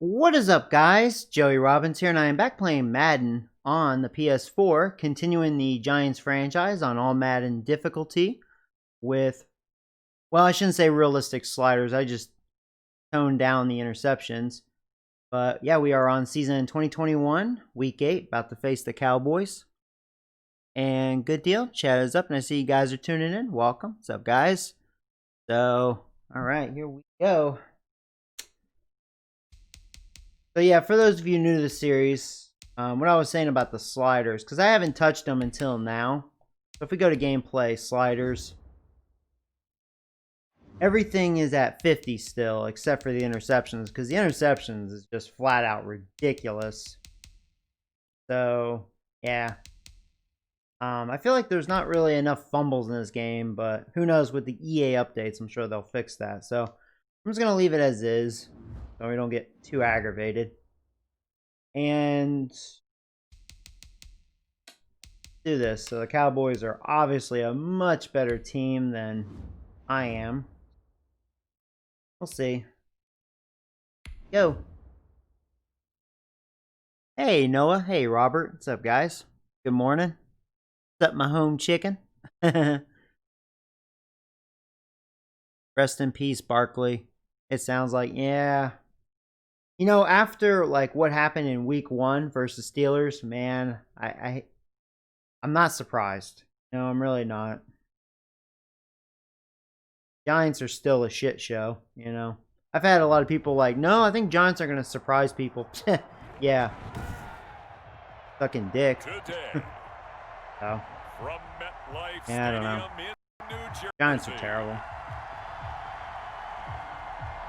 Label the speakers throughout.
Speaker 1: What is up, guys? Joey Robbins here, and I am back playing Madden on the PS4, continuing the Giants franchise on All-Madden difficulty with, well, I shouldn't say realistic sliders. I just toned down the interceptions. But yeah, we are on season 2021, week 8, about to face the Cowboys. And good deal. Chat is up, and I see you guys are tuning in. Welcome. What's up, guys? So, all right, here we go. So yeah, for those of you new to the series, what I was saying about the sliders, because I haven't touched them until now. So if we go to gameplay, sliders, everything is at 50 still, except for the interceptions, because the interceptions is just flat out ridiculous. So yeah, I feel like there's not really enough fumbles in this game, but who knows with the EA updates, I'm sure they'll fix that. So I'm just going to leave it as is, so we don't get too aggravated. And do this. So the Cowboys are obviously a much better team than I am. We'll see. Go. Hey, Noah. Hey, Robert. What's up, guys? Good morning. What's up, my home chicken? Rest in peace, Barkley. It sounds like, yeah. You know, after like what happened in week 1 versus Steelers, man, I'm not surprised. No, I'm really not. Giants are still a shit show, you know. I've had a lot of people like, no, I think Giants are going to surprise people. Yeah. Fucking dick. So. Yeah, I don't know. Giants are terrible.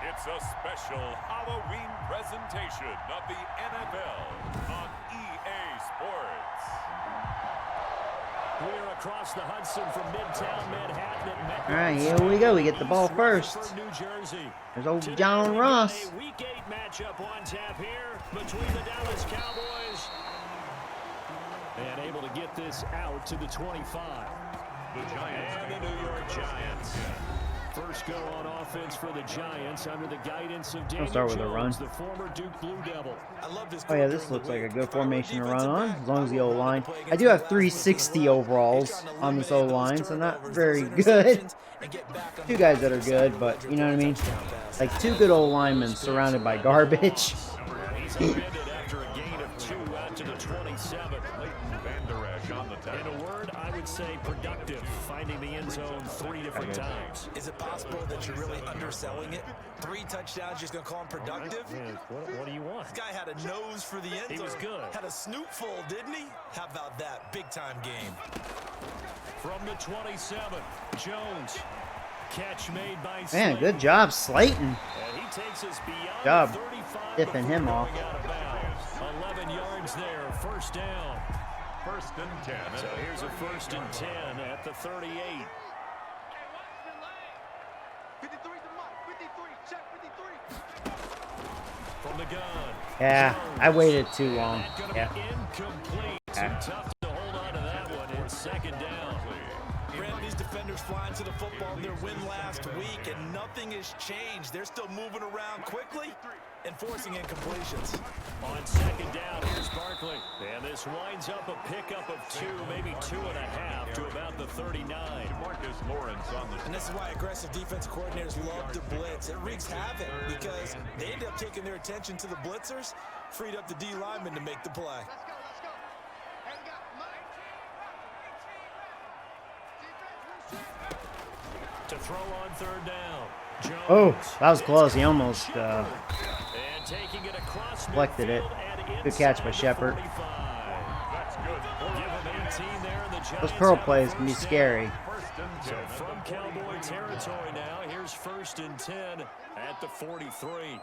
Speaker 2: It's a special Halloween presentation of the NFL on EA Sports.
Speaker 3: We're across the Hudson from Midtown Manhattan.
Speaker 1: All right, here we go. We get the ball first. There's old John Ross.
Speaker 3: Week 8 matchup on tap here between the Dallas Cowboys and able to get this out to the 25.
Speaker 2: The Giants
Speaker 3: and the New York Giants. First go on offense for the Giants under the guidance of Daniel
Speaker 1: start with a run.
Speaker 3: Jones, the former Duke Blue Devil.
Speaker 1: Oh yeah, this looks like a good formation to run on, as long as the O-line. I do have 360 overalls on this O-line, so not very good. 2 guys that are good, but you know what I mean? Like 2 good old linemen surrounded by garbage.
Speaker 3: After a gain of 2 out to the 27. In a word, I would say productive, finding the end zone 3 different times.
Speaker 4: Is it possible that you're really underselling it? 3 touchdowns, just going to call him productive?
Speaker 3: What do you want?
Speaker 4: This guy had a nose for the end zone.
Speaker 3: He was good.
Speaker 4: Had a snootful, didn't he? How about that? Big-time game.
Speaker 3: From the 27, Jones. Catch made by
Speaker 1: Man, good job, Slayton.
Speaker 3: And he takes us beyond
Speaker 1: Job
Speaker 3: 35
Speaker 1: tipping him off.
Speaker 3: out of bounds. 11 yards there, first down.
Speaker 2: First and 10.
Speaker 3: So here's a first and 10 at the 38. From the gun.
Speaker 1: Yeah, I waited too long. Yeah.
Speaker 3: Incomplete.
Speaker 1: Yeah.
Speaker 3: Tough to hold on to that one. It's second down.
Speaker 4: Brent, these defenders flying to the football in their win last week, and nothing has changed. They're still moving around quickly and forcing incompletions.
Speaker 3: On second down, here's Barkley. And this winds up a pickup of 2, maybe 2.5 to about the 39.
Speaker 2: Marcus Lawrence on the.
Speaker 4: And this is why aggressive defensive coordinators love to blitz. It wreaks havoc because they end up taking their attention to the blitzers, freed up the D lineman to make the play.
Speaker 3: To throw on third down. Jones.
Speaker 1: Oh, that was close. He almost
Speaker 3: And taking it across
Speaker 1: deflected it.
Speaker 3: midfield
Speaker 1: Good catch by
Speaker 3: inside the
Speaker 1: Shepard.
Speaker 3: 45.
Speaker 2: That's good.
Speaker 3: Give him 18 there, and the
Speaker 1: Those
Speaker 3: Giants
Speaker 1: pearl
Speaker 3: have
Speaker 1: plays
Speaker 3: the
Speaker 1: can be
Speaker 3: first
Speaker 1: scary.
Speaker 3: down.
Speaker 2: First and 10.
Speaker 3: So from Cowboy territory now, here's first and 10 at the 43.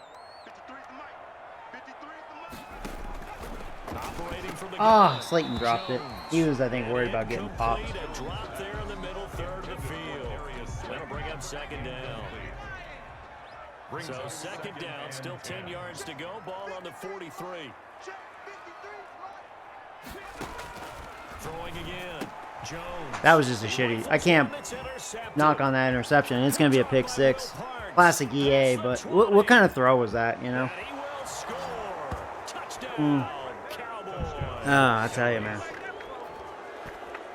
Speaker 3: Operating from the
Speaker 1: Ah,
Speaker 3: gun.
Speaker 1: Slayton dropped it. He was, I think, worried about getting popped.
Speaker 3: Incomplete, a drop there in the middle third of the field. That'll bring up second down. So second down, still 10 yards to go. Ball on the 43. Throwing again. Jones.
Speaker 1: That was just a shitty. I can't knock on that interception. It's going to be a pick 6. Classic EA, but what kind of throw was that, you know?
Speaker 3: And he will score Cowboys.
Speaker 1: I tell you, man.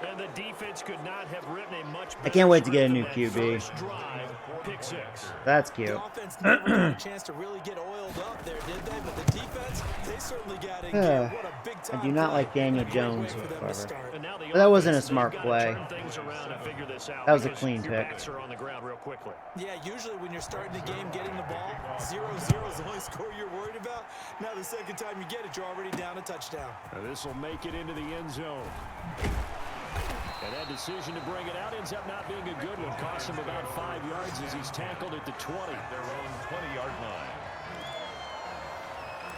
Speaker 3: And the defense could not have written a much
Speaker 1: I can't wait to get a
Speaker 3: better
Speaker 1: new
Speaker 3: script than that
Speaker 1: QB.
Speaker 3: first drive, pick six.
Speaker 1: That's cute.
Speaker 4: The offense never got a chance to really get oiled up there, did they? But the defense, they certainly got in gear. What a big time
Speaker 1: I do not
Speaker 4: play.
Speaker 1: like Daniel
Speaker 4: And a great way
Speaker 1: Jones
Speaker 4: for them to
Speaker 1: whatsoever.
Speaker 4: start.
Speaker 3: And now the
Speaker 1: But that wasn't a
Speaker 3: offense,
Speaker 1: smart
Speaker 3: they've gotta
Speaker 1: play.
Speaker 3: turn things around and figure this out
Speaker 1: That was a
Speaker 3: because
Speaker 1: clean
Speaker 3: your
Speaker 1: pick.
Speaker 3: backs are on the ground real quickly.
Speaker 4: Yeah, usually when you're starting the game getting the ball, 0-0 is the only score you're worried about. Now the second time you get it, you're already down a touchdown.
Speaker 3: This will make it into the end zone. And that decision to bring it out ends up not being a good one. Costs him about 5 yards as he's tackled at the 20.
Speaker 2: Their own 20-yard line.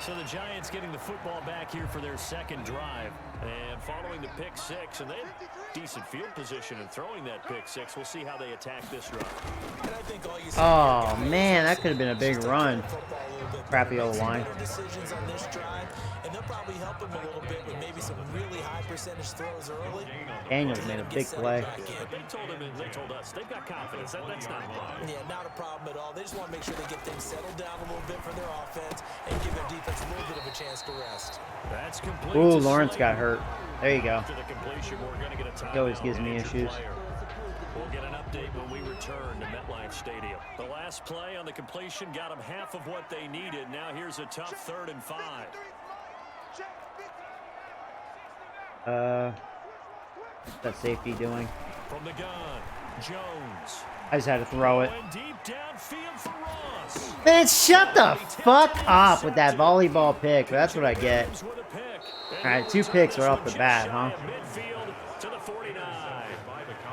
Speaker 3: So the Giants getting the football back here for their second drive. And following the pick six, and they had decent field position in throwing that pick six. We'll see how they attack this drive.
Speaker 4: And I think all you see
Speaker 1: Oh,
Speaker 4: here,
Speaker 1: man,
Speaker 4: guys,
Speaker 1: that could have been a big
Speaker 4: just to
Speaker 1: run.
Speaker 4: play football a little bit
Speaker 1: Crappy
Speaker 4: better,
Speaker 1: old
Speaker 4: make some
Speaker 1: line.
Speaker 4: better decisions on this drive, and they'll probably help him a little bit with maybe some really high percentage throws early.
Speaker 1: Daniels made a big play.
Speaker 3: But they told us they've got confidence. That's not wrong.
Speaker 4: Yeah, not a problem at all. They just want to make sure they get things settled down a little bit for their offense and give their defense a little bit of a chance to rest.
Speaker 3: That's complete.
Speaker 1: Ooh,
Speaker 3: to
Speaker 1: Lawrence
Speaker 3: Slade.
Speaker 1: got hurt. There you go.
Speaker 3: After the completion, we're going to get a timeout.
Speaker 1: He always gives me
Speaker 3: and injured
Speaker 1: issues.
Speaker 3: player. We'll get an update when we return to MetLife Stadium. The last play on the completion got them half of what they needed. Now here's a tough 3rd and 5.
Speaker 1: What's that safety doing?
Speaker 3: From the gun, Jones.
Speaker 1: I just had to throw it.
Speaker 3: Going deep downfield for Ross.
Speaker 1: Man, shut the fuck up with that volleyball pick. That's what I get.
Speaker 3: With a pick.
Speaker 1: All right, 2 picks are off the bat, huh?
Speaker 3: Midfield to the 49.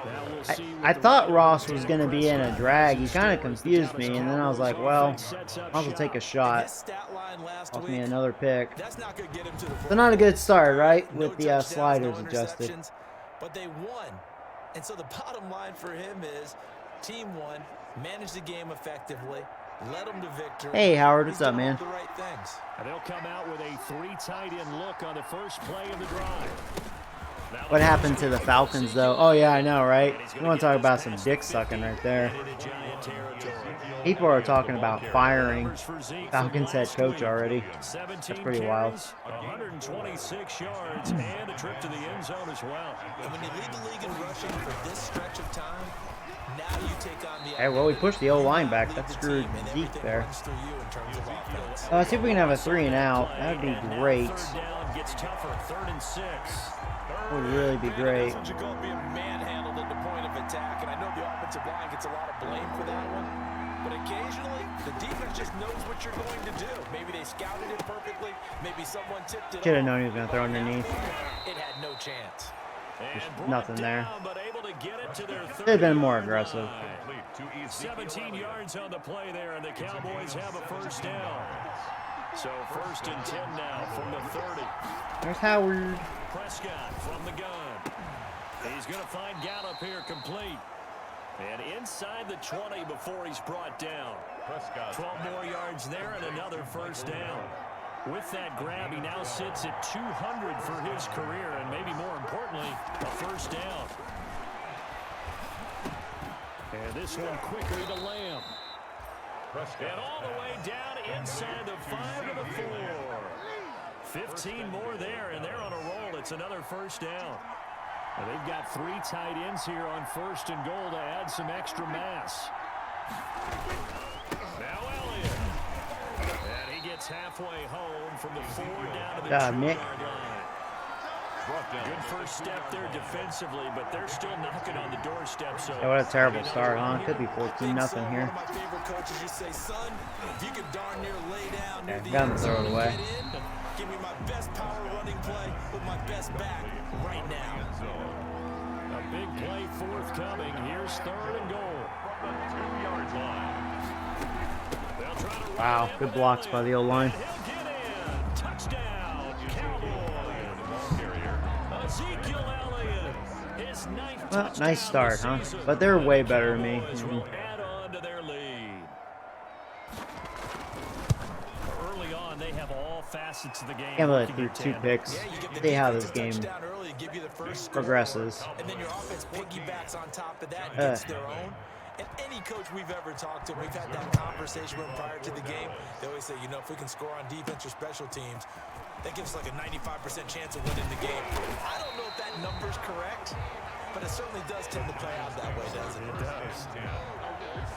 Speaker 3: Now we'll see
Speaker 1: I
Speaker 3: what the
Speaker 1: thought
Speaker 3: Raiders
Speaker 1: Ross
Speaker 3: do.
Speaker 1: was going to be in a drag. He kind of confused me, and then I was like, well, I'll just take a
Speaker 4: His
Speaker 1: shot.
Speaker 4: stat line last
Speaker 1: Cost
Speaker 4: week,
Speaker 1: me another pick.
Speaker 4: that's not going to get him to the
Speaker 1: So not a good start, right?
Speaker 4: No
Speaker 1: With the
Speaker 4: touchdowns,
Speaker 1: sliders
Speaker 4: no
Speaker 1: adjusted.
Speaker 4: interceptions, but they won. And so the bottom line for him is team won, managed the game effectively, led them to victory.
Speaker 1: Hey, Howard, what's
Speaker 4: He's
Speaker 1: up,
Speaker 4: done all
Speaker 1: man?
Speaker 4: the right things.
Speaker 3: And they'll come out with a 3 tight end look on the first play of the drive. Now
Speaker 1: What happened to the Falcons, though? Oh, yeah, I know, right? You want to talk about some dick sucking right there.
Speaker 3: into Giant territory.
Speaker 1: People are talking about firing
Speaker 3: Numbers for Zeke from
Speaker 1: Falcons head
Speaker 3: last
Speaker 1: coach
Speaker 3: week.
Speaker 1: already.
Speaker 3: 17
Speaker 1: That's pretty wild.
Speaker 3: carries, 126 yards, and a trip to the end zone as well.
Speaker 4: And when you lead the league in rushing for this stretch of time, now you take on the
Speaker 1: Hey, well, we pushed the O-line back.
Speaker 4: lead
Speaker 1: That
Speaker 4: the
Speaker 1: screwed
Speaker 4: team, and
Speaker 1: Zeke
Speaker 4: everything
Speaker 1: there.
Speaker 4: runs through you in terms of offense.
Speaker 1: Let's see if we can have a 3 and out. That would be
Speaker 3: And now
Speaker 1: great.
Speaker 3: 3rd down gets tougher, 3rd and 6.
Speaker 1: That would really be great.
Speaker 4: That's what you call being manhandled at the point of attack, and I know the offensive line gets a lot of blame for that one. But occasionally, the defense just knows what you're going to do. Maybe they scouted it perfectly. Maybe someone tipped it
Speaker 1: Should have
Speaker 4: off.
Speaker 1: known he was going to throw underneath.
Speaker 4: It had no chance.
Speaker 3: And brought
Speaker 1: nothing there.
Speaker 3: down, but able to get it to their
Speaker 1: Should have been more
Speaker 3: 30-yard
Speaker 1: aggressive.
Speaker 3: line. 17 yards on the play there, and the Cowboys have a first down. So 1st and 10 now from the 30.
Speaker 1: There's Howard.
Speaker 3: Prescott from the gun. He's going to find Gallup here complete. And inside the 20 before he's brought down.
Speaker 2: Prescott.
Speaker 3: 12 more yards there and another first down. With that grab, he now sits at 200 for his career, and maybe more importantly, a first down. And this one quickly to Lamb. And all the way down inside the 5 and the 4. 15 more there, and they're on a roll. It's another first down. And they've got 3 tight ends here on 1st and goal to add some extra mass. Now Elliott. And he gets halfway home from the 4 down to the 2-yard line. Good first step there defensively, but they're still knocking on the doorstep. So
Speaker 1: Yeah, what a terrible start, huh? Could be 14-0 here.
Speaker 4: One of my favorite coaches used to say, son, if you could darn near lay down near
Speaker 1: Yeah,
Speaker 4: the
Speaker 1: got him
Speaker 4: end
Speaker 1: throw it
Speaker 4: zone and
Speaker 1: away.
Speaker 4: get in, give me my best power running play with my best back right now.
Speaker 3: a big play forthcoming. Here's 3rd and goal.
Speaker 2: From the 2-yard line.
Speaker 3: They'll try to
Speaker 1: Wow,
Speaker 3: run
Speaker 1: good
Speaker 3: it,
Speaker 1: blocks by the O-line.
Speaker 3: He'll get in. Touchdown, Cowboys. Ezekiel Elliott, his 9th
Speaker 1: Well,
Speaker 3: touchdown
Speaker 1: nice start,
Speaker 3: this
Speaker 1: huh?
Speaker 3: season.
Speaker 1: But they're way better than me.
Speaker 3: Cowboys will add on to their lead. Early on, they have all facets of the game.
Speaker 1: Can't believe I
Speaker 3: working
Speaker 1: threw
Speaker 3: in
Speaker 1: 2
Speaker 3: tandem.
Speaker 1: picks.
Speaker 4: Yeah, you get the
Speaker 1: See how
Speaker 4: defense
Speaker 1: this
Speaker 4: a
Speaker 1: game
Speaker 4: touchdown early, give you the first score.
Speaker 1: progresses.
Speaker 4: And then your offense piggybacks on top of that, gets their own. And any coach we've ever talked to, we've had that conversation with prior to the game. They always say, you know, if we can score on defense or special teams, that gives us like a 95% chance of winning the game. I don't know if that number's correct, but it certainly does tend to play out that way, doesn't it?
Speaker 2: It does.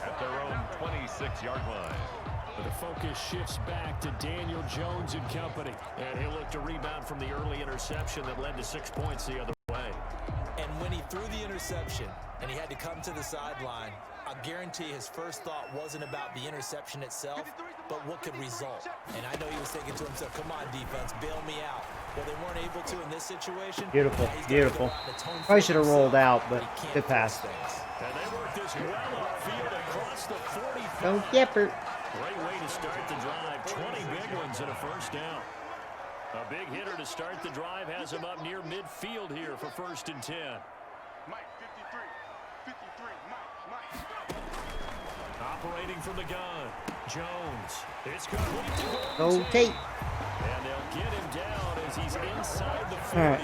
Speaker 2: At their own 26-yard line.
Speaker 3: The focus shifts back to Daniel Jones and company. And he'll look to rebound from the early interception that led to 6 points the other way.
Speaker 4: And when he threw the interception and he had to come to the sideline, I guarantee his first thought wasn't about the interception itself, but what could result. And I know he was thinking to himself, come on, defense, bail me out. Well, they weren't able to in this situation.
Speaker 1: Beautiful, beautiful. Probably should have rolled out, but good pass.
Speaker 3: And they work this well upfield across the 45.
Speaker 1: Go Gipper.
Speaker 3: Great way to start the drive. 20 big ones and a first down. A big hitter to start the drive has him up near midfield here for 1st and 10.
Speaker 2: Mike, 53, Mike.
Speaker 3: Operating from the gun, Jones. It's complete to
Speaker 1: Go Tate.
Speaker 3: and they'll get him down as he's inside the 40.
Speaker 1: All right.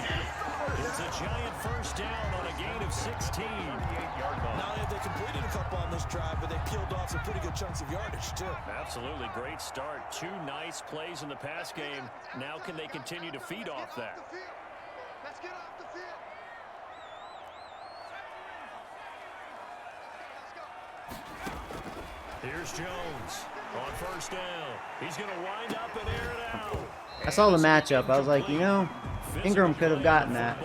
Speaker 3: It's a giant first down on a gain of 16.
Speaker 4: Not only have they completed a couple on this drive, but they peeled off some pretty good chunks of yardage, too.
Speaker 3: Absolutely great start. 2 nice plays in the pass game. Now can they continue to feed off that?
Speaker 2: Let's get off the field.
Speaker 3: Here's Jones on first down. He's going to wind up and air it out.
Speaker 1: I saw the matchup. I was like, you know, Ingram could have gotten that.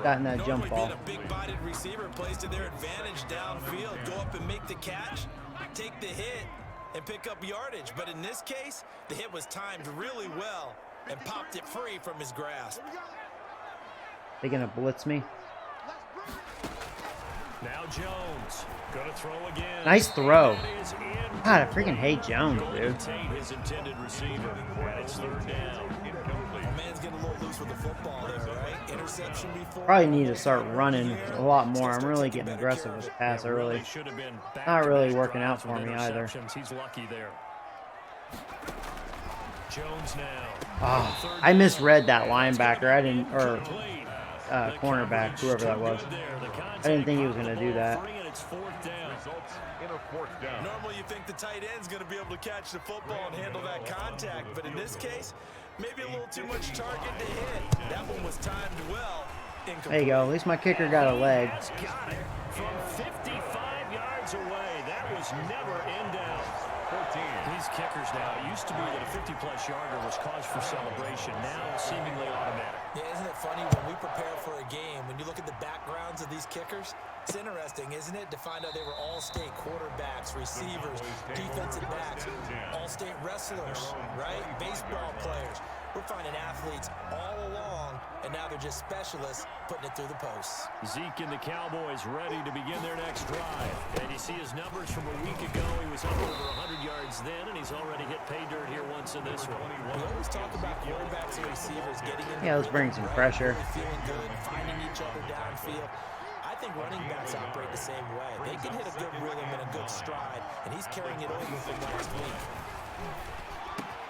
Speaker 1: Gotten that jump ball.
Speaker 4: Normally being a big-bodied receiver plays to their advantage downfield. Go up and make the catch, take the hit, and pick up yardage. But in this case, the hit was timed really well and popped it free from his grasp.
Speaker 1: They gonna blitz me?
Speaker 3: Now Jones gonna throw again.
Speaker 1: Nice throw.
Speaker 3: That is in.
Speaker 1: God, I freaking hate Jones, dude.
Speaker 3: His intended receiver. And it's 3rd down.
Speaker 4: A man's getting a little loose with the football there, right? Interception before.
Speaker 1: Probably need to start running a lot more. I'm really getting aggressive with the pass early.
Speaker 3: Should have been
Speaker 1: Not really
Speaker 3: back-to-back
Speaker 1: working out
Speaker 3: drives
Speaker 1: for
Speaker 3: with
Speaker 1: me either.
Speaker 3: interceptions. He's lucky there. Jones now.
Speaker 1: Oh, I misread that linebacker. I didn't, or cornerback, whoever that was. I didn't think he was gonna do that.
Speaker 2: Results in a 4th down.
Speaker 4: Normally you think the tight end's going to be able to catch the football and handle that contact, but in this case, maybe a little too much target to hit. That one was timed well.
Speaker 1: There you go. At least my kicker got a leg.
Speaker 3: Got it from 55 yards away. That was never in doubt.
Speaker 2: 14.
Speaker 3: These kickers now, it used to be that a 50-plus yarder was cause for celebration. Now seemingly automatic.
Speaker 4: Yeah, isn't it funny when we prepare for a game, when you look at the backgrounds of these kickers, it's interesting, isn't it, to find out they were all-state quarterbacks, receivers, defensive backs, all-state wrestlers, right? Baseball players. We're finding athletes all along, and now they're just specialists putting it through the posts.
Speaker 3: Zeke and the Cowboys ready to begin their next drive. And you see his numbers from a week ago. He was up over 100 yards then, and he's already hit pay dirt here once in this one.
Speaker 4: We always talk about quarterbacks and receivers getting in.
Speaker 1: Yeah, let's bring some pressure.
Speaker 4: Feeling good, finding each other downfield. I think running backs operate the same way. They can hit a good rhythm and a good stride, and he's carrying it over from last week.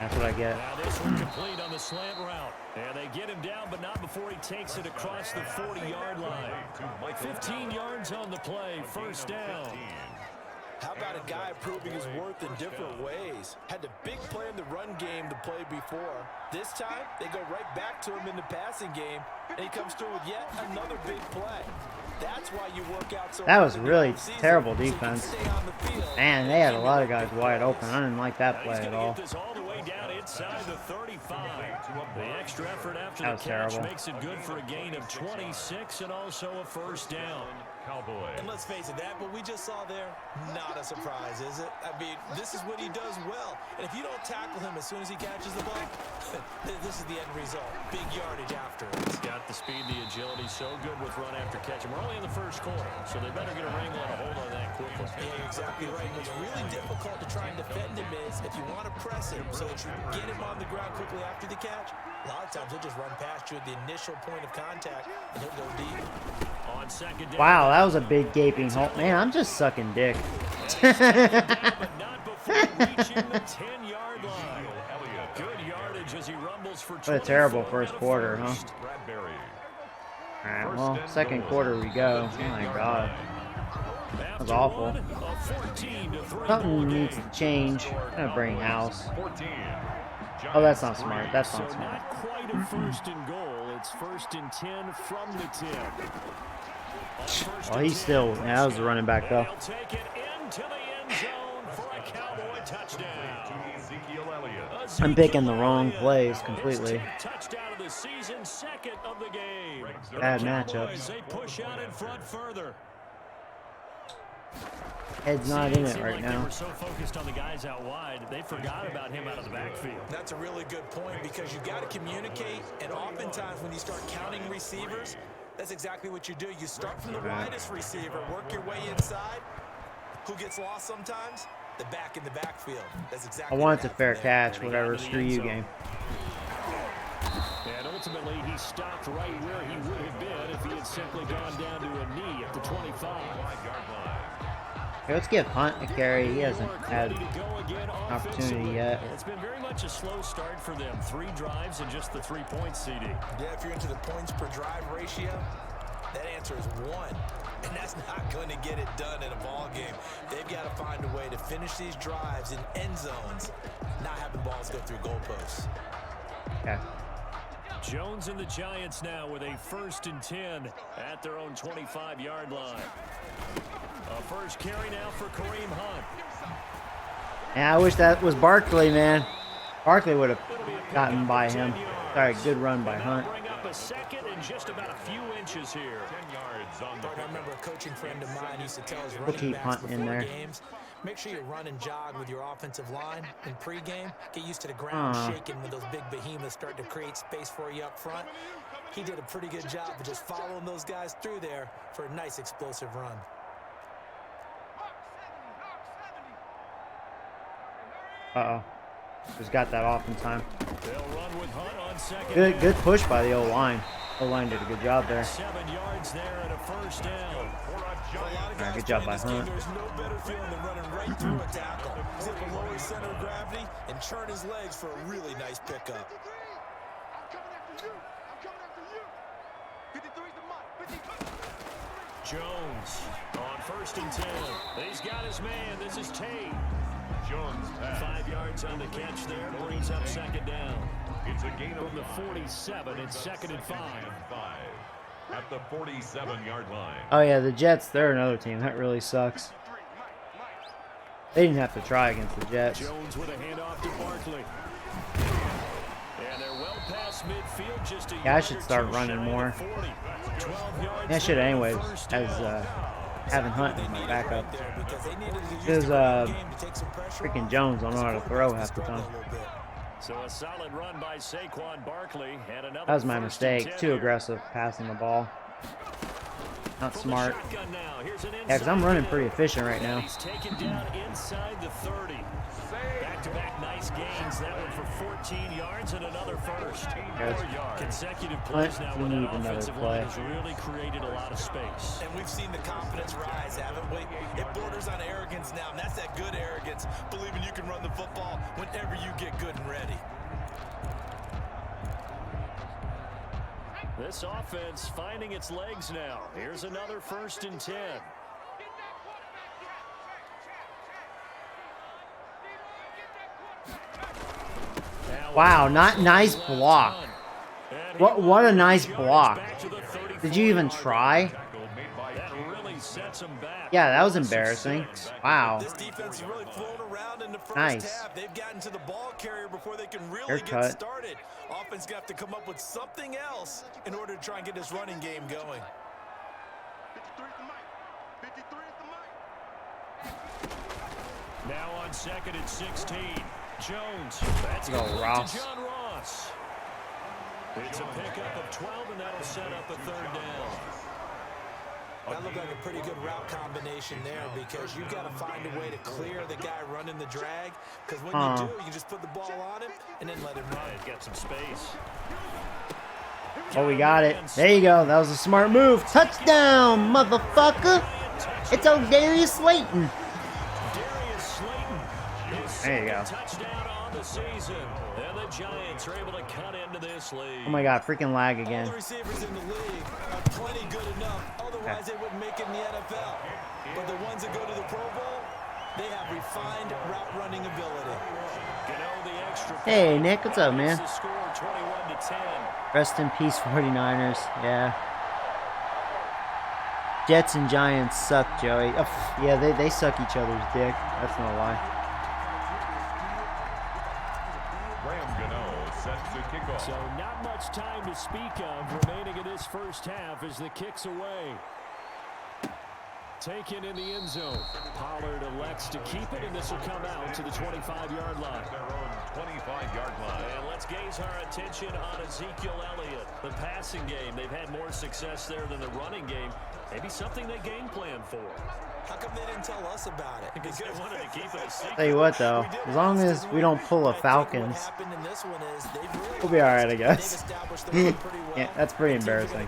Speaker 1: That's what I get.
Speaker 3: Now this one complete on the slant route. And they get him down, but not before he takes it across the 40-yard line. 15 yards on the play, 1st down.
Speaker 4: How about a guy proving his worth in different ways? Had the big play in the run game to play before. This time, they go right back to him in the passing game, and he comes through with yet another big play. That's why you work out so
Speaker 1: That was
Speaker 4: hard in
Speaker 1: really
Speaker 4: the offseason,
Speaker 1: terrible
Speaker 4: so you can
Speaker 1: defense.
Speaker 4: stay on the field.
Speaker 1: Man, they had a lot of guys wide open. I didn't like that play
Speaker 3: He's
Speaker 1: at
Speaker 3: going to
Speaker 1: all.
Speaker 3: get this all the way down inside the 35. The extra effort after
Speaker 1: That
Speaker 3: the
Speaker 1: was
Speaker 3: catch
Speaker 1: terrible.
Speaker 3: makes it good for a gain of 26 and also a 1st down.
Speaker 2: Cowboys.
Speaker 4: And let's face it, that what we just saw there, not a surprise, is it? I mean, this is what he does well. And if you don't tackle him as soon as he catches the ball, this is the end result. Big yardage after it.
Speaker 3: He's got the speed, the agility, so good with run after catch. And we're only in the 1st quarter, so they better get a wrangle and a hold on that quickly.
Speaker 4: Yeah, you're exactly right. What's really difficult to try and defend him is if you want to press him so that you get him on the ground quickly after the catch, a lot of times he'll just run past you at the initial point of contact and he'll go deep.
Speaker 3: On 2nd down.
Speaker 1: Wow, that was a big gaping hole. Man, I'm just sucking dick.
Speaker 3: But not before reaching the 10-yard line. Good yardage as he rumbles for 24.
Speaker 1: What a terrible first quarter, huh?
Speaker 2: Bradbury.
Speaker 1: Alright, well, 2nd quarter we go. Oh my god. That was awful. Something needs to change. I'm gonna bring House.
Speaker 2: 14.
Speaker 1: Oh, that's not smart. That's not
Speaker 3: So
Speaker 1: smart.
Speaker 3: not quite a first and goal. It's first and 10 from the 10.
Speaker 1: Oh, he's still. Yeah, that was the running back though.
Speaker 3: They'll take it into the end zone for a Cowboy touchdown.
Speaker 2: Ezekiel Elliott.
Speaker 1: I'm picking the wrong plays completely.
Speaker 3: Touchdown of the season, second of the game.
Speaker 1: Bad
Speaker 3: The
Speaker 1: matchup.
Speaker 3: Cowboys, they push out in front further.
Speaker 1: Head's not in it
Speaker 3: Seemed
Speaker 1: right
Speaker 3: like
Speaker 1: now.
Speaker 3: They were so focused on the guys out wide, they forgot about him out of the backfield.
Speaker 4: That's a really good point because you got to communicate, and oftentimes when you start counting receivers, that's exactly what you do. You start from the widest receiver, work your way inside. Who gets lost sometimes? The back in the backfield. That's exactly.
Speaker 1: I want it to fair catch, whatever. Screw you, game.
Speaker 3: And ultimately, he stopped right where he would have been if he had simply gone down to a knee at the 25.
Speaker 1: Okay, let's give Hunt a carry. He hasn't had an opportunity yet.
Speaker 3: It's been very much a slow start for them. 3 drives and just the 3 points, CD.
Speaker 4: Yeah, if you're into the points per drive ratio, that answer is 1. And that's not going to get it done in a ball game. They've got to find a way to finish these drives in end zones, not having balls go through goalposts.
Speaker 1: Okay.
Speaker 3: Jones and the Giants now with a first and 10 at their own 25-yard line. A first carry now for Kareem Hunt.
Speaker 1: Yeah, I wish that was Barkley, man. Barkley would have gotten by him. Sorry, good run by Hunt.
Speaker 3: Bring up a second and just about a few inches here.
Speaker 2: 10 yards on the
Speaker 4: I remember a coaching friend of mine used to tell his
Speaker 1: We'll
Speaker 4: running
Speaker 1: keep
Speaker 4: backs
Speaker 1: Hunt in
Speaker 4: before
Speaker 1: there.
Speaker 4: games, make sure you run and jog with your offensive line in pregame. Get used to the ground shaking when those big behemoths start to create space for you up front. He did a pretty good job of just following those guys through there for a nice explosive run.
Speaker 1: Uh-oh. Just got that off in time.
Speaker 3: They'll run with Hunt on second.
Speaker 1: Good push by the O-line. O-line did a good job there.
Speaker 3: 7 yards there and a first down.
Speaker 1: Alright, good job by Hunt.
Speaker 4: There's no better feeling than running right through a tackle. He's able to lower his center of gravity and churn his legs for a really nice pickup.
Speaker 3: Jones on first and 10. He's got his man. This is Tate.
Speaker 2: Jones pass.
Speaker 3: 5 yards on the catch there. Brings up second down.
Speaker 2: It's a gain of
Speaker 3: From the 47, it's second and 5.
Speaker 2: At the 47-yard line.
Speaker 1: Oh yeah, the Jets, they're another team. That really sucks. They didn't have to try against the Jets.
Speaker 3: Jones with a handoff to Barkley. And they're well past midfield, just a
Speaker 1: Yeah, I
Speaker 3: yard
Speaker 1: should
Speaker 3: or
Speaker 1: start
Speaker 3: two
Speaker 1: running
Speaker 3: shy of
Speaker 1: more.
Speaker 3: 40. 12 yards
Speaker 1: Yeah, I should
Speaker 3: there,
Speaker 1: anyways,
Speaker 3: first
Speaker 1: as
Speaker 3: down.
Speaker 1: having Hunt as my backup.
Speaker 4: Because they needed to use
Speaker 1: Because
Speaker 4: the game to take some pressure
Speaker 1: freaking
Speaker 4: off.
Speaker 1: Jones don't know how to throw half the time.
Speaker 3: So a solid run by Saquon Barkley and another.
Speaker 1: That was my
Speaker 3: first and
Speaker 1: mistake.
Speaker 3: 10
Speaker 1: Too
Speaker 3: here.
Speaker 1: aggressive passing the ball. Not
Speaker 3: From the
Speaker 1: smart.
Speaker 3: shotgun now. Here's an
Speaker 1: Yeah, because I'm
Speaker 3: inside
Speaker 1: running
Speaker 3: hit.
Speaker 1: pretty efficient right now.
Speaker 3: He's taken down inside the 30. Back-to-back nice gains. That one for 14 yards and another first.
Speaker 1: Yes.
Speaker 3: Consecutive plays now
Speaker 1: We
Speaker 3: with
Speaker 1: need
Speaker 3: that
Speaker 1: another
Speaker 3: offensive
Speaker 1: play.
Speaker 3: line has really created a lot of space.
Speaker 4: And we've seen the confidence rise, haven't we? It borders on arrogance now, and that's that good arrogance, believing you can run the football whenever you get good and ready.
Speaker 3: This offense finding its legs now. Here's another first and 10.
Speaker 1: Wow, not nice block. What a nice block. Did you even try?
Speaker 3: That really sets him back.
Speaker 1: Yeah, that was embarrassing. Wow.
Speaker 4: This defense is really flown around in the first
Speaker 1: Nice.
Speaker 4: half. They've gotten to the ball carrier before they can really
Speaker 1: Haircut.
Speaker 4: get started. Offense going to have to come up with something else in order to try and get this running game going.
Speaker 3: Now on second and 16. Jones. That's
Speaker 1: Go,
Speaker 3: complete
Speaker 1: Ross.
Speaker 3: to John Ross. It's a pickup of 12, and that'll set up a third down.
Speaker 4: That looked like a pretty good route combination there because you've got to find a way to clear the guy running the drag. Because when you do, you can just put the ball on him and then let him run.
Speaker 3: He's got some space.
Speaker 1: Oh, we got it. There you go. That was a smart move. Touchdown, motherfucker. It's O'Darius Slayton.
Speaker 3: Darius Slayton. His
Speaker 1: There you go.
Speaker 3: second touchdown on the season. And the Giants are able to cut into this lead.
Speaker 1: Oh my god, freaking lag
Speaker 4: All
Speaker 1: again.
Speaker 4: the receivers in the league are plenty good enough. Otherwise, they wouldn't make it in the NFL. but the ones that go to the Pro Bowl, they have refined route running ability.
Speaker 1: Hey, Nick, what's up, man?
Speaker 3: The score 21-10.
Speaker 1: Rest in peace, 49ers. Yeah. Jets and Giants suck, Joey. Oh, yeah, they suck each other's dick. That's no lie.
Speaker 3: So not much time to speak of remaining in this first half as the kick's away. Taken in the end zone. Pollard elects to keep it, and this will come out to the 25-yard line.
Speaker 2: Their own 25-yard line.
Speaker 3: And let's gaze our attention on Ezekiel Elliott. The passing game, they've had more success there than the running game. Maybe something they game plan for.
Speaker 4: How come they didn't tell us about it?
Speaker 3: Because they wanted to keep it a secret.
Speaker 1: Tell you what, though, as long as we don't pull a Falcons, we'll be all right, I guess. Yeah, that's pretty embarrassing.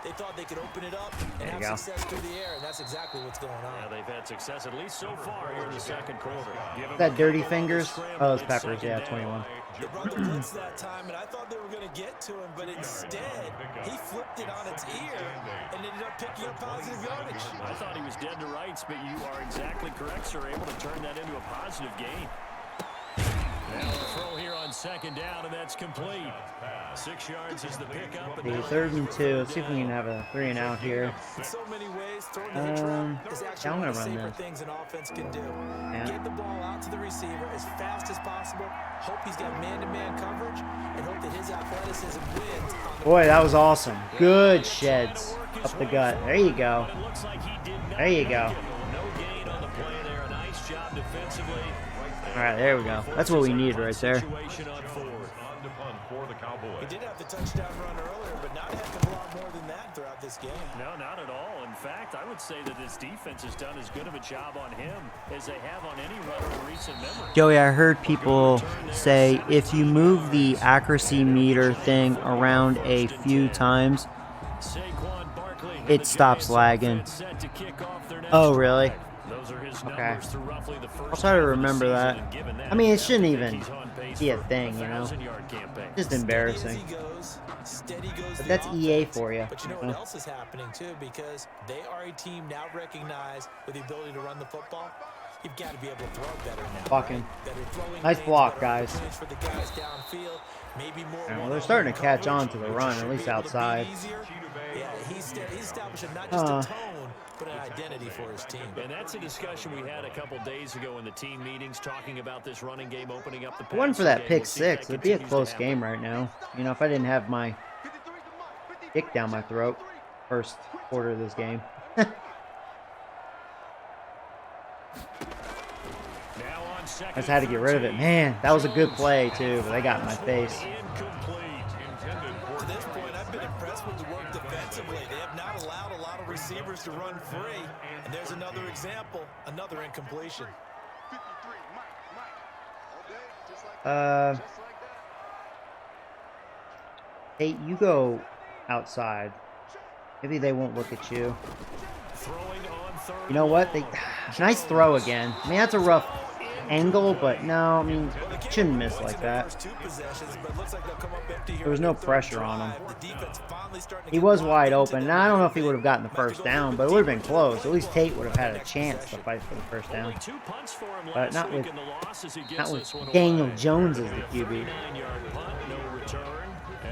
Speaker 4: They thought they could open it up and
Speaker 1: There you
Speaker 4: have
Speaker 1: go.
Speaker 4: success through the air, and that's exactly what's going on.
Speaker 3: Yeah, they've had success at least so far here in the second quarter.
Speaker 1: That dirty fingers? Oh, it's Peppers. Yeah, 21.
Speaker 4: They brought the blitz that time, and I thought they were going to get to him, but instead, he flipped it on its ear and ended up picking up positive yardage.
Speaker 3: I thought he was dead to rights, but you are exactly correct, sir. Able to turn that into a positive gain. Now a throw here on second down, and that's complete. 6 yards is the pickup.
Speaker 1: Okay, 3rd and 2. Let's see if we can have a 3 and out here.
Speaker 4: In so many ways, throwing the hitch route is
Speaker 1: yeah,
Speaker 4: actually
Speaker 1: I'm
Speaker 4: one
Speaker 1: gonna
Speaker 4: of the
Speaker 1: run
Speaker 4: safer
Speaker 1: this.
Speaker 4: things an offense can do.
Speaker 1: Yeah.
Speaker 4: Get the ball out to the receiver as fast as possible, hope he's got man-to-man coverage, and hope that his athleticism wins on the
Speaker 1: Boy, that was awesome. Good sheds up the gut. There you go. There you go.
Speaker 3: No gain on the play there. A nice job defensively.
Speaker 1: All right, there we go. That's what we need right there.
Speaker 3: Situation on fourth.
Speaker 2: On to punt for the Cowboys.
Speaker 4: He did have the touchdown run earlier, but not a heck of a lot more than that throughout this game.
Speaker 3: No, not at all. In fact, I would say that this defense has done as good of a job on him as they have on any runner in recent memory.
Speaker 1: Joey, I heard people say if you move the accuracy meter thing around a few times,
Speaker 3: Saquon Barkley,
Speaker 1: it stops lagging.
Speaker 3: set to kick off their next
Speaker 1: Oh, really?
Speaker 3: drive. Those are his
Speaker 1: Okay.
Speaker 3: numbers through roughly the first
Speaker 1: I'll try to
Speaker 3: half of the
Speaker 1: remember
Speaker 3: season,
Speaker 1: that.
Speaker 3: and given
Speaker 1: I mean, it shouldn't
Speaker 3: I
Speaker 1: even
Speaker 3: think he's on pace
Speaker 1: be a
Speaker 3: for
Speaker 1: thing, you know?
Speaker 3: 1,000-yard campaign.
Speaker 1: Just embarrassing.
Speaker 4: Steady goes
Speaker 1: But
Speaker 4: the
Speaker 1: that's EA
Speaker 4: offense.
Speaker 1: for you.
Speaker 4: But you know what else is happening too? Because they are a team now recognized with the ability to run the football. You've got to be able to throw better now.
Speaker 1: Fucking
Speaker 4: right? Better throwing
Speaker 1: nice
Speaker 4: lanes,
Speaker 1: block,
Speaker 4: better
Speaker 1: guys.
Speaker 4: opportunities for the guys downfield. Maybe more.
Speaker 1: Yeah, well, they're
Speaker 4: one-on-one
Speaker 1: starting to catch
Speaker 4: coverage,
Speaker 1: on to the
Speaker 4: which
Speaker 1: run,
Speaker 4: should
Speaker 1: at
Speaker 4: be
Speaker 1: least
Speaker 4: able to be
Speaker 1: outside.
Speaker 4: easier. Yeah, he's establishing not just a tone, but an identity for his team.
Speaker 3: And that's a discussion we had a couple days ago in the team meetings, talking about this running game opening up the
Speaker 1: If it wasn't for
Speaker 3: passing
Speaker 1: that
Speaker 3: game.
Speaker 1: pick
Speaker 3: We'll see if
Speaker 1: six,
Speaker 3: that
Speaker 1: it'd be a
Speaker 3: continues to
Speaker 1: close
Speaker 3: happen.
Speaker 1: game right now. You know, if I didn't have my dick down my throat first quarter of this game.
Speaker 3: Now on second
Speaker 1: I just had to get rid of it. Man, that was a good play, too, but they got in my face.
Speaker 3: incomplete.
Speaker 4: To this point, I've been impressed with the work defensively. They have not allowed a lot of receivers to run free. And there's another example, another incompletion.
Speaker 1: Hey, you go outside. Maybe they won't look at you.
Speaker 3: Throwing on third
Speaker 1: You know what? They nice throw again. I mean, that's a rough angle, but no, I mean, shouldn't miss like that. There was no pressure on him. He was wide open, and I don't know if he would have gotten the first down, but it would have been close. At least Tate would have had a chance to fight for the first down.
Speaker 3: Only 2 punts for him
Speaker 1: But
Speaker 3: last
Speaker 1: not
Speaker 3: week,
Speaker 1: with,
Speaker 3: and the losses he
Speaker 1: not
Speaker 3: gets
Speaker 1: with
Speaker 3: this one
Speaker 1: Daniel
Speaker 3: away.
Speaker 1: Jones as the QB.
Speaker 3: 39-yard punt, no return.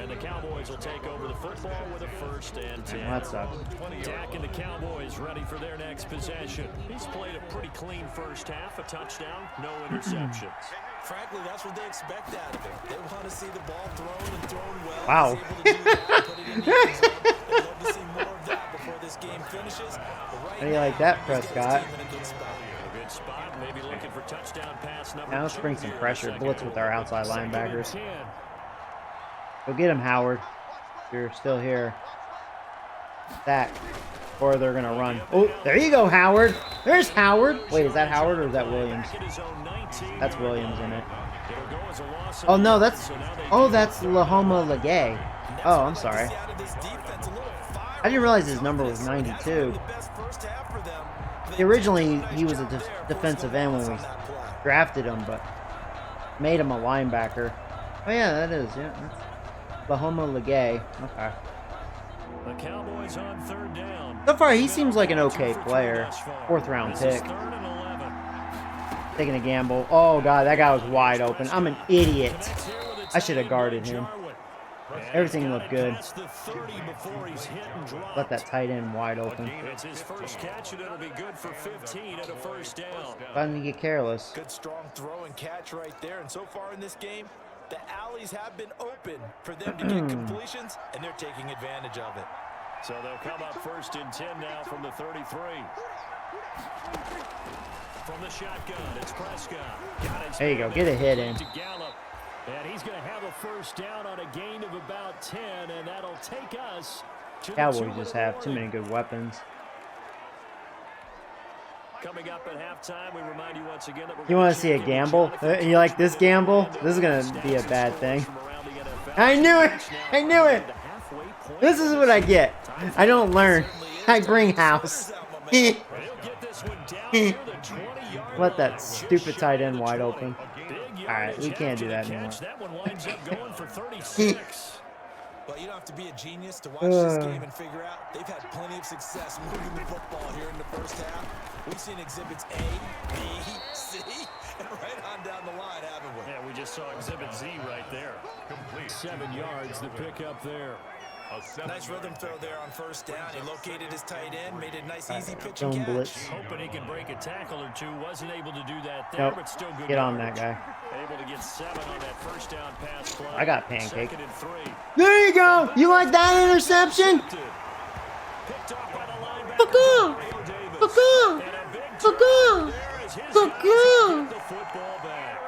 Speaker 3: And the Cowboys will take over the football with a 1st and 10.
Speaker 1: Well, that sucks.
Speaker 3: Dak and the Cowboys ready for their next possession. He's played a pretty clean first half, a touchdown, no interceptions.
Speaker 4: Frankly, that's what they expect out of him. They want to see the ball thrown and thrown well.
Speaker 1: Wow.
Speaker 4: He's able to do that, put it in the end zone. They'd love to see more of that before this game finishes. But right
Speaker 1: How do you like that,
Speaker 4: now, he's got
Speaker 1: Prescott?
Speaker 4: his team in a good spot.
Speaker 3: A good spot, maybe looking for touchdown pass number
Speaker 1: Now let's
Speaker 3: 2
Speaker 1: bring some
Speaker 3: here in the
Speaker 1: pressure.
Speaker 3: second
Speaker 1: Blitz with our
Speaker 3: quarter.
Speaker 1: outside
Speaker 3: 2nd and
Speaker 1: linebackers.
Speaker 3: 10.
Speaker 1: Go get him, Howard. You're still here. Sack. Or they're going to run. Oh, there you go, Howard. There's Howard. Wait, is that Howard or is that Williams?
Speaker 3: Back at his own 19.
Speaker 1: That's Williams in it.
Speaker 3: It'll go as a loss of
Speaker 1: Oh, no,
Speaker 3: 11,
Speaker 1: that's...
Speaker 3: so now they
Speaker 1: Oh,
Speaker 3: do
Speaker 1: that's Lahoma Legay. Oh, I'm sorry.
Speaker 4: See out of this defense, a little fire.
Speaker 1: I didn't realize his number was 92.
Speaker 4: The best first half for them.
Speaker 1: Originally, he was a defensive end when we drafted him, but made him a linebacker. Oh, yeah, that is. Yeah, that's Lahoma Legay. Okay.
Speaker 3: The Cowboys on 3rd down.
Speaker 1: So far, he seems like an okay player. 4th round pick.
Speaker 3: 3rd and 11.
Speaker 1: Taking a gamble. Oh, God, that guy was wide open. I'm an idiot. I should have guarded him. Everything looked good. Let that tight end wide open.
Speaker 3: It's his first catch, and it'll be good for 15 at a 1st down.
Speaker 1: Why didn't he get careless?
Speaker 4: Good strong throw and catch right there. And so far in this game, the alleys have been open for them to get completions, and they're taking advantage of it.
Speaker 3: So they'll come up 1st and 10 now from the 33. From the shotgun, it's Prescott.
Speaker 1: There you go. Get a hit in.
Speaker 3: And he's going to have a 1st down on a gain of about 10, and that'll take us to the
Speaker 1: Cowboys just have too many good weapons.
Speaker 3: Coming up at halftime, we remind you once again that we're
Speaker 1: You want to see a gamble? You like this gamble? This is going to be a bad thing. I knew it! I knew it! This is what I get. I don't learn. I bring house. Let that stupid tight end wide open. Alright, we can't do that anymore.
Speaker 4: Well, you don't have to be a genius to watch this game and figure out they've had plenty of success moving the football here in the 1st half. We've seen exhibits A, B, C, and right on down the line, haven't we?
Speaker 3: Yeah, we just saw exhibit Z right there. Complete. 7 yards, the pick up there.
Speaker 4: Nice rhythm throw there on 1st down. He located his tight end, made a nice easy pitch and catch.
Speaker 1: Blitz.
Speaker 3: Hoping he can break a tackle or two. Wasn't able to do that there,
Speaker 1: Nope.
Speaker 3: but still good.
Speaker 1: Get on that guy.
Speaker 3: Able to get 7 on that 1st down pass play.
Speaker 1: I got pancake.
Speaker 3: 2nd and 3.
Speaker 1: There you go. You like that interception?
Speaker 3: Picked off by the linebacker.
Speaker 1: Fuck
Speaker 3: Davis. And a big
Speaker 1: Fuck
Speaker 3: turn. There is his
Speaker 1: Fuck
Speaker 3: chance to get the football back.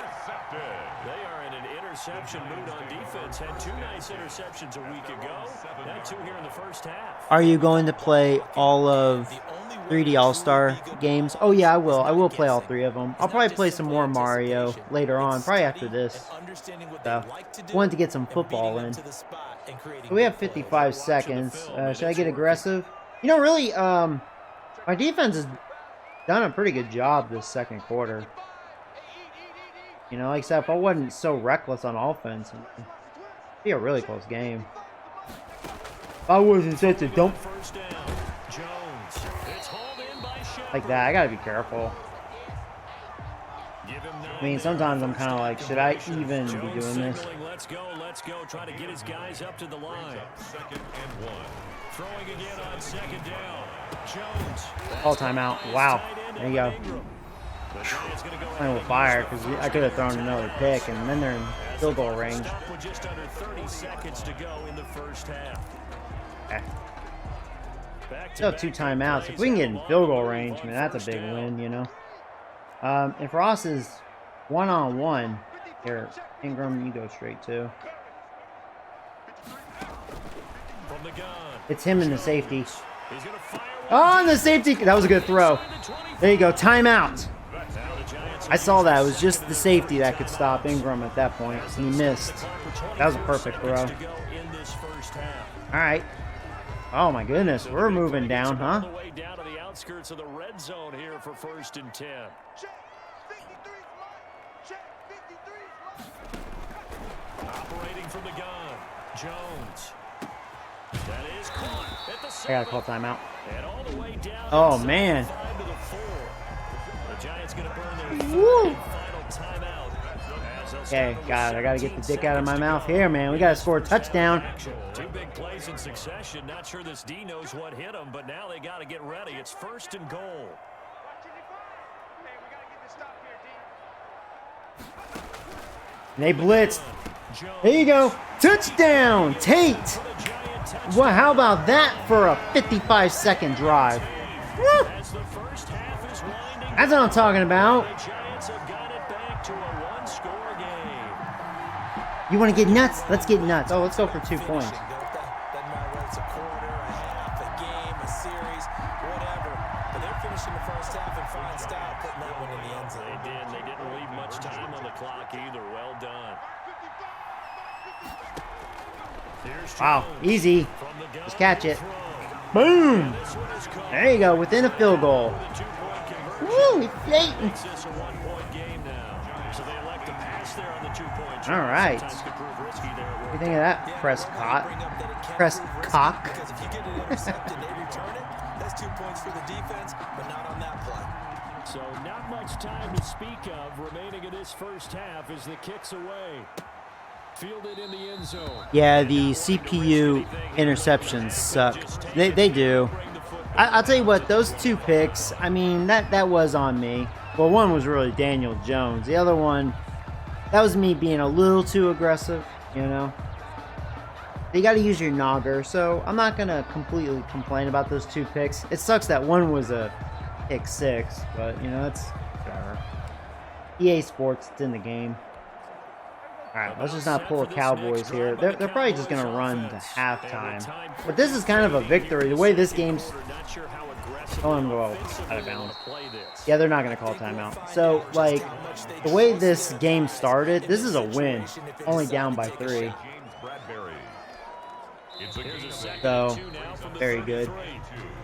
Speaker 3: They are in an interception mood on defense. Had 2 nice interceptions a week ago. Now 2 here in the 1st half.
Speaker 1: Are you going to play all of 3D All-Star games? Oh, yeah, I will. I will play all 3 of them. I'll probably play some more Mario later on, probably after this. So, wanted to get some football in. So we have 55 seconds. Should I get aggressive? You know, really, my defense has done a pretty good job this 2nd quarter. You know, except if I wasn't so reckless on offense, it'd be a really close game. If I wasn't such a dump like that, I gotta be careful. I mean, sometimes I'm kind of like, should I even be doing this?
Speaker 3: Let's go. Try to get his guys up to the line. 2nd and 1. Throwing again on 2nd down. Jones.
Speaker 1: Call timeout. Wow. There you go. Playing with fire because I could have thrown another pick, and then they're in field goal range.
Speaker 3: Just under 30 seconds to go in the 1st half.
Speaker 1: Okay. Still have 2 timeouts. If we can get in field goal range, man, that's a big win, you know. If Ross is one-on-one, here, Ingram, you go straight too. It's him in the safety. Oh, and the safety. That was a good throw. There you go. Timeout. I saw that. It was just the safety that could stop Ingram at that point. And he missed. That was a perfect throw. All right. Oh, my goodness. We're moving down, huh?
Speaker 3: Down to the outskirts of the red zone here for 1st and 10. Operating from the gun. Jones. That is caught at the
Speaker 1: I gotta call timeout.
Speaker 3: And all the way down.
Speaker 1: Oh, man.
Speaker 3: The Giants gonna burn their
Speaker 1: Woo.
Speaker 3: final timeout.
Speaker 1: Okay, God, I gotta get the dick out of my mouth here, man. We gotta score a touchdown.
Speaker 3: 2 big plays in succession. Not sure this D knows what hit him, but now they gotta get ready. It's 1st and goal.
Speaker 1: And they blitzed. There you go. Touchdown, Tate. Well, how about that for a 55-second drive? Woo. That's what I'm talking about. You want to get nuts? Let's get nuts. Oh, let's go for 2 points.
Speaker 3: They didn't leave much time on the clock either. Well done.
Speaker 1: Wow, easy. Just catch it. Boom. There you go, within a field goal. Woo, he's flating.
Speaker 3: So they elect to pass there on the 2-point.
Speaker 1: All right.
Speaker 3: Sometimes could prove risky there.
Speaker 1: What do you think of that, Prescott? Prescott.
Speaker 4: Because if you get it intercepted, they return it. That's 2 points for the defense, but not on that play.
Speaker 3: So not much time to speak of remaining in this first half as the kick's away. Fielded in the end zone.
Speaker 1: Yeah, the CPU interceptions suck. They do. I'll tell you what, those 2 picks, I mean, that was on me. Well, one was really Daniel Jones. The other one, that was me being a little too aggressive, you know? You got to use your nogger, so I'm not going to completely complain about those 2 picks. It sucks that one was a pick 6, but, you know, that's whatever. EA Sports, it's in the game. Alright, let's just not pull the Cowboys here. They're probably just going to run to halftime. But this is kind of a victory. The way this game's... Oh, I'm going to go out of bounds. Yeah, they're not going to call timeout. So, like, the way this game started, this is a win. Only down by 3. So, very good.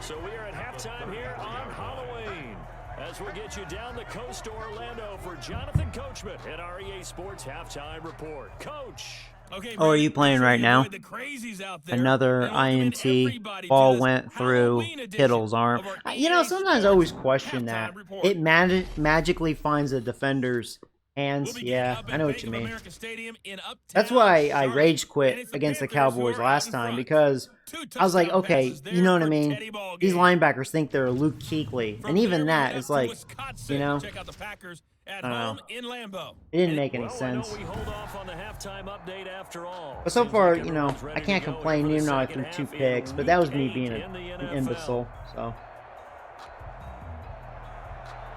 Speaker 3: So we are at halftime here on Halloween. As we get you down the coast to Orlando for Jonathan Coachman at our EA Sports Halftime Report. Coach.
Speaker 5: Okay,
Speaker 1: Oh, are you playing right now? Another INT. Ball went through Kittle's arm. You know, sometimes I always question that. It magically finds the defender's hands. Yeah, I know what you mean. That's why I rage quit against the Cowboys last time, because I was like, okay, you know what I mean? These linebackers think they're Luke Kuechly, and even that is like, you know, I don't know. It didn't make any sense. But so far, you know, I can't complain even though I threw 2 picks, but that was me being an imbecile, so.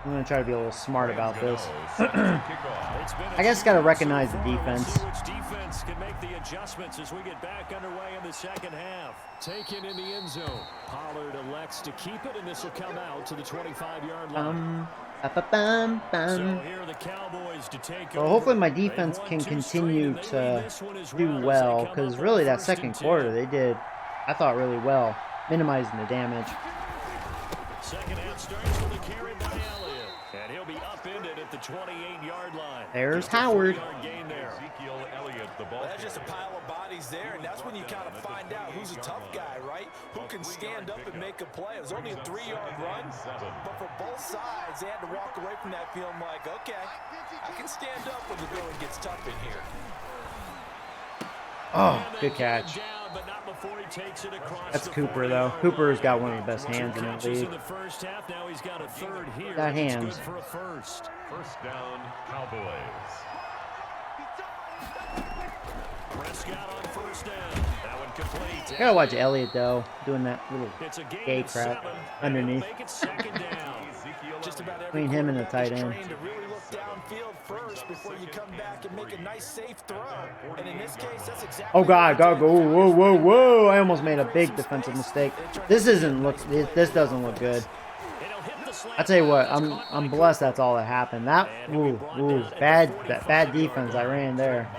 Speaker 1: I'm going to try to be a little smart about this. I guess got to recognize the defense.
Speaker 3: Which defense can make the adjustments as we get back underway in the second half. Taken in the end zone. Pollard elects to keep it, and this will come out to the 25-yard line. So here are the Cowboys to take
Speaker 1: well, hopefully my defense can continue to do well, because really that second quarter they did, I thought, really well, minimizing the damage.
Speaker 3: Second half starts with a carry by Elliott, and he'll be upended at the 28-yard line.
Speaker 1: There's Howard.
Speaker 4: Well, that's just a pile of bodies there, and that's when you kind of find out who's a tough guy, right? Who can stand up and make a play. It was only a 3-yard run, but for both sides, they had to walk away from that feeling like, okay, I can stand up when the going gets tough in here.
Speaker 1: Oh, good catch. That's Cooper, though. Cooper's got one of the best hands in the league. Got hands.
Speaker 2: First down, Cowboys.
Speaker 3: Prescott on first down. That one complete.
Speaker 1: You gotta watch Elliott, though, doing that little gay crap underneath. Between him and the tight end.
Speaker 4: To really look downfield first before you come back and make a nice safe throw. And in this case, that's exactly.
Speaker 1: Oh God, go! Whoa, whoa, whoa! I almost made a big defensive mistake. This doesn't look good. I tell you what, I'm blessed. That's all that happened. That bad defense I ran there.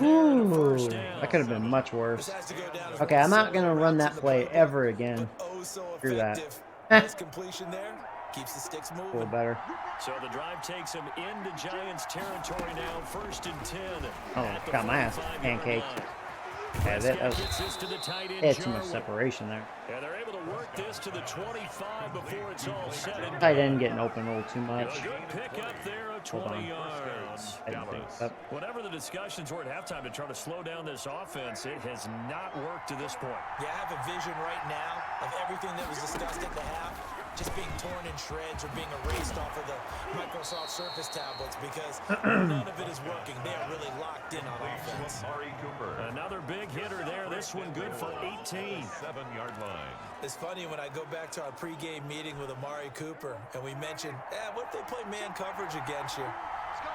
Speaker 1: Ooh, that could have been much worse. Okay, I'm not gonna run that play ever again. Screw that.
Speaker 4: Completion there. Keeps the sticks moving.
Speaker 1: A little better.
Speaker 3: So the drive takes him into Giants territory now, 1st and 10.
Speaker 1: Oh, got my ass pancaked. Yeah, that was, they had too much separation there.
Speaker 3: Yeah, they're able to work this to the 25 before it's all said and done.
Speaker 1: Tight end getting open a little too much.
Speaker 3: A good pick up there of 20 yards. Whatever the discussions were at halftime to try to slow down this offense, it has not worked to this point.
Speaker 4: Yeah, I have a vision right now of everything that was discussed at the half just being torn in shreds or being erased off of the Microsoft Surface tablets because none of it is working. They are really locked in on offense.
Speaker 3: Another big hitter there. This one good for 18.
Speaker 2: 7-yard line.
Speaker 4: It's funny when I go back to our pregame meeting with Amari Cooper and we mentioned, what if they play man coverage against you?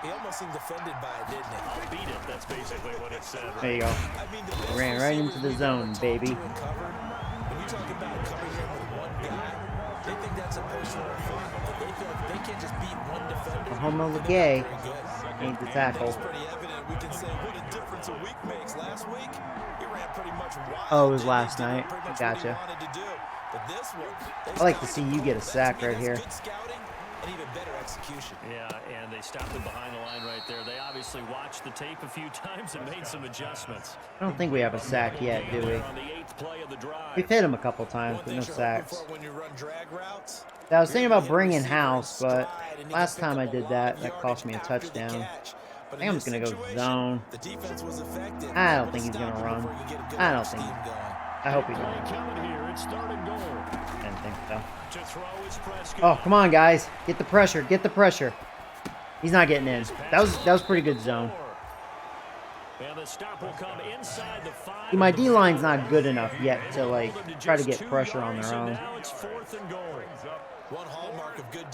Speaker 4: He almost seemed offended by it, didn't he?
Speaker 3: I'll beat it. That's basically what it said. Right?
Speaker 1: There you go.
Speaker 4: I mean,
Speaker 1: Ran right into the zone, baby.
Speaker 4: When you talk about covering him with one guy, they think that's a personal affront, but they feel like they can't just beat one defender.
Speaker 1: Homo Legay ain't the tackle.
Speaker 4: It's pretty evident. We can say what a difference a week makes. Last week, he ran pretty much wild.
Speaker 1: Oh, it was last night. Gotcha.
Speaker 4: But this one,
Speaker 1: I like to see you get a sack right here.
Speaker 4: and even better execution.
Speaker 3: Yeah, and they stopped it behind the line right there. They obviously watched the tape a few times and made some adjustments.
Speaker 1: I don't think we have a sack yet, do we?
Speaker 3: On the 8th play of the drive.
Speaker 1: We've hit him a couple times, but no sacks.
Speaker 4: When you run drag routes,
Speaker 1: I was thinking about bringing house, but last time I did that, that cost me a touchdown. I think I'm just going to go zone. I don't think he's going to run. I don't think. I hope he doesn't. I didn't think so. Oh, come on, guys. Get the pressure. Get the pressure. He's not getting in. That was pretty good zone. See, my D-line's not good enough yet to, like, try to get pressure on their own.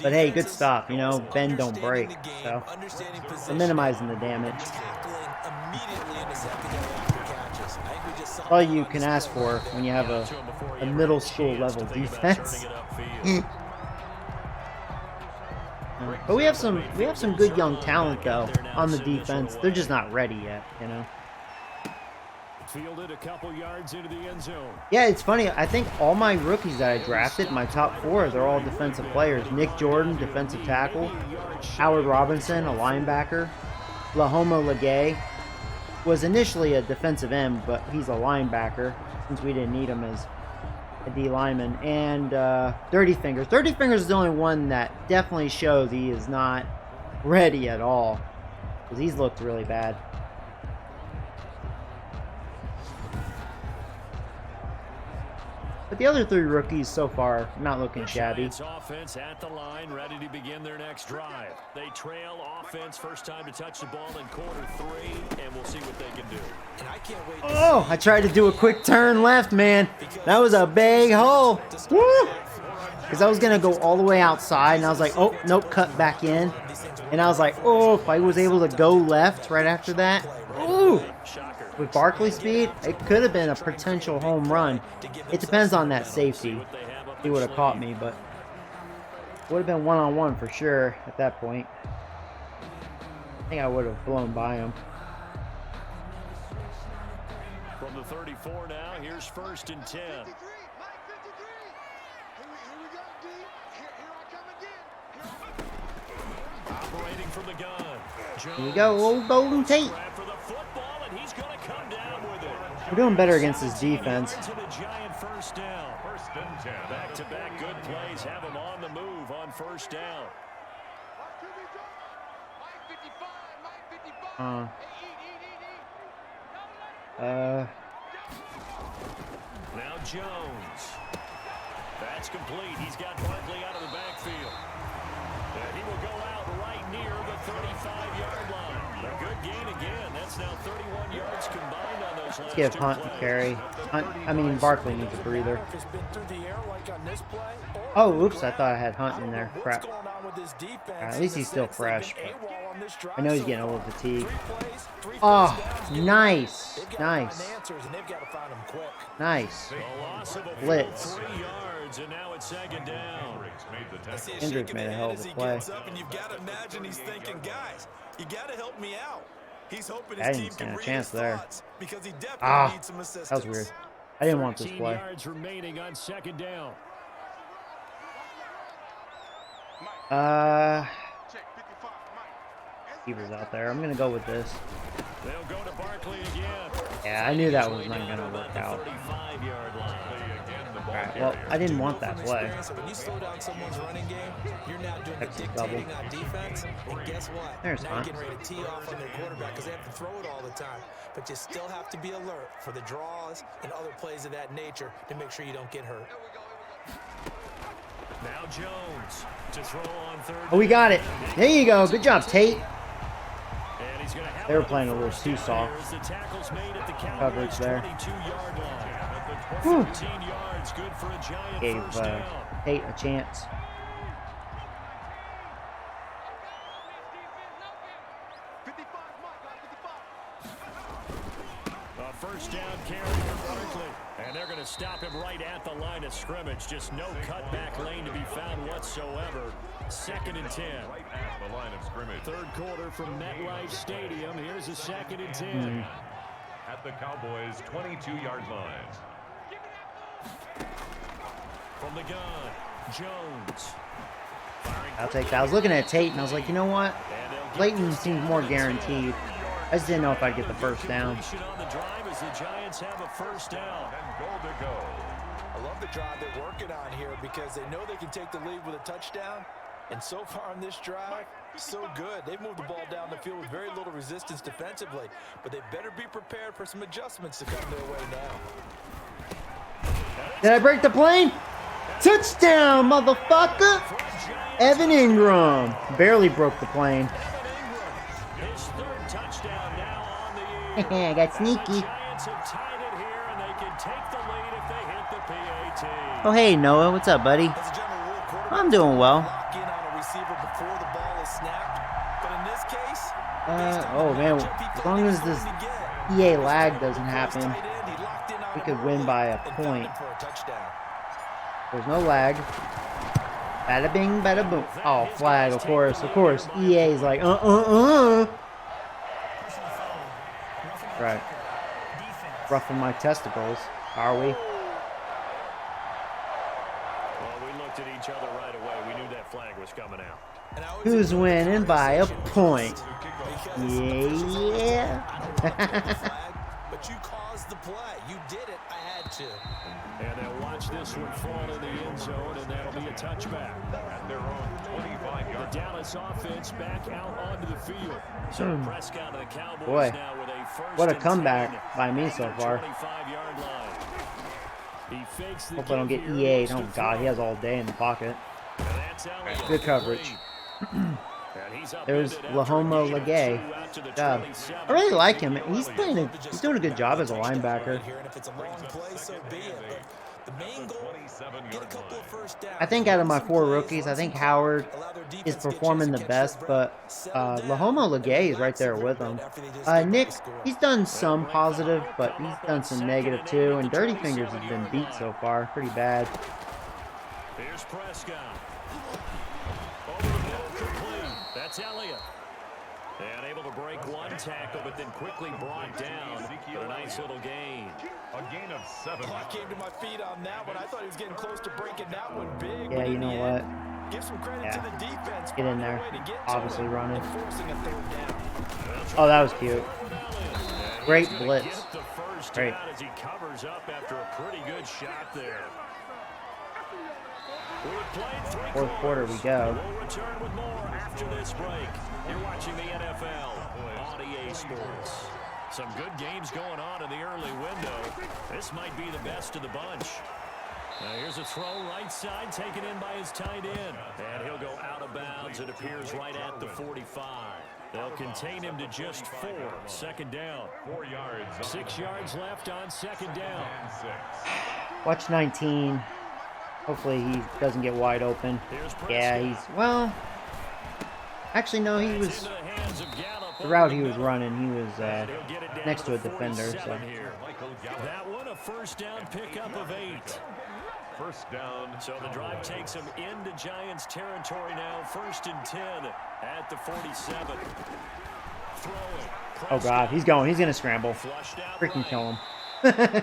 Speaker 1: But hey, good stop. You know, bend don't break. So, I'm minimizing the damage. All you can ask for when you have a middle school level defense. But we have some good young talent though on the defense. They're just not ready yet, you know.
Speaker 3: Fielded a couple yards into the end zone.
Speaker 1: Yeah, it's funny. I think all my rookies that I drafted, my top 4, they're all defensive players. Nick Jordan, defensive tackle. Howard Robinson, a linebacker. Lahoma Legay was initially a defensive end, but he's a linebacker since we didn't need him as a D lineman. And Dirty Fingers. Dirty Fingers is the only one that definitely shows he is not ready at all, because he's looked really bad. But the other 3 rookies so far not looking shabby.
Speaker 3: Offense at the line, ready to begin their next drive. They trail offense, first time to touch the ball in quarter 3, and we'll see what they can do. And I can't wait.
Speaker 1: Oh, I tried to do a quick turn left, man. That was a big hole. Woo! Because I was gonna go all the way outside, and I was like, oh nope, cut back in. And I was like, oh, if I was able to go left right after that, ooh. With Barkley speed, it could have been a potential home run. It depends on that safety. He would have caught me, but would have been one-on-one for sure at that point. I think I would have blown by him.
Speaker 3: From the 34 now, here's 1st and 10. Operating from the gun.
Speaker 1: Here you go, old Golden Tate. We're doing better against this defense.
Speaker 3: Back-to-back good plays have him on the move on 1st down. Now Jones. That's complete. He's got Barkley out of the backfield. And he will go out right near the 35-yard line. A good gain again. That's now 31 yards combined on those last.
Speaker 1: Let's give Hunt and carry. Barkley needs a breather. Oh, oops, I thought I had Hunt in there. Crap. At least he's still fresh. But I know he's getting a little fatigued. Oh, nice. Nice. Nice. Blitz. Hendricks made a hell of a play. I didn't stand a chance there. Ah, that was weird. I didn't want this play. Keeper's out there. I'm gonna go with this. Yeah, I knew that was not gonna work out. Alright, well, I didn't want that play. Texas double. There's Hunt.
Speaker 4: But you still have to be alert for the draws and other plays of that nature to make sure you don't get hurt.
Speaker 3: Now Jones to throw on 3rd.
Speaker 1: Oh, we got it. There you go. Good job, Tate. They were playing a little too soft. Coverage there. Whew. Gave Tate a chance.
Speaker 3: A 1st down carry for Barkley. And they're going to stop him right at the line of scrimmage. Just no cutback lane to be found whatsoever. 2nd and 10.
Speaker 2: Right at the line of scrimmage.
Speaker 3: 3rd quarter from MetLife Stadium. Here's a 2nd and 10.
Speaker 2: At the Cowboys' 22-yard line.
Speaker 3: From the gun, Jones. Firing
Speaker 1: I'll take that. I was looking at Tate and I was like, you know what? Layton seems more guaranteed. I just didn't know if I'd get the first down.
Speaker 3: On the drive as the Giants have a first down.
Speaker 2: And goal to go.
Speaker 4: I love the drive they're working on here because they know they can take the lead with a touchdown. And so far on this drive, so good. They've moved the ball down the field with very little resistance defensively. But they better be prepared for some adjustments to come their way now.
Speaker 1: Did I break the plane? Touchdown, motherfucker! Evan Ingram barely broke the plane.
Speaker 3: His third touchdown now on the year.
Speaker 1: I got sneaky.
Speaker 3: Giants have tied it here, and they can take the lead if they hit the PAT.
Speaker 1: Oh, hey, Noah. What's up, buddy?
Speaker 4: As a general rule, quarterbacks
Speaker 1: I'm doing well.
Speaker 4: lock in on a receiver before the ball is snapped. But in this case, based on
Speaker 1: Oh,
Speaker 4: the
Speaker 1: man.
Speaker 4: matchup he
Speaker 1: As
Speaker 4: thought
Speaker 1: long
Speaker 4: he
Speaker 1: as
Speaker 4: was
Speaker 1: this
Speaker 4: going to get,
Speaker 1: EA lag doesn't
Speaker 4: before his
Speaker 1: happen,
Speaker 4: tight end, he locked in on
Speaker 1: we
Speaker 4: him
Speaker 1: could win
Speaker 4: early
Speaker 1: by a
Speaker 4: and found
Speaker 1: point.
Speaker 4: him for a touchdown.
Speaker 1: There's no lag. Bada bing, bada boom. Oh, flag, of course. Of course. EA's like, Right. Roughing my testicles. Are we?
Speaker 3: Well, we looked at each other right away. We knew that flag was coming out.
Speaker 4: And I always
Speaker 1: Who's
Speaker 4: enjoy the
Speaker 1: winning by a
Speaker 4: conversation
Speaker 1: point?
Speaker 4: because
Speaker 1: Yeah.
Speaker 4: flag, but you caused the play. You did it. I had to.
Speaker 3: And they'll watch this one fall in the end zone, and that'll be a touchback.
Speaker 2: At their own 25-yard
Speaker 3: The Dallas offense back out onto the field. So Prescott and the Cowboys
Speaker 1: Boy,
Speaker 3: now with a first
Speaker 1: what a
Speaker 3: and
Speaker 1: comeback
Speaker 3: 10
Speaker 1: by me so
Speaker 3: at the
Speaker 1: far.
Speaker 3: 25-yard line. He fakes the
Speaker 1: Hope I don't
Speaker 3: give
Speaker 1: get
Speaker 3: here,
Speaker 1: EA'd.
Speaker 3: looks
Speaker 1: Oh,
Speaker 3: to
Speaker 1: God, he
Speaker 3: throw.
Speaker 1: has all day in the pocket.
Speaker 3: And that's Elliott.
Speaker 1: Good coverage.
Speaker 3: And he's
Speaker 1: There's
Speaker 3: upended after
Speaker 1: Lahoma
Speaker 3: a gain of
Speaker 1: Legay.
Speaker 3: 2 out to the
Speaker 1: Job.
Speaker 3: 27.
Speaker 1: I really like him. He's doing a good job as a linebacker.
Speaker 4: Here, and if it's a long play, so be it. But the main goal, get a couple of first downs.
Speaker 1: I think out of my
Speaker 4: Some
Speaker 1: 4
Speaker 4: plays,
Speaker 1: rookies, I
Speaker 4: run
Speaker 1: think
Speaker 4: some
Speaker 1: Howard
Speaker 4: play, allow their defense
Speaker 1: is
Speaker 4: to get a chance
Speaker 1: performing
Speaker 4: to
Speaker 1: the
Speaker 4: catch
Speaker 1: best,
Speaker 4: their
Speaker 1: but
Speaker 4: breath, settle down,
Speaker 1: Lahoma
Speaker 4: and
Speaker 1: Legay is
Speaker 4: relax
Speaker 1: right there
Speaker 4: a
Speaker 1: with
Speaker 4: little
Speaker 1: him.
Speaker 4: bit after they just gave up
Speaker 1: Nick,
Speaker 4: the score.
Speaker 1: he's done some positive, but he's done some negative too, and Dirty Fingers has been beat so far. Pretty bad.
Speaker 3: Here's Prescott. Over the middle, complete. That's Elliott. And able to break one tackle, but then quickly brought down. But a nice little gain.
Speaker 2: A gain of 7.
Speaker 4: Oh, I came to my feet on that one. I thought he was getting close to breaking that one big.
Speaker 1: Yeah,
Speaker 4: but
Speaker 1: you
Speaker 4: in
Speaker 1: know
Speaker 4: the
Speaker 1: what?
Speaker 4: end, give some credit
Speaker 1: Yeah.
Speaker 4: to the defense.
Speaker 1: Get in
Speaker 4: finding a
Speaker 1: there.
Speaker 4: way to get to
Speaker 1: Obviously
Speaker 4: it
Speaker 1: running.
Speaker 4: and forcing a third down.
Speaker 1: Oh, that was cute. Great
Speaker 3: He's gonna
Speaker 1: blitz.
Speaker 3: get the first
Speaker 1: Great.
Speaker 3: down as he covers up after a pretty good shot there. We've played 3
Speaker 1: Fourth quarter we go.
Speaker 3: We'll return with more after this break. You're watching the NFL on EA Sports. Some good games going on in the early window. This might be the best of the bunch. Now here's a throw right side taken in by his tight end. And he'll go out of bounds. It appears right at the 45. They'll contain him to just 4. Second down.
Speaker 2: 4 yards.
Speaker 3: 6 yards left on second down.
Speaker 2: And 6.
Speaker 1: Watch 19. Hopefully he doesn't get wide open. Yeah, he's, well, actually no, he was,
Speaker 3: Into the hands of Gallup
Speaker 1: the
Speaker 3: over
Speaker 1: route
Speaker 3: the
Speaker 1: he was
Speaker 3: middle.
Speaker 1: running, he was
Speaker 3: And he'll get it down
Speaker 1: next to a
Speaker 3: the
Speaker 1: defender, so.
Speaker 3: 47 here. That one a first down pickup of 8.
Speaker 2: First down.
Speaker 3: So the drive takes him into Giants territory now. First and 10 at the 47. Throwing.
Speaker 1: Oh God, he's going to scramble.
Speaker 3: Flushed out
Speaker 1: Freaking
Speaker 3: right.
Speaker 1: kill him.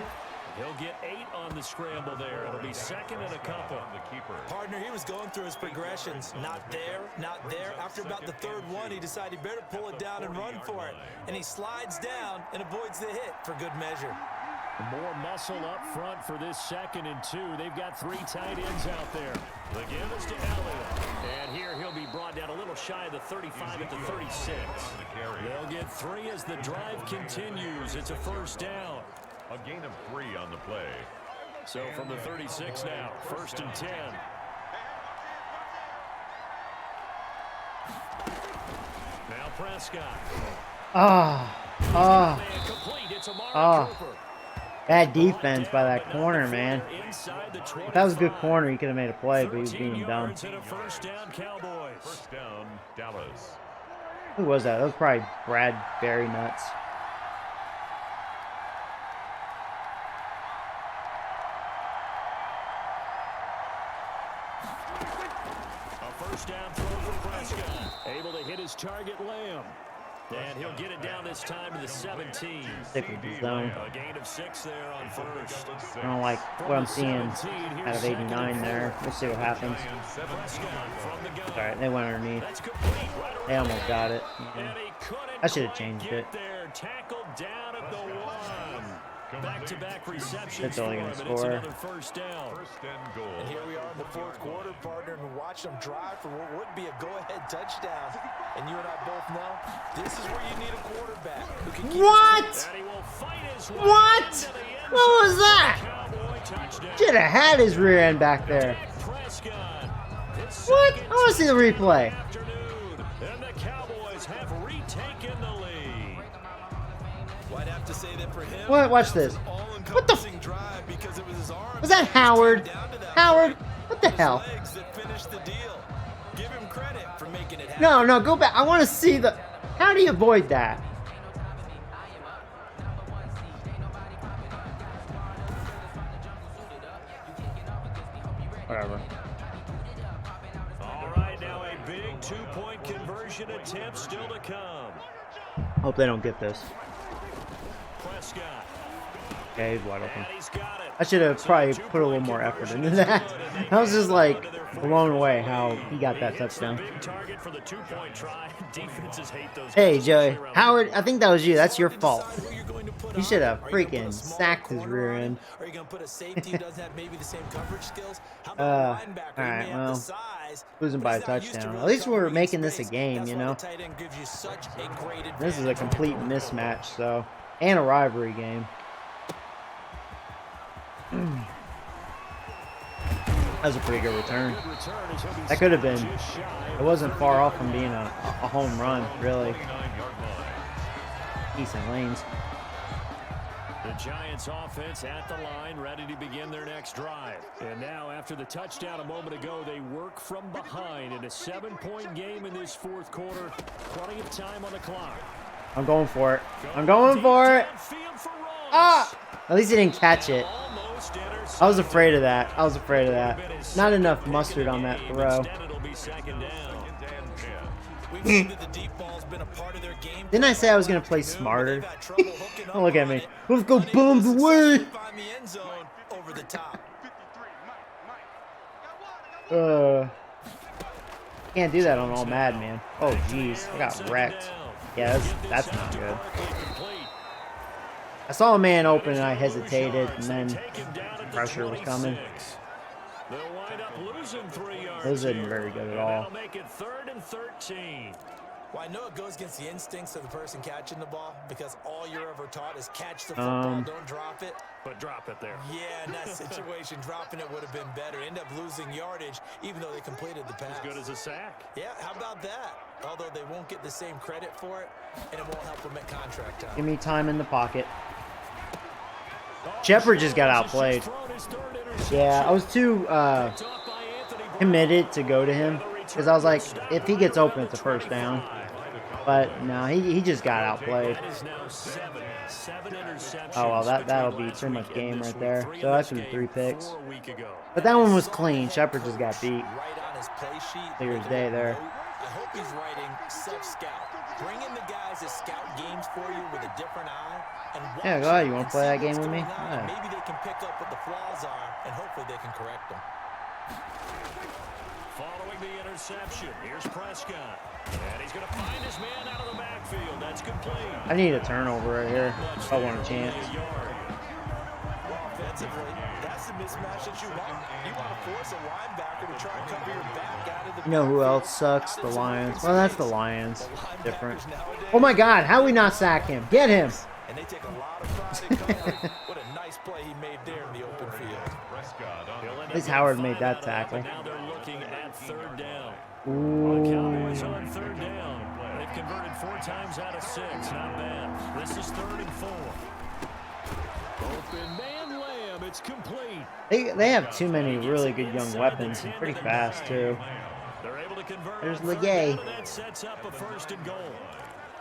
Speaker 3: He'll get 8 on the scramble there. It'll be second and a couple.
Speaker 2: The keeper.
Speaker 4: Partner, he was going through his progressions. Not there, not there. After about the third one, he decided he better pull it down and run for it. And he slides down and avoids the hit for good measure.
Speaker 3: More muscle up front for this second and 2. They've got 3 tight ends out there. The give is to Elliott. And here he'll be brought down a little shy of the 35 at the 36. They'll get 3 as the drive continues. It's a first down.
Speaker 2: A gain of 3 on the play.
Speaker 3: So from the 36 now, first and 10. Now Prescott.
Speaker 1: Ah,
Speaker 3: Man complete. It's Amari
Speaker 1: Ah.
Speaker 3: Cooper.
Speaker 1: bad defense by that corner, man.
Speaker 3: Inside the
Speaker 1: If that was a good
Speaker 3: 25.
Speaker 1: corner, he could have made a play, but he was
Speaker 3: 13
Speaker 1: being dumb.
Speaker 3: yards and a first down, Cowboys.
Speaker 2: First down, Dallas.
Speaker 1: Who was that? That was probably Bradbury Nuts.
Speaker 3: A first down throw for Prescott. Able to hit his target, Lamb. And he'll get it down this time to the 17.
Speaker 1: Stick with the zone.
Speaker 3: A gain of 6 there on first.
Speaker 1: I don't like what I'm seeing out of 89 there. We'll see what happens. Alright, they went underneath. They almost got it. Yeah. I should have changed it.
Speaker 3: Tackled down at the 1. Back-to-back receptions.
Speaker 1: It's only going to score.
Speaker 3: It's another first down.
Speaker 4: And here we are in the fourth quarter, partner, and watch them drive for what would be a go-ahead touchdown. And you and I both know this is where you need a quarterback who can keep
Speaker 1: What? What? What was that? Should have had his rear end back there. What? I want to see the replay.
Speaker 3: And the Cowboys have retaken the lead.
Speaker 4: Well, I'd have to say that for him,
Speaker 1: What? Watch this. What the? Was that Howard? Howard? What the hell? No, no, go back. I want to see the. How do you avoid that? Whatever.
Speaker 3: All right, now a big two-point conversion attempt still to come.
Speaker 1: Hope they don't get this.
Speaker 3: Prescott.
Speaker 1: Okay, he's wide open.
Speaker 3: And he's got it.
Speaker 1: I should have probably put a little more effort into that. I was just like blown away how he got that touchdown.
Speaker 3: Big target for the two-point try. Defenses hate those.
Speaker 1: Hey, Joey. Howard, I think that was you. That's your fault. You should have freaking sacked his rear end.
Speaker 4: Are you going to put a safety who doesn't have maybe the same coverage skills? How
Speaker 1: All
Speaker 4: about a linebacker who
Speaker 1: right,
Speaker 4: may have
Speaker 1: well,
Speaker 4: the size,
Speaker 1: losing by a touchdown. At least we're making this a game, you know. This is a complete mismatch, so, and a rivalry game. That was a pretty good return. That could have been. It wasn't far off from being a home run, really. Decent lanes.
Speaker 3: The Giants offense at the line, ready to begin their next drive. And now, after the touchdown a moment ago, they work from behind in a 7-point game in this fourth quarter. Plenty of time on the clock.
Speaker 1: I'm going for it. I'm going for it. Ah! At least he didn't catch it. I was afraid of that. I was afraid of that. Not enough mustard on that throw. Didn't I say I was going to play smarter? Oh, look at me. Let's go bombs away. Can't do that on All-Madden, man. Oh, jeez. I got wrecked. Yeah, that's not good. I saw a man open and I hesitated, and then pressure was coming. Those isn't very good at all.
Speaker 4: Well, I know it goes against the instincts of the person catching the ball because all you're ever taught is catch the football, don't drop it.
Speaker 3: But drop it there.
Speaker 4: Yeah, in that situation, dropping it would have been better. End up losing yardage, even though they completed the pass.
Speaker 3: As good as a sack.
Speaker 4: Yeah, how about that? Although they won't get the same credit for it, and it won't help them at contract time.
Speaker 1: Give me time in the pocket. Shepard just got outplayed. Yeah, I was too committed to go to him because I was like, if he gets open, it's a first down. But no, he just got outplayed. Oh well, that'll be too much game right there. So that should be 3 picks. But that one was clean. Shepard just got beat. Clear as day there.
Speaker 4: I hope he's writing self-scout. Bring in the guys that scout games for you with a different eye. And
Speaker 1: yeah, go ahead. You want to play that game with me?
Speaker 4: Yeah. Maybe they can pick up what the flaws are, and hopefully they can correct them.
Speaker 3: Following the interception, here's Prescott. And he's going to find his man out of the backfield. That's complete.
Speaker 1: I need a turnover right here if I want a chance.
Speaker 4: Offensively, that's the mismatch that you want. You want to force a linebacker to try and cover your back out of the.
Speaker 1: You know who else sucks? The Lions. Well, that's the Lions. Different. Oh my God! How we not sack him? Get him!
Speaker 4: And they take a lot of pride in covering. What a nice play he made there in the open field.
Speaker 1: At least Howard made that tackle.
Speaker 3: Now they're looking at third down.
Speaker 1: Ooh.
Speaker 3: The Cowboys on third down. They've converted 4 times out of 6. Not bad. This is 3rd and 4. Open man Lamb. It's complete.
Speaker 1: They have too many really good young weapons and pretty fast too.
Speaker 3: They're able to convert.
Speaker 1: There's Legay.
Speaker 3: That sets up a 1st and goal.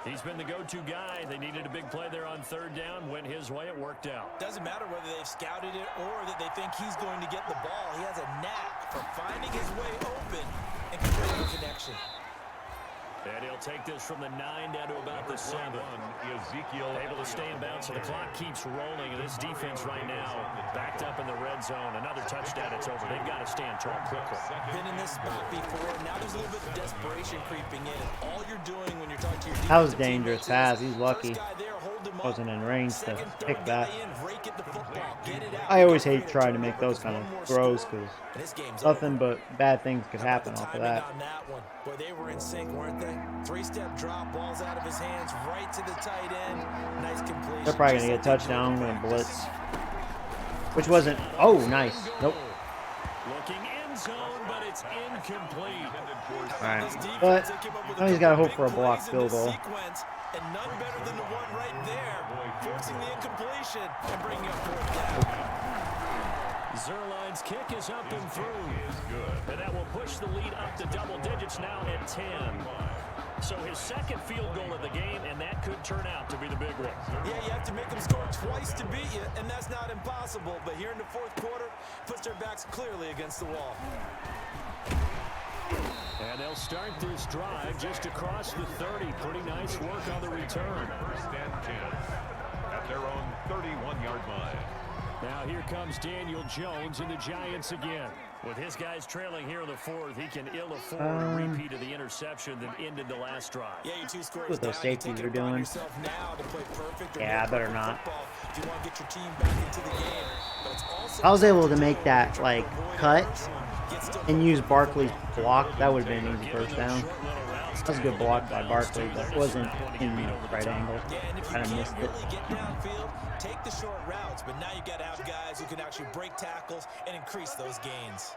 Speaker 3: He's been the go-to guy. They needed a big play there on third down. Went his way. It worked out.
Speaker 4: Doesn't matter whether they've scouted it or that they think he's going to get the ball. He has a knack for finding his way open and creating a connection.
Speaker 3: And he'll take this from the 9 down to about the 7. Able to stay in bounds, so the clock keeps rolling. And this defense right now backed up in the red zone. Another touchdown, it's over. They've got to stand tall quickly.
Speaker 4: Been in this spot before. Now there's a little bit of desperation creeping in. All you're doing when you're talking to your defensive
Speaker 1: That was dangerous pass. He's lucky.
Speaker 4: first guy there, hold him up.
Speaker 1: Wasn't in range to
Speaker 4: Second,
Speaker 1: pick
Speaker 4: third
Speaker 1: that.
Speaker 4: guy in, rake at the football, get it out.
Speaker 1: I always hate trying to make those kind of
Speaker 4: One more
Speaker 1: throws
Speaker 4: score,
Speaker 1: because
Speaker 4: and this game's
Speaker 1: nothing
Speaker 4: over.
Speaker 1: but bad things could
Speaker 4: How about
Speaker 1: happen
Speaker 4: the
Speaker 1: off of
Speaker 4: timing
Speaker 1: that.
Speaker 4: on that one? Boy, they were in sync, weren't they? Three-step drop, balls out of his hands, right to the tight end. Nice completion.
Speaker 1: They're probably going to get a touchdown. I'm going to blitz. Which wasn't... Oh, nice. Nope.
Speaker 3: Looking end zone, but it's incomplete.
Speaker 1: All right. But now he's got to hope for a blocked field goal.
Speaker 4: And none better than the one right there, forcing the incompletion and bringing up fourth down.
Speaker 3: Zerline's kick is up and through. And that will push the lead up to double digits now at 10. So his second field goal of the game, and that could turn out to be the big one.
Speaker 4: Yeah, you have to make them score twice to beat you, and that's not impossible. But here in the fourth quarter, puts their backs clearly against the wall.
Speaker 3: And they'll start this drive just across the 30. Pretty nice work on the return.
Speaker 2: First and 10 at their own 31-yard line.
Speaker 3: Now here comes Daniel Jones and the Giants again. With his guys trailing here in the fourth, he can ill afford a repeat of the interception that ended the last drive.
Speaker 4: Yeah, you two scores
Speaker 1: What those
Speaker 4: down, you
Speaker 1: safeties
Speaker 4: take
Speaker 1: are
Speaker 4: it upon
Speaker 1: doing.
Speaker 4: yourself now to play perfect or
Speaker 1: Yeah, I
Speaker 4: more
Speaker 1: better
Speaker 4: perfect
Speaker 1: not.
Speaker 4: football if you want to get your team back into the game. But it's also
Speaker 1: I was able to make that, like, cut and use Barkley's block. That would have been an easy first down. That was a good block by Barkley, but it wasn't in the right angle.
Speaker 4: Yeah, and if you
Speaker 1: Kind of
Speaker 4: can't
Speaker 1: missed it.
Speaker 4: really get downfield, take the short routes. But now you got to have guys who can actually break tackles and increase those gains.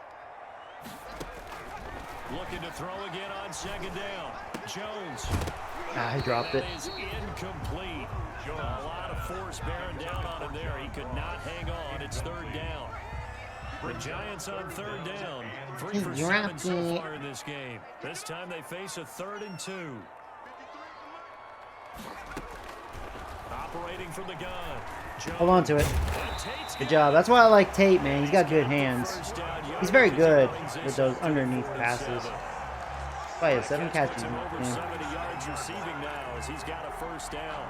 Speaker 3: Looking to throw again on second down. Jones.
Speaker 1: Ah, he dropped it.
Speaker 3: That is incomplete. A lot of force bearing down on him there. He could not hang on. It's third down. The Giants on third down. 3 for 7 so far in this game. This time they face a 3rd and 2. Operating from the gun. Jones.
Speaker 1: Hold on to it. Good job. That's why I like Tate, man. He's got good hands. He's very good with those underneath passes. Probably has 7 catches.
Speaker 3: Over
Speaker 1: Yeah.
Speaker 3: 70 yards receiving now as he's got a first down.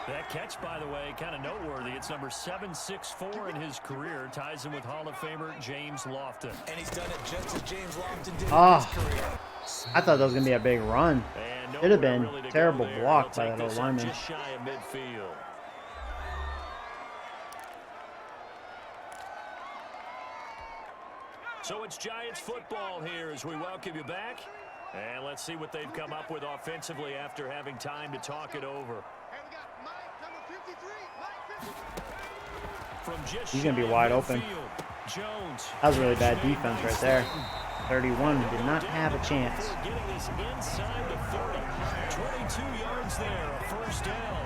Speaker 3: That catch, by the way, kind of noteworthy. It's number 764 in his career. Ties him with Hall of Famer James Lofton.
Speaker 4: And he's done it just as James Lofton did
Speaker 1: Oh.
Speaker 4: in his career.
Speaker 1: I thought that was going to be a big run.
Speaker 3: And
Speaker 1: Should have
Speaker 3: nowhere
Speaker 1: been
Speaker 3: really to go
Speaker 1: terrible
Speaker 3: there.
Speaker 1: block
Speaker 3: They'll
Speaker 1: by
Speaker 3: take
Speaker 1: that
Speaker 3: this
Speaker 1: old
Speaker 3: up
Speaker 1: lineman.
Speaker 3: just shy of midfield. So it's Giants football here as we welcome you back. And let's see what they've come up with offensively after having time to talk it over. From just
Speaker 1: He's gonna be
Speaker 3: shy of
Speaker 1: wide open.
Speaker 3: midfield, Jones.
Speaker 1: That was really bad defense right there. 31 did not have a chance.
Speaker 3: Getting this inside the 30. 22 yards there, a first down.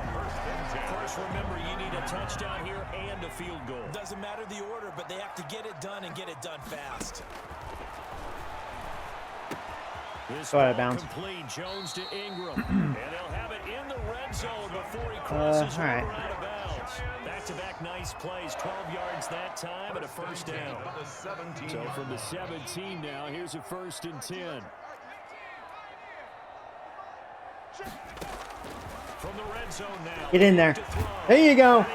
Speaker 3: Of course, remember, you need a touchdown here and a field goal.
Speaker 4: Doesn't matter the order, but they have to get it done and get it done fast.
Speaker 3: This
Speaker 1: Go ahead,
Speaker 3: ball
Speaker 1: bounce.
Speaker 3: complete. Jones to Ingram. And they'll have it in the red zone before he crosses
Speaker 1: all right.
Speaker 3: over out of bounds. Back-to-back nice plays. 12 yards that time and a first down. So from the 17 now, here's a 1st and 10. From the red zone now.
Speaker 1: Get in there. There you go.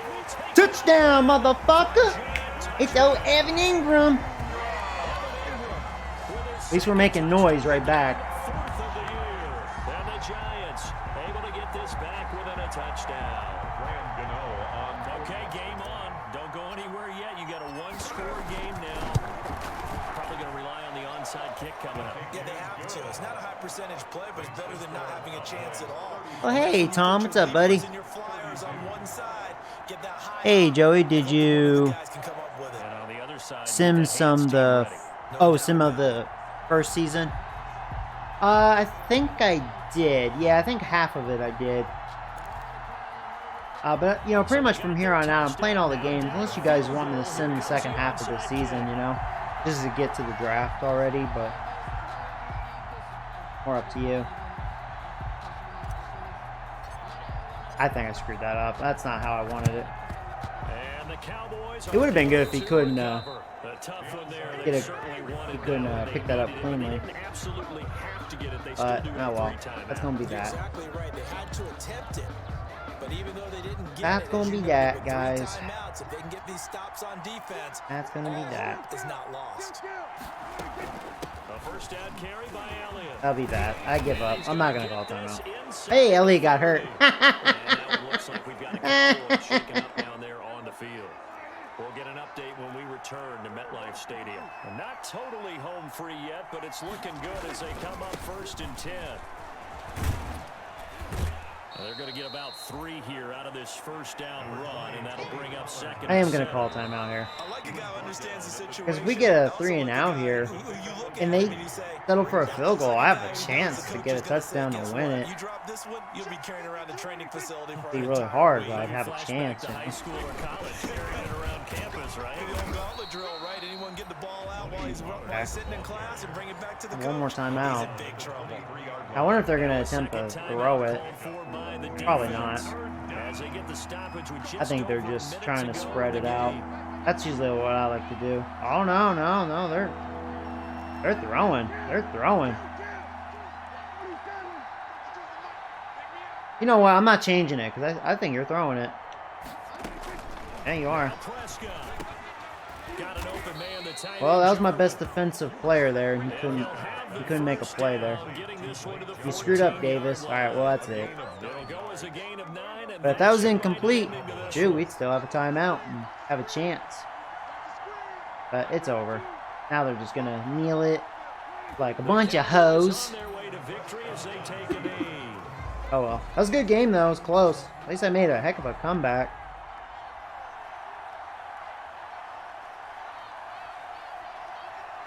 Speaker 1: Touchdown, motherfucker. It's old Evan Ingram. At least we're making noise right back.
Speaker 3: 4th of the year. And the Giants able to get this back within a touchdown. Okay, game on. Don't go anywhere yet. You got a 1-score game now. Probably going to rely on the onside kick coming up.
Speaker 4: Yeah, they have to. It's not a high percentage play, but it's better than not having a chance at all.
Speaker 1: Oh, hey, Tom. What's up, buddy?
Speaker 4: In your flyers on one side, get that high
Speaker 1: Hey,
Speaker 4: up.
Speaker 1: Joey, did you
Speaker 4: Guys can come up with it.
Speaker 3: And on the other side,
Speaker 1: sim some the... Oh, sim of the first season? I think I did. Yeah, I think half of it I did. But, you know, pretty much from here on out, I'm playing all the games. Unless you guys want me to sim the second half of the season, you know. Just to get to the draft already, but... more up to you. I think I screwed that up. That's not how I wanted it.
Speaker 3: And And the Cowboys
Speaker 1: It would have been good if he couldn't pick that up cleanly. But oh well, that's gonna be that.
Speaker 4: Exactly right. They had to attempt it. But even though they didn't get
Speaker 1: That's gonna be that, guys.
Speaker 4: Timeouts, if they can get these stops on defense,
Speaker 1: That's gonna be that.
Speaker 4: is not lost.
Speaker 3: A first down carry by Elliott.
Speaker 1: That'll be that. I give up. I'm not gonna call timeout. Hey, Elliott got hurt.
Speaker 3: And now it looks like we've got a couple of shaking up down there on the field. We'll get an update when we return to MetLife Stadium. And not totally home free yet, but it's looking good as they come up 1st and 10. They're going to get about 3 here out of this first down run, and that'll bring up 2nd.
Speaker 1: I am going to call timeout here. Because if we get a 3 and out here, and they settle for a field goal, I have a chance to get a touchdown to win it. It'd be really hard, but I'd have a chance.
Speaker 3: High school or college, carrying it around campus, right?
Speaker 4: Anyone get the ball out while he's sitting in class and bring it back to the
Speaker 1: One more timeout.
Speaker 4: big trouble.
Speaker 1: I wonder if they're going to attempt to throw it. Probably not. I think they're just trying to spread it out. That's usually what I like to do. Oh no, they're throwing. They're throwing. You know what? I'm not changing it because I think you're throwing it. Yeah, you are. Well, that was my best defensive player there, and he couldn't make a play there. You screwed up, Davis. All right, well that's it. But if that was incomplete, shoot, we'd still have a timeout and have a chance. But it's over. Now they're just gonna kneel it like a bunch of hoes. Oh well, that was a good game though. It was close. At least I made a heck of a comeback.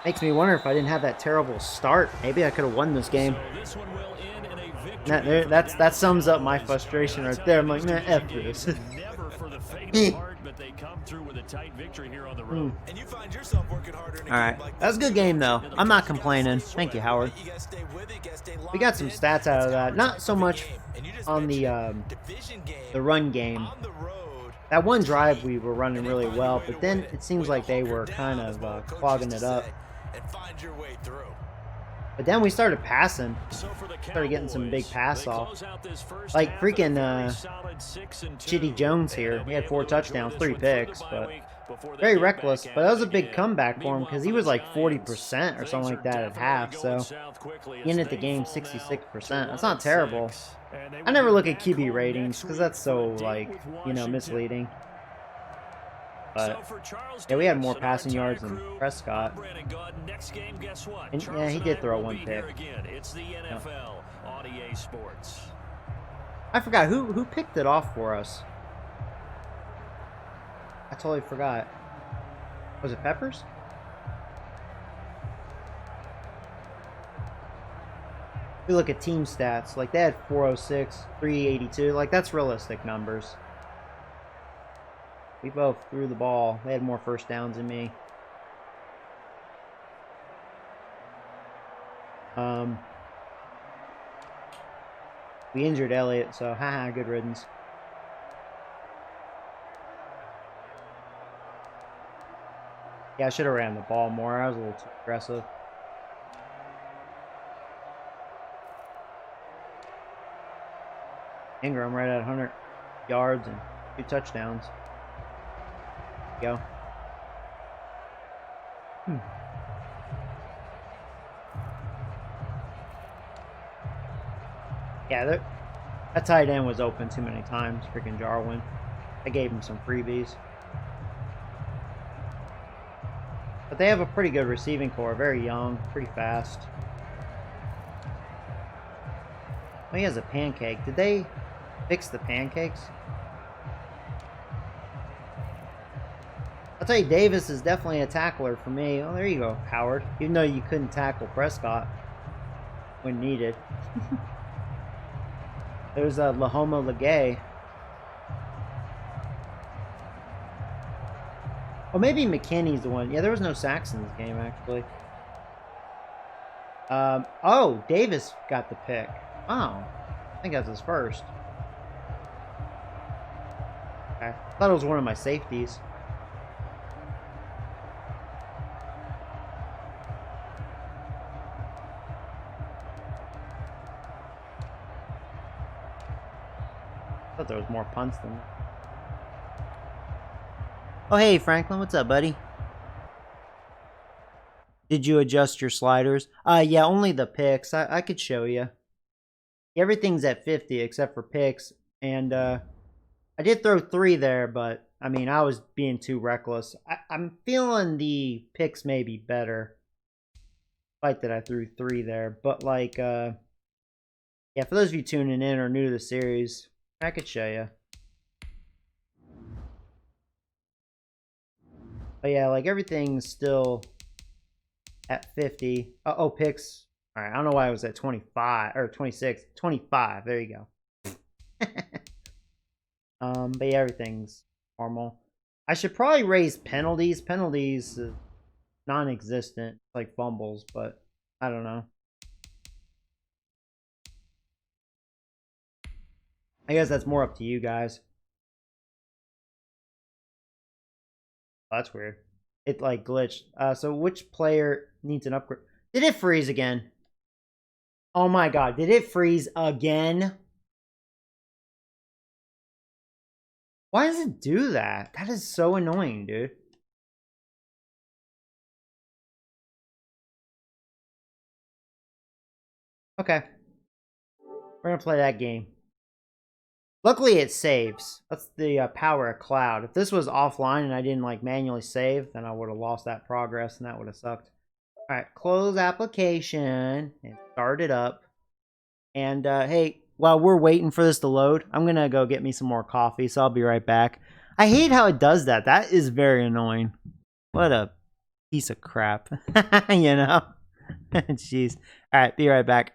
Speaker 1: Makes me wonder if I didn't have that terrible start. Maybe I could have won this game. That sums up my frustration right there. I'm like, man, F this. Alright, that was a good game though. I'm not complaining. Thank you, Howard. We got some stats out of that. Not so much on the run game. That one drive we were running really well, but then it seems like they were kind of clogging it up. But then we started passing. Started getting some big pass off. Like freaking Chitty Jones here. He had 4 touchdowns, 3 picks, but very reckless. But that was a big comeback for him because he was like 40% or something like that at half. So he ended the game 66%. That's not terrible. I never look at QB ratings because that's so, like, you know, misleading. But yeah, we had more passing yards than Prescott. And, yeah, he did throw 1 pick. I forgot who picked it off for us. I totally forgot. Was it Peppers? We look at team stats. Like they had 406, 382. Like that's realistic numbers. We both threw the ball. They had more first downs than me. We injured Elliott, so haha, good riddance. Yeah, I should have ran the ball more. I was a little too aggressive. Ingram right at 100 yards and 2 touchdowns. Go. Yeah, that tight end was open too many times. Freaking Jarwin. I gave him some freebies. But they have a pretty good receiving core. Very young, pretty fast. Oh, he has a pancake. Did they fix the pancakes? I'll tell you, Davis is definitely a tackler for me. Oh, there you go, Howard. Even though you couldn't tackle Prescott when needed. There's a Lahoma Legay. Oh, maybe McKinney's the one. Yeah, there was no sacks in this game, actually. Oh, Davis got the pick. Oh, I think that's his first. Okay. I thought it was one of my safeties. I thought there was more punts than that. Oh, hey, Franklin. What's up, buddy? Did you adjust your sliders? Yeah, only the picks. I could show you. Everything's at 50 except for picks. And I did throw 3 there, but I mean, I was being too reckless. I'm feeling the picks may be better. Despite that I threw 3 there. But like, yeah, for those of you tuning in or new to the series, I could show you. But yeah, like everything's still at 50. Oh, picks. All right, I don't know why I was at 25 or 26. 25. There you go. But yeah, everything's normal. I should probably raise penalties. Penalties non-existent, like fumbles, but I don't know. I guess that's more up to you guys. Oh, that's weird. It like glitched. So which player needs an upgrade? Did it freeze again? Oh my god, did it freeze again? Why does it do that? That is so annoying, dude. Okay. We're gonna play that game. Luckily, it saves. That's the power of cloud. If this was offline and I didn't like manually save, then I would have lost that progress and that would have sucked. All right, close application and start it up. And hey, while we're waiting for this to load, I'm gonna go get me some more coffee, so I'll be right back. I hate how it does that. That is very annoying. What a piece of crap, you know? Jeez. All right, be right back.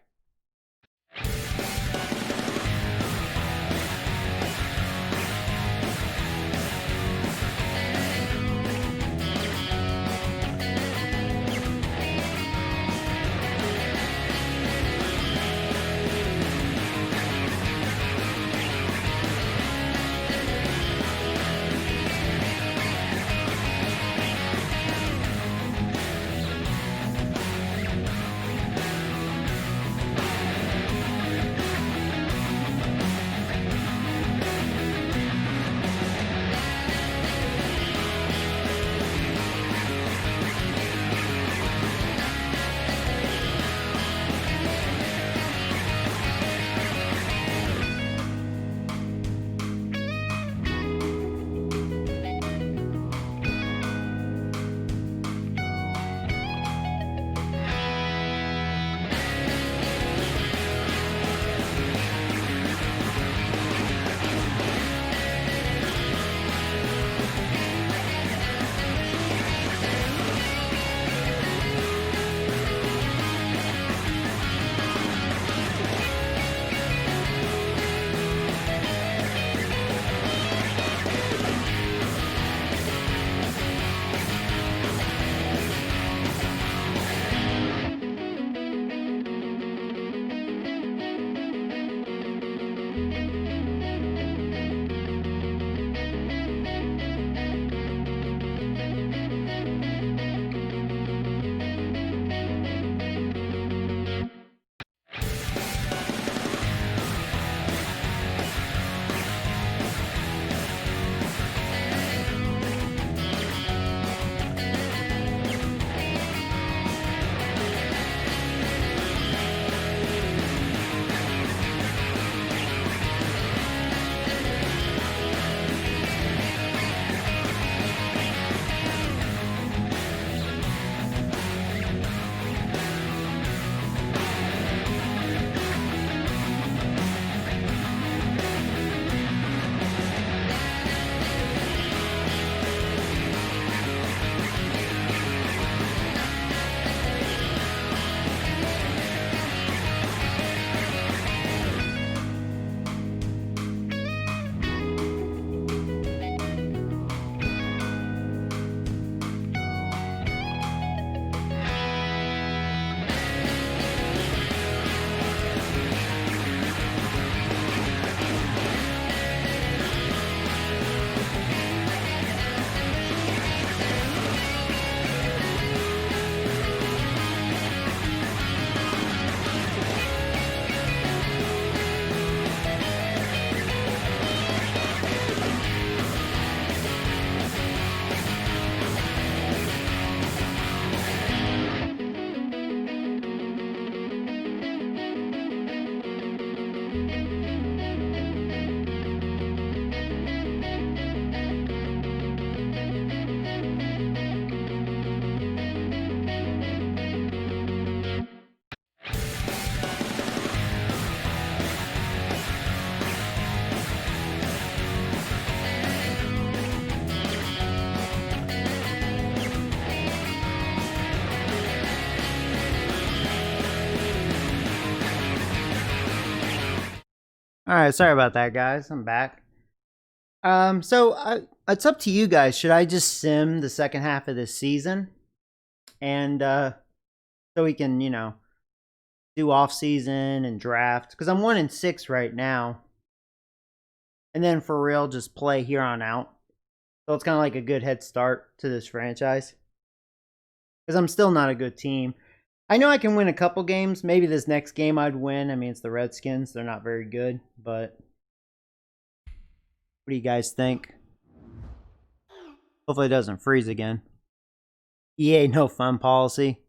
Speaker 1: Alright, sorry about that, guys. I'm back. It's up to you guys. Should I just sim the second half of this season? And, so we can, you know, do off-season and draft. Because I'm 1-6 right now. And then for real, just play here on out. So it's kind of like a good head start to this franchise. Because I'm still not a good team. I know I can win a couple games. Maybe this next game I'd win. I mean, it's the Redskins. They're not very good. But what do you guys think? Hopefully it doesn't freeze again. EA no fun policy.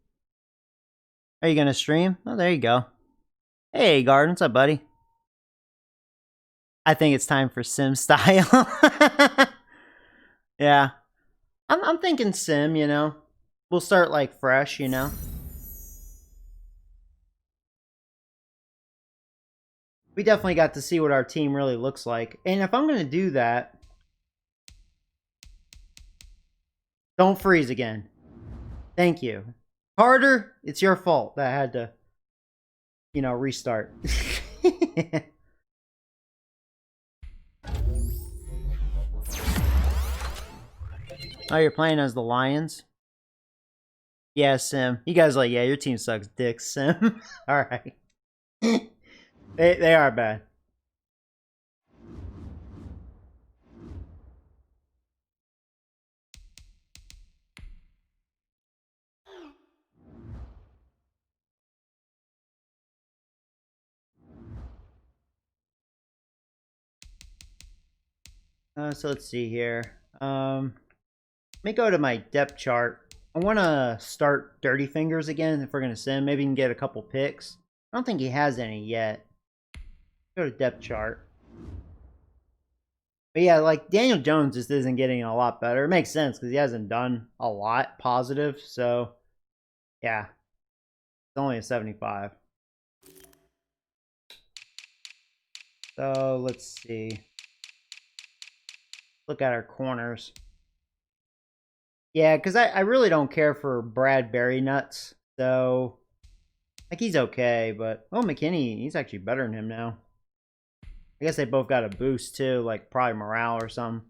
Speaker 1: Are you going to stream? Oh, there you go. Hey, Garden. What's up, buddy? I think it's time for sim style. Yeah. I'm thinking sim, you know. We'll start like fresh, you know. We definitely got to see what our team really looks like. And if I'm going to do that, don't freeze again. Thank you. Carter, it's your fault that I had to, you know, restart. Oh, you're playing as the Lions? Yeah, Sim. You guys are like, yeah, your team sucks dick, Sim. Alright. They are bad. So let's see here. Let me go to my depth chart. I want to start Dirty Fingers again if we're going to sim. Maybe we can get a couple picks. I don't think he has any yet. Go to depth chart. But yeah, like Daniel Jones just isn't getting a lot better. It makes sense because he hasn't done a lot positive. So yeah, it's only a 75. So let's see. Look at our corners. Yeah, because I really don't care for Brad Berry nuts. So, like, he's okay. But, oh, McKinney, he's actually better than him now. I guess they both got a boost, too. Like, probably morale or something.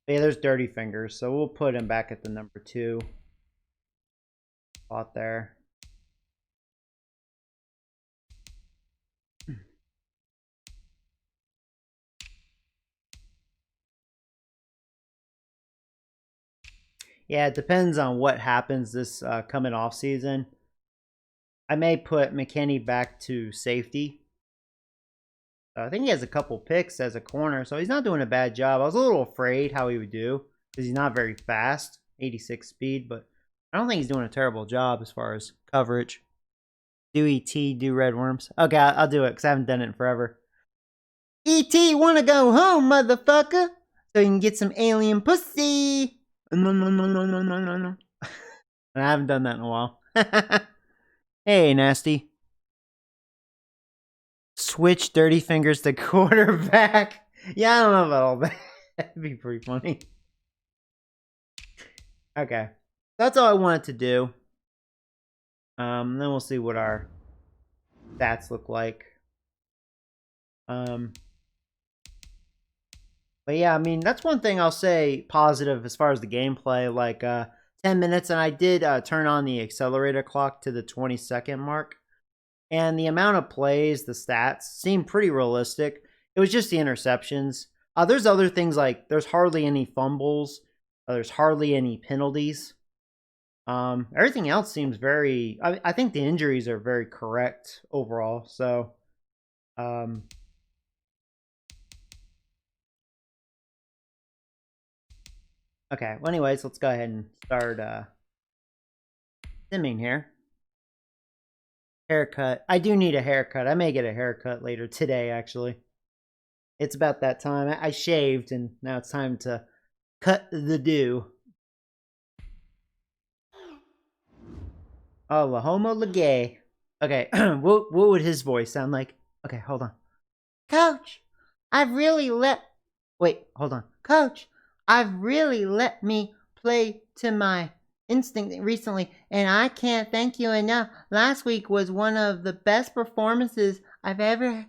Speaker 1: But yeah, there's Dirty Fingers. So, we'll put him back at the number 2 spot there. Yeah, it depends on what happens this coming off season. I may put McKinney back to safety. I think he has a couple picks as a corner, so he's not doing a bad job. I was a little afraid how he would do because he's not very fast, 86 speed, but I don't think he's doing a terrible job as far as coverage. Do ET, do red worms. Okay, I'll do it because I haven't done it in forever. ET, wanna go home, motherfucker? So you can get some alien pussy. No. I haven't done that in a while. Hey, Nasty. Switch Dirty Fingers to quarterback. Yeah, I don't know about all that. That'd be pretty funny. Okay. That's all I wanted to do. Then we'll see what our stats look like. But yeah, I mean, that's one thing I'll say positive as far as the gameplay. Like 10 minutes, and I did turn on the accelerator clock to the 20-second mark. And the amount of plays, the stats, seem pretty realistic. It was just the interceptions. There's other things like there's hardly any fumbles. There's hardly any penalties. Everything else seems very... I think the injuries are very correct overall. So... okay, well anyways, let's go ahead and start simming here. Haircut. I do need a haircut. I may get a haircut later today, actually. It's about that time. I shaved, and now it's time to cut the dew. Oh, La Homo La Gay. Okay, what would his voice sound like? Okay, hold on. Coach, I've really let... Wait, hold on. Coach, I've really let me play to my instinct recently, and I can't thank you enough. Last week was one of the best performances I've ever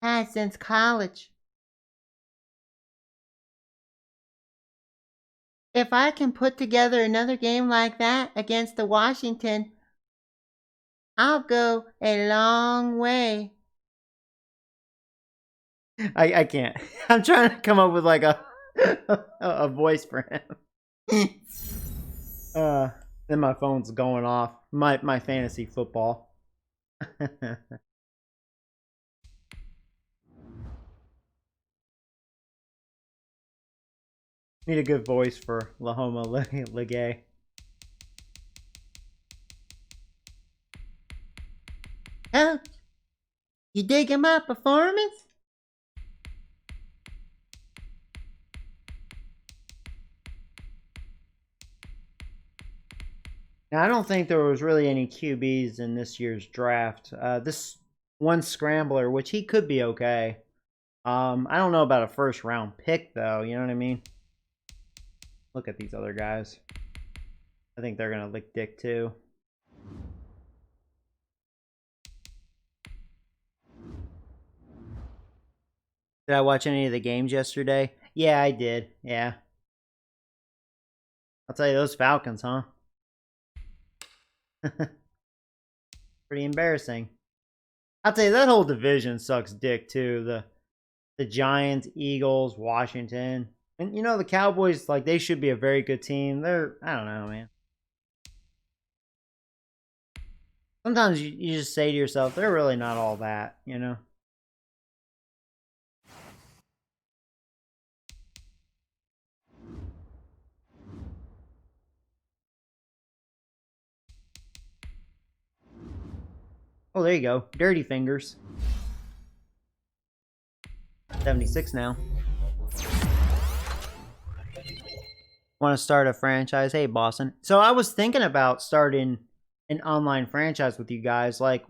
Speaker 1: had since college. If I can put together another game like that against the Washington, I'll go a long way. I can't. I'm trying to come up with like a voice for him. Then my phone's going off. My fantasy football. Need a good voice for Lahoma Legay. Coach, you digging my performance? Now, I don't think there was really any QBs in this year's draft. This one scrambler, which he could be okay. I don't know about a first round pick though. You know what I mean? Look at these other guys. I think they're gonna lick dick too. Did I watch any of the games yesterday? Yeah, I did. Yeah. I'll tell you, those Falcons, huh? Pretty embarrassing. I'll tell you, that whole division sucks dick too. The Giants, Eagles, Washington. And you know, the Cowboys, like, they should be a very good team. I don't know, man. Sometimes you just say to yourself, they're really not all that, you know? Oh, there you go. Dirty Fingers. 76 now. Want to start a franchise? Hey, Boston. So I was thinking about starting an online franchise with you guys. Like,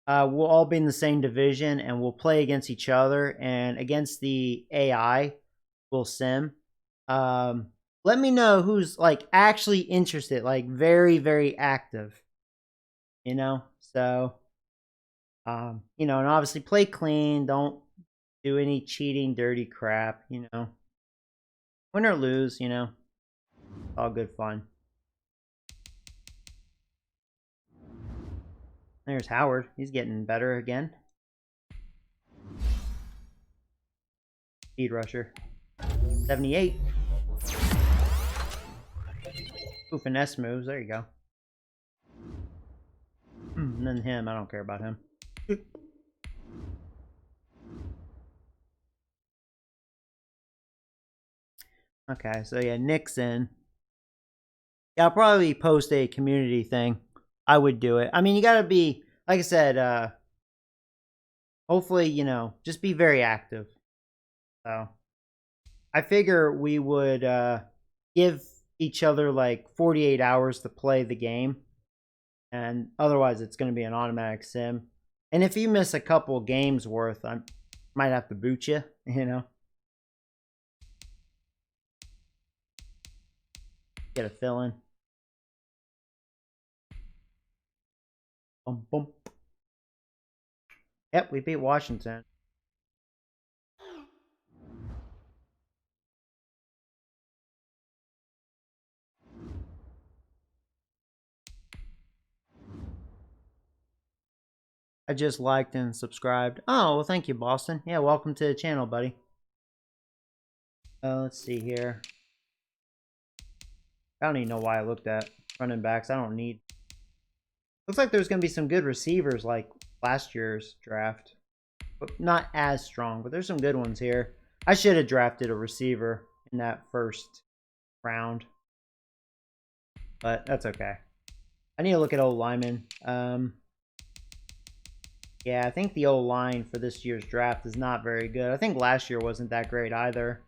Speaker 1: we'll all be in the same division and we'll play against each other, and against the AI, we'll sim. Let me know who's like actually interested, like very, very active. You know, so you know, and obviously play clean. Don't do any cheating, dirty crap. You know, win or lose, you know, all good fun. There's Howard. He's getting better again. Speed rusher. 78. Ooh, finesse moves. There you go. And then him. I don't care about him. Okay, so yeah, Nixon. Yeah, I'll probably post a community thing. I would do it. I mean, you gotta be, like I said, hopefully, you know, just be very active. So I figure we would give each other like 48 hours to play the game, and otherwise it's going to be an automatic sim. And if you miss a couple games worth, I might have to boot you, you know. Get a fill in. Boom, boom. Yep, we beat Washington. I just liked and subscribed. Oh, well, thank you, Boston. Yeah, welcome to the channel, buddy. Let's see here. I don't even know why I looked at running backs. I don't need. Looks like there's going to be some good receivers like last year's draft. But not as strong, but there's some good ones here. I should have drafted a receiver in that first round. But that's okay. I need to look at old linemen. Yeah, I think the old line for this year's draft is not very good. I think last year wasn't that great either.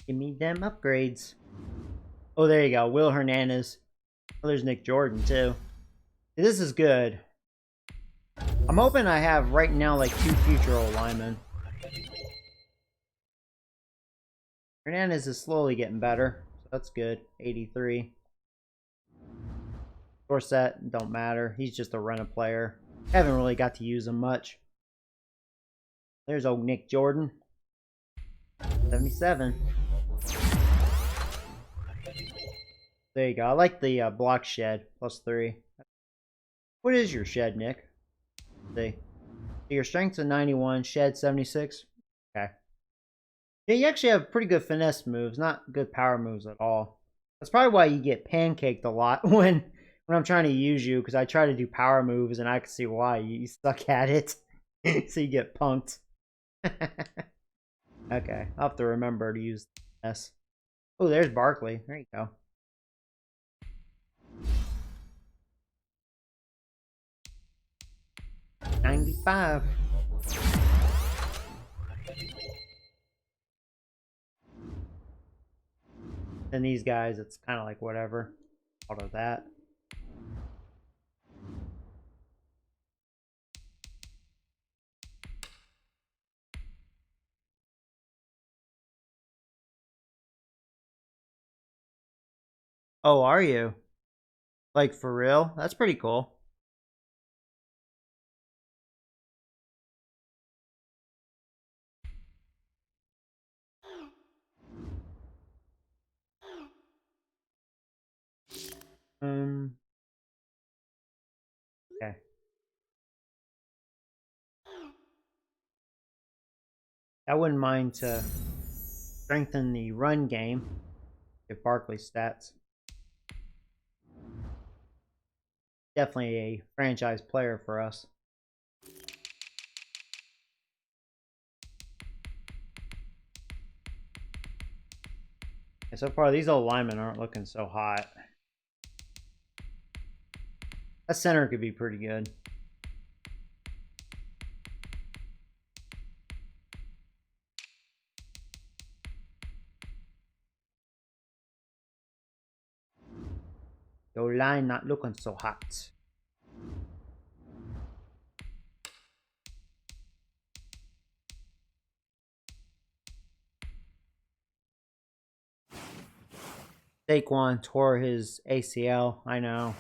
Speaker 1: Give me them upgrades. Oh, there you go. Will Hernandez. Oh, there's Nick Jordan, too. This is good. I'm hoping I have right now like 2 future old linemen. Hernandez is slowly getting better, so that's good. 83. Dorsett, don't matter. He's just a rental player. Haven't really got to use him much. There's old Nick Jordan. 77. There you go. I like the block shed. +3. What is your shed, Nick? Let's see. Your strength's a 91. Shed 76. Okay. Yeah, you actually have pretty good finesse moves. Not good power moves at all. That's probably why you get pancaked a lot when I'm trying to use you. Because I try to do power moves and I can see why. You suck at it. So you get punked. Okay. I'll have to remember to use finesse. Oh, there's Barkley. There you go. $95. And these guys, it's kind of like whatever. Out of that. Oh, are you? Like, for real? That's pretty cool. Okay. I wouldn't mind to strengthen the run game. If Barkley's stats. Definitely a franchise player for us. And so far, these old linemen aren't looking so hot. That center could be pretty good. Your line not looking so hot. Saquon tore his ACL. I know.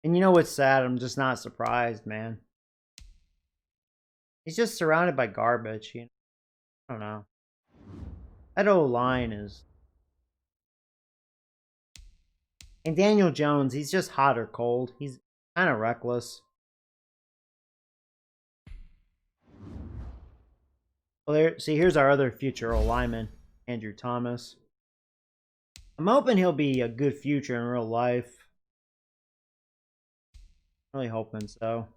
Speaker 1: And you know what's sad? I'm just not surprised, man. He's just surrounded by garbage. You know? I don't know. That old line is. And Daniel Jones, he's just hot or cold. He's kind of reckless. Well, there. See, here's our other future old lineman, Andrew Thomas. I'm hoping he'll be a good future in real life. Really hoping so.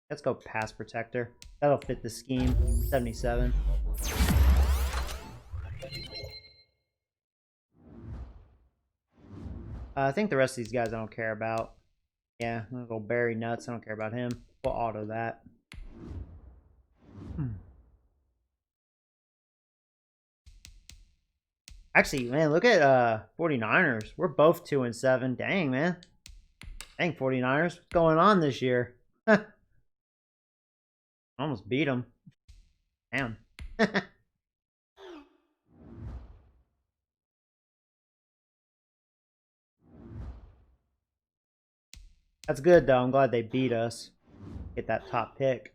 Speaker 1: Let's go pass protector. That'll fit the scheme. 77. I think the rest of these guys I don't care about. Yeah, I'm gonna go Barry Nuts. I don't care about him. We'll auto that. Actually, man, look at 49ers. We're both 2-7. Dang, man. Dang, 49ers. What's going on this year? Almost beat them. Damn. That's good, though. I'm glad they beat us. Get that top pick.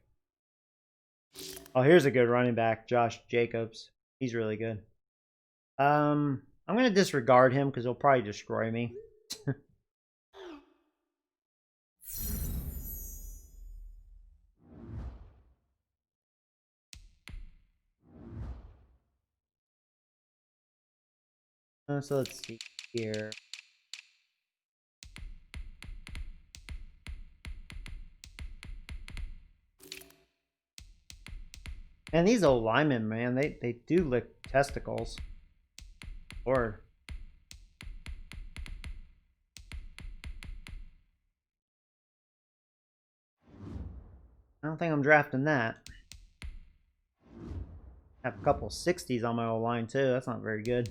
Speaker 1: Oh, here's a good running back. Josh Jacobs. He's really good. I'm going to disregard him because he'll probably destroy me. So let's see here. And these old linemen, man, they do lick testicles. Lord. I don't think I'm drafting that. Have a couple 60s on my O-line too. That's not very good.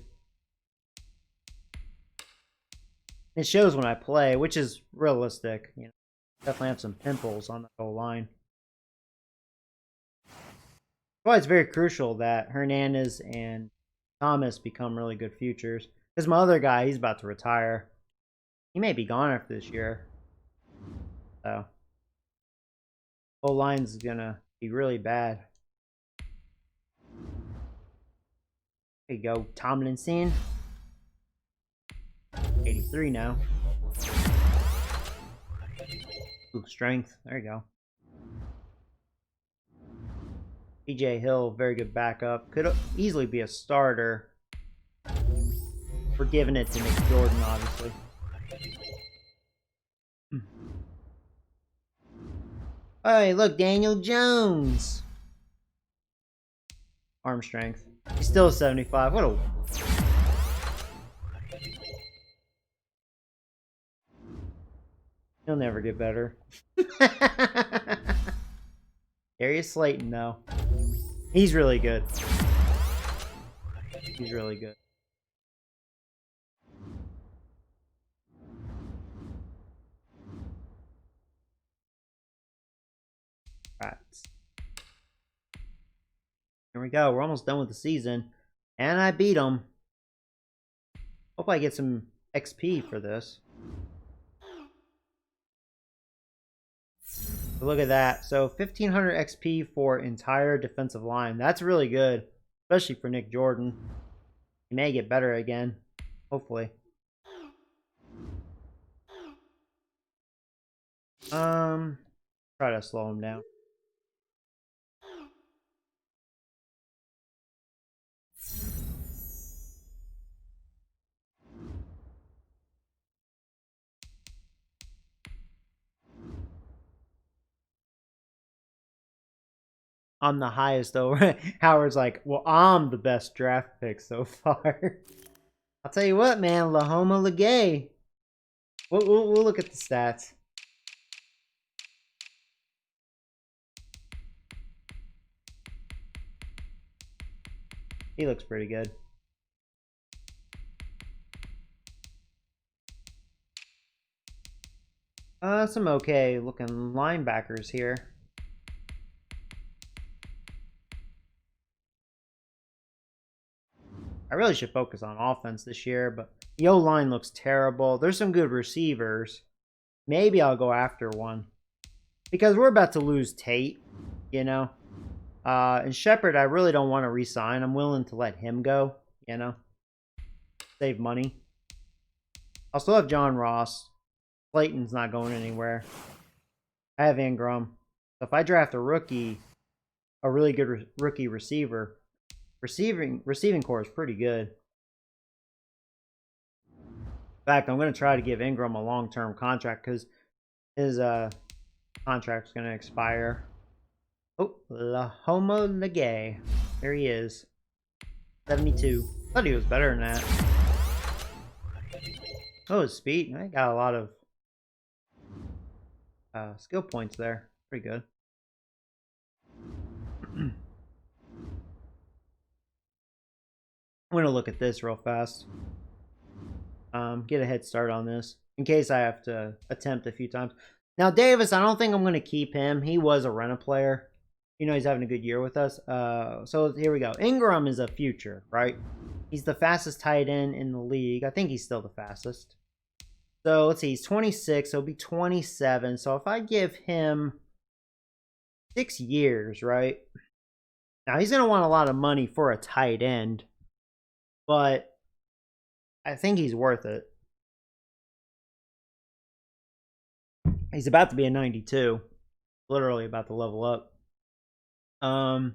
Speaker 1: It shows when I play, which is realistic. You know, definitely have some pimples on the O-line. That's why it's very crucial that Hernandez and Thomas become really good futures. Because my other guy, he's about to retire. He may be gone after this year. So, O-line's gonna be really bad. There you go, Tomlinson. 83 now. Ooh, strength. There you go. PJ Hill, very good backup. Could easily be a starter. We're giving it to Nick Jordan, obviously. Hey, look, Daniel Jones. Arm strength. He's still 75. What a... He'll never get better. Darius Slayton, though. He's really good. He's really good. All right. Here we go. We're almost done with the season. And I beat him. Hope I get some XP for this. But look at that. So 1500 XP for entire defensive line. That's really good. Especially for Nick Jordan. He may get better again. Hopefully. Try to slow him down. I'm the highest though. Howard's like, well, I'm the best draft pick so far. I'll tell you what, man, Lahoma Legay. We'll look at the stats. He looks pretty good. Some okay looking linebackers here. I really should focus on offense this year, but the O-line looks terrible. There's some good receivers. Maybe I'll go after one. Because we're about to lose Tate, you know. And Shepard, I really don't want to re-sign. I'm willing to let him go, you know. Save money. I'll still have John Ross. Slayton's not going anywhere. I have Ingram. So if I draft a rookie, a really good rookie receiver, receiving core is pretty good. In fact, I'm going to try to give Ingram a long-term contract because his contract's going to expire. Oh, Lahoma Legay. There he is. 72. Thought he was better than that. Oh, his speed. I got a lot of skill points there. Pretty good. I'm going to look at this real fast. Get a head start on this in case I have to attempt a few times. Now, Davis, I don't think I'm going to keep him. He was a rental player. You know, he's having a good year with us. So here we go. Ingram is a future, right? He's the fastest tight end in the league. I think he's still the fastest. So let's see. He's 26. So he'll be 27. So if I give him 6 years, right? Now, he's going to want a lot of money for a tight end. But I think he's worth it. He's about to be a 92. Literally about to level up. Even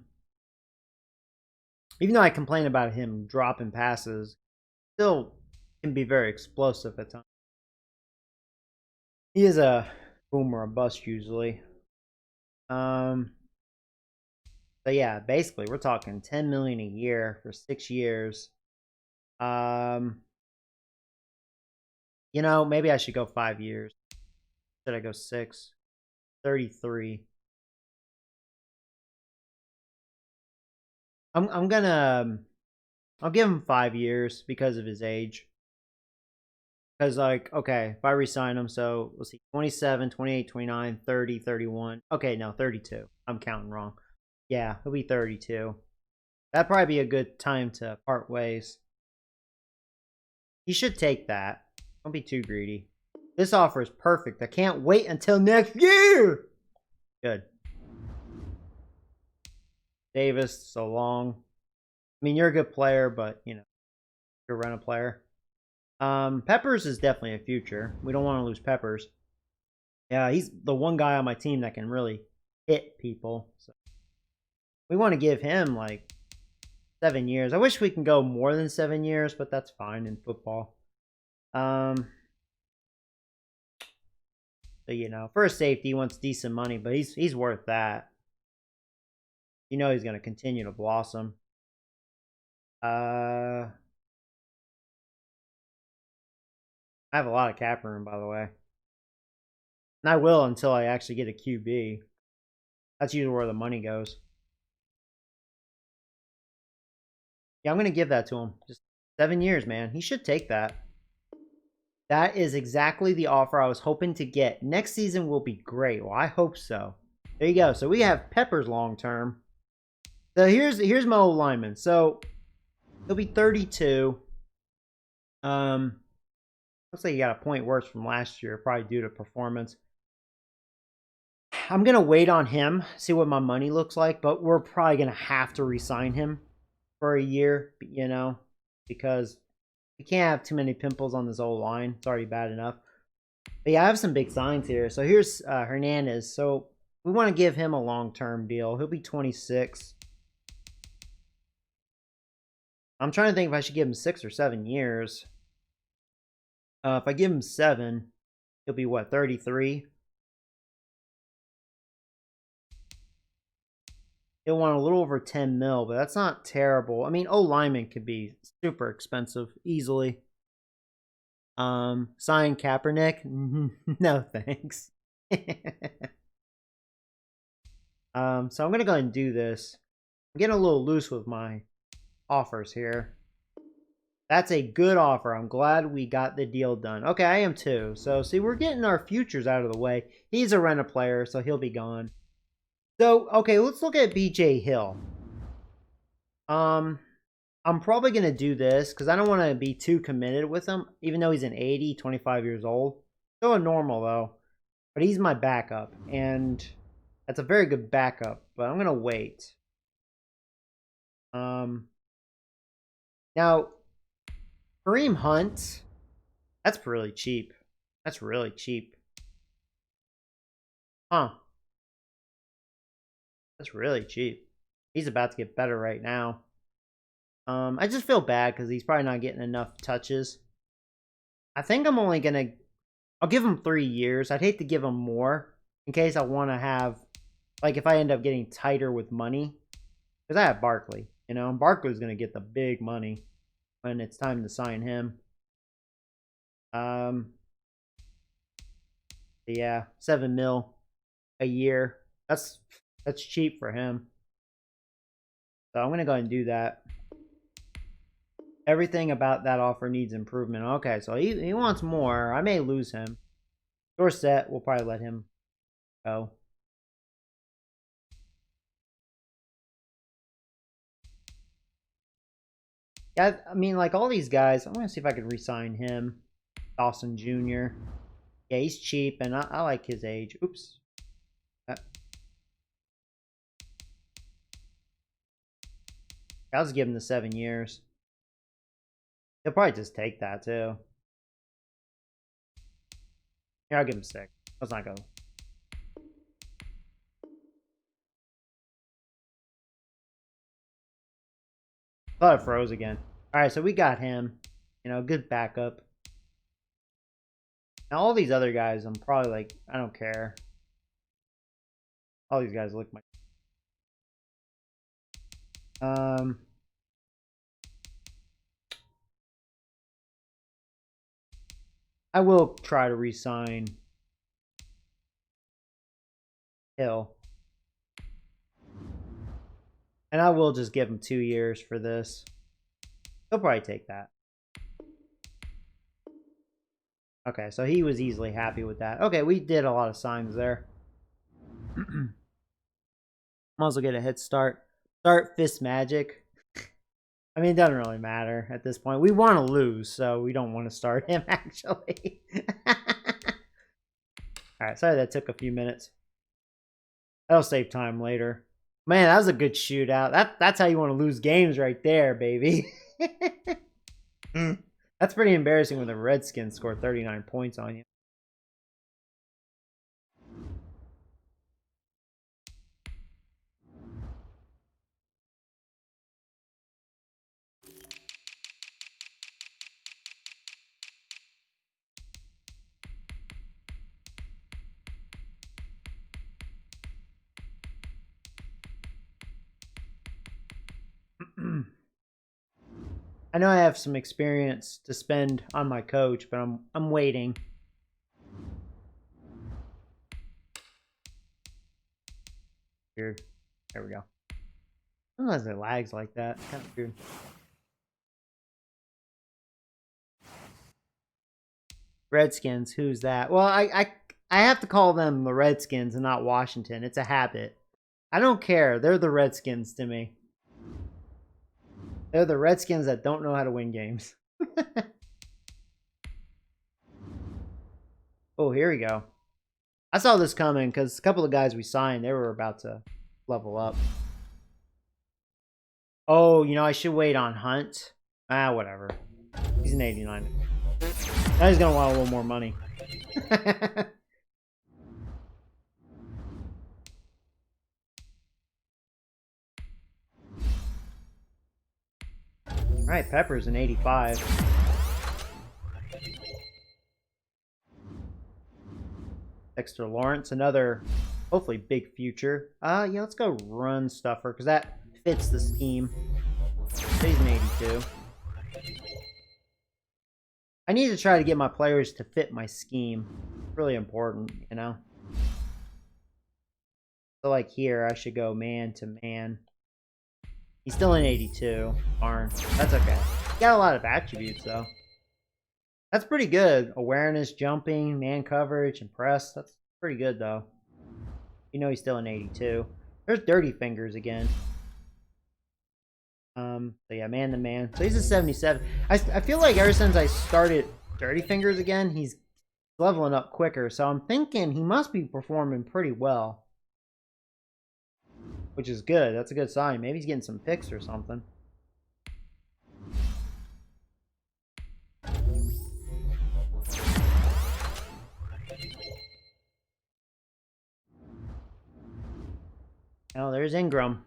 Speaker 1: though I complain about him dropping passes, still can be very explosive at times. He is a boom or a bust usually. So yeah, basically we're talking $10 million a year for 6 years. You know, maybe I should go 5 years. Should I go 6? 33. I'm gonna I'll give him 5 years because of his age. Because, like, okay, if I resign him, so let's see, 27, 28, 29, 30, 31. Okay, no, 32. I'm counting wrong. Yeah, he'll be 32. That'd probably be a good time to part ways. He should take that. Don't be too greedy. This offer is perfect. I can't wait until next year. Good. Davis, so long. I mean, you're a good player, but, you know, you're a rental player. Peppers is definitely a future. We don't want to lose Peppers. Yeah, he's the one guy on my team that can really hit people. So we want to give him like 7 years. I wish we can go more than 7 years, but that's fine in football. So, you know, for a safety, he wants decent money, but he's worth that. You know he's going to continue to blossom. I have a lot of cap room, by the way. And I will until I actually get a QB. That's usually where the money goes. Yeah, I'm going to give that to him. Just 7 years, man. He should take that. That is exactly the offer I was hoping to get. Next season will be great. Well, I hope so. There you go. So we have Peppers long term. So here's my old lineman. So he'll be 32. Looks like he got a point worse from last year, probably due to performance. I'm gonna wait on him, see what my money looks like, but we're probably gonna have to re-sign him for a year, you know, because we can't have too many pimples on this old line. It's already bad enough. But yeah, I have some big signs here. So here's Hernandez. So we want to give him a long-term deal. He'll be 26. I'm trying to think if I should give him 6 or 7 years. If I give him 7, he'll be what, 33? He'll want a little over 10 mil, but that's not terrible. I mean, lineman could be super expensive easily. Sign Kaepernick? No, thanks. So I'm gonna go ahead and do this. I'm getting a little loose with my offers here. That's a good offer. I'm glad we got the deal done. Okay, I am too. So, see, we're getting our futures out of the way. He's a rental player, so he'll be gone. So, okay, let's look at BJ Hill. I'm probably going to do this because I don't want to be too committed with him, even though he's an 80, 25 years old. Still a normal, though. But he's my backup, and that's a very good backup, but I'm going to wait. Now, Kareem Hunt, that's really cheap. That's really cheap. Huh. That's really cheap. He's about to get better right now. I just feel bad because he's probably not getting enough touches. I think I'm only going to... I'll give him 3 years. I'd hate to give him more in case I want to have... Like, if I end up getting tighter with money. Because I have Barkley. You know, Barkley's going to get the big money when it's time to sign him. Yeah, 7 mil a year. That's cheap for him. So I'm going to go ahead and do that. Everything about that offer needs improvement. Okay, so he wants more. I may lose him. Dorsett, we'll probably let him go. Yeah, I mean, like all these guys, I'm going to see if I can re-sign him. Dawson Jr. Yeah, he's cheap, and I like his age. Oops. I'll just give him the 7 years. He'll probably just take that, too. Here, I'll give him 6. Let's not go. Thought it froze again. Alright, so we got him. You know, good backup. Now, all these other guys, I'm probably like, I don't care. All these guys look my... I will try to re-sign Hill. And I will just give him 2 years for this. He'll probably take that. Okay, so he was easily happy with that. Okay, we did a lot of signs there. Might as well get a head start. Start Fist Magic. I mean, it doesn't really matter at this point. We want to lose, so we don't want to start him, actually. Alright, sorry that took a few minutes. That'll save time later. Man, that was a good shootout. That's how you want to lose games right there, baby. That's pretty embarrassing when the Redskins score 39 points on you. I know I have some experience to spend on my coach, but I'm waiting. Weird. There we go. Sometimes it lags like that. It's kind of weird. Redskins, who's that? Well, I have to call them the Redskins and not Washington. It's a habit. I don't care. They're the Redskins to me. They're the Redskins that don't know how to win games. Oh, here we go. I saw this coming because a couple of guys we signed, they were about to level up. Oh, you know, I should wait on Hunt. Ah, whatever. He's an 89. Now he's going to want a little more money. Alright, Pepper's an 85. Dexter Lawrence, another hopefully big future. Yeah, let's go run stuffer because that fits the scheme. He's an 82. I need to try to get my players to fit my scheme. Really important, you know. So like here, I should go man to man. He's still an 82. Darn. That's okay. He got a lot of attributes, though. That's pretty good. Awareness, jumping, man coverage, and press. That's pretty good, though. You know he's still an 82. There's Dirty Fingers again. So yeah, man to man. So he's a 77. I feel like ever since I started Dirty Fingers again, he's leveling up quicker. So I'm thinking he must be performing pretty well. Which is good. That's a good sign. Maybe he's getting some picks or something. Oh, there's Ingram.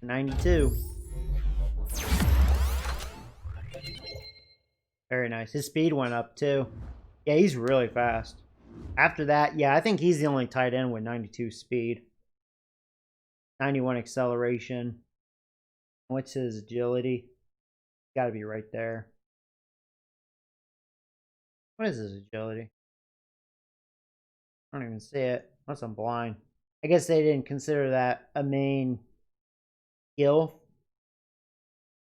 Speaker 1: 92. Very nice. His speed went up too. Yeah, he's really fast. After that, yeah, I think he's the only tight end with 92 speed. 91 acceleration. What's his agility? Got to be right there. What is his agility? I don't even see it. Unless I'm blind. I guess they didn't consider that a main skill.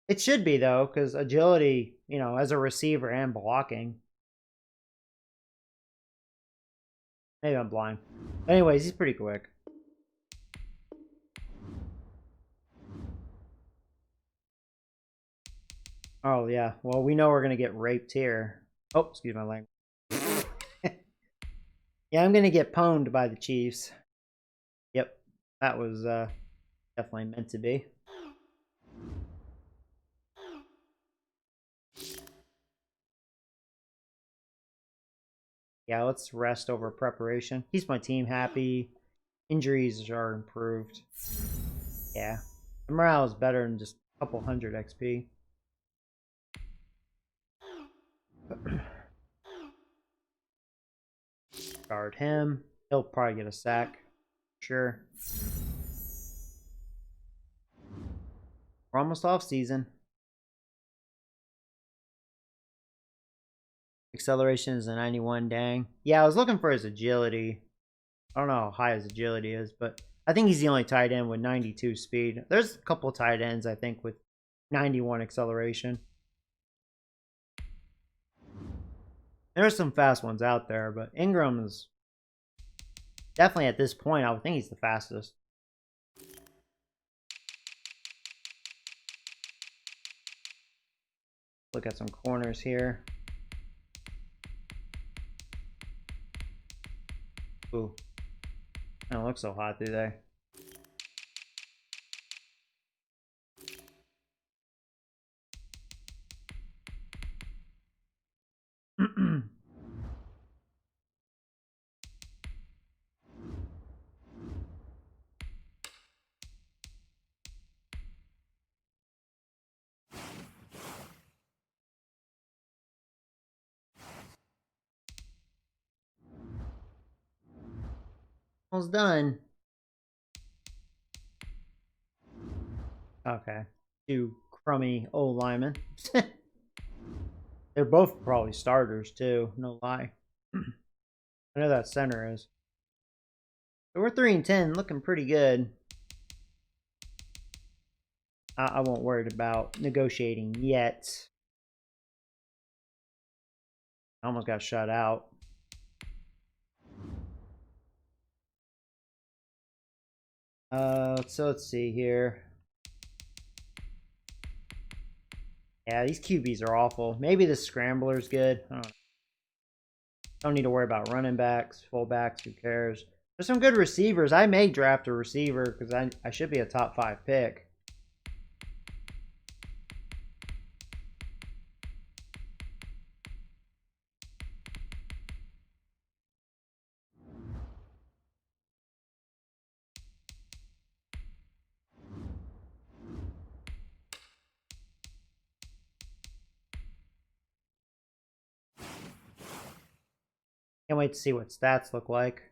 Speaker 1: It should be, though, because agility, you know, as a receiver and blocking. Maybe I'm blind. But anyways, he's pretty quick. Oh, yeah. Well, we know we're going to get raped here. Oh, excuse my language. Yeah, I'm going to get pwned by the Chiefs. Yep. That was definitely meant to be. Yeah, let's rest over preparation. Keeps my team happy. Injuries are improved. Yeah. The morale is better than just a couple hundred XP. Guard him. He'll probably get a sack. Sure. We're almost off season. Acceleration is a 91, dang. Yeah, I was looking for his agility. I don't know how high his agility is, but I think he's the only tight end with 92 speed. There's a couple tight ends, I think, with 91 acceleration. There's some fast ones out there, but Ingram is definitely at this point, I would think he's the fastest. Look at some corners here. Ooh. They don't look so hot, do they? Almost done. Okay. Two crummy old linemen. They're both probably starters, too. No lie. I know that center is. So we're 3-10, looking pretty good. I won't worry about negotiating yet. I almost got shut out. So let's see here. Yeah, these QBs are awful. Maybe the scrambler's good. I don't need to worry about running backs, fullbacks, who cares? There's some good receivers. I may draft a receiver because I should be a top 5 pick. Can't wait to see what stats look like.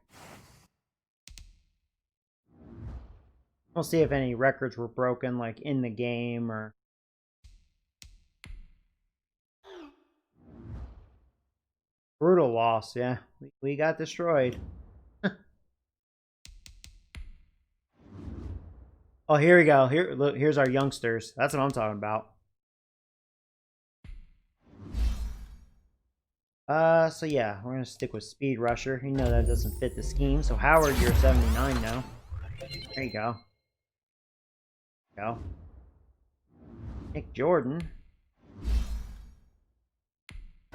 Speaker 1: We'll see if any records were broken, like in the game or. Brutal loss, yeah. We got destroyed. Oh, here we go. Look, here's our youngsters. That's what I'm talking about. So yeah, we're gonna stick with speed rusher. You know that doesn't fit the scheme. So Howard, you're 79 now. There you go. Nick Jordan,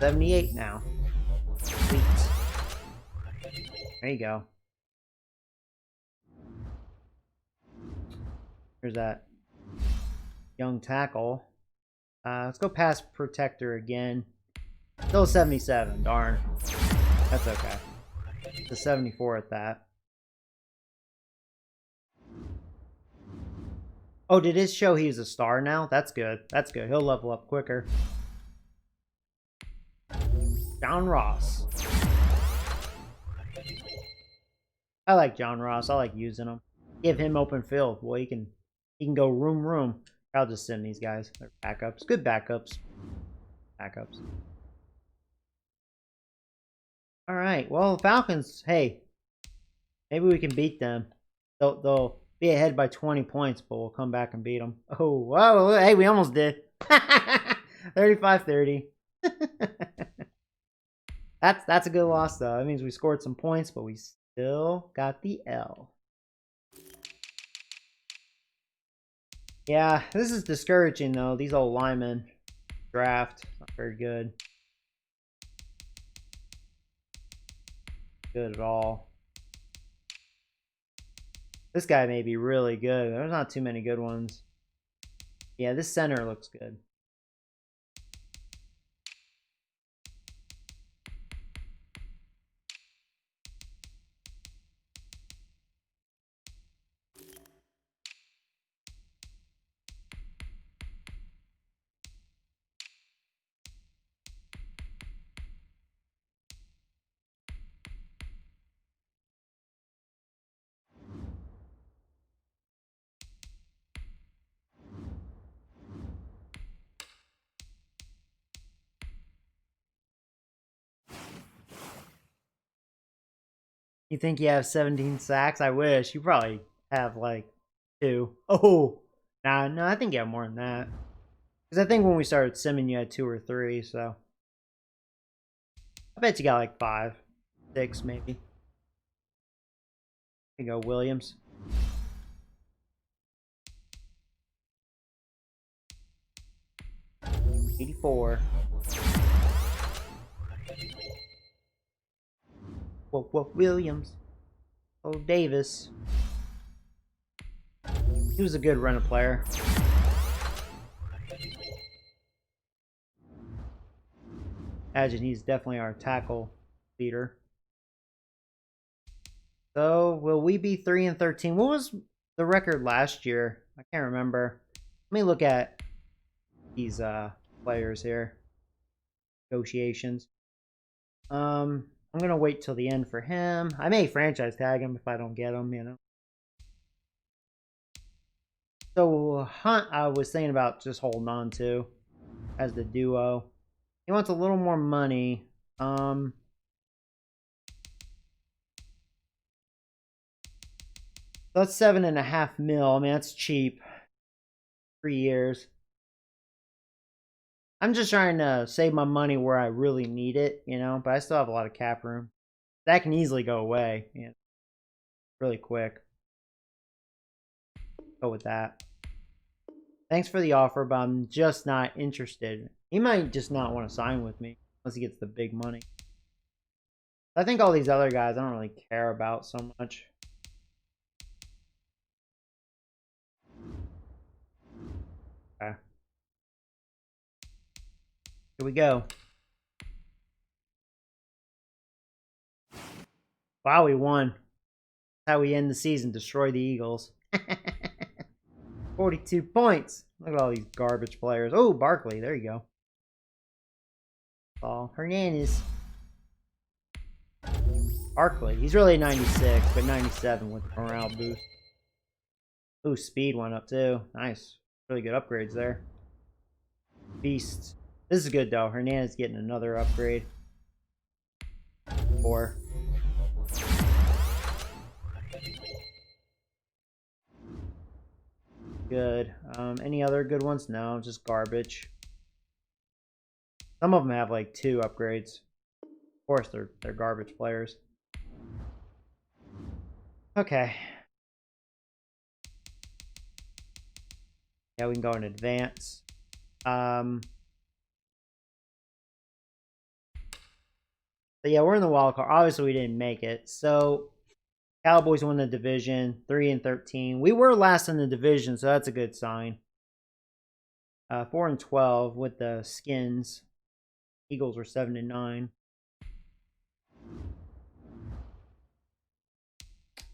Speaker 1: 78 now. Sweet. There you go. Here's that young tackle. Let's go pass protector again. Still 77, darn. That's okay. It's a 74 at that. Oh, did it show he's a star now? That's good. That's good. He'll level up quicker. John Ross. I like John Ross. I like using him. Give him open field. Boy, he can go room. I'll just send these guys. They're backups. Good backups. All right. Well, Falcons. Hey, maybe we can beat them. They'll be ahead by 20 points, but we'll come back and beat them. Oh, whoa! Hey, we almost did. 35-30. That's a good loss though. That means we scored some points, but we still got the L. Yeah, this is discouraging though. These old linemen draft not very good. Good at all. This guy may be really good. There's not too many good ones. Yeah, this center looks good. You think you have 17 sacks? I wish. You probably have like 2. Oh, nah, no, I think you have more than that. Because I think when we started simming, you had 2 or 3, so. I bet you got like 5, 6 maybe. Here you go, Williams. $84. Whoa, Williams. Oh, Davis. He was a good runner player. Imagine he's definitely our tackle leader. So, will we be 3-13? What was the record last year? I can't remember. Let me look at these players here. Negotiations. I'm gonna wait till the end for him. I may franchise tag him if I don't get him, you know. So Hunt, I was thinking about just holding on to as the duo. He wants a little more money. That's $7.5 mil. I mean, that's cheap. 3 years. I'm just trying to save my money where I really need it, you know, but I still have a lot of cap room. That can easily go away, you know, really quick. Go with that. Thanks for the offer, but I'm just not interested. He might just not want to sign with me unless he gets the big money. I think all these other guys I don't really care about so much. Okay. Here we go. Wow, we won. That's how we end the season. Destroy the Eagles. 42 points. Look at all these garbage players. Oh, Barkley. There you go. Ball. Hernandez. Barkley. He's really 96, but 97 with the morale boost. Ooh, speed went up too. Nice. Really good upgrades there. Beast. This is good though. Hernandez getting another upgrade. 4. Good. Any other good ones? No, just garbage. Some of them have like 2 upgrades. Of course, they're garbage players. Okay. Yeah, we can go in advance. But yeah, we're in the wild card. Obviously, we didn't make it. So, Cowboys won the division, 3-13. We were last in the division, so that's a good sign. 4-12 with the Skins. Eagles were 7-9.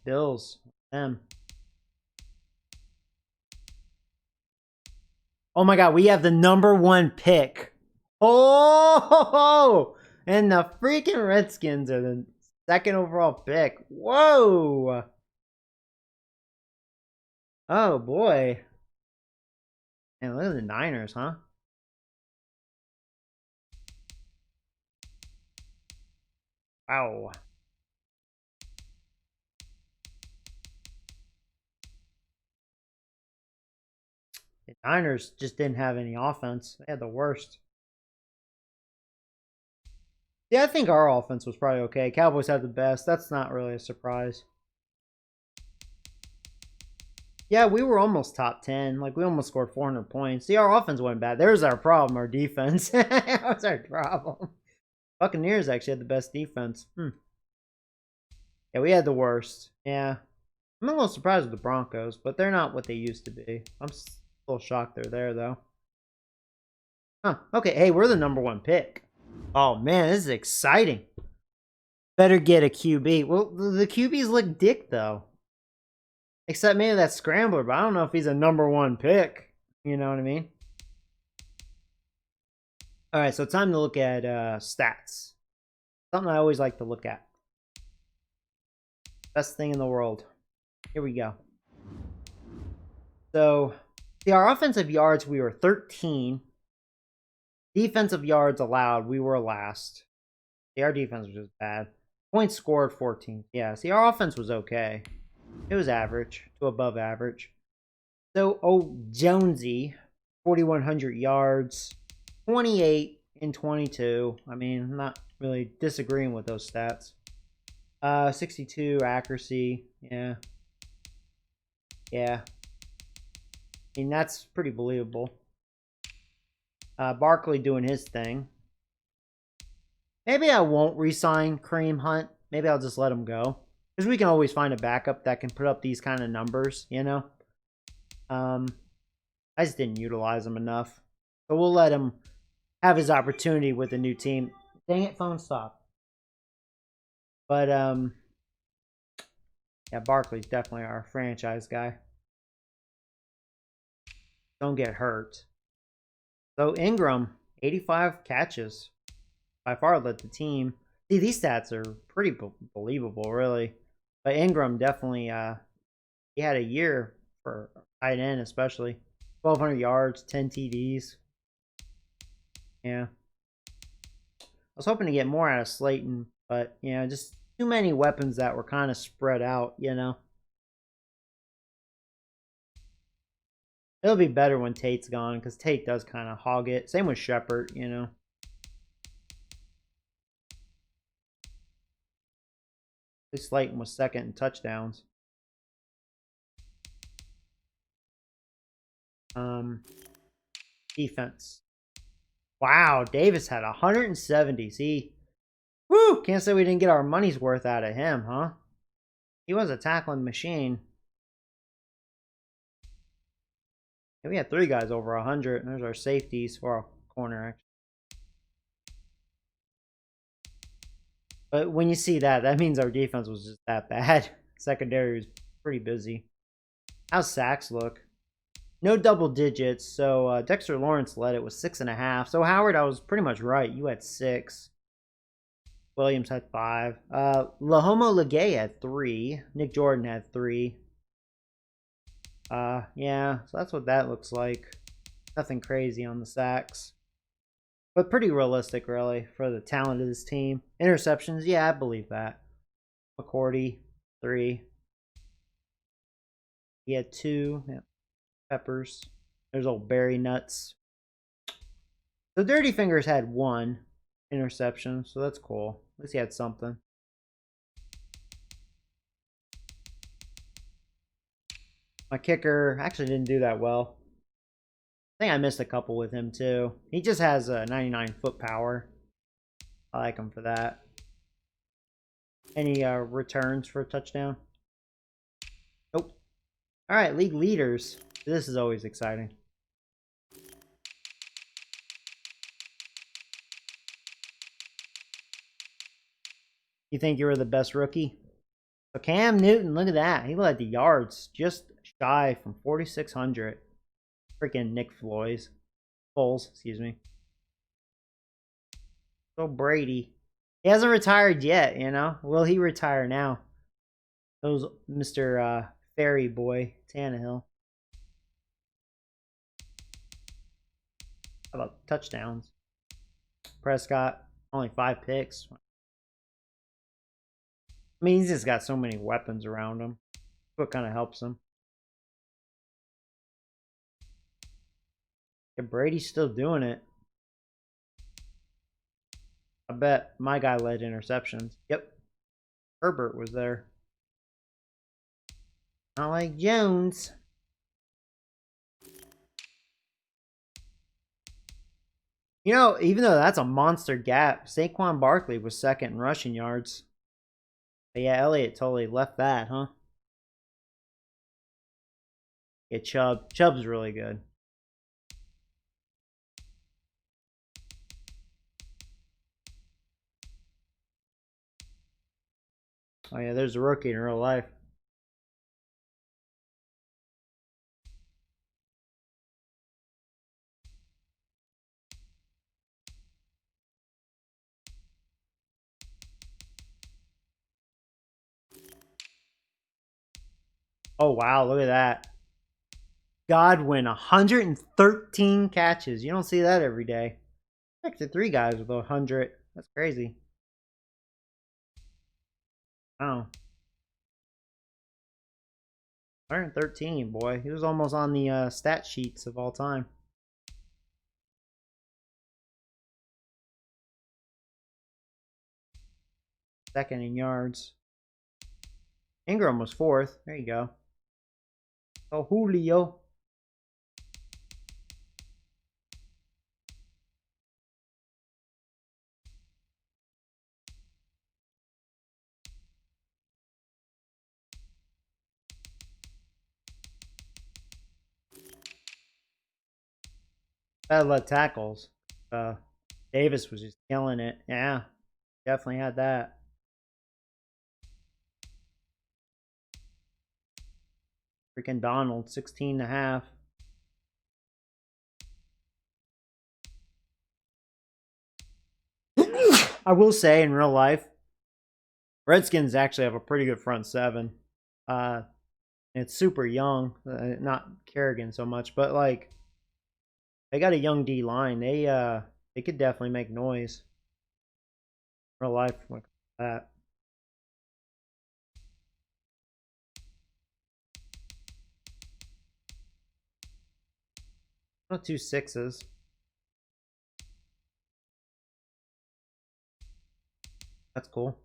Speaker 1: Bills, them. Oh my God, we have the #1 pick. Oh, and the freaking Redskins are the 2nd overall pick. Whoa. Oh boy. And look at the Niners, huh? Wow. The Niners just didn't have any offense. They had the worst. Yeah, I think our offense was probably okay. Cowboys had the best. That's not really a surprise. Yeah, we were almost top 10. Like, we almost scored 400 points. See, our offense wasn't bad. There's our problem, our defense. That was our problem. Buccaneers actually had the best defense. Yeah, we had the worst. Yeah. I'm a little surprised with the Broncos, but they're not what they used to be. I'm still shocked they're there, though. Huh. Okay, hey, we're the #1 pick. Oh, man, this is exciting. Better get a QB. Well, the QBs look dick, though. Except maybe that Scrambler, but I don't know if he's a #1 pick. You know what I mean? All right, so time to look at stats. Something I always like to look at. Best thing in the world. Here we go. So, see, our offensive yards, we were 13. Defensive yards allowed, we were last. See, our defense was just bad. Points scored, 14. Yeah, see, our offense was okay. It was average to above average. So, oh, Jonesy, 4,100 yards, 28 and 22. I mean, I'm not really disagreeing with those stats. 62 accuracy. Yeah. Yeah. I mean, that's pretty believable. Barkley doing his thing. Maybe I won't re-sign Kareem Hunt. Maybe I'll just let him go. Because we can always find a backup that can put up these kind of numbers, you know? I just didn't utilize him enough. So we'll let him have his opportunity with a new team. Dang it, phone stop. But, yeah, Barkley's definitely our franchise guy. Don't get hurt. So Ingram, 85 catches. By far led the team. See, these stats are pretty believable, really. But Ingram definitely, he had a year for tight end, especially. 1,200 yards, 10 TDs. Yeah. I was hoping to get more out of Slayton, but, you know, just too many weapons that were kind of spread out, you know. It'll be better when Tate's gone, because Tate does kind of hog it. Same with Shepard, you know. At least Slayton was second in touchdowns. Defense. Wow, Davis had 170. See, woo! Can't say we didn't get our money's worth out of him, huh? He was a tackling machine. Yeah, we had 3 guys over 100. There's our safeties for our corner, actually. But when you see that, that means our defense was just that bad. Secondary was pretty busy. How's sacks look? No double digits, so Dexter Lawrence led it with 6.5. So Howard, I was pretty much right. You had 6. Williams had 5. Lahomo Legay had 3. Nick Jordan had 3. Yeah, so that's what that looks like. Nothing crazy on the sacks. But pretty realistic, really, for the talent of this team. Interceptions, yeah, I believe that. McCourty, 3. He had 2. Yeah. Peppers. There's old Berry Nuts. So Dirty Fingers had 1 interception, so that's cool. At least he had something. My kicker actually didn't do that well. I think I missed a couple with him too. He just has a 99 foot power. I like him for that. Any returns for a touchdown? Nope. All right, league leaders. This is always exciting. You think you were the best rookie? So Cam Newton, look at that. He led the yards just shy from 4,600. Freaking Nick Foles, excuse me. So Brady. He hasn't retired yet, you know. Will he retire now? Those Mr. Fairy Boy Tannehill. How about touchdowns? Prescott, only 5 picks. I mean, he's just got so many weapons around him. What kind of helps him. Yeah, Brady's still doing it. I bet my guy led interceptions. Yep. Herbert was there. Not like Jones. You know, even though that's a monster gap, Saquon Barkley was second in rushing yards. But yeah, Elliott totally left that, huh? Yeah, Chubb. Chubb's really good. Oh yeah, there's a rookie in real life. Oh wow, look at that. Godwin, 113 catches. You don't see that every day. Back to 3 guys with 100. That's crazy. Oh. 113, boy. He was almost on the stat sheets of all time. Second in yards. Ingram was 4th. There you go. Oh, Julio. Bad luck tackles. Davis was just killing it. Yeah, definitely had that. Freaking Donald, 16.5. I will say, in real life, Redskins actually have a pretty good front seven. It's super young, not Kerrigan so much, but like they got a young D line. They could definitely make noise. Real life like that. Not 2 6s. That's cool.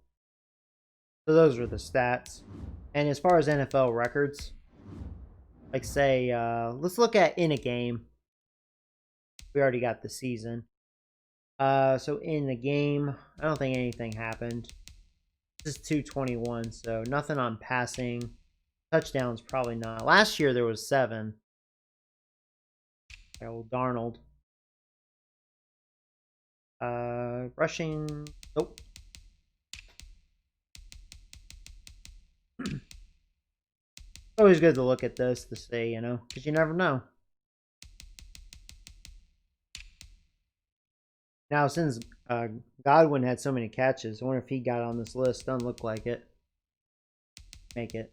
Speaker 1: So those were the stats. And as far as NFL records, like say, let's look at in a game. We already got the season. So in the game, I don't think anything happened. This is 221, so nothing on passing. Touchdowns, probably not. Last year there was 7. Old Darnold. Rushing, nope. Always good to look at this to see, you know, because you never know. Now, since Godwin had so many catches, I wonder if he got on this list. Doesn't look like it. Make it.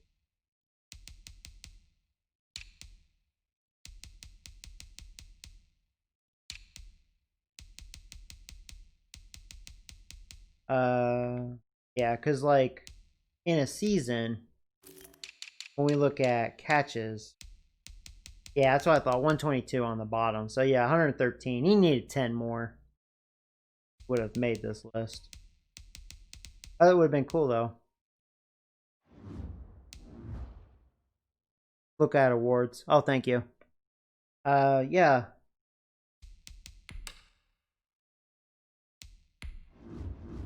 Speaker 1: Yeah, because like in a season, when we look at catches, yeah, that's what I thought. 122 on the bottom. So yeah, 113. He needed 10 more. Would have made this list. Oh, that would have been cool though. Look at awards. Oh, thank you. Yeah.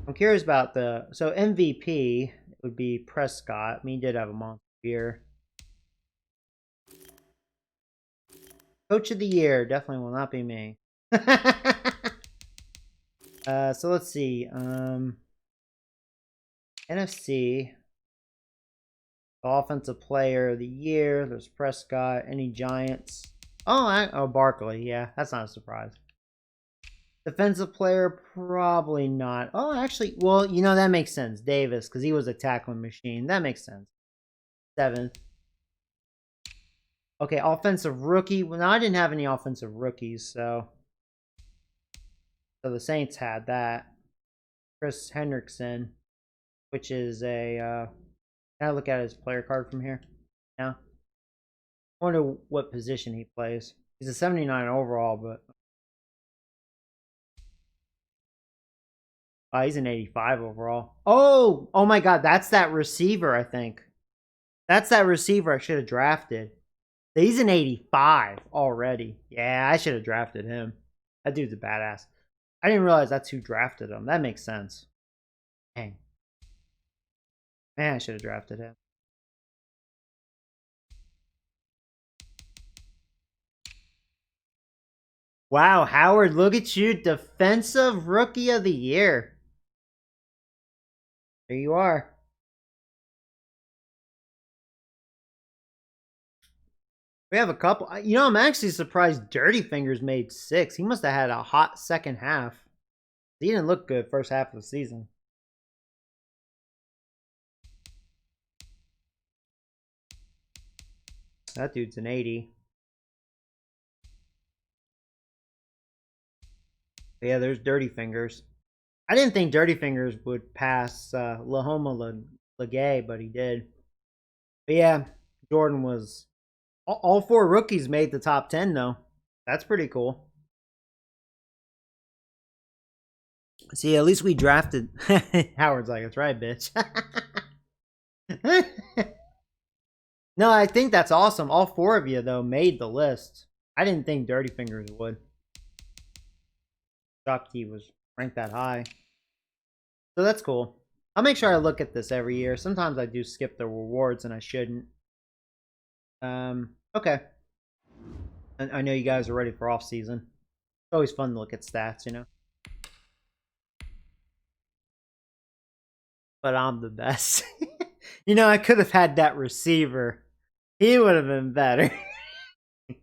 Speaker 1: I'm curious about so MVP would be Prescott. I mean, he did have a monster year. Coach of the year definitely will not be me. So let's see. NFC. Offensive player of the year. There's Prescott. Any Giants? Oh, Barkley. Yeah, that's not a surprise. Defensive player, probably not. Oh, actually, well, you know, that makes sense. Davis, because he was a tackling machine. That makes sense. 7th. Okay, offensive rookie. Well, no, I didn't have any offensive rookies, so the Saints had that. Chris Hendrickson, which is a, can I look at his player card from here? Yeah. I wonder what position he plays. He's a 79 overall, but he's an 85 overall. Oh my God, that's that receiver, I think. That's that receiver I should have drafted. He's an 85 already. Yeah, I should have drafted him. That dude's a badass. I didn't realize that's who drafted him. That makes sense. Dang. Man, I should have drafted him. Wow, Howard, look at you. Defensive Rookie of the Year. There you are. We have a couple. You know, I'm actually surprised Dirty Fingers made 6. He must have had a hot second half. He didn't look good first half of the season. That dude's an 80. But yeah, there's Dirty Fingers. I didn't think Dirty Fingers would pass Lahoma Legay, but he did. But yeah, Jordan was... All 4 rookies made the top 10, though. That's pretty cool. See, at least we drafted... Howard's like, that's right, bitch. No, I think that's awesome. All 4 of you, though, made the list. I didn't think Dirty Fingers would. Shocked he was ranked that high. So that's cool. I'll make sure I look at this every year. Sometimes I do skip the rewards and I shouldn't. Okay. I know you guys are ready for off-season. It's always fun to look at stats, you know? But I'm the best. You know, I could have had that receiver. He would have been better.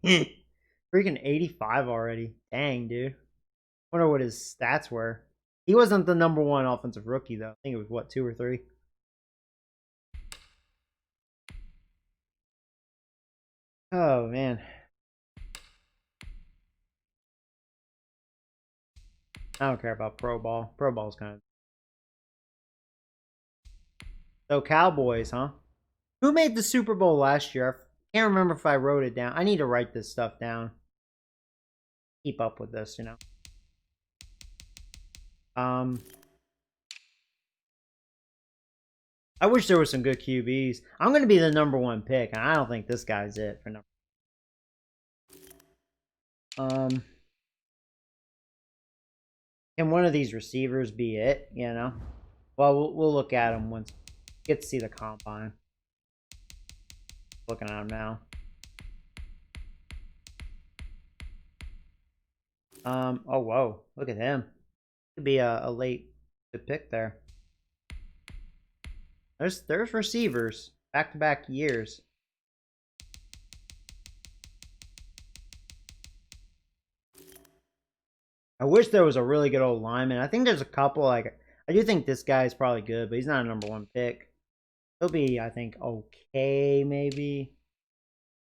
Speaker 1: Freaking 85 already. Dang, dude. Wonder what his stats were. He wasn't the #1 offensive rookie, though. I think it was, what, 2 or 3? Oh, man. I don't care about Pro Ball. Pro Ball's kind of... So, Cowboys, huh? Who made the Super Bowl last year? I can't remember if I wrote it down. I need to write this stuff down. Keep up with this, you know. I wish there was some good QBs. I'm going to be the #1 pick, and I don't think this guy's it for number. Can one of these receivers be it? You know. Well, we'll look at him once we get to see the combine. Looking at him now. Oh whoa! Look at him. Could be a late good pick there. There's receivers back-to-back years. I wish there was a really good old lineman. I think there's a couple. Like, I do think this guy is probably good, but he's not a #1 pick. He'll be, I think, okay, maybe.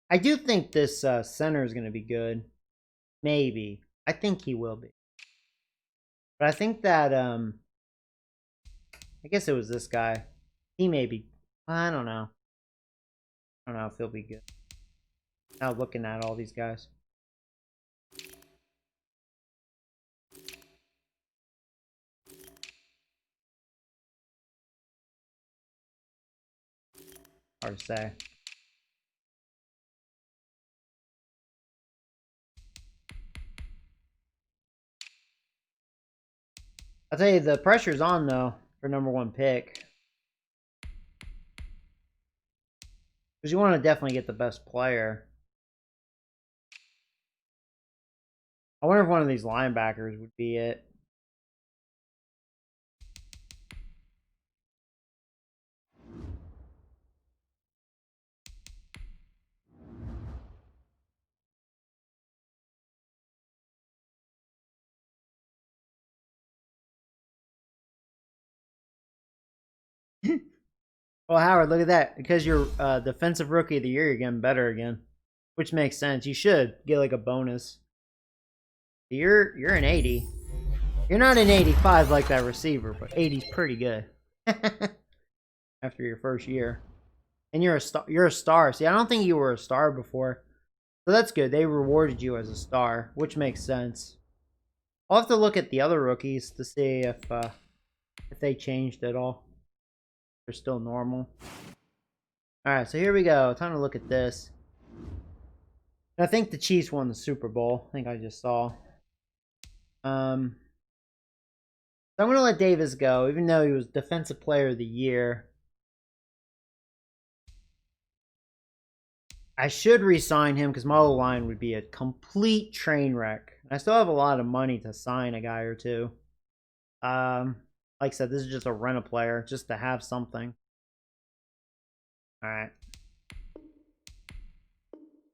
Speaker 1: I do think this center is going to be good. Maybe. I think he will be. But I think that, I guess it was this guy. He may be, I don't know. I don't know if he'll be good. Now looking at all these guys. Hard to say. I'll tell you, the pressure's on, though, for #1 pick. Because you want to definitely get the best player. I wonder if one of these linebackers would be it. Well, Howard, look at that. Because you're defensive rookie of the year, you're getting better again. Which makes sense. You should get like a bonus. You're an 80. You're not an 85 like that receiver, but 80's pretty good. After your first year. And you're a star. See, I don't think you were a star before. So that's good. They rewarded you as a star, which makes sense. I'll have to look at the other rookies to see if they changed at all. They're still normal. Alright, so here we go. Time to look at this. I think the Chiefs won the Super Bowl. I think I just saw. So I'm going to let Davis go, even though he was Defensive Player of the Year. I should re-sign him because my O-line would be a complete train wreck. I still have a lot of money to sign a guy or two. Like I said, this is just a rent-a-player, just to have something. Alright.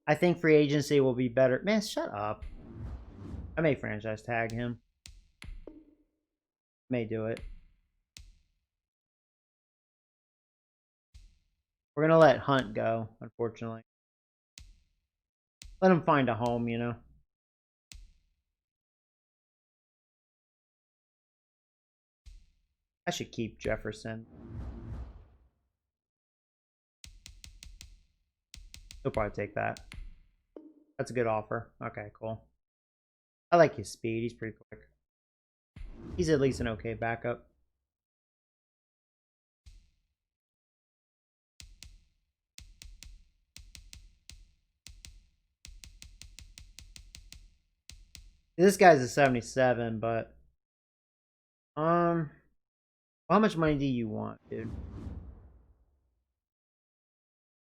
Speaker 1: I think free agency will be better. Man, shut up. I may franchise tag him. May do it. We're going to let Hunt go, unfortunately. Let him find a home, you know. I should keep Jefferson. He'll probably take that. That's a good offer. Okay, cool. I like his speed. He's pretty quick. He's at least an okay backup. This guy's a 77, but how much money do you want, dude?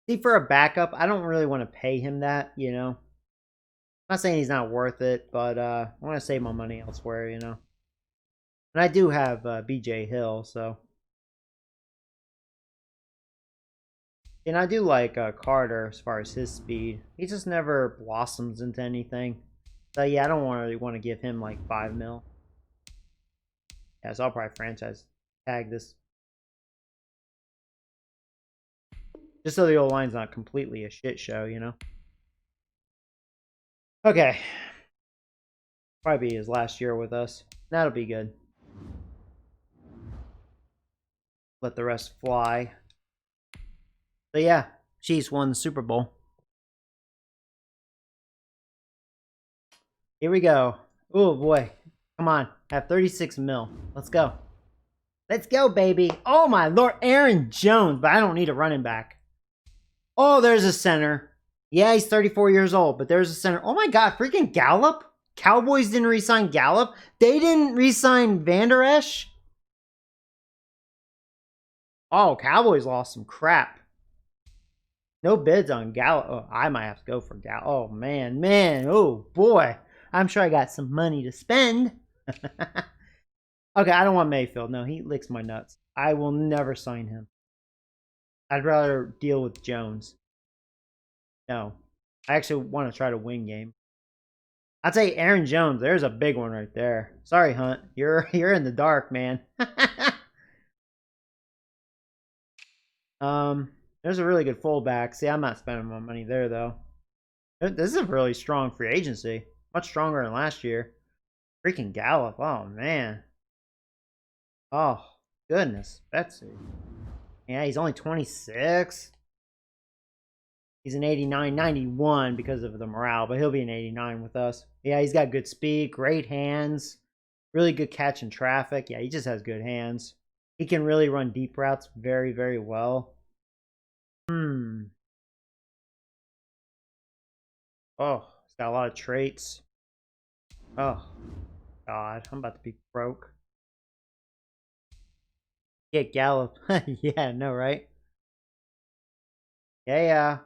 Speaker 1: See, for a backup, I don't really want to pay him that, you know. I'm not saying he's not worth it, but I want to save my money elsewhere, you know. And I do have BJ Hill, so. And I do like Carter as far as his speed. He just never blossoms into anything. So yeah, I don't really want to give him like 5 mil. Yeah, so I'll probably franchise tag this. Just so the old line's not completely a shit show, you know? Okay. Probably be his last year with us. That'll be good. Let the rest fly. So yeah, Chiefs won the Super Bowl. Here we go. Oh boy. Come on. Have 36 mil. Let's go. Let's go, baby. Oh my lord. Aaron Jones. But I don't need a running back. Oh, there's a center. Yeah, he's 34 years old, but there's a center. Oh my god, freaking Gallup? Cowboys didn't re-sign Gallup? They didn't re-sign Van Der Esch? Oh, Cowboys lost some crap. No bids on Gallup. Oh, I might have to go for Gallup. Oh, man. Oh, boy. I'm sure I got some money to spend. Okay, I don't want Mayfield. No, he licks my nuts. I will never sign him. I'd rather deal with Jones. No. I actually want to try to win game. I'd say Aaron Jones. There's a big one right there. Sorry, Hunt. You're in the dark, man. There's a really good fullback. See, I'm not spending my money there, though. This is a really strong free agency. Much stronger than last year. Freaking Gallup. Oh, man. Oh, goodness. Betsy. Yeah, he's only 26. He's an 89, 91 because of the morale, but he'll be an 89 with us. Yeah, he's got good speed, great hands, really good catch in traffic. Yeah, he just has good hands. He can really run deep routes very, very well. Oh, he's got a lot of traits. Oh, God, I'm about to be broke. Get Gallup. Yeah, no, right? Yeah.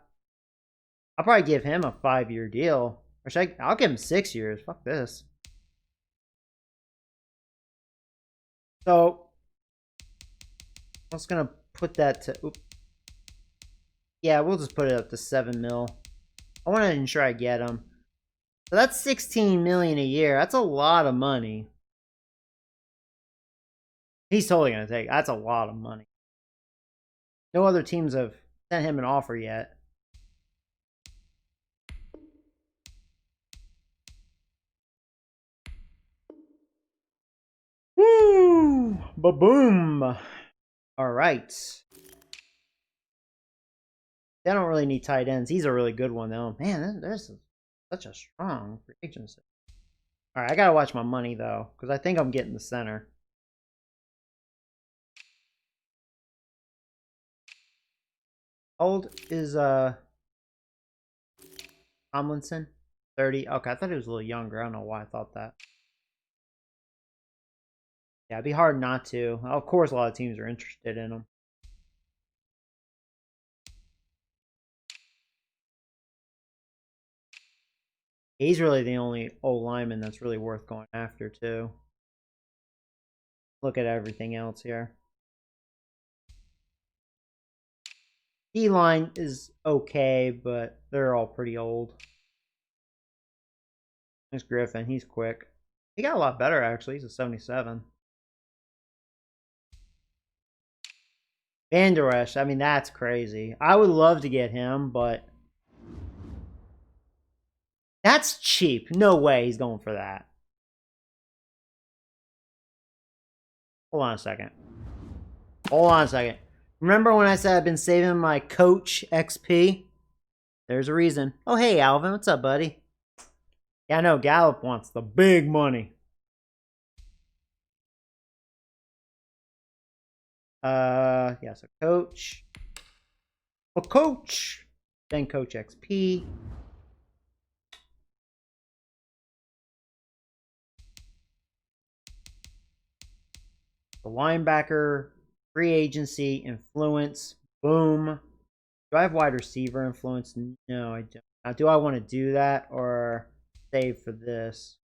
Speaker 1: I'll probably give him a 5-year deal. Or should I'll give him 6 years. Fuck this. So, I'm just gonna put that to... Oops. Yeah, we'll just put it up to 7 mil. I want to ensure I get him. So that's 16 million a year. That's a lot of money. He's totally gonna take it. That's a lot of money. No other teams have sent him an offer yet. Woo! Ba-boom! Alright. They don't really need tight ends. He's a really good one, though. Man, there's such a strong free agency. Alright, I gotta watch my money, though, because I think I'm getting the center. How old is Tomlinson? 30. Okay, I thought he was a little younger. I don't know why I thought that. Yeah, it'd be hard not to. Of course, a lot of teams are interested in him. He's really the only old lineman that's really worth going after, too. Look at everything else here. D-line is okay, but they're all pretty old. There's Griffin. He's quick. He got a lot better, actually. He's a 77. Van Der Esch, I mean, that's crazy. I would love to get him, but that's cheap. No way he's going for that. Hold on a second. Hold on a second. Remember when I said I've been saving my coach XP? There's a reason. Oh, hey, Alvin. What's up, buddy? Yeah, I know. Gallup wants the big money. Yeah, so coach. Well, coach. Then coach XP. The linebacker, free agency, influence. Boom. Do I have wide receiver influence? No, I don't. Now, do I want to do that or save for this?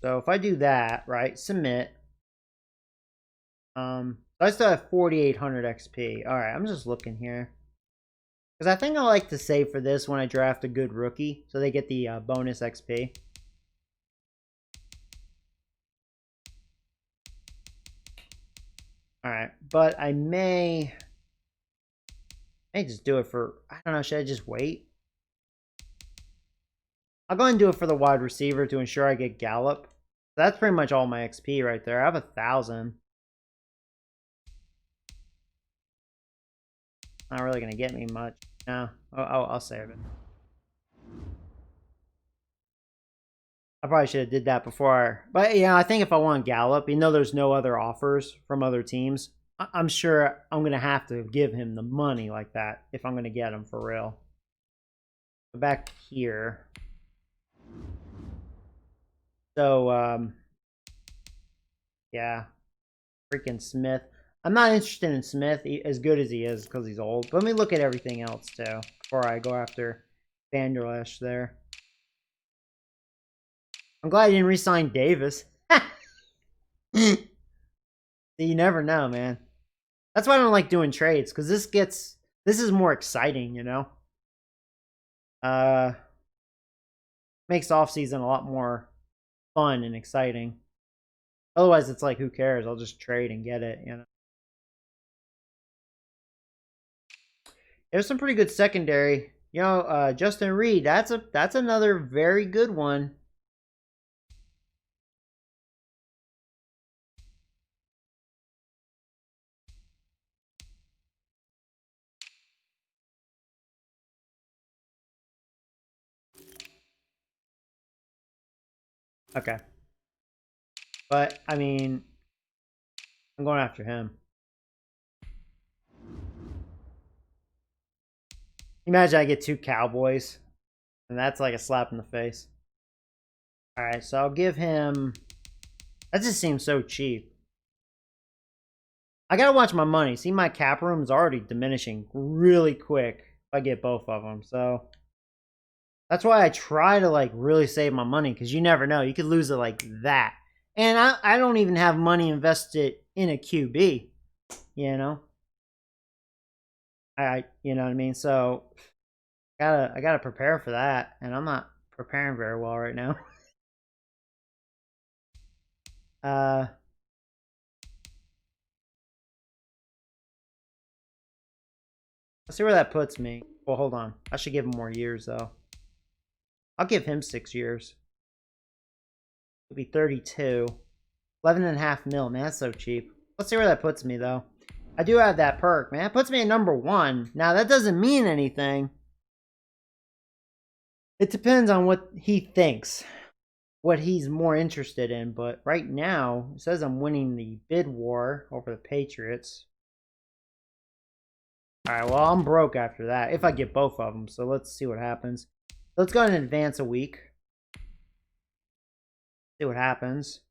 Speaker 1: So if I do that, right, submit. I still have 4,800 XP. All right, I'm just looking here. Because I think I like to save for this when I draft a good rookie, so they get the bonus XP. All right, but I may just do it for, I don't know, should I just wait? I'll go ahead and do it for the wide receiver to ensure I get Gallup. That's pretty much all my XP right there. I have 1,000. Not really going to get me much. No. I'll save it. I probably should have did that before. But, yeah, I think if I want Gallup, even though there's no other offers from other teams, I'm sure I'm going to have to give him the money like that if I'm going to get him for real. Go back here. So, yeah. Freaking Smith. I'm not interested in Smith as good as he is because he's old. But let me look at everything else too before I go after Vanderlesh there. I'm glad I didn't re-sign Davis. You never know, man. That's why I don't like doing trades, because this is more exciting, you know? Makes offseason a lot more fun and exciting. Otherwise, it's like, who cares? I'll just trade and get it, you know? There's some pretty good secondary. You know, Justin Reed, that's another very good one. Okay. But, I mean, I'm going after him. Imagine I get 2 Cowboys, and that's like a slap in the face. Alright, so I'll give him... That just seems so cheap. I gotta watch my money. See, my cap room is already diminishing really quick if I get both of them, so... That's why I try to, like, really save my money, because you never know. You could lose it like that. And I don't even have money invested in a QB, you know? You know what I mean? So, I gotta prepare for that, and I'm not preparing very well right now. Let's see where that puts me. Well, hold on. I should give him more years, though. I'll give him 6 years. It'll be 32. 11.5 mil, man. That's so cheap. Let's see where that puts me, though. I do have that perk, man. It puts me at number 1. Now, that doesn't mean anything. It depends on what he thinks. What he's more interested in. But right now, it says I'm winning the bid war over the Patriots. Alright, well, I'm broke after that. If I get both of them. So let's see what happens. Let's go ahead and advance a week. See what happens.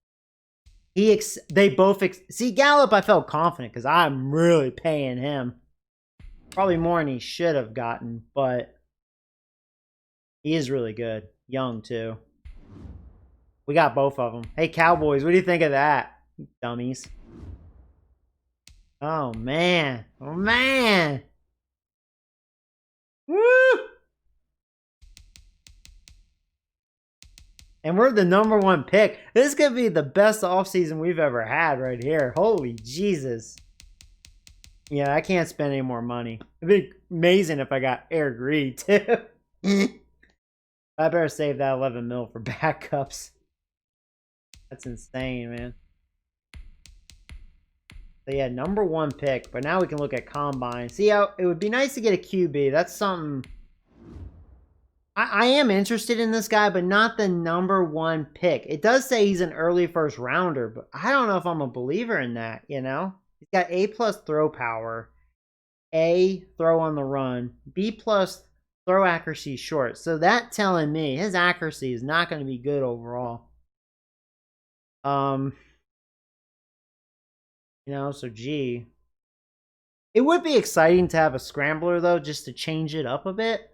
Speaker 1: They both see, Gallup, I felt confident because I'm really paying him. Probably more than he should have gotten, but he is really good. Young, too. We got both of them. Hey, Cowboys, what do you think of that? Dummies. Oh, man. Oh, man. Woo! And we're the number 1 pick. This could be the best offseason we've ever had right here. Holy Jesus. Yeah, I can't spend any more money. It'd be amazing if I got Eric Reed, too. I better save that 11 mil for backups. That's insane, man. So yeah, #1 pick. But now we can look at combine. See how it would be nice to get a QB. That's something. I am interested in this guy, but not the #1 pick. It does say he's an early first rounder, but I don't know if I'm a believer in that, you know? He's got A+ throw power, A throw on the run, B+ throw accuracy short. So that telling me his accuracy is not going to be good overall. You know, so G. It would be exciting to have a scrambler though, just to change it up a bit.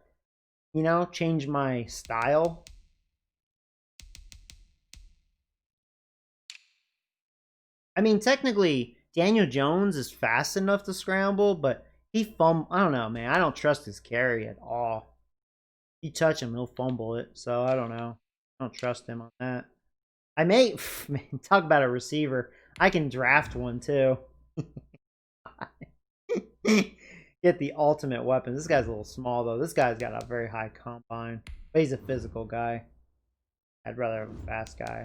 Speaker 1: You know, change my style. I mean, technically, Daniel Jones is fast enough to scramble, but I don't know, man. I don't trust his carry at all. You touch him, he'll fumble it. So I don't know. I don't trust him on that. I may, man, talk about a receiver. I can draft one too. Get the ultimate weapon. This guy's a little small though. This guy's got a very high combine, but he's a physical guy. I'd rather have a fast guy.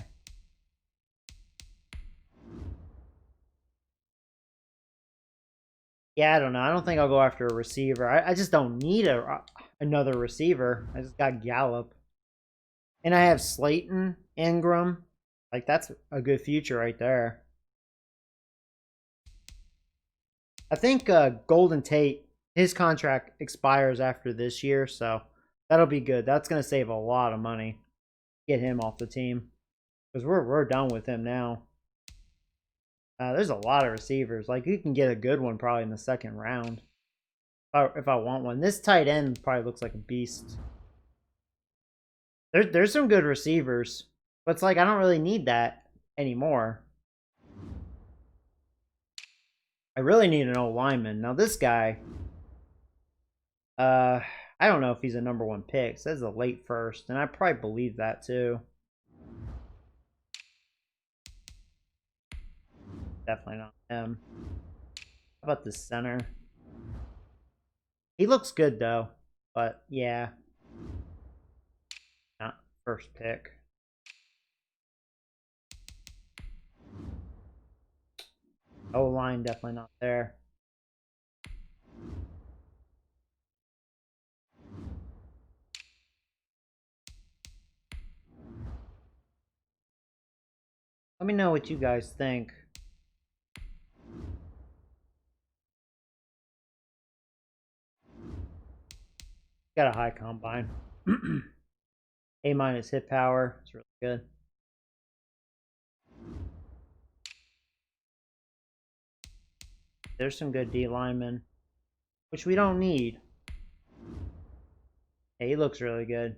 Speaker 1: Yeah, I don't know. I don't think I'll go after a receiver. I just don't need another receiver. I just got Gallup. And I have Slayton, Ingram. Like, that's a good future right there. I think Golden Tate, his contract expires after this year, so that'll be good. That's going to save a lot of money. Get him off the team. Because we're done with him now. There's a lot of receivers. Like, you can get a good one probably in the second round. If I want one. This tight end probably looks like a beast. There's some good receivers. But it's like, I don't really need that anymore. I really need an old lineman. Now, this guy... I don't know if he's a #1 pick. It says a late first. And I probably believe that, too. Definitely not him. How about the center? He looks good though, but yeah, not first pick. O-line definitely not there. Let me know what you guys think. Got a high combine. A- hit power. It's really good. There's some good D linemen, which we don't need. Yeah, he looks really good.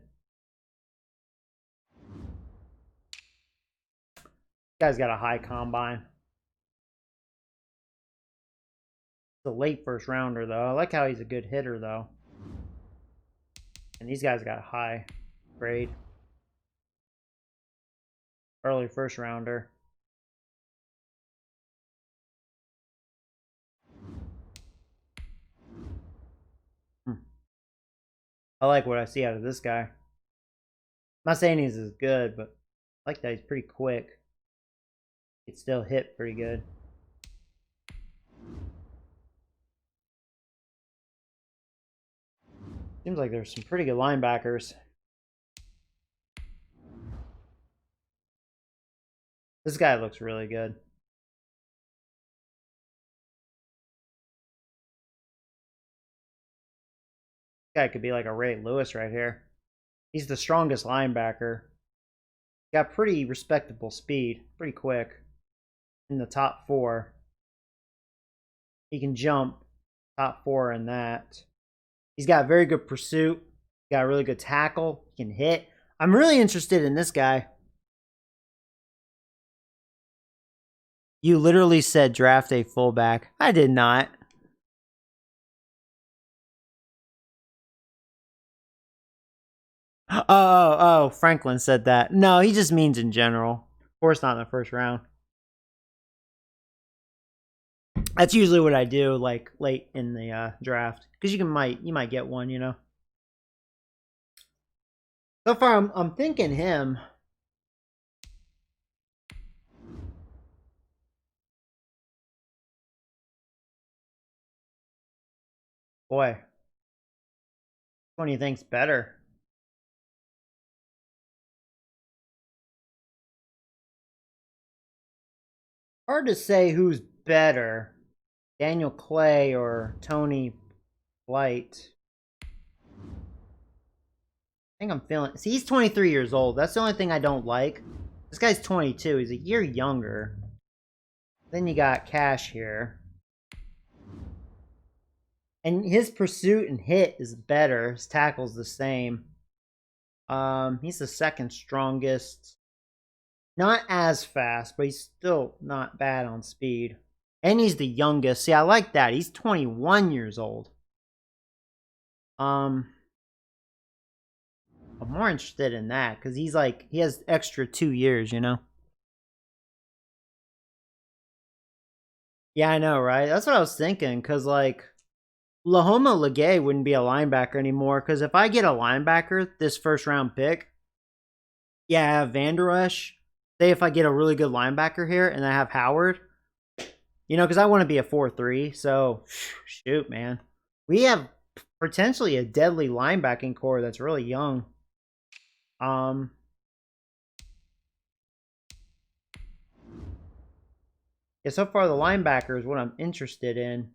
Speaker 1: This guy's got a high combine. It's a late first rounder though. I like how he's a good hitter though. And these guys got a high grade. Early first rounder. I like what I see out of this guy. I'm not saying he's as good, but I like that he's pretty quick. He can still hit pretty good. Seems like there's some pretty good linebackers. This guy looks really good. This guy could be like a Ray Lewis right here. He's the strongest linebacker. Got pretty respectable speed. Pretty quick. In the top 4. He can jump. Top 4 in that. He's got very good pursuit. Got a really good tackle. He can hit. I'm really interested in this guy. You literally said draft a fullback. I did not. Oh, Franklin said that. No, he just means in general. Of course not in the first round. That's usually what I do, like late in the draft, because you might get one, you know. So far, I'm thinking him. Boy. Which one do you think's better? Hard to say who's better. Daniel Clay or Tony Blight. I think I'm feeling... See, he's 23 years old. That's the only thing I don't like. This guy's 22. He's a year younger. Then you got Cash here. And his pursuit and hit is better. His tackle's the same. He's the second strongest. Not as fast, but he's still not bad on speed. And he's the youngest. See, I like that. He's 21 years old. I'm more interested in that because he's like, he has extra 2 years, you know? Yeah, I know, right? That's what I was thinking because, like, Lahoma Legay wouldn't be a linebacker anymore because if I get a linebacker this first round pick, yeah, I have Van Der Esch. Say if I get a really good linebacker here and I have Howard, you know, because I want to be a 4-3. So, shoot, man. We have potentially a deadly linebacking core that's really young. Yeah, so far the linebacker is what I'm interested in.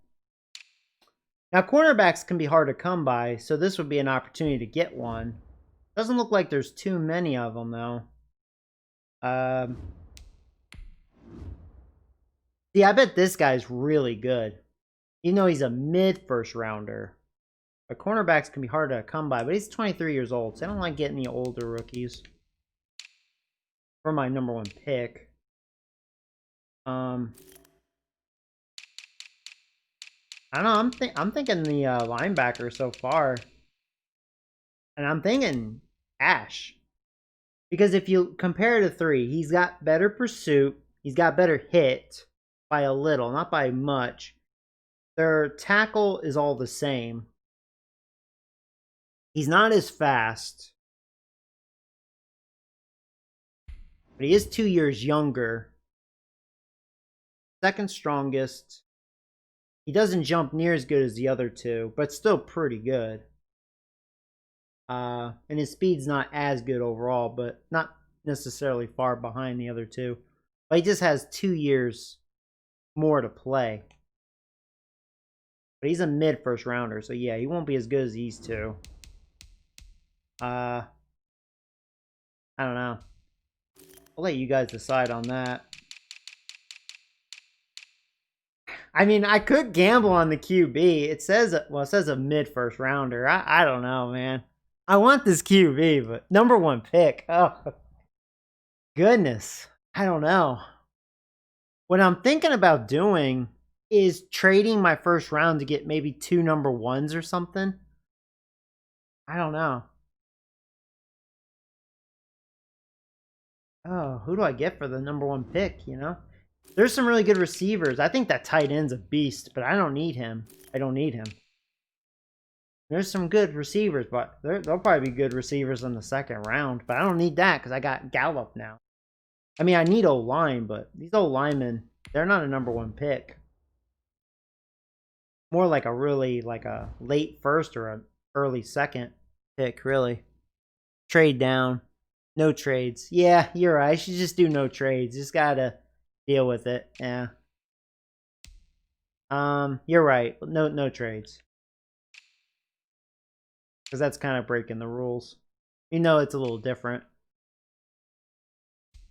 Speaker 1: Now, cornerbacks can be hard to come by, so this would be an opportunity to get one. Doesn't look like there's too many of them, though. See, I bet this guy's really good. Even though he's a mid-first rounder. But cornerbacks can be hard to come by, but he's 23 years old, so I don't like getting the older rookies. For my number 1 pick. I don't know, I'm thinking the linebacker so far. And I'm thinking Ash. Because if you compare the 3, he's got better pursuit. He's got better hit by a little, not by much. Their tackle is all the same. He's not as fast. But he is 2 years younger. Second strongest. He doesn't jump near as good as the other 2, but still pretty good. And his speed's not as good overall, but not necessarily far behind the other 2. But he just has 2 years more to play. But he's a mid-first rounder, so yeah, he won't be as good as these 2. I don't know. I'll let you guys decide on that. I mean, I could gamble on the QB. It says a mid-first rounder. I don't know, man. I want this QB, but number 1 pick. Oh, goodness. I don't know. What I'm thinking about doing is trading my first round to get maybe 2 number 1s or something. I don't know. Oh, who do I get for the number 1 pick, you know? There's some really good receivers. I think that tight end's a beast, but I don't need him. There's some good receivers, but there'll probably be good receivers in the second round. But I don't need that because I got Gallup now. I mean, I need O-line, but these O-linemen, they're not a number 1 pick. More like a late first or an early second pick, really. Trade down. No trades. Yeah, you're right. I should just do no trades. Just gotta deal with it. Yeah. You're right. No trades. Because that's kind of breaking the rules. You know it's a little different.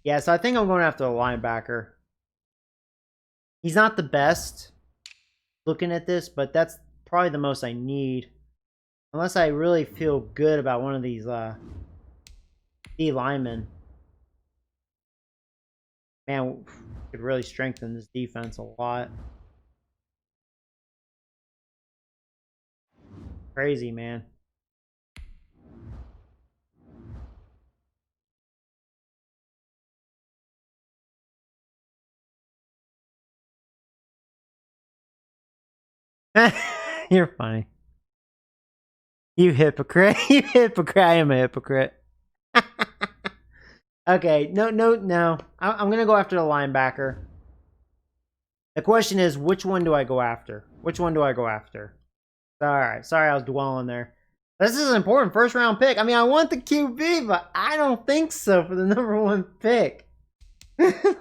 Speaker 1: Yeah, so I think I'm going after a linebacker. He's not the best looking at this, but that's probably the most I need. Unless I really feel good about one of these D linemen. Man, could really strengthen this defense a lot. Crazy, man. You're funny. You hypocrite. You hypocrite. I am a hypocrite. Okay, no. I'm going to go after the linebacker. The question is, which one do I go after? Alright, sorry I was dwelling there. This is an important first round pick. I mean, I want the QB, but I don't think so for the number 1 pick. I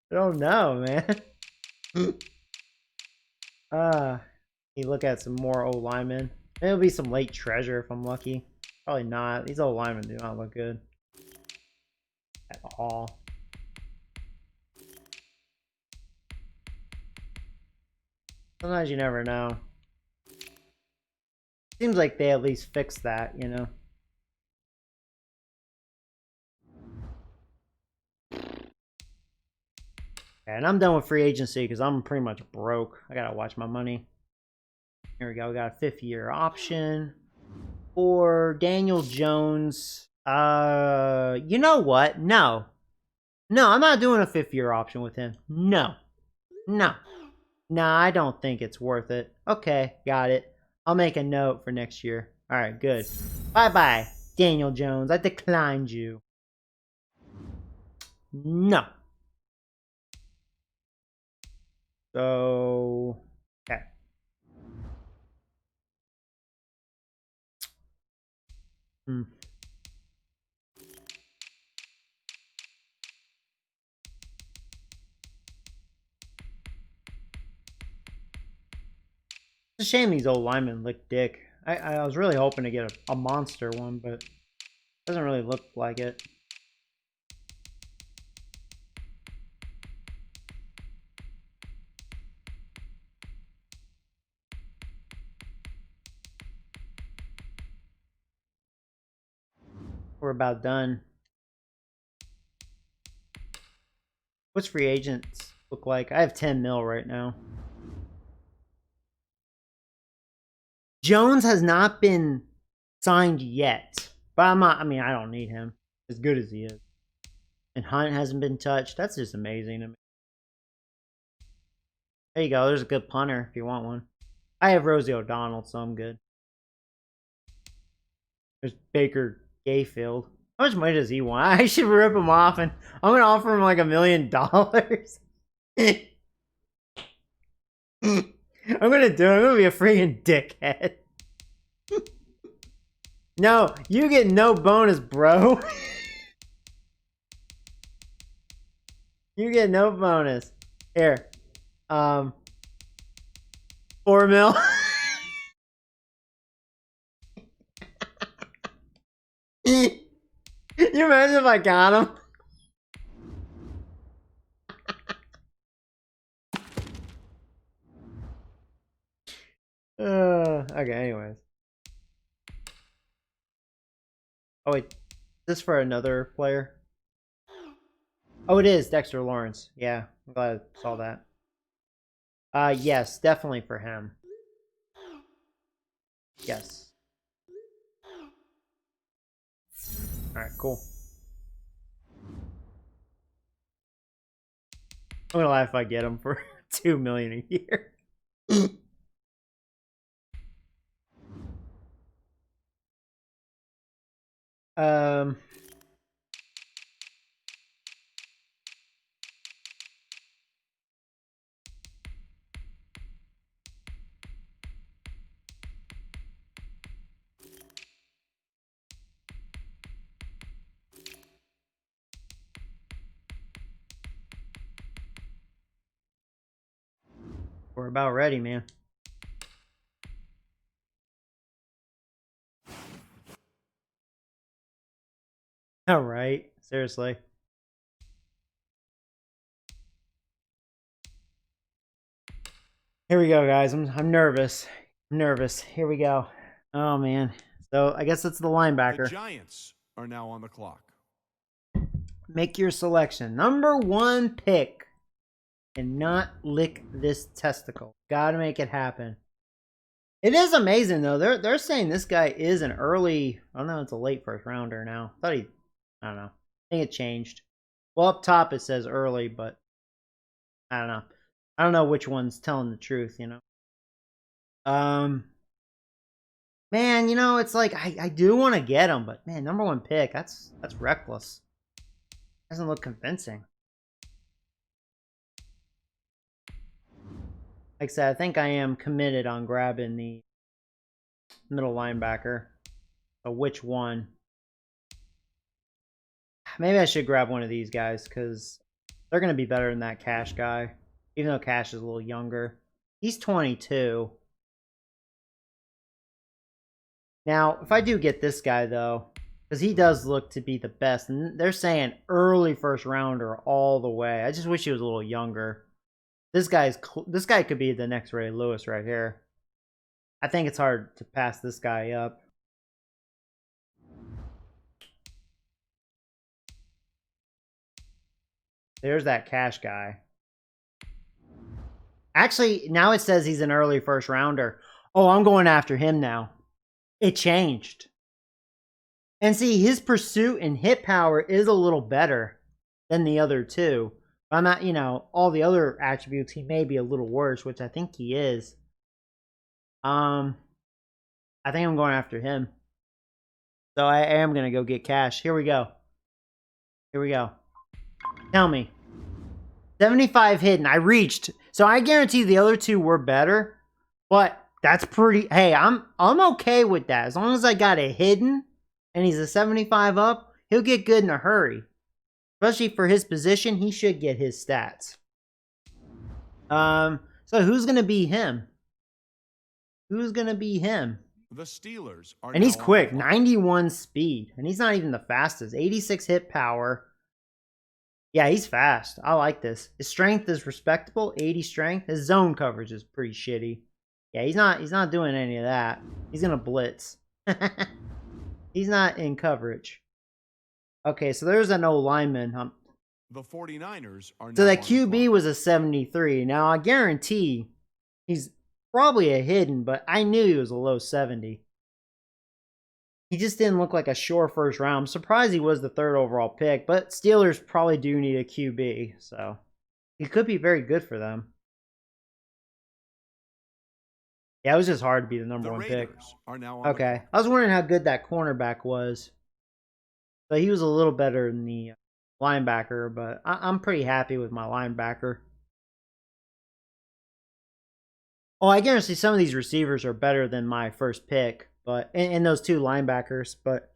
Speaker 1: don't know, man. You look at some more old linemen. Maybe it'll be some late treasure if I'm lucky. Probably not. These old linemen do not look good at all. Sometimes you never know. Seems like they at least fixed that, you know. And I'm done with free agency because I'm pretty much broke. I gotta watch my money. Here we go. We got a 5th-year option for Daniel Jones. You know what? No, I'm not doing a 5th-year option with him. No, I don't think it's worth it. Okay, got it. I'll make a note for next year. All right, good. Bye, Daniel Jones. I declined you. No. So, okay. It's a shame these old linemen lick dick. I was really hoping to get a monster one, but it doesn't really look like it. We're about done. What's free agents look like? I have 10 mil right now. Jones has not been signed yet, but I'm not. I mean, I don't need him as good as he is. And Hunt hasn't been touched. That's just amazing to me. There you go. There's a good punter if you want one. I have Rosie O'Donnell, so I'm good. There's Baker Mayfield. How much money does he want? I should rip him off, and I'm gonna offer him like $1 million. I'm gonna do it. I'm gonna be a freaking dickhead. No, you get no bonus, bro. You get no bonus. Here. 4 mil. You imagine if I got him? Okay, anyways. Oh wait, is this for another player? Oh, it is Dexter Lawrence. Yeah, I'm glad I saw that. Yes, definitely for him. Yes. Alright, cool. I'm gonna laugh if I get him for $2 million a year. We're about ready, man. All right, seriously. Here we go, guys. I'm nervous. I'm nervous. Here we go. Oh man. So I guess it's the linebacker.
Speaker 5: The Giants are now on the clock.
Speaker 1: Make your selection. Number 1 pick. And not lick this testicle. Gotta make it happen. It is amazing though. They're saying this guy is an early. I don't know. It's a late first rounder now. I don't know. I think it changed. Well, up top it says early, but I don't know. I don't know which one's telling the truth. You know. Man, you know, it's like I do want to get him, but man, number 1 pick. That's reckless. Doesn't look convincing. Like I said, I think I am committed on grabbing the middle linebacker. So which one? Maybe I should grab one of these guys because they're going to be better than that Cash guy. Even though Cash is a little younger. He's 22. Now, if I do get this guy, though, because he does look to be the best. And they're saying early first rounder all the way. I just wish he was a little younger. This guy could be the next Ray Lewis right here. I think it's hard to pass this guy up. There's that Cash guy. Actually, now it says he's an early first rounder. Oh, I'm going after him now. It changed. And see, his pursuit and hit power is a little better than the other two. I'm not, you know, all the other attributes, he may be a little worse, which I think he is. I think I'm going after him. So I am going to go get Cash. Here we go. Here we go. Tell me. 75 hidden. I reached. So I guarantee the other two were better. But that's pretty. Hey, I'm okay with that. As long as I got a hidden and he's a 75 up, he'll get good in a hurry. Especially for his position, he should get his stats. So who's going to be him? Who's going to be him?
Speaker 5: The Steelers are
Speaker 1: And he's quick, 91 speed. And he's not even the fastest. 86 hit power. Yeah, he's fast. I like this. His strength is respectable, 80 strength. His zone coverage is pretty shitty. Yeah, he's not doing any of that. He's going to blitz. He's not in coverage. Okay, so there's an old lineman.
Speaker 5: The 49ers are now
Speaker 1: So that
Speaker 5: on the
Speaker 1: QB
Speaker 5: clock.
Speaker 1: was a 73. Now, I guarantee he's probably a hidden, but I knew he was a low 70. He just didn't look like a sure first round. I'm surprised he was the third overall pick, but Steelers probably do need a QB, so he could be very good for them. Yeah, it was just hard to be the number
Speaker 5: The
Speaker 1: one pick.
Speaker 5: Raiders are now on the
Speaker 1: Okay,
Speaker 5: clock.
Speaker 1: I was wondering how good that cornerback was. So he was a little better than the linebacker, but I'm pretty happy with my linebacker. Oh, I guarantee some of these receivers are better than my first pick, but and those two linebackers. But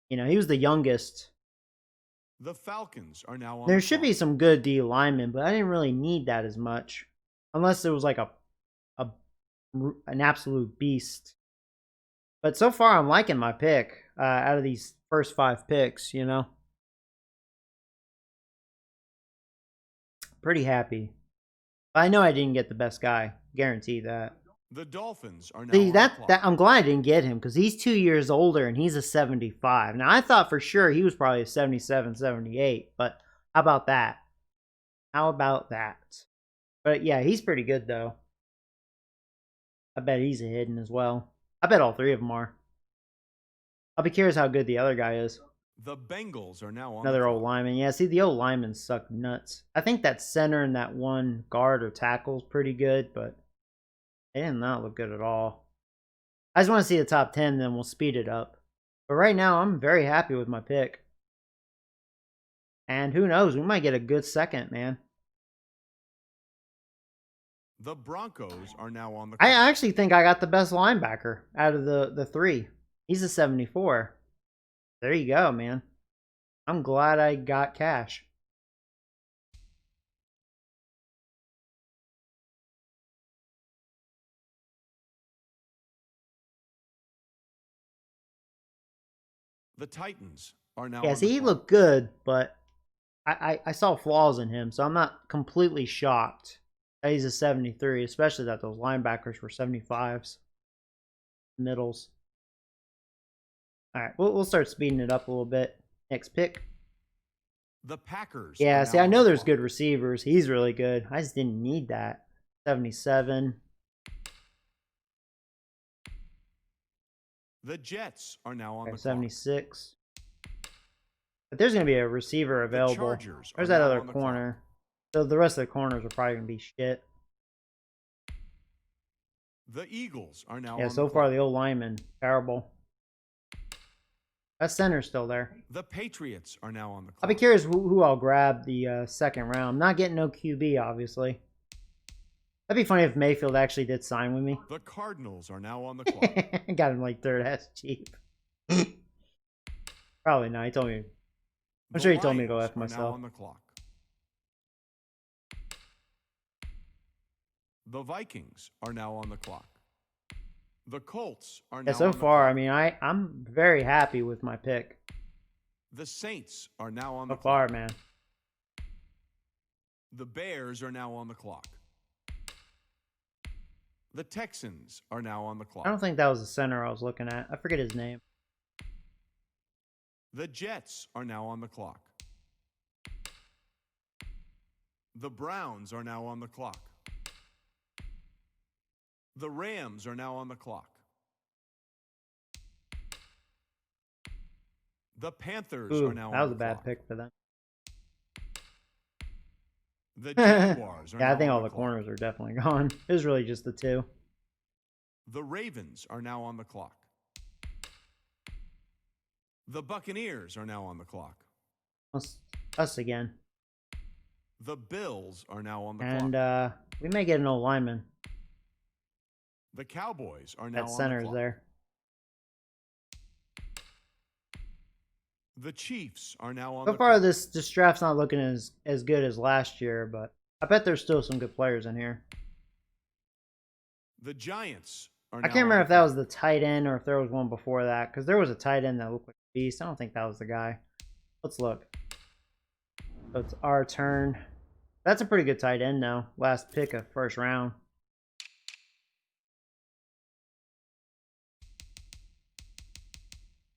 Speaker 1: you know, he was the youngest.
Speaker 5: The Falcons are now on
Speaker 1: There
Speaker 5: the
Speaker 1: should
Speaker 5: clock.
Speaker 1: be some good D linemen, but I didn't really need that as much, unless it was like an absolute beast. But so far, I'm liking my pick out of these first 5 picks. You know, pretty happy. I know I didn't get the best guy. Guarantee that.
Speaker 5: The Dolphins are now
Speaker 1: See,
Speaker 5: on the clock.
Speaker 1: I'm glad I didn't get him because he's 2 years older and he's a 75. Now, I thought for sure he was probably a 77, 78, but how about that? How about that? But yeah, he's pretty good though. I bet he's a hidden as well. I bet all 3 of them are. I'll be curious how good the other guy is.
Speaker 5: The Bengals are now on
Speaker 1: Another
Speaker 5: the
Speaker 1: old
Speaker 5: clock.
Speaker 1: lineman. Yeah, see, the old linemen suck nuts. I think that center and that one guard or tackle is pretty good, but they did not look good at all. I just want to see the top 10, then we'll speed it up. But right now, I'm very happy with my pick. And who knows, we might get a good second, man.
Speaker 5: The Broncos are now on the
Speaker 1: I
Speaker 5: clock.
Speaker 1: actually think I got the best linebacker out of the 3. He's a 74. There you go, man. I'm glad I got Cash.
Speaker 5: The Titans are now
Speaker 1: Yeah,
Speaker 5: on
Speaker 1: see,
Speaker 5: the
Speaker 1: he
Speaker 5: clock.
Speaker 1: looked good, but I saw flaws in him, so I'm not completely shocked that he's a 73, especially that those linebackers were 75s. Middles. All right, we'll start speeding it up a little bit. Next pick.
Speaker 5: The Packers.
Speaker 1: Yeah,
Speaker 5: are
Speaker 1: see,
Speaker 5: now
Speaker 1: I
Speaker 5: on
Speaker 1: know
Speaker 5: the
Speaker 1: there's
Speaker 5: clock.
Speaker 1: good receivers. He's really good. I just didn't need that. 77.
Speaker 5: The Jets are now on
Speaker 1: Okay,
Speaker 5: the clock.
Speaker 1: 76. But there's going to be a receiver available.
Speaker 5: Chargers
Speaker 1: There's
Speaker 5: are
Speaker 1: that
Speaker 5: now
Speaker 1: other
Speaker 5: on the
Speaker 1: corner. So the rest of the corners are probably going to be shit.
Speaker 5: The Eagles are now
Speaker 1: Yeah,
Speaker 5: on
Speaker 1: so
Speaker 5: the
Speaker 1: far
Speaker 5: clock.
Speaker 1: the old lineman, terrible. That center's still there.
Speaker 5: The Patriots are now on the clock.
Speaker 1: I'll be curious who I'll grab the second round. I'm not getting no QB, obviously. That'd be funny if Mayfield actually did sign with me.
Speaker 5: The Cardinals are now on the clock.
Speaker 1: Got him like third. That's cheap. Probably not. He told me. I'm sure he told me to go after myself.
Speaker 5: Now on the clock. The Vikings are now on the clock. The Colts are now
Speaker 1: Yeah, so
Speaker 5: on the
Speaker 1: far,
Speaker 5: clock.
Speaker 1: I mean, I'm very happy with my pick.
Speaker 5: The Saints are now on the
Speaker 1: So far,
Speaker 5: clock.
Speaker 1: man.
Speaker 5: The Bears are now on the clock. The Texans are now on the clock.
Speaker 1: I don't think that was the center I was looking at. I forget his name.
Speaker 5: The Jets are now on the clock. The Browns are now on the clock. The Rams are now on the clock. The Panthers
Speaker 1: Ooh,
Speaker 5: are now
Speaker 1: that
Speaker 5: on
Speaker 1: was
Speaker 5: the
Speaker 1: a
Speaker 5: clock.
Speaker 1: bad pick for them.
Speaker 5: The Jaguars are
Speaker 1: Yeah,
Speaker 5: now
Speaker 1: I think
Speaker 5: on
Speaker 1: all
Speaker 5: the
Speaker 1: the
Speaker 5: clock.
Speaker 1: corners are definitely gone. It was really just the two.
Speaker 5: The Ravens are now on the clock. The Buccaneers are now on the clock.
Speaker 1: Us again.
Speaker 5: The Bills are now on the
Speaker 1: And
Speaker 5: clock.
Speaker 1: we may get an old lineman.
Speaker 5: The Cowboys are now
Speaker 1: That
Speaker 5: on
Speaker 1: center
Speaker 5: the
Speaker 1: is
Speaker 5: clock.
Speaker 1: there.
Speaker 5: The Chiefs are now on
Speaker 1: So
Speaker 5: the
Speaker 1: far,
Speaker 5: clock.
Speaker 1: this draft's not looking as good as last year, but I bet there's still some good players in here.
Speaker 5: The Giants are
Speaker 1: I
Speaker 5: now
Speaker 1: can't
Speaker 5: on
Speaker 1: remember
Speaker 5: the
Speaker 1: if that was
Speaker 5: clock.
Speaker 1: the tight end or if there was one before that, because there was a tight end that looked like a beast. I don't think that was the guy. Let's look. So it's our turn. That's a pretty good tight end now. Last pick of first round.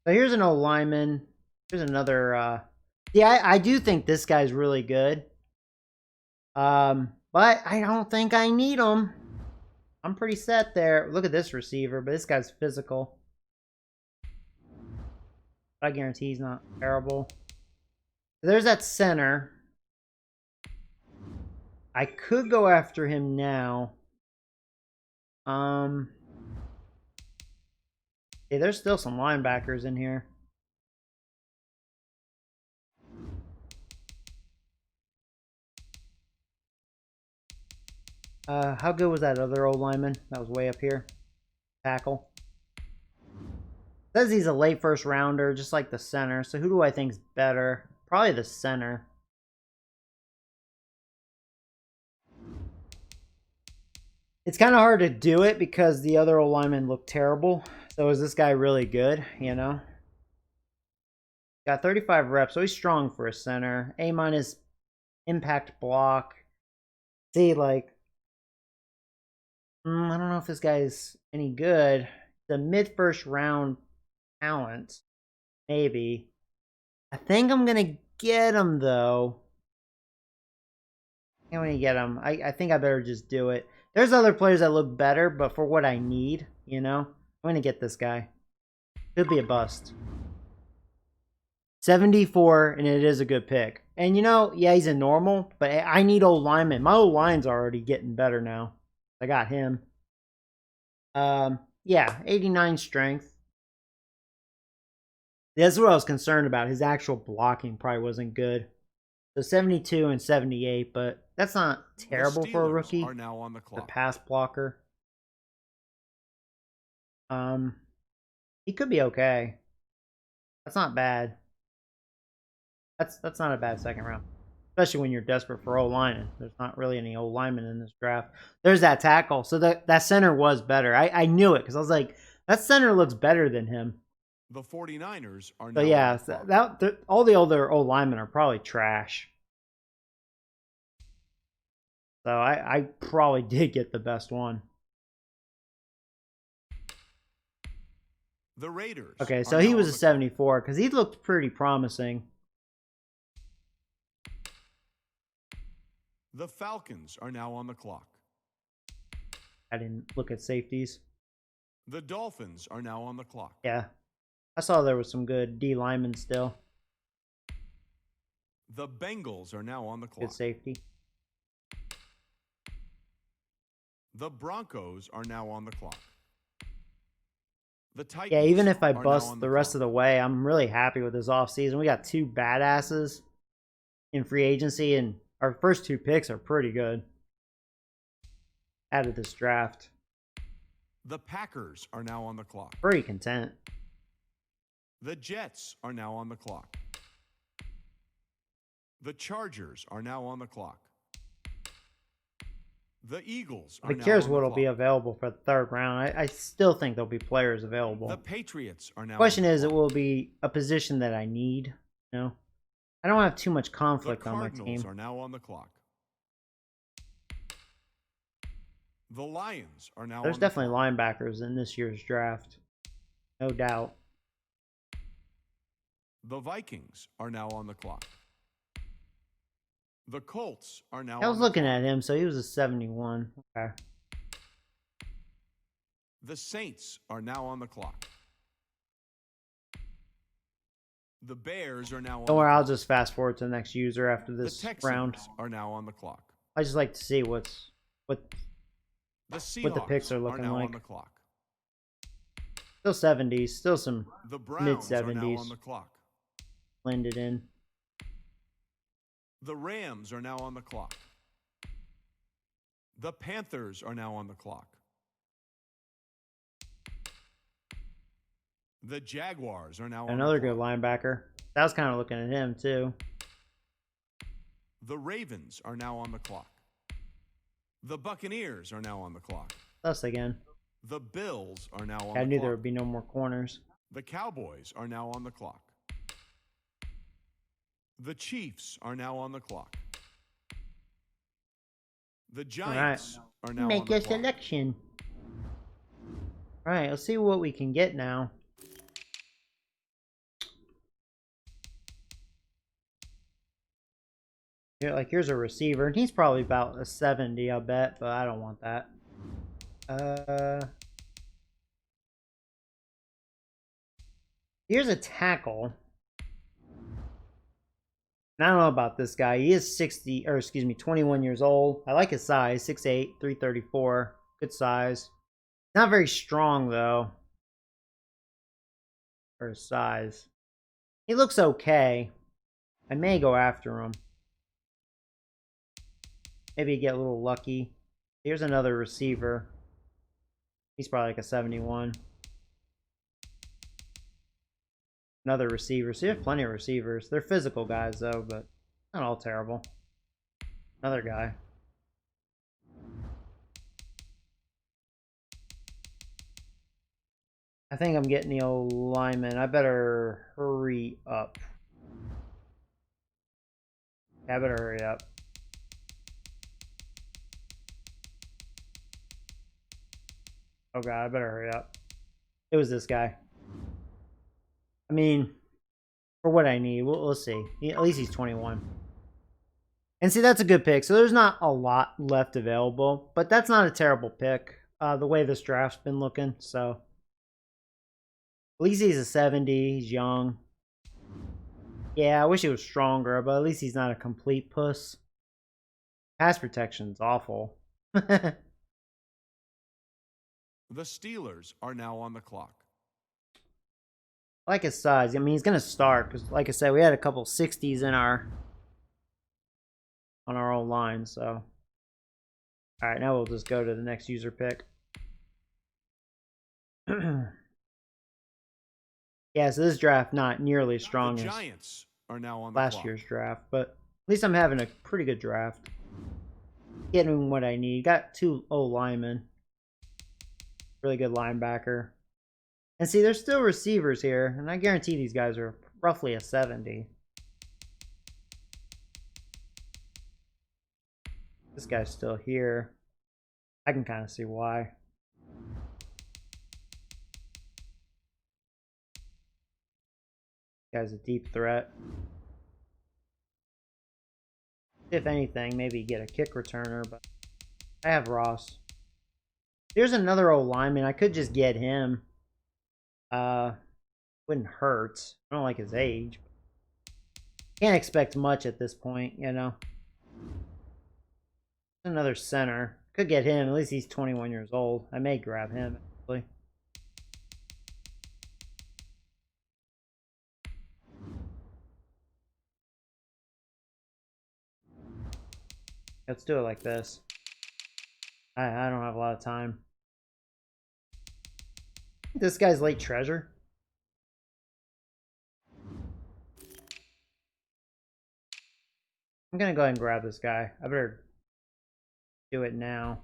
Speaker 1: So here's an old lineman. Here's another. Yeah, I do think this guy's really good. But I don't think I need him. I'm pretty set there. Look at this receiver, but this guy's physical. I guarantee he's not terrible. There's that center. I could go after him now. Hey, there's still some linebackers in here. How good was that other old lineman that was way up here? Tackle. Says he's a late first rounder, just like the center. So who do I think's better? Probably the center. It's kind of hard to do it because the other old lineman looked terrible. So is this guy really good? You know? Got 35 reps, so he's strong for a center. A- impact block. See, like, I don't know if this guy's any good. The mid-first round talent, maybe. I think I'm gonna get him though. I'm gonna get him. I think I better just do it. There's other players that look better, but for what I need, you know, I'm gonna get this guy. Could be a bust. 74, and it is a good pick. And you know, yeah, he's a normal, but I need old linemen. My old line's already getting better now. I got him. Yeah, 89 strength. That's what I was concerned about. His actual blocking probably wasn't good. So 72 and 78, but that's not terrible for a rookie.
Speaker 5: Are now on the
Speaker 1: The
Speaker 5: clock.
Speaker 1: pass blocker. He could be okay. That's not bad. That's not a bad second round. Especially when you're desperate for old linemen. There's not really any old linemen in this draft. There's that tackle. So that center was better. I knew it because I was like, that center looks better than him.
Speaker 5: The 49ers are now
Speaker 1: So yeah,
Speaker 5: on the clock.
Speaker 1: all the other old linemen are probably trash. So I probably did get the best one.
Speaker 5: The Raiders.
Speaker 1: Okay, so
Speaker 5: are
Speaker 1: he
Speaker 5: now
Speaker 1: was
Speaker 5: on
Speaker 1: a
Speaker 5: the
Speaker 1: 74 because he looked pretty promising.
Speaker 5: clock. The Falcons are now on the clock.
Speaker 1: I didn't look at safeties.
Speaker 5: The Dolphins are now on the clock.
Speaker 1: Yeah. I saw there was some good D linemen still.
Speaker 5: The Bengals are now on the clock.
Speaker 1: Good safety.
Speaker 5: The Broncos are now on the clock. The Titans.
Speaker 1: Yeah, even if I
Speaker 5: are now
Speaker 1: bust
Speaker 5: on
Speaker 1: the rest
Speaker 5: clock.
Speaker 1: of the way, I'm really happy with this offseason. We got two badasses in free agency, and our first two picks are pretty good. out of this draft.
Speaker 5: The Packers are now on the clock.
Speaker 1: Pretty content.
Speaker 5: The Jets are now on the clock. The Chargers are now on the clock. The Eagles are
Speaker 1: Who
Speaker 5: now
Speaker 1: cares
Speaker 5: on the
Speaker 1: what'll
Speaker 5: clock.
Speaker 1: be available for the third round? I still think there'll be players available.
Speaker 5: The Patriots are now
Speaker 1: Question
Speaker 5: on the
Speaker 1: is, it
Speaker 5: clock.
Speaker 1: will be a position that I need. You know, I don't have too much
Speaker 5: The
Speaker 1: conflict on my
Speaker 5: Cardinals
Speaker 1: team.
Speaker 5: are now on the clock. The Lions are now
Speaker 1: There's
Speaker 5: on the
Speaker 1: definitely
Speaker 5: clock.
Speaker 1: linebackers in this year's draft, no doubt.
Speaker 5: The Vikings are now on the clock. The Colts are now
Speaker 1: I was
Speaker 5: on the
Speaker 1: looking
Speaker 5: clock.
Speaker 1: at him, so he was a 71. Okay.
Speaker 5: The Saints are now on the clock. The Bears are now on
Speaker 1: Don't
Speaker 5: the
Speaker 1: worry,
Speaker 5: clock.
Speaker 1: I'll just fast forward to the next user after
Speaker 5: The
Speaker 1: this
Speaker 5: Texans
Speaker 1: round.
Speaker 5: are now on the clock.
Speaker 1: I just like to see what
Speaker 5: The Seahawks
Speaker 1: what the picks are looking
Speaker 5: now
Speaker 1: like.
Speaker 5: on the clock.
Speaker 1: Still 70s, still some
Speaker 5: The Browns are now
Speaker 1: mid-70s
Speaker 5: on the clock.
Speaker 1: blended in.
Speaker 5: The Rams are now on the clock. The Panthers are now on the clock. The Jaguars are now
Speaker 1: Another
Speaker 5: on the
Speaker 1: good
Speaker 5: clock.
Speaker 1: linebacker. I was kind of looking at him too.
Speaker 5: The Ravens are now on the clock. The Buccaneers are now on the clock.
Speaker 1: Us again.
Speaker 5: The Bills are now on
Speaker 1: I
Speaker 5: the
Speaker 1: knew
Speaker 5: clock.
Speaker 1: there would be no more corners.
Speaker 5: The Cowboys are now on the clock. The Chiefs are now on the clock. The Giants are now
Speaker 1: Make
Speaker 5: on the
Speaker 1: your
Speaker 5: clock.
Speaker 1: selection. All right, let's see what we can get now. Here, like, here's a receiver, and he's probably about a 70, I'll bet, but I don't want that. Here's a tackle. And I don't know about this guy. He is 21 years old. I like his size, 6'8", 334. Good size. Not very strong, though, for his size. He looks okay. I may go after him. Maybe get a little lucky. Here's another receiver. He's probably like a 71. Another receiver. So you have plenty of receivers. They're physical guys, though, but not all terrible. Another guy. I think I'm getting the old lineman. I better hurry up. I better hurry up. Oh god, I better hurry up. It was this guy. I mean, for what I need, we'll see. At least he's 21. And see, that's a good pick. So there's not a lot left available, but that's not a terrible pick. The way this draft's been looking, so at least he's a 70. He's young. Yeah, I wish he was stronger, but at least he's not a complete puss. Pass protection's awful.
Speaker 5: The Steelers are now on the clock.
Speaker 1: I like his size. I mean, he's gonna start because, like I said, we had a couple 60s in on our own line. So, all right, now we'll just go to the next user pick. Yeah, so this draft not nearly as strong
Speaker 5: The
Speaker 1: as
Speaker 5: Giants are now on the
Speaker 1: last
Speaker 5: clock.
Speaker 1: year's draft, but at least I'm having a pretty good draft. Getting what I need. Got 2 old linemen. Really good linebacker. And see, there's still receivers here, and I guarantee these guys are roughly a 70. This guy's still here. I can kind of see why. Guy's a deep threat. If anything, maybe get a kick returner, but I have Ross. There's another old lineman. I could just get him. Wouldn't hurt. I don't like his age. Can't expect much at this point, you know. Another center. Could get him. At least he's 21 years old. I may grab him, actually. Let's do it like this. I don't have a lot of time. This guy's late treasure. I'm gonna go ahead and grab this guy. I better do it now.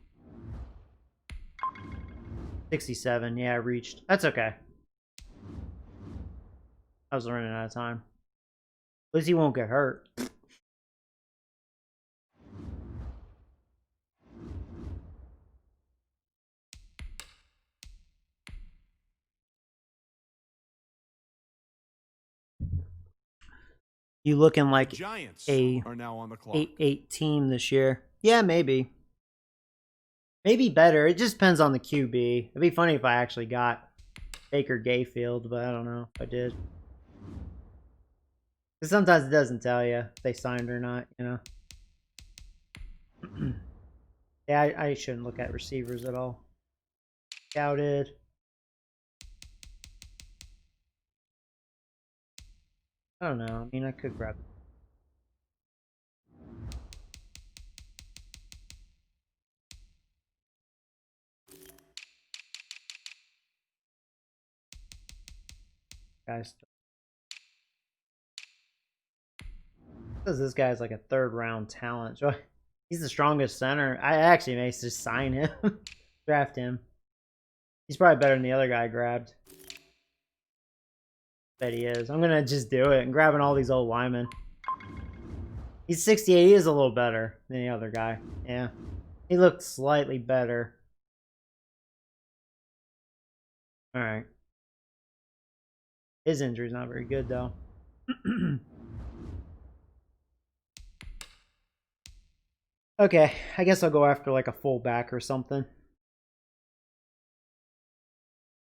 Speaker 1: 67, yeah, I reached. That's okay. I was running out of time. At least he won't get hurt. You looking like
Speaker 5: Giants
Speaker 1: a
Speaker 5: are now on the clock.
Speaker 1: 8-8 team this year? Yeah, maybe. Maybe better. It just depends on the QB. It'd be funny if I actually got Baker Mayfield, but I don't know if I did. Because sometimes it doesn't tell you if they signed or not, you know. Yeah, I shouldn't look at receivers at all. Scouted. I don't know. I mean, I could grab it. Guys. Because this guy's like a third round talent. So he's the strongest center. I actually may just sign him. Draft him. He's probably better than the other guy I grabbed. Bet he is. I'm gonna just do it and grabbing all these old linemen. He's 68. He is a little better than the other guy. Yeah. He looked slightly better. Alright. His injury's not very good though. Okay, I guess I'll go after like a fullback or something.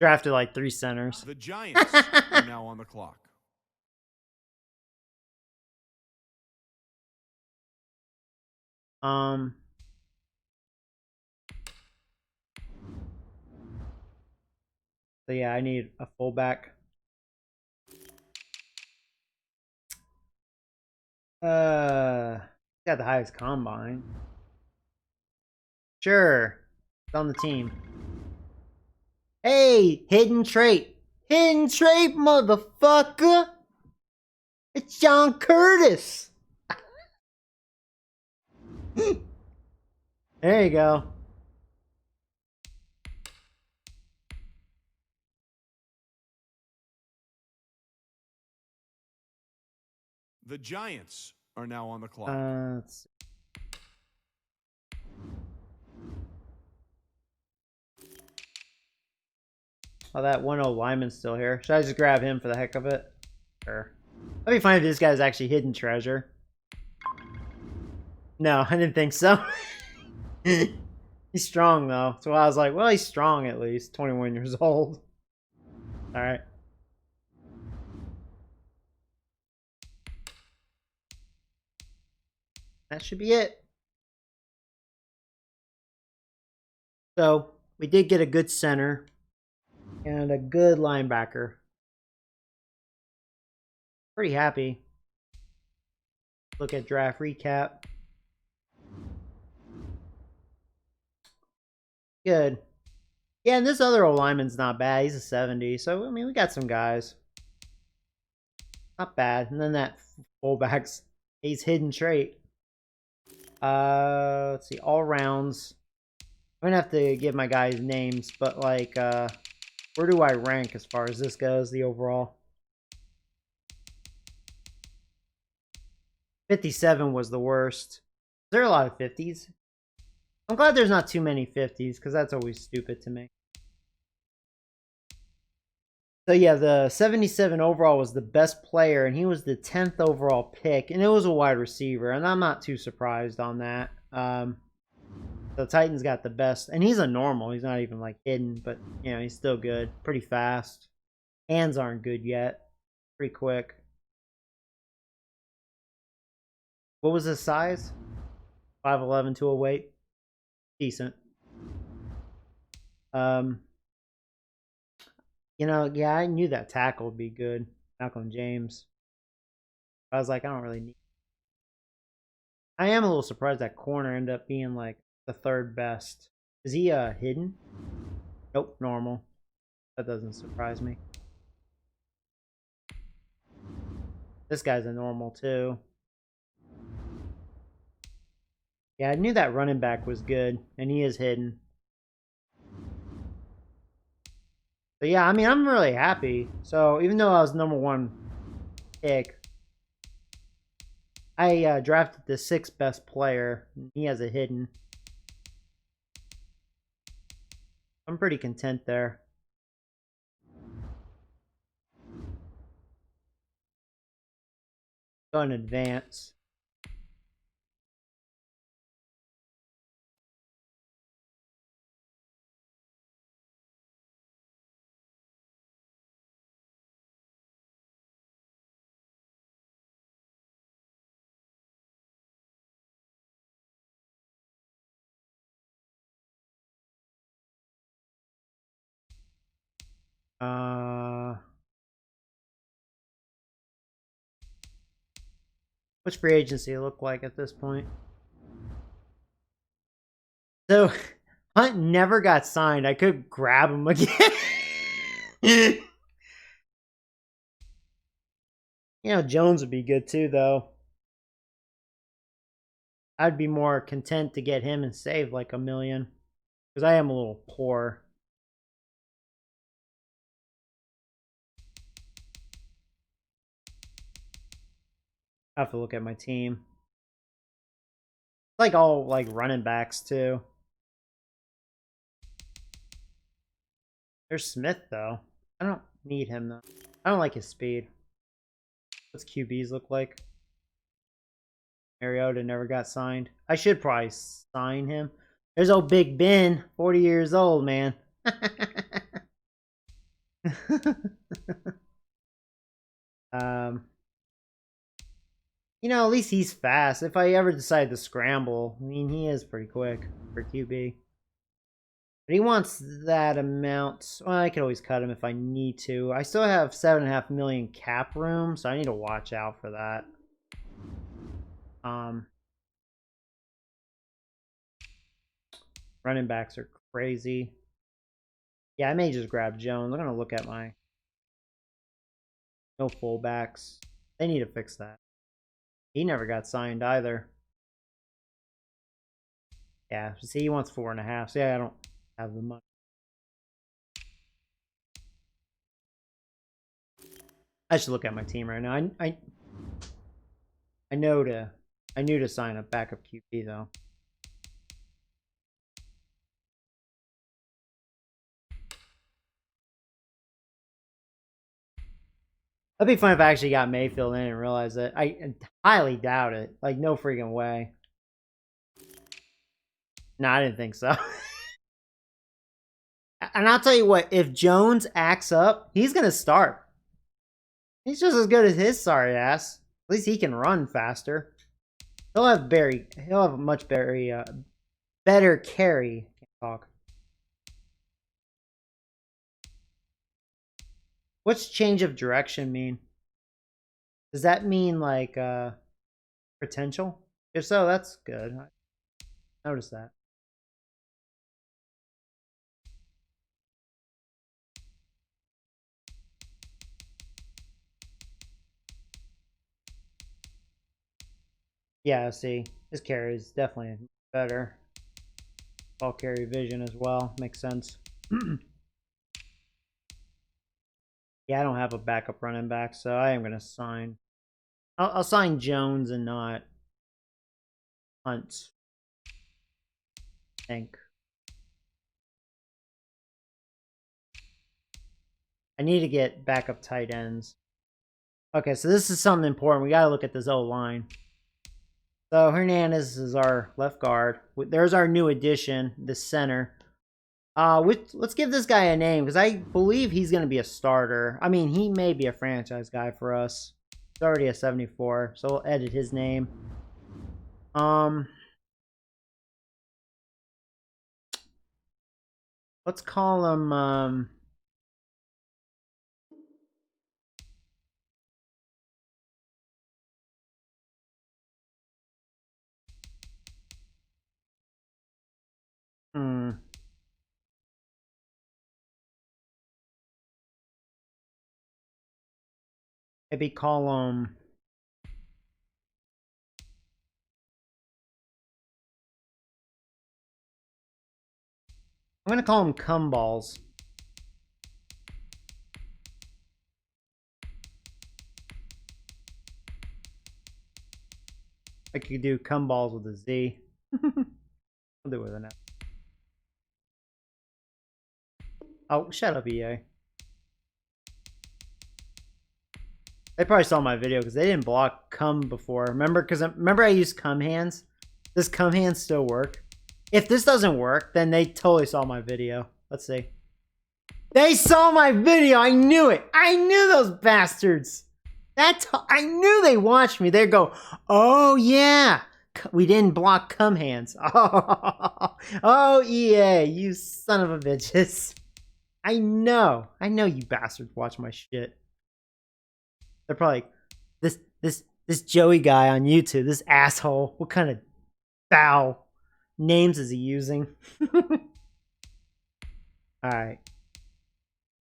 Speaker 1: Drafted like 3 centers.
Speaker 5: The Giants are now on the clock.
Speaker 1: So yeah, I need a fullback. Got the highest combine. Sure. It's on the team. Hey, hidden trait. Hidden trait, motherfucker. It's John Curtis. There you go.
Speaker 5: The Giants are now on the clock.
Speaker 1: Let's see. Oh, that 1-0 lineman's still here. Should I just grab him for the heck of it? Sure. That'd be funny if this guy's actually hidden treasure. No, I didn't think so. He's strong, though. So I was like, well, he's strong at least. 21 years old. Alright. That should be it. So, we did get a good center. And a good linebacker. Pretty happy. Look at draft recap. Good. Yeah, and this other old lineman's not bad. He's a 70. So, I mean, we got some guys. Not bad. And then that fullback's he's hidden trait. Let's see. All rounds. I'm going to have to give my guys names. But, like, where do I rank as far as this goes, the overall? 57 was the worst. Is there a lot of 50s? I'm glad there's not too many 50s, because that's always stupid to me. So yeah, the 77 overall was the best player, and he was the 10th overall pick, and it was a wide receiver, and I'm not too surprised on that. The Titans got the best, and he's a normal. He's not even like hidden, but you know, he's still good. Pretty fast. Hands aren't good yet. Pretty quick. What was his size? 5'11" to a weight. Decent. You know, yeah, I knew that tackle would be good. Malcolm James. I was like, I don't really need. I am a little surprised that corner ended up being like the 3rd best. Is he hidden? Nope, normal. That doesn't surprise me. This guy's a normal too. Yeah, I knew that running back was good, and he is hidden. But yeah, I mean, I'm really happy. So even though I was #1 pick, I drafted the 6th best player. He has a hidden. I'm pretty content there. Go in advance. What's free agency look like at this point? So Hunt never got signed. I could grab him again. Jones would be good too, though. I'd be more content to get him and save like $1 million, because I am a little poor. I have to look at my team. Like all like running backs too. There's Smith though. I don't need him though. I don't like his speed. What's QBs look like? Mariota never got signed. I should probably sign him. There's old Big Ben, 40 years old, man. At least he's fast. If I ever decide to scramble, I mean, he is pretty quick for QB. But he wants that amount. Well, I could always cut him if I need to. I still have $7.5 million cap room, so I need to watch out for that. Running backs are crazy. Yeah, I may just grab Jones. I'm gonna look at my no fullbacks. They need to fix that. He never got signed either. Yeah, see, he wants 4.5. So yeah, I don't have the money. I should look at my team right now. I knew to sign a backup QB though. That'd be fun if I actually got Mayfield in and realized it. I highly doubt it. Like, no freaking way. No, I didn't think so. And I'll tell you what, if Jones acts up, he's going to start. He's just as good as his sorry ass. At least he can run faster. He'll have a much better carry. Can't talk. What's change of direction mean? Does that mean like potential? If so, that's good. I noticed that. Yeah, see, his carry is definitely better. Ball carry vision as well. Makes sense. Yeah, I don't have a backup running back, so I am going to sign. I'll sign Jones and not Hunt. I think. I need to get backup tight ends. Okay, so this is something important. We got to look at this O-line. So Hernandez is our left guard. There's our new addition, the center. Let's give this guy a name, because I believe he's going to be a starter. I mean, he may be a franchise guy for us. It's already a 74, so we'll edit his name. Let's call him, Maybe call him. I'm gonna call him Cum Balls. I could do Cum Balls with a Z. I'll do it with an F. Oh, shut up, EA. They probably saw my video because they didn't block cum before. Remember I used cum hands? Does cum hands still work? If this doesn't work, then they totally saw my video. Let's see. They saw my video! I knew it! I knew those bastards! I knew they watched me. They'd go, oh yeah! We didn't block cum hands. Oh, EA, you son of a bitches. I know you bastards watch my shit. They're probably like, this Joey guy on YouTube, this asshole. What kind of foul names is he using? Alright.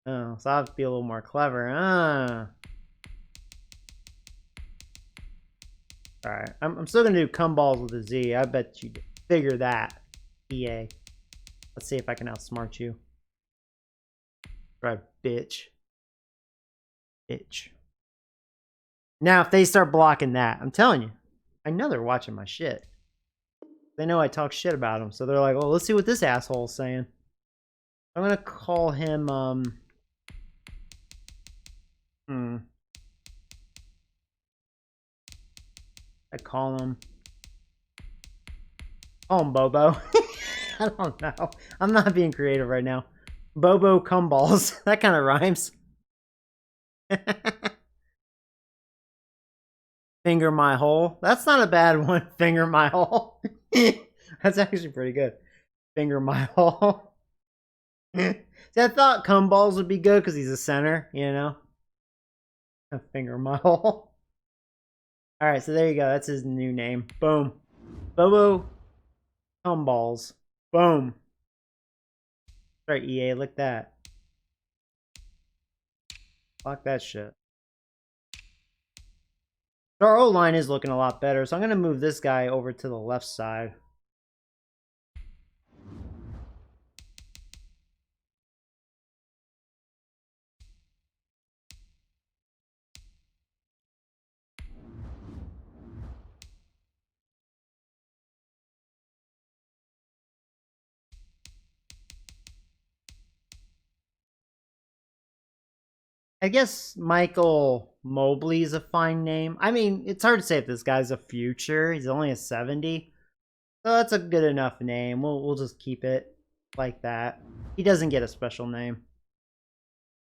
Speaker 1: Oh, so I have to be a little more clever. Alright. I'm still gonna do cum balls with a Z. I bet you figure that, EA. Let's see if I can outsmart you. Right, bitch. Bitch. Now, if they start blocking that, I'm telling you, I know they're watching my shit. They know I talk shit about them, so they're like, well, let's see what this asshole's saying. I'm gonna call him, I call him Bobo. I don't know. I'm not being creative right now. Bobo Cumballs. That kind of rhymes. Finger my hole. That's not a bad one. Finger my hole. That's actually pretty good. Finger my hole. See, I thought Cumballs would be good because he's a center, you know? Finger my hole. Alright, so there you go. That's his new name. Boom. Bobo Cumballs. Boom. Right, EA, look that. Fuck that shit. So our O-line is looking a lot better, so I'm going to move this guy over to the left side. I guess Michael Mobley is a fine name. I mean, it's hard to say if this guy's a future. He's only a 70. So that's a good enough name. We'll just keep it like that. He doesn't get a special name.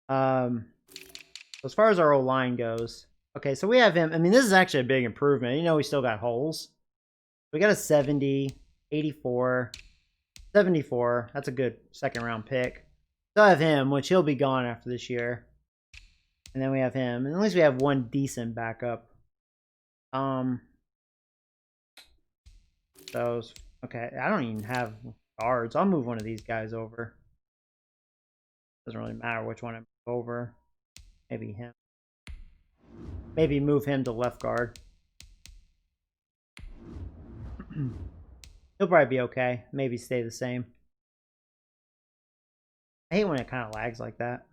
Speaker 1: As far as our O-line goes. Okay, so we have him. I mean, this is actually a big improvement. You know, we still got holes. We got a 70, 84, 74. That's a good second round pick. Still have him, which he'll be gone after this year. And then we have him. And at least we have one decent backup. Those. Okay, I don't even have guards. I'll move one of these guys over. Doesn't really matter which one I move over. Maybe him. Maybe move him to left guard. He'll probably be okay. Maybe stay the same. I hate when it kind of lags like that.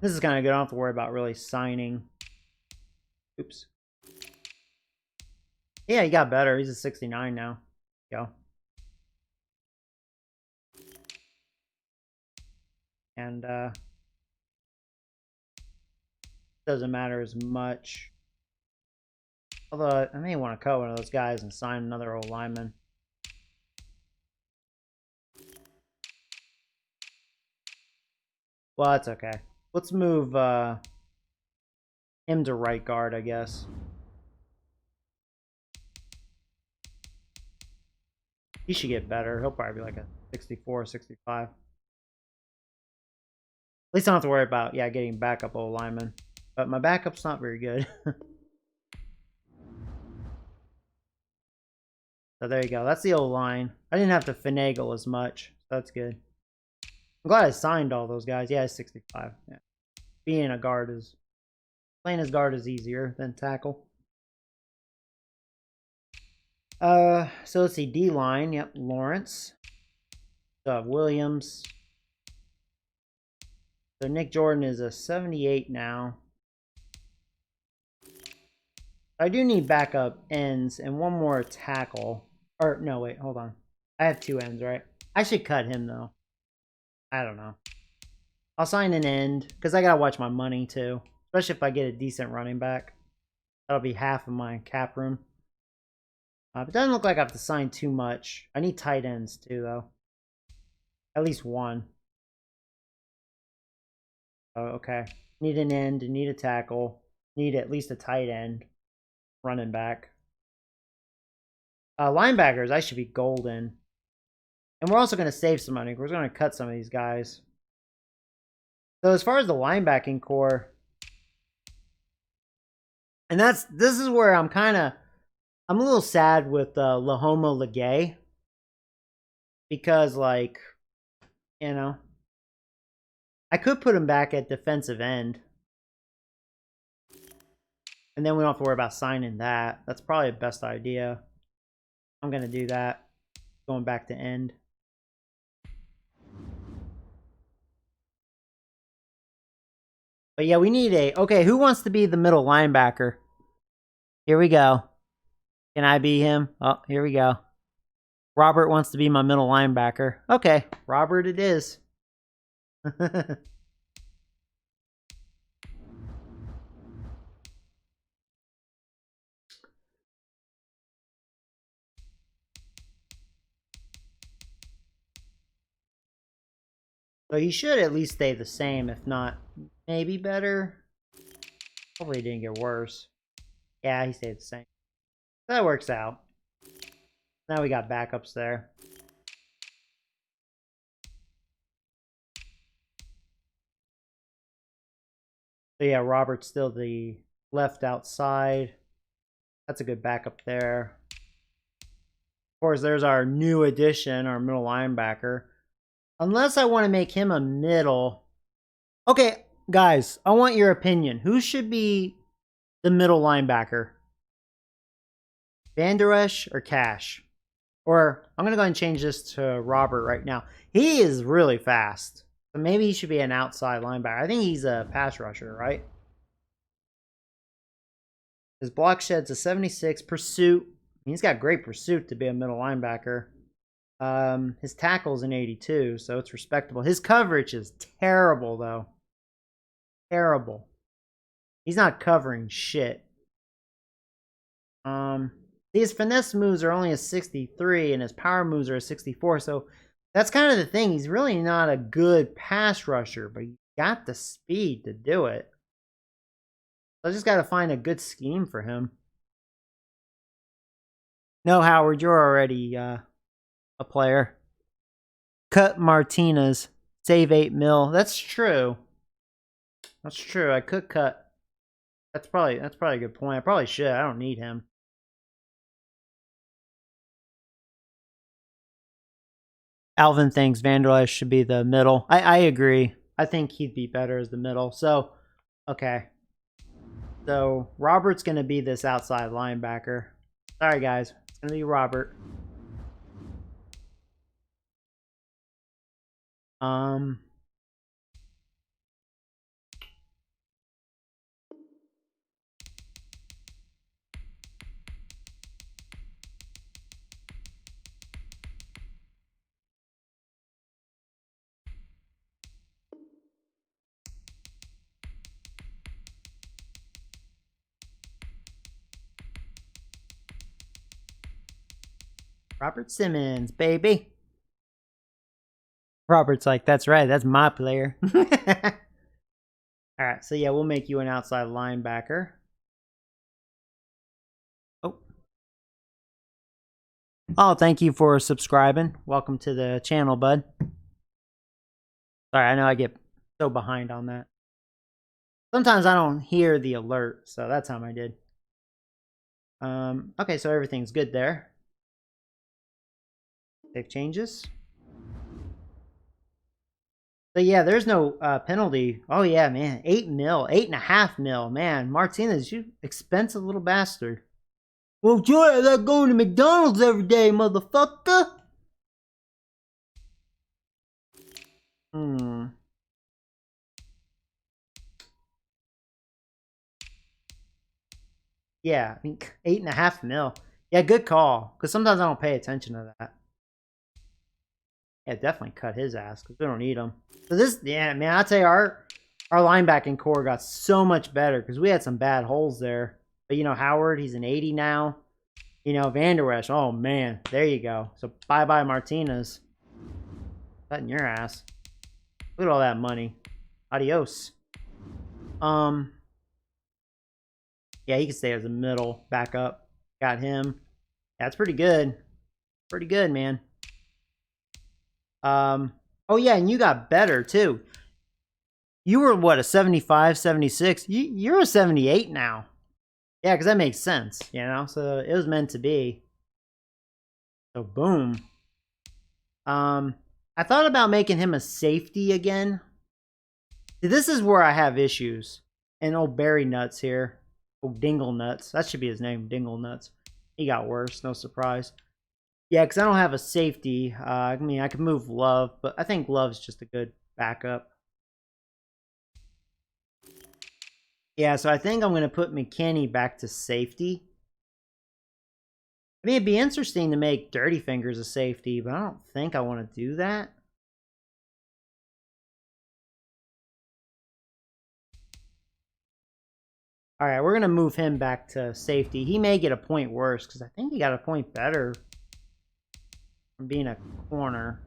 Speaker 1: This is kind of good. I don't have to worry about really signing. Oops. Yeah, he got better. He's a 69 now. Go. And doesn't matter as much. Although I may want to cut one of those guys and sign another old lineman. Well, that's okay. Let's move him to right guard, I guess. He should get better. He'll probably be like a 64, 65. At least I don't have to worry about, yeah, getting backup old lineman. But my backup's not very good. So there you go. That's the old line. I didn't have to finagle as much. So that's good. I'm glad I signed all those guys. Yeah, 65. Yeah. Being a guard is... Playing as guard is easier than tackle. So let's see. D-line. Yep, Lawrence. So Williams. So Nick Jordan is a 78 now. I do need backup ends and one more tackle. Or, no, wait, hold on. I have 2 ends, right? I should cut him, though. I don't know. I'll sign an end, because I gotta watch my money, too. Especially if I get a decent running back. That'll be half of my cap room. But it doesn't look like I have to sign too much. I need tight ends, too, though. At least one. Oh, okay. Need an end, need a tackle. Need at least a tight end. Running back. Linebackers, I should be golden. And we're also going to save some money. We're going to cut some of these guys. So as far as the linebacking core, and this is where I'm a little sad with Lahoma Legay. Because, like, you know, I could put him back at defensive end. And then we don't have to worry about signing that. That's probably the best idea. I'm going to do that. Going back to end. But yeah, we need a... Okay, who wants to be the middle linebacker? Here we go. Can I be him? Oh, here we go. Robert wants to be my middle linebacker. Okay, Robert it is. So he should at least stay the same, if not maybe better. Hopefully it didn't get worse. Yeah, he stayed the same. That works out. Now we got backups there. So yeah, Robert's still the left outside. That's a good backup there. Of course, there's our new addition, our middle linebacker. Unless I want to make him a middle. Okay, guys, I want your opinion. Who should be the middle linebacker? Van Der Esch or Cash? Or I'm going to go ahead and change this to Robert right now. He is really fast. So maybe he should be an outside linebacker. I think he's a pass rusher, right? His block shed's a 76. Pursuit. He's got great pursuit to be a middle linebacker. His tackle's an 82, so it's respectable. His coverage is terrible, though. Terrible. He's not covering shit. His finesse moves are only a 63, and his power moves are a 64, so that's kind of the thing. He's really not a good pass rusher, but he's got the speed to do it. I just got to find a good scheme for him. No, Howard, you're already a player. Cut Martinez. Save 8 mil. That's true. That's true. I could cut. That's probably a good point. I probably should. I don't need him. Alvin thinks Van Der Esch should be the middle. I agree. I think he'd be better as the middle. So, okay. So, Robert's going to be this outside linebacker. Sorry, guys. It's going to be Robert. Robert Simmons, baby. Robert's like, that's right, that's my player. Alright, so yeah, we'll make you an outside linebacker. Oh, thank you for subscribing. Welcome to the channel, bud. Sorry, I know I get so behind on that. Sometimes I don't hear the alert, so that time I did. Okay, so everything's good there. Save changes. So yeah, there's no penalty. Oh yeah, man, 8 mil, 8.5 mil, man. Martinez, you expensive little bastard. Well, Joy, I like going to McDonald's every day, motherfucker. Yeah, I mean, 8.5 mil. Yeah, good call. Because sometimes I don't pay attention to that. Yeah, definitely cut his ass because we don't need him. So this, yeah, man, I'll tell you, our linebacking core got so much better because we had some bad holes there. But you know, Howard, he's an 80 now. You know, Vander Esch, oh man, there you go. So bye bye Martinez. Cutting your ass. Look at all that money. Adios. Yeah, he can stay as a middle backup. Got him. That's pretty good. Pretty good, man. Oh yeah, and you got better too. You were what, a 75, 76? You're a 78 now. Yeah, because that makes sense, you know? So it was meant to be. So boom. I thought about making him a safety again. This is where I have issues. And old Barry Nuts here. Oh, Dingle Nuts. That should be his name, Dingle Nuts. He got worse, no surprise. Yeah, because I don't have a safety. I mean, I could move Love, but I think Love's just a good backup. Yeah, so I think I'm going to put McKinney back to safety. I mean, it'd be interesting to make Dirty Fingers a safety, but I don't think I want to do that. All right, we're going to move him back to safety. He may get a point worse because I think he got a point better from being a corner,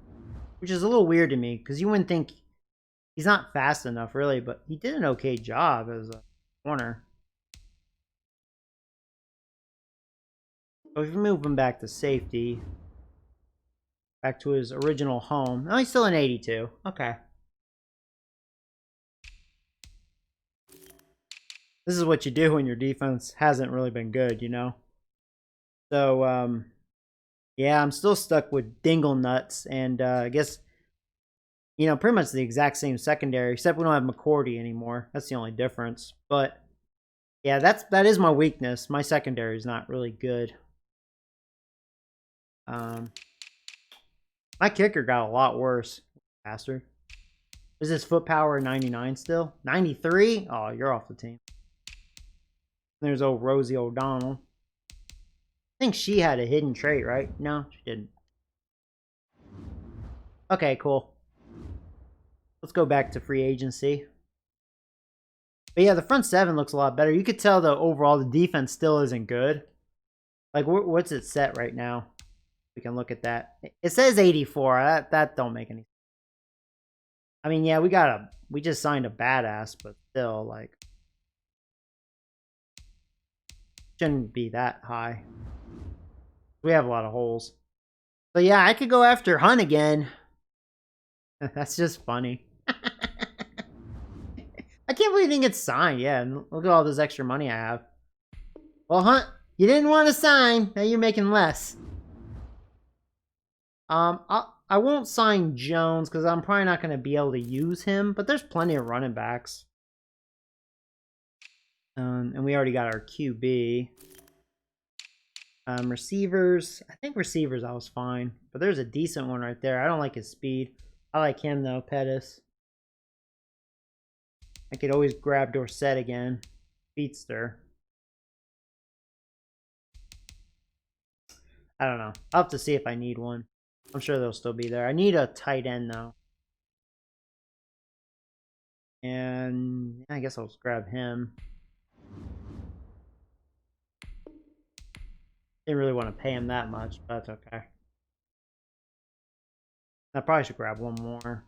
Speaker 1: which is a little weird to me because you wouldn't think he's not fast enough, really, but he did an okay job as a corner. So if we move him back to safety, back to his original home. Oh, he's still an 82. Okay. This is what you do when your defense hasn't really been good, you know? So, yeah, I'm still stuck with Dingle Nuts, and I guess, you know, pretty much the exact same secondary, except we don't have McCourty anymore. That's the only difference. But, yeah, that is my weakness. My secondary is not really good. My kicker got a lot worse. Bastard. Is his foot power 99 still? 93? Oh, you're off the team. There's old Rosie O'Donnell. I think she had a hidden trait, right? No, she didn't. Okay, cool. Let's go back to free agency. But yeah, the front seven looks a lot better. You could tell, though, overall, the defense still isn't good. Like, what's it set right now? We can look at that. It says 84. That don't make any sense. I mean, yeah, we just signed a badass, but still, like, shouldn't be that high. We have a lot of holes. So yeah, I could go after Hunt again. That's just funny. I can't believe he didn't get signed. Yeah, and look at all this extra money I have. Well, Hunt, you didn't want to sign. Now you're making less. I won't sign Jones because I'm probably not going to be able to use him. But there's plenty of running backs. And we already got our QB. Receivers. I think receivers I was fine. But there's a decent one right there. I don't like his speed. I like him though, Pettis. I could always grab Dorsett again. Speedster. I don't know. I'll have to see if I need one. I'm sure they'll still be there. I need a tight end though. And I guess I'll just grab him. Didn't really want to pay him that much, but that's okay. I probably should grab one more.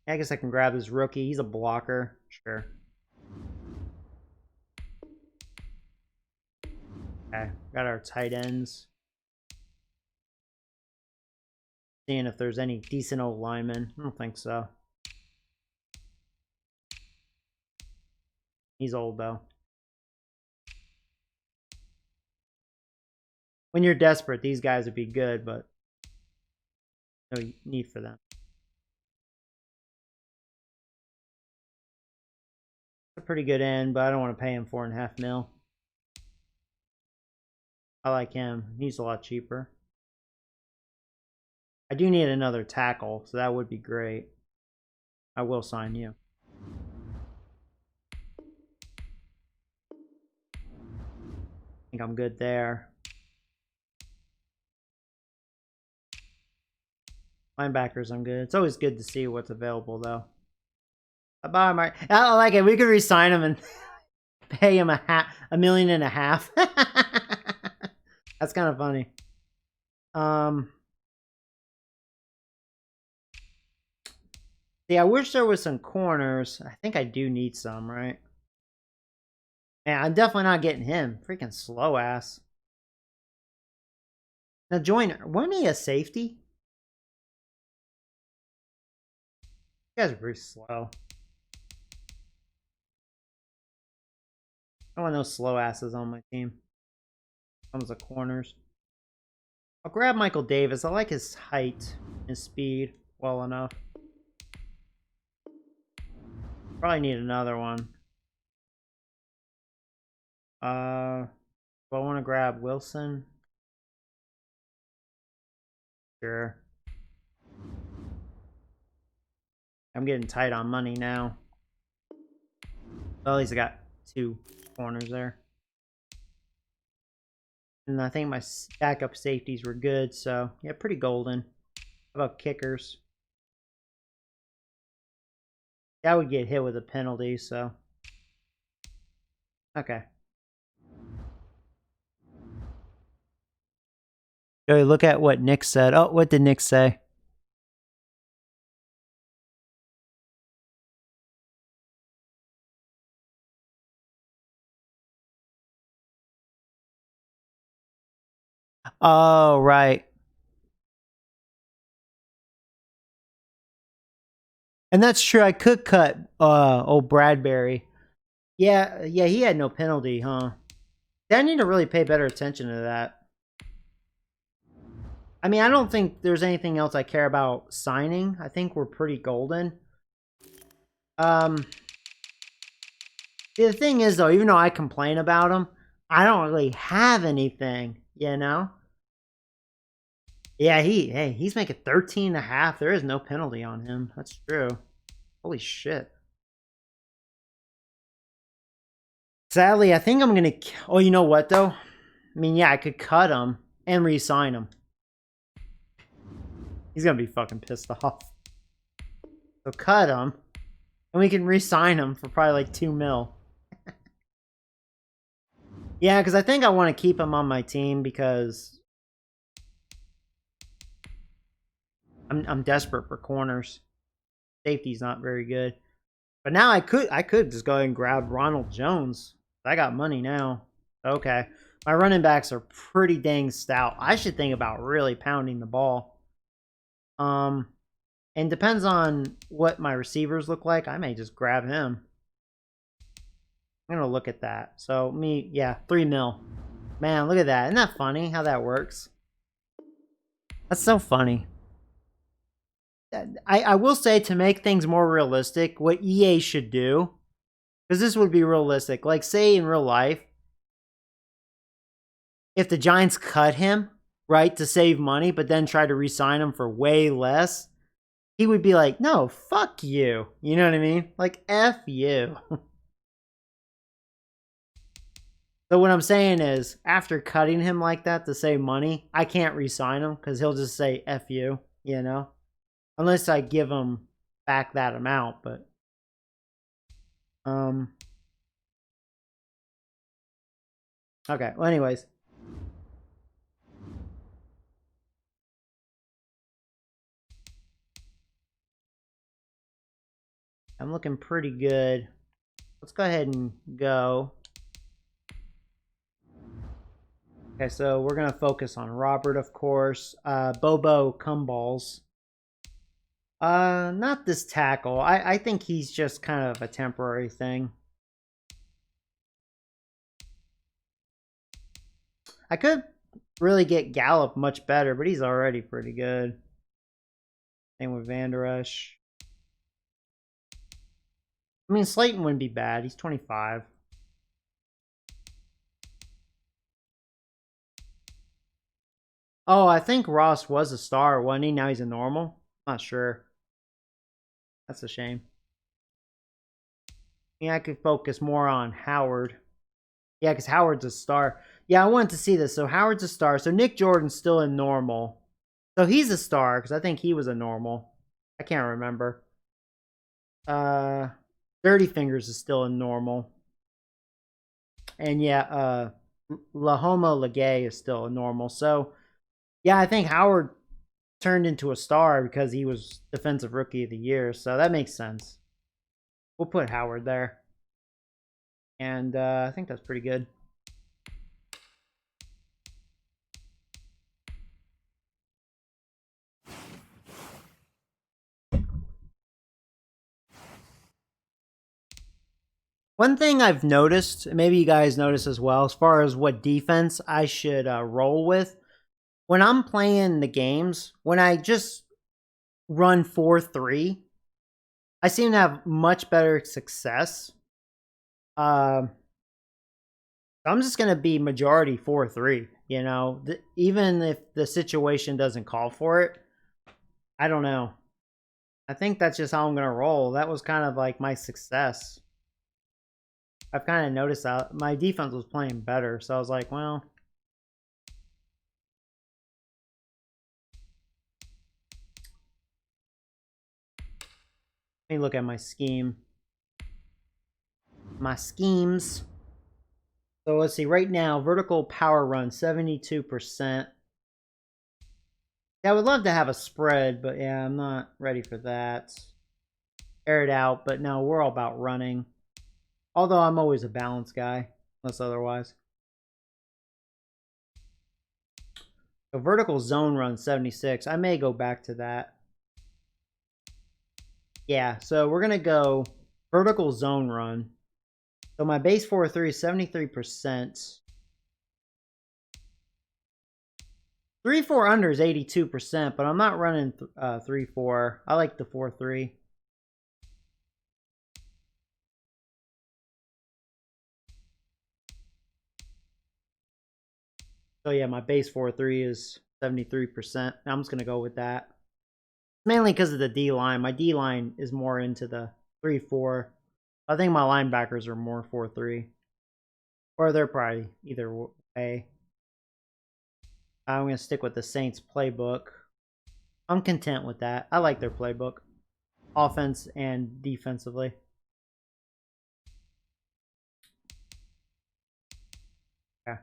Speaker 1: I guess I can grab this rookie. He's a blocker. Sure. Okay, got our tight ends. Seeing if there's any decent old linemen. I don't think so. He's old though. When you're desperate, these guys would be good, but no need for them. a pretty good end, but I don't want to pay him 4.5 mil. I like him. He's a lot cheaper. I do need another tackle, so that would be great. I will sign you. I think I'm good there. Linebackers, I'm good. It's always good to see what's available, though. Bye, Mark. I like it. We could re-sign him and pay him $1.5 million. That's kind of funny. See, I wish there was some corners. I think I do need some, right? Yeah, I'm definitely not getting him. Freaking slow ass. Now, Joyner, wasn't he a safety? You guys are pretty slow. I don't want those slow asses on my team. Comes the corners. I'll grab Michael Davis. I like his height and speed well enough. Probably need another one. Do I want to grab Wilson? Sure. I'm getting tight on money now. Well, at least I got 2 corners there. And I think my backup safeties were good, so yeah, pretty golden. How about kickers? That would get hit with a penalty, so. Okay. Joey, look at what Nick said. Oh, what did Nick say? Oh, right. And that's true. I could cut old Bradbury. Yeah, he had no penalty, huh? I need to really pay better attention to that. I mean, I don't think there's anything else I care about signing. I think we're pretty golden. The thing is, though, even though I complain about him, I don't really have anything, you know? Yeah, he's making 13.5. There is no penalty on him. That's true. Holy shit. Sadly, I think I'm gonna. Oh, you know what though? I mean, yeah, I could cut him and re-sign him. He's gonna be fucking pissed off. So cut him, and we can re-sign him for probably like 2 mil. Yeah, because I think I want to keep him on my team because I'm desperate for corners. Safety's not very good. But now I could just go ahead and grab Ronald Jones. I got money now. Okay. My running backs are pretty dang stout. I should think about really pounding the ball. And depends on what my receivers look like. I may just grab him. I'm gonna look at that. So yeah, 3 mil. Man, look at that. Isn't that funny how that works? That's so funny. I will say, to make things more realistic, what EA should do, because this would be realistic, like say in real life, if the Giants cut him, right, to save money, but then try to re-sign him for way less, he would be like, no, fuck you. You know what I mean? Like, F you. So what I'm saying is, after cutting him like that to save money, I can't re-sign him because he'll just say F you, you know? Unless I give him back that amount, but okay, well anyways. I'm looking pretty good. Let's go ahead and go. Okay, so we're gonna focus on Robert, of course. Bobo Cumballs. Not this tackle. I think he's just kind of a temporary thing. I could really get Gallup much better, but he's already pretty good. Same with Van Der Esch. I mean, Slayton wouldn't be bad. He's 25. Oh, I think Ross was a star, wasn't he? Now he's a normal? Not sure. That's a shame. Yeah, I could focus more on Howard. Yeah, because Howard's a star. Yeah, I wanted to see this. So Howard's a star. So Nick Jordan's still in normal. So he's a star, because I think he was a normal. I can't remember. Dirty Fingers is still in normal. And yeah, Lahoma Legay is still a normal. So yeah, I think Howard turned into a star because he was Defensive Rookie of the Year. So that makes sense. We'll put Howard there. And I think that's pretty good. One thing I've noticed, maybe you guys notice as well, as far as what defense I should roll with, when I'm playing the games, when I just run 4-3, I seem to have much better success. I'm just going to be majority 4-3, you know, even if the situation doesn't call for it. I don't know. I think that's just how I'm going to roll. That was kind of like my success. I've kind of noticed that my defense was playing better, so I was like, well, let me look at my scheme. My schemes. So let's see, right now, vertical power run, 72%. Yeah, I would love to have a spread, but yeah, I'm not ready for that. Air it out, but no, we're all about running. Although I'm always a balance guy, unless otherwise. So vertical zone run, 76. I may go back to that. Yeah, so we're going to go vertical zone run. So my base 4-3 is 73%. 3-4 under is 82%, but I'm not running 3-4. I like the 4-3. So yeah, my base 4-3 is 73%. I'm just going to go with that. Mainly because of the D-line. My D-line is more into the 3-4. I think my linebackers are more 4-3. Or they're probably either way. I'm going to stick with the Saints playbook. I'm content with that. I like their playbook. Offense and defensively. Yeah.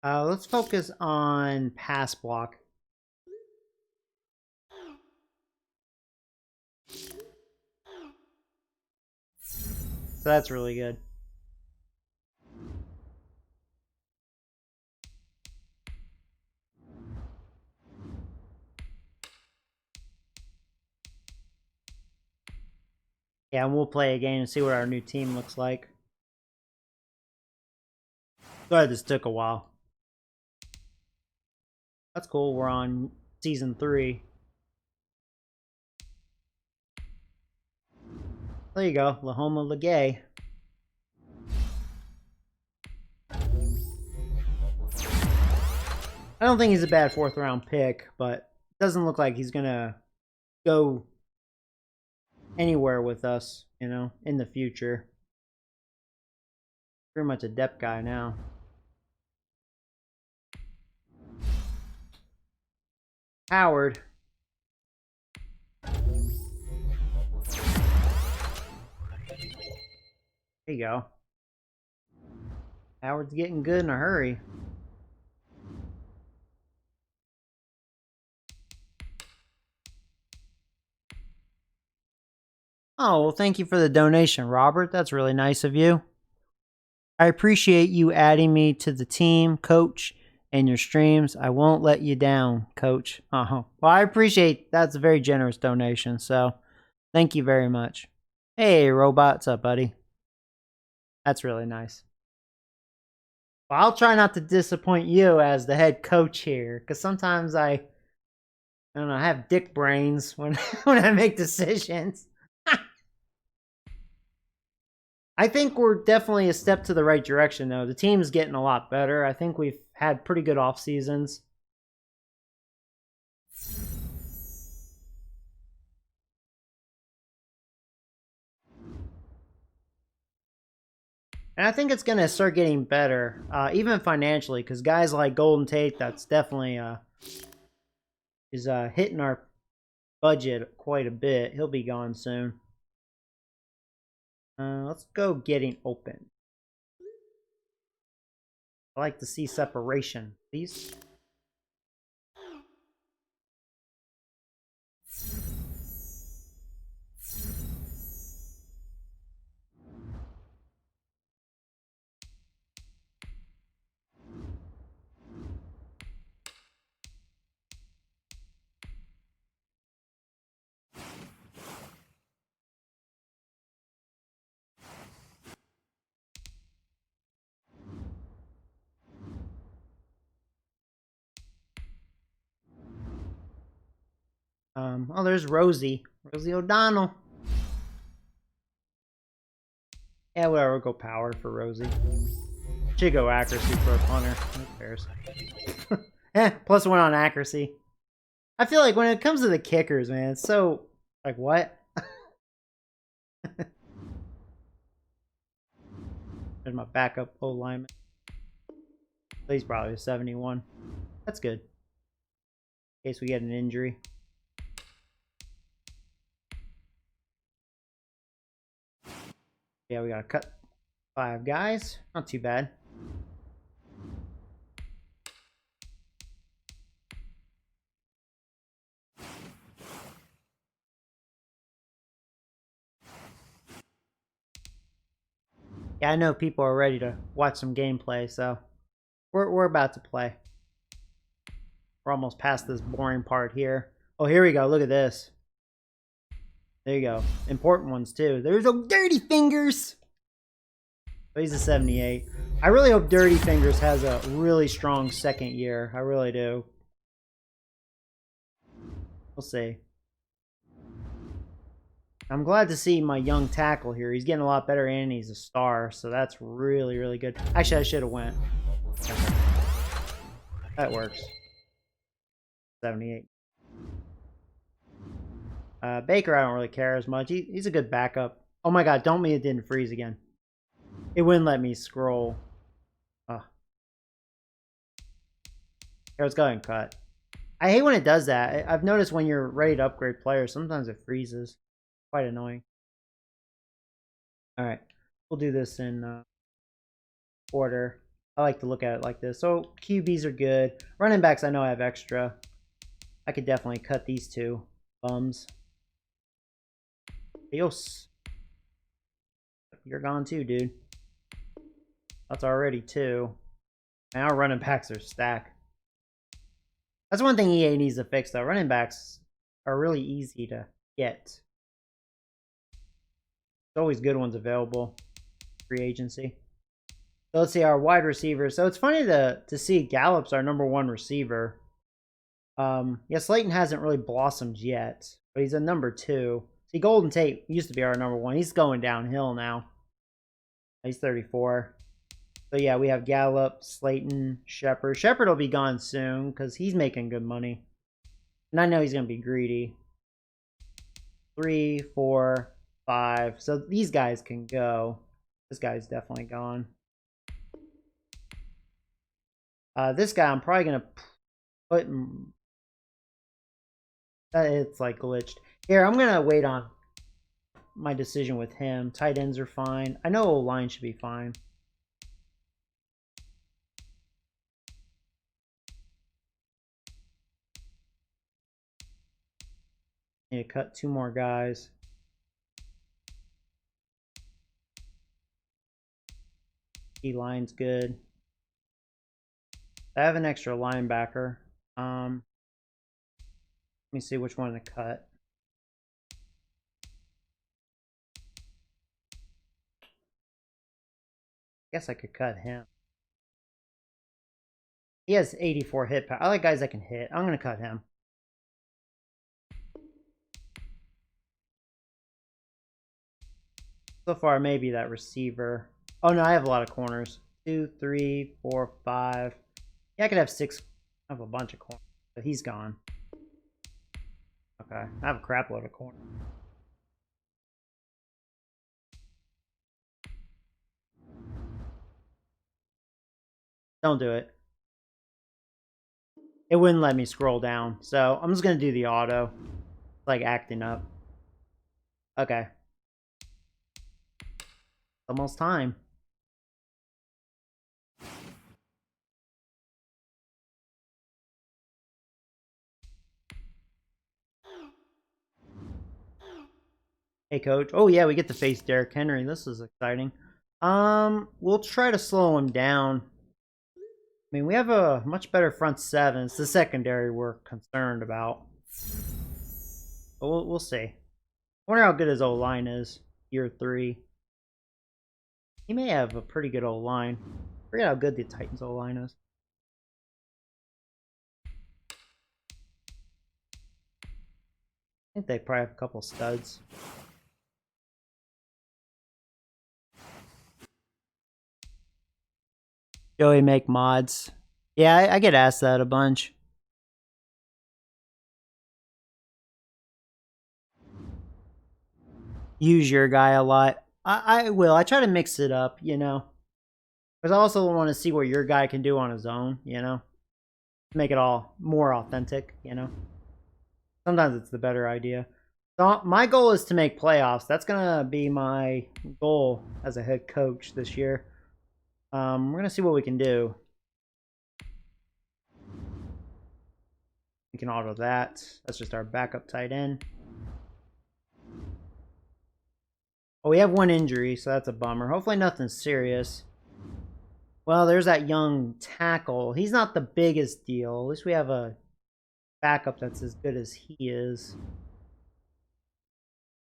Speaker 1: Let's focus on pass block. So that's really good. Yeah, and we'll play a game and see what our new team looks like. Sorry, this took a while. That's cool. We're on season 3. There you go, Lahoma Legay. I don't think he's a bad 4th round pick, but it doesn't look like he's gonna go anywhere with us, you know, in the future. Pretty much a depth guy now. Howard. There you go. Howard's getting good in a hurry. Oh, well, thank you for the donation, Robert. That's really nice of you. I appreciate you adding me to the team, Coach, and your streams. I won't let you down, Coach. Well, I appreciate that's a very generous donation, so thank you very much. Hey, robot. What's up, buddy? That's really nice. Well, I'll try not to disappoint you as the head coach here, because sometimes I don't know, I have dick brains when when I make decisions. I think we're definitely a step to the right direction, though. The team's getting a lot better. I think we've had pretty good off seasons. And I think it's going to start getting better, even financially, because guys like Golden Tate, that's definitely is hitting our budget quite a bit. He'll be gone soon. Let's go getting open. I like to see separation, please. Oh, there's Rosie. Rosie O'Donnell. Yeah, whatever. We'll go power for Rosie. Should go accuracy for a punter. Who cares? Plus one on accuracy. I feel like when it comes to the kickers, man, it's so... Like, what? There's my backup O-lineman. He's probably a 71. That's good. In case we get an injury. Yeah, we gotta cut 5 guys. Not too bad. Yeah, I know people are ready to watch some gameplay, so we're about to play. We're almost past this boring part here. Oh, here we go. Look at this. There you go. Important ones, too. There's a Dirty Fingers. Oh, he's a 78. I really hope Dirty Fingers has a really strong second year. I really do. We'll see. I'm glad to see my young tackle here. He's getting a lot better and he's a star, so that's really, really good. Actually, I should have went. Okay. That works. 78. Baker, I don't really care as much. He's a good backup. Oh my god, don't mean it didn't freeze again. It wouldn't let me scroll. Here, let's go ahead and cut. I hate when it does that. I've noticed when you're ready to upgrade players, sometimes it freezes. Quite annoying. Alright, we'll do this in order. I like to look at it like this. So, QBs are good. Running backs, I know I have extra. I could definitely cut these two bums. Dios. You're gone too, dude. That's already 2. And our running backs are stacked. That's one thing EA needs to fix, though. Running backs are really easy to get. There's always good ones available. Free agency. So let's see our wide receivers. So it's funny to see Gallup's our #1 receiver. Yeah, Slayton hasn't really blossomed yet, but he's a #2. See, Golden Tate used to be our #1. He's going downhill now. He's 34. So yeah, we have Gallup, Slayton, Shepard. Shepard will be gone soon because he's making good money. And I know he's going to be greedy. 3, 4, 5. So these guys can go. This guy's definitely gone. This guy I'm probably going to put... It's like glitched. Here, I'm going to wait on my decision with him. Tight ends are fine. I know O-line should be fine. Need to cut 2 more guys. D-line's good. I have an extra linebacker. Let me see which one to cut. guess I could cut him. He has 84 hit power. I like guys that can hit. I'm going to cut him. So far, maybe that receiver. Oh, no, I have a lot of corners. 2, 3, 4, 5. Yeah, I could have 6. I have a bunch of corners, but he's gone. Okay, I have a crap load of corners. Don't do it. It wouldn't let me scroll down, so I'm just going to do the auto. It's like acting up. Okay. Almost time. Hey, coach. Oh, yeah, we get to face Derrick Henry. This is exciting. We'll try to slow him down. I mean, we have a much better front seven. It's the secondary we're concerned about. But we'll see. I wonder how good his O-line is. Year 3. He may have a pretty good O-line. Forget how good the Titans O-line is. I think they probably have a couple studs. Joey make mods. Yeah, I get asked that a bunch. Use your guy a lot. I will. I try to mix it up, you know. Because I also want to see what your guy can do on his own, you know. Make it all more authentic, you know. Sometimes it's the better idea. So my goal is to make playoffs. That's going to be my goal as a head coach this year. We're going to see what we can do. We can auto that. That's just our backup tight end. Oh, we have one injury, so that's a bummer. Hopefully nothing serious. Well, there's that young tackle. He's not the biggest deal. At least we have a backup that's as good as he is.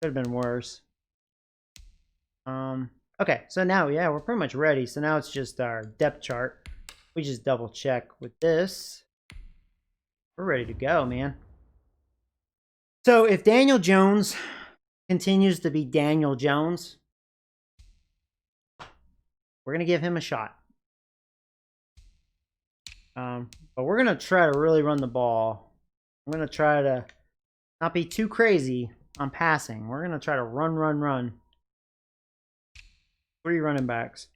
Speaker 1: Could have been worse. Okay, so now, yeah, we're pretty much ready. So now it's just our depth chart. We just double check with this. We're ready to go, man. So if Daniel Jones continues to be Daniel Jones, we're going to give him a shot. But we're going to try to really run the ball. I'm going to try to not be too crazy on passing. We're going to try to run. 3 running backs.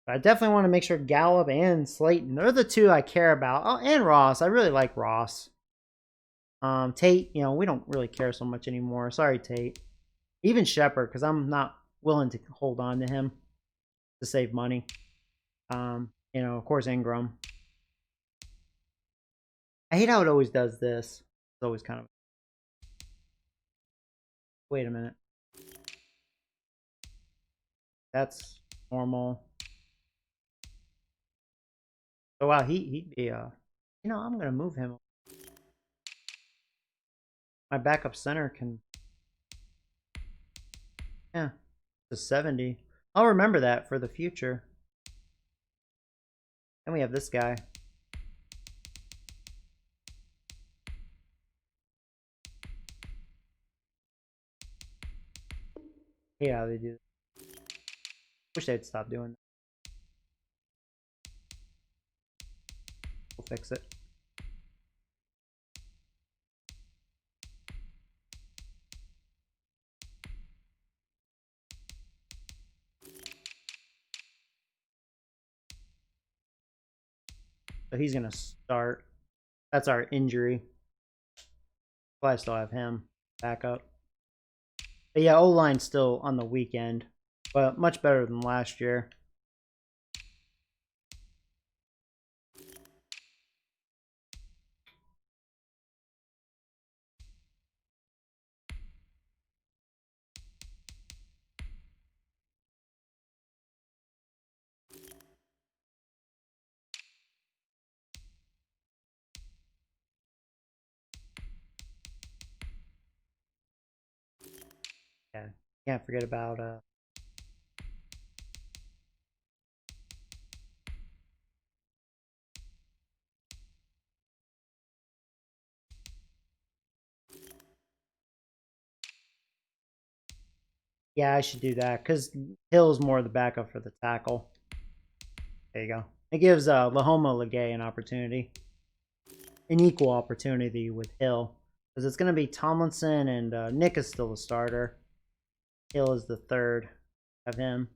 Speaker 1: But I definitely want to make sure Gallup and Slayton, they're the 2 I care about. Oh, and Ross. I really like Ross. Tate, you know, we don't really care so much anymore. Sorry, Tate. Even Shepard, because I'm not willing to hold on to him to save money. You know, of course, Ingram. I hate how it always does this. It's always kind of... Wait a minute. That's normal. Oh, wow, he'd be, you know, I'm going to move him. My backup center can... Yeah, it's a 70. I'll remember that for the future. Then we have this guy. Hate how they do that. Wish they'd stop doing that. We'll fix it. So he's going to start. That's our injury. Well, I still have him back up. But yeah, O-line's still on the weekend. But much better than last year. Yeah, can't forget about Yeah, I should do that because Hill's more the backup for the tackle. There you go. It gives Lahoma Legay an opportunity. An equal opportunity with Hill. Because it's going to be Tomlinson and Nick is still the starter. Hill is the third. Have him.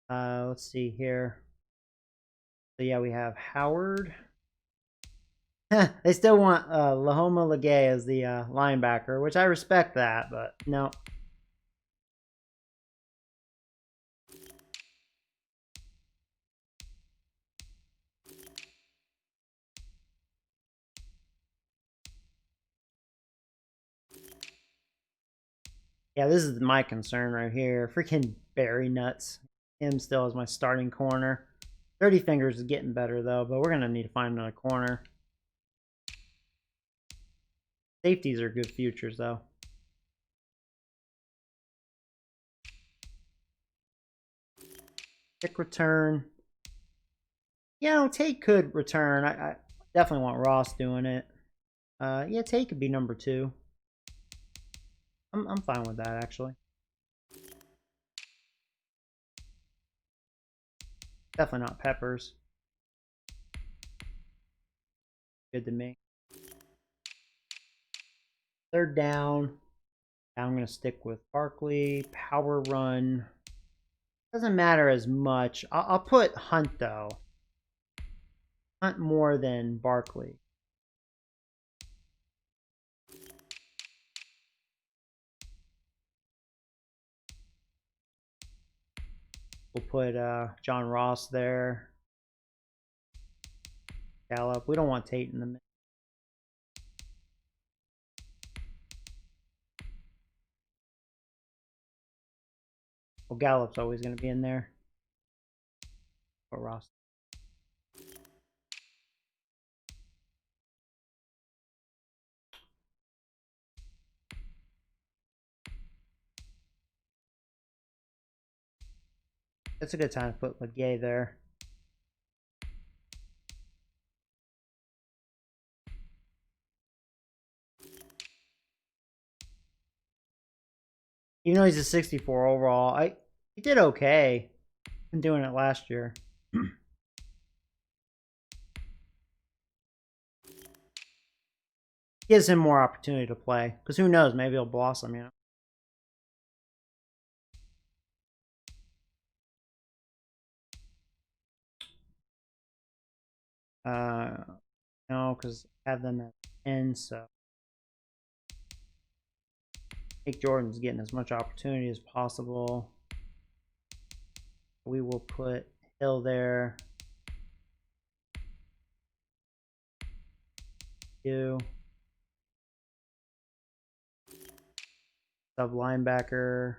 Speaker 1: Let's see here. So yeah, we have Howard. They still want Lahoma Legay as the linebacker, which I respect that, but no. Yeah, this is my concern right here. Freaking Barry Nuts. Him still as my starting corner. 30 Fingers is getting better, though, but we're going to need to find another corner. Safeties are good futures, though. Kick return. Yeah, Tate could return. I definitely want Ross doing it. Yeah, Tate could be number 2. I'm fine with that, actually. Definitely not Peppers. Good to me. Third down. I'm going to stick with Barkley. Power run. Doesn't matter as much. I'll put Hunt, though. Hunt more than Barkley. We'll put John Ross there. Gallup. We don't want Tate in the middle. Well, Gallup's always going to be in there. Or Ross. It's a good time to put Legay there. Even though he's a 64 overall, he did okay. Been doing it last year. Gives him more opportunity to play. Because who knows, maybe he'll blossom, you know. No, because I have them at 10, so Nick Jordan's getting as much opportunity as possible. We will put Hill there. Sub linebacker.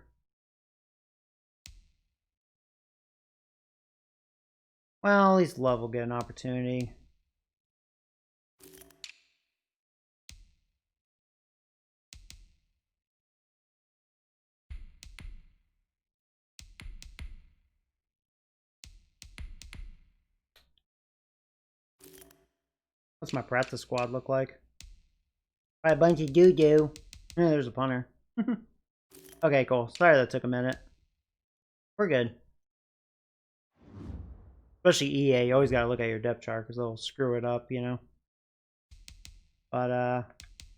Speaker 1: Well, at least Love will get an opportunity. What's my practice squad look like? Right, bunch of doo-doo. There's a punter. Okay, cool. Sorry that took a minute. We're good. Especially EA, you always gotta look at your depth chart because they'll screw it up, you know. But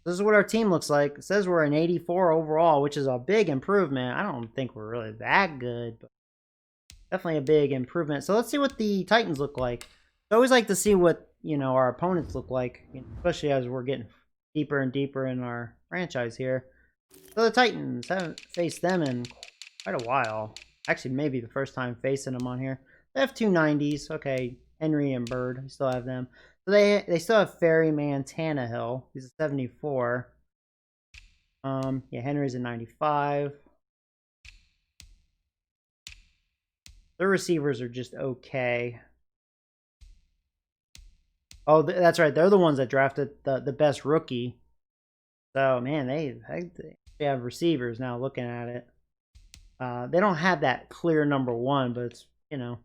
Speaker 1: this is what our team looks like. It says we're an 84 overall, which is a big improvement. I don't think we're really that good, but definitely a big improvement. So let's see what the Titans look like. I always like to see what, you know, our opponents look like, especially as we're getting deeper and deeper in our franchise here. So the Titans, haven't faced them in quite a while. Actually, maybe the first time facing them on here. They have 290s. Okay, Henry and Bird. I still have them. So they still have Ferryman Tannehill. He's a 74. Yeah, Henry's a 95. Their receivers are just okay. Oh, that's right. They're the ones that drafted the best rookie. So, man, they have receivers now looking at it. They don't have that clear number 1, but it's, you know,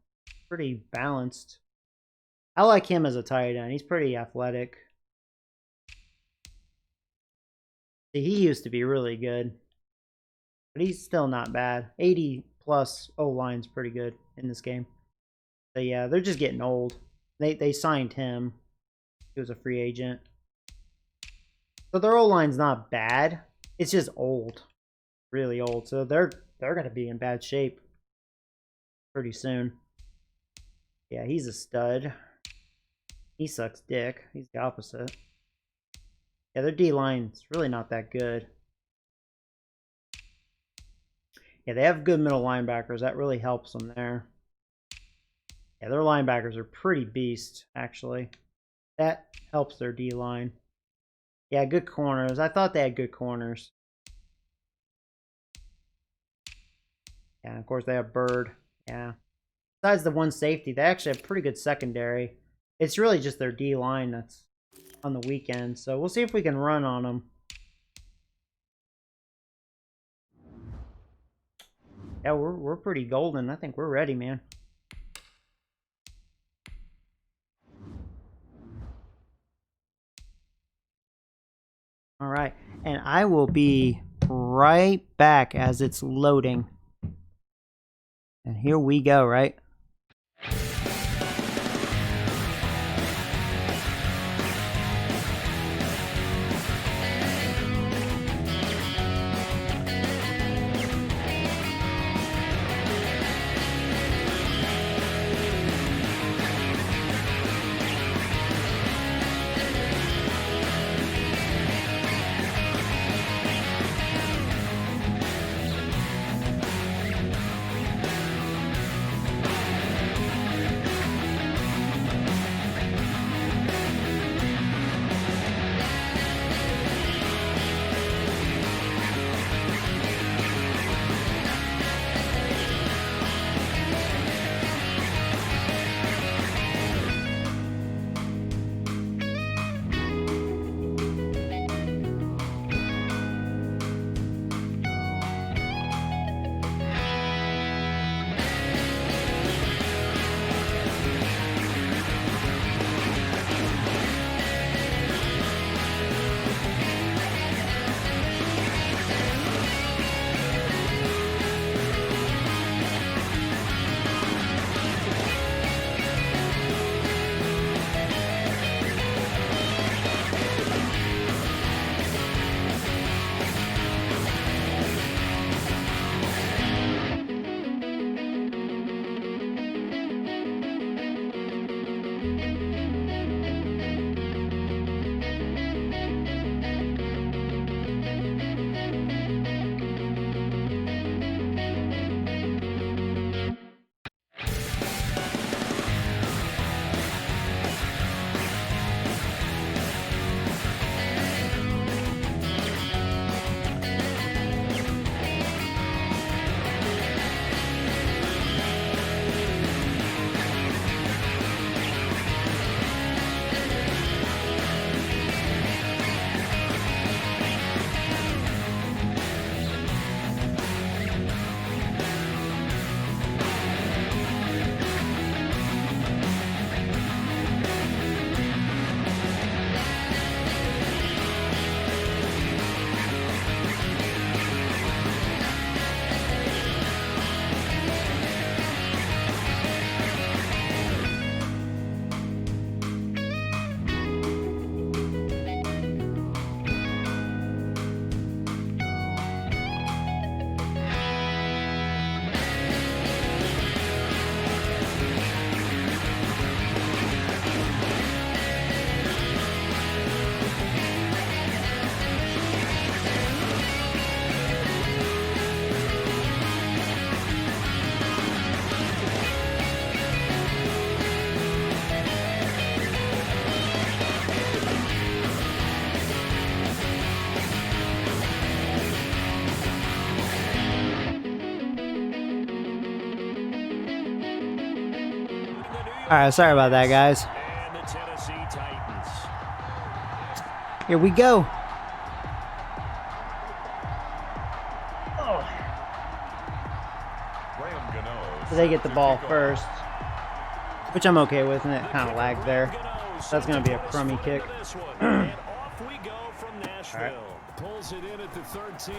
Speaker 1: pretty balanced. I like him as a tight end. He's pretty athletic. See, he used to be really good, but he's still not bad. 80 plus O-line's pretty good in this game. So yeah, they're just getting old. They signed him. He was a free agent. So their O-line's not bad. It's just old. Really old. So they're gonna be in bad shape pretty soon. Yeah, he's a stud. He sucks dick. He's the opposite. Yeah, their D-line's really not that good. Yeah, they have good middle linebackers. That really helps them there. Yeah, their linebackers are pretty beast, actually. That helps their D-line. Yeah, good corners. I thought they had good corners. Yeah, and of course they have Bird. Yeah. Besides the one safety, they actually have pretty good secondary. It's really just their D-line that's on the weekend. So we'll see if we can run on them. Yeah, we're pretty golden. I think we're ready, man. All right, and I will be right back as it's loading. And here we go, right? All right, sorry about that, guys.
Speaker 3: And the Tennessee Titans.
Speaker 1: Here we go. So they get the ball first, which I'm okay with, and it kind of lagged there. That's going to be a crummy kick.
Speaker 3: And off we go from Nashville.
Speaker 1: Right.
Speaker 3: Pulls Brings it in at the 13.